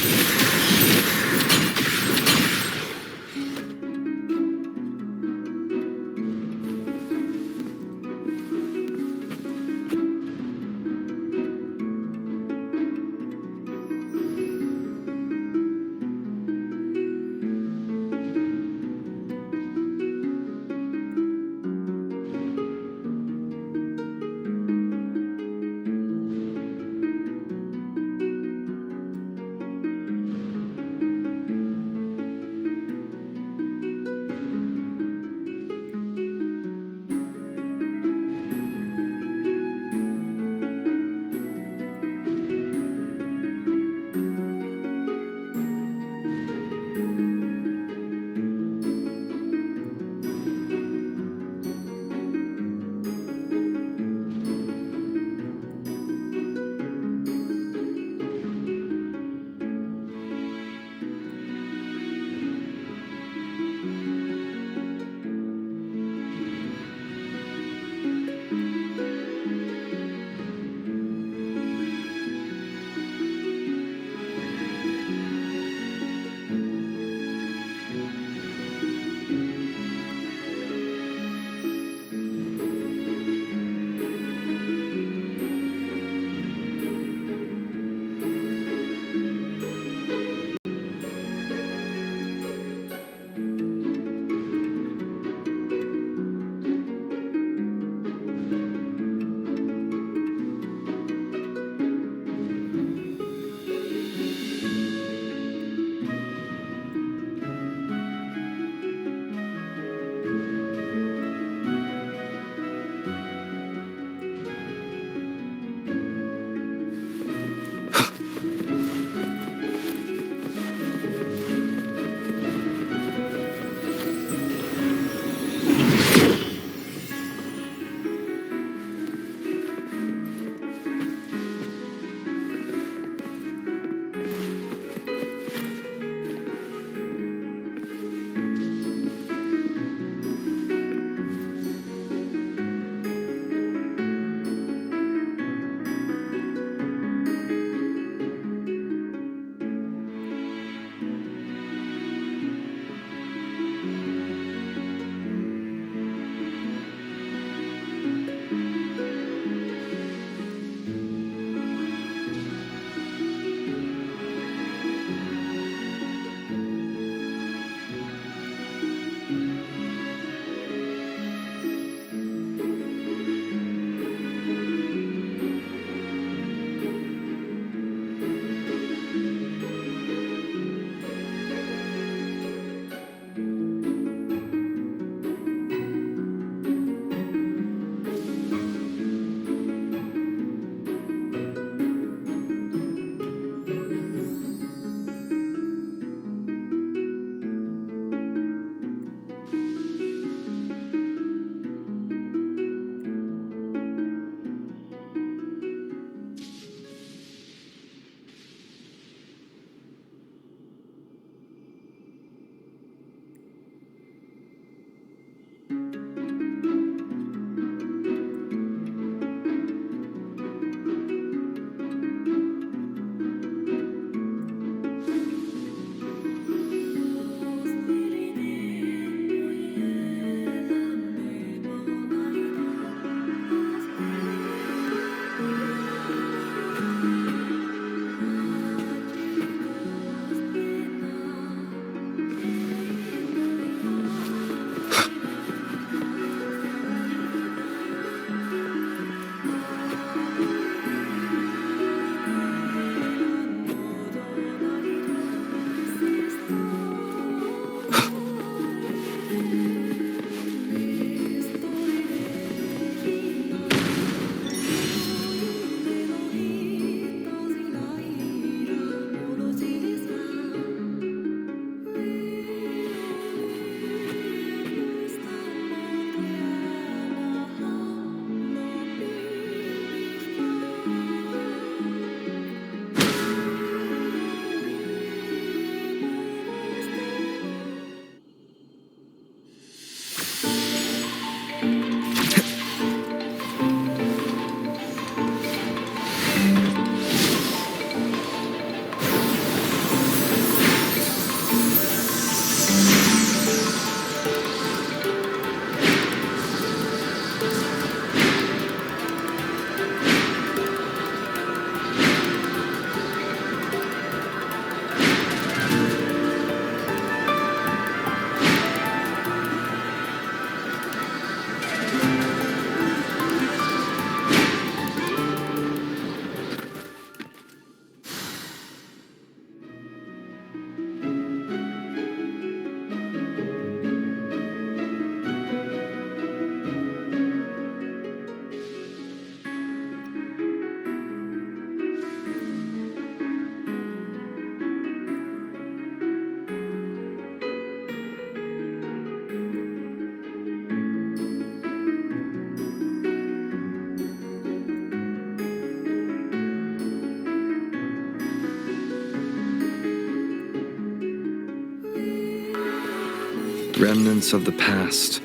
remnants of the past.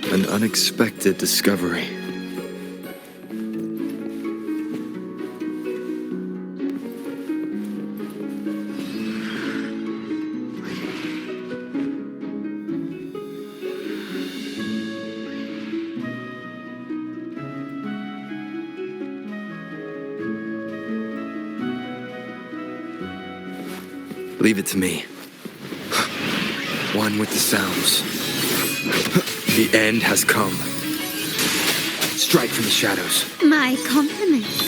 An unexpected discovery. Leave it to me. One with the sounds. The end has come. Strike from the shadows. My compliments.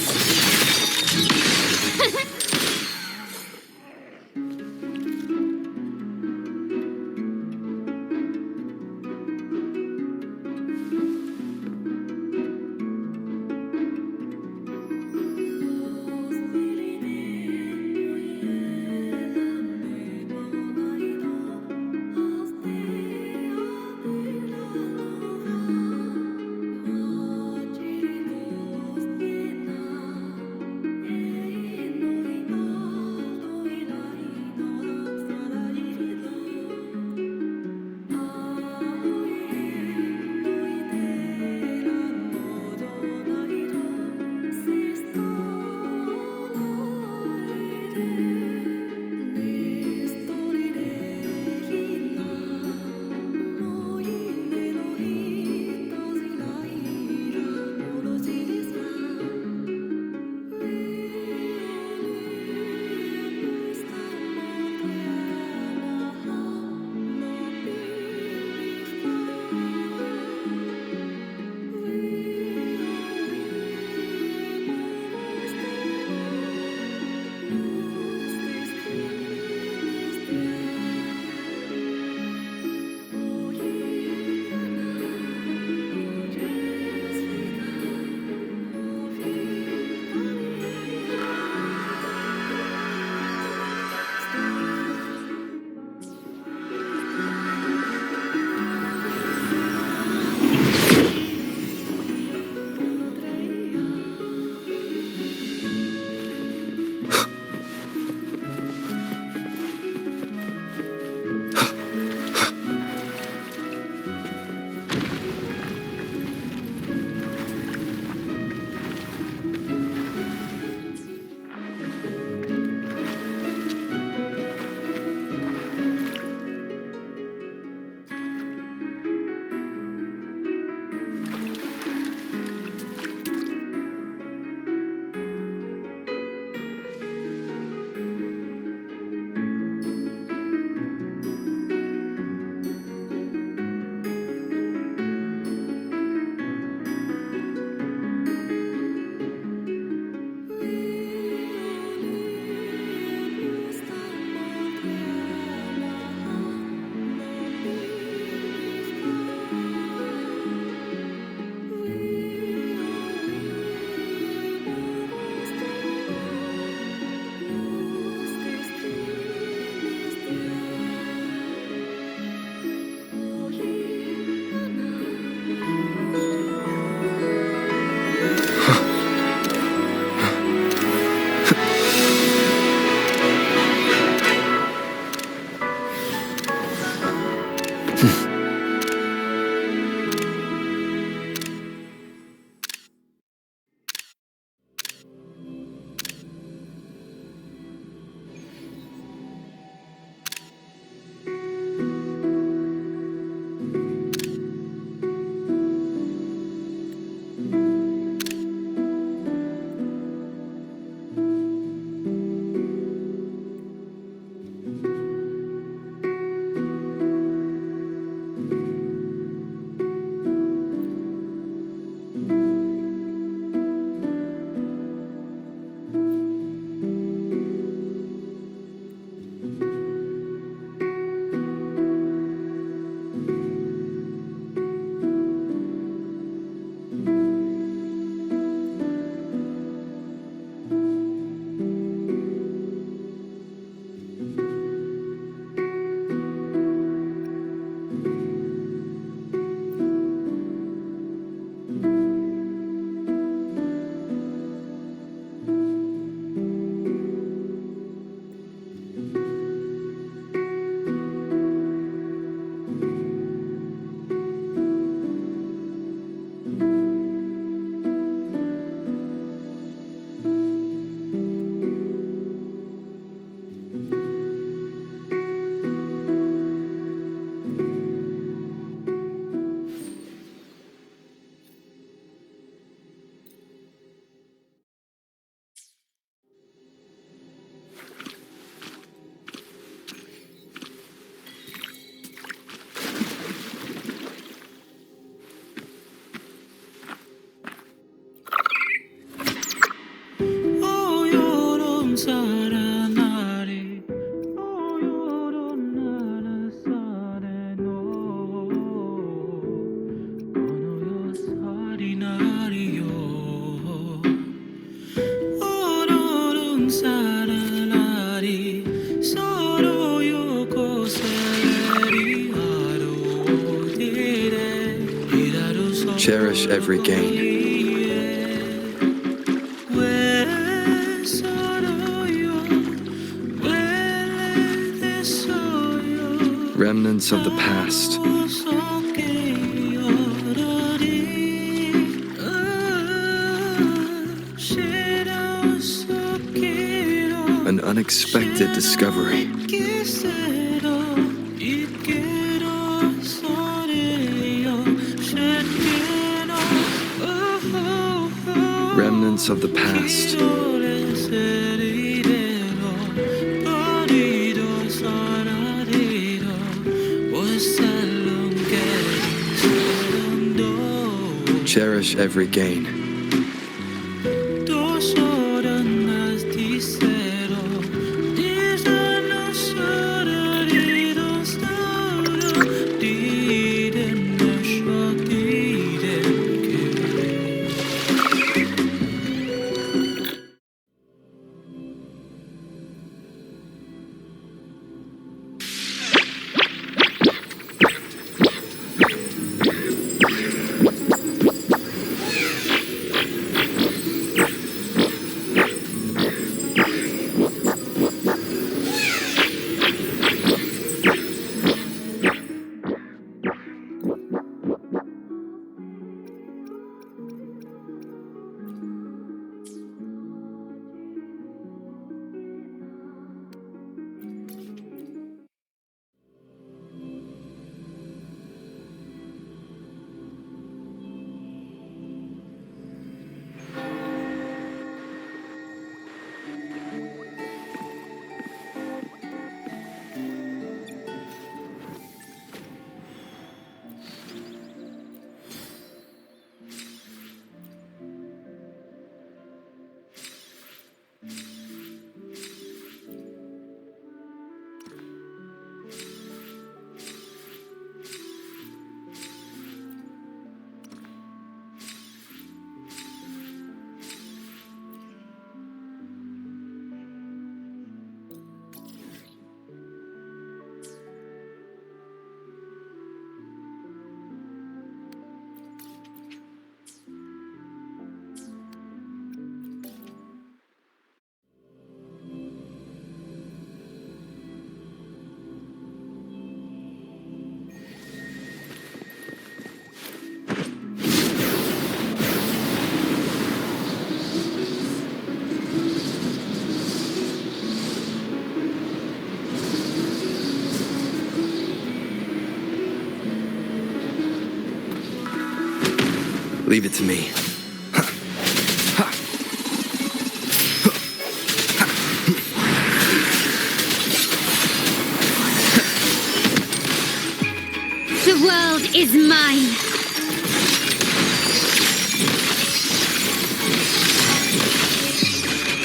Cherish every gain. Remnants of the past. An unexpected discovery. Remnants of the past. Cherish every gain. Leave it to me. The world is mine.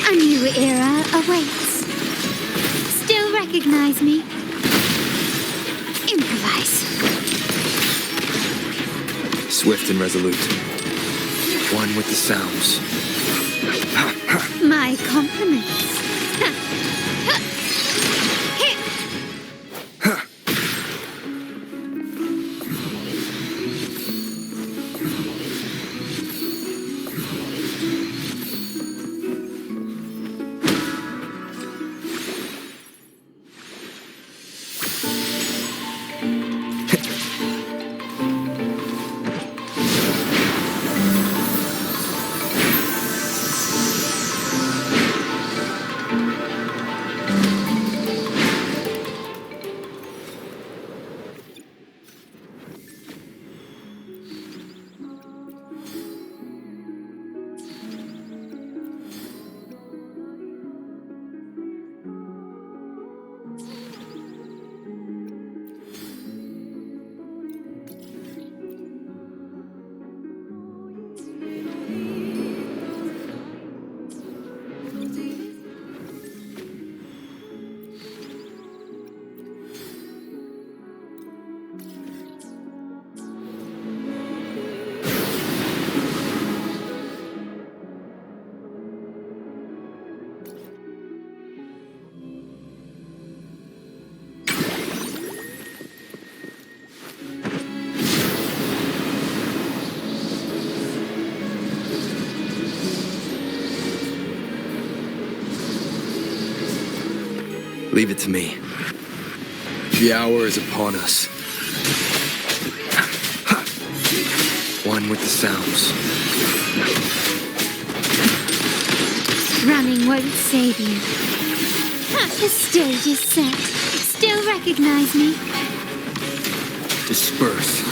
A new era awaits. Still recognize me? Improvise. Swift and resolute. One with the sounds. My compliments. Leave it to me. The hour is upon us. One with the sounds. Running won't save you. The stage is set. Still recognize me? Disperse.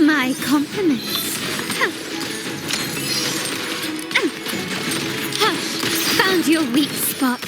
My compliments. Found your weak spot.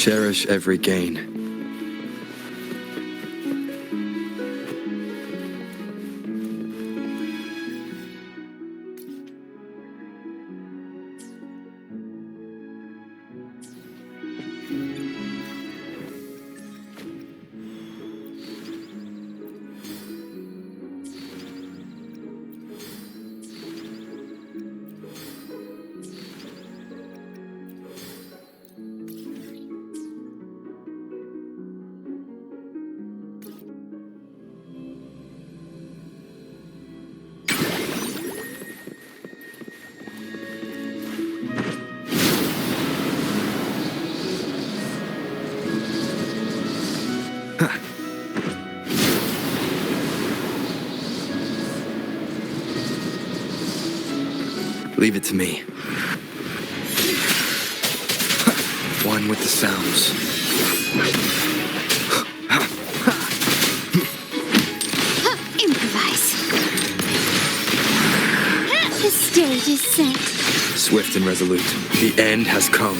Cherish every gain. Leave it to me. One with the sounds. Improvise. The stage is set. Swift and resolute. The end has come.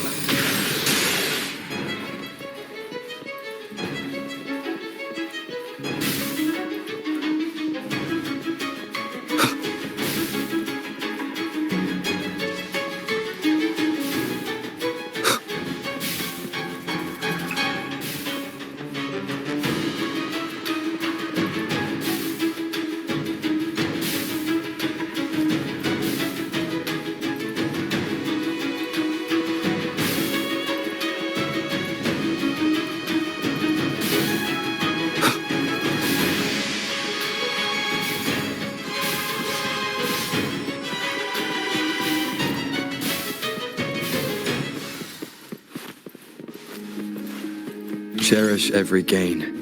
Cherish every gain.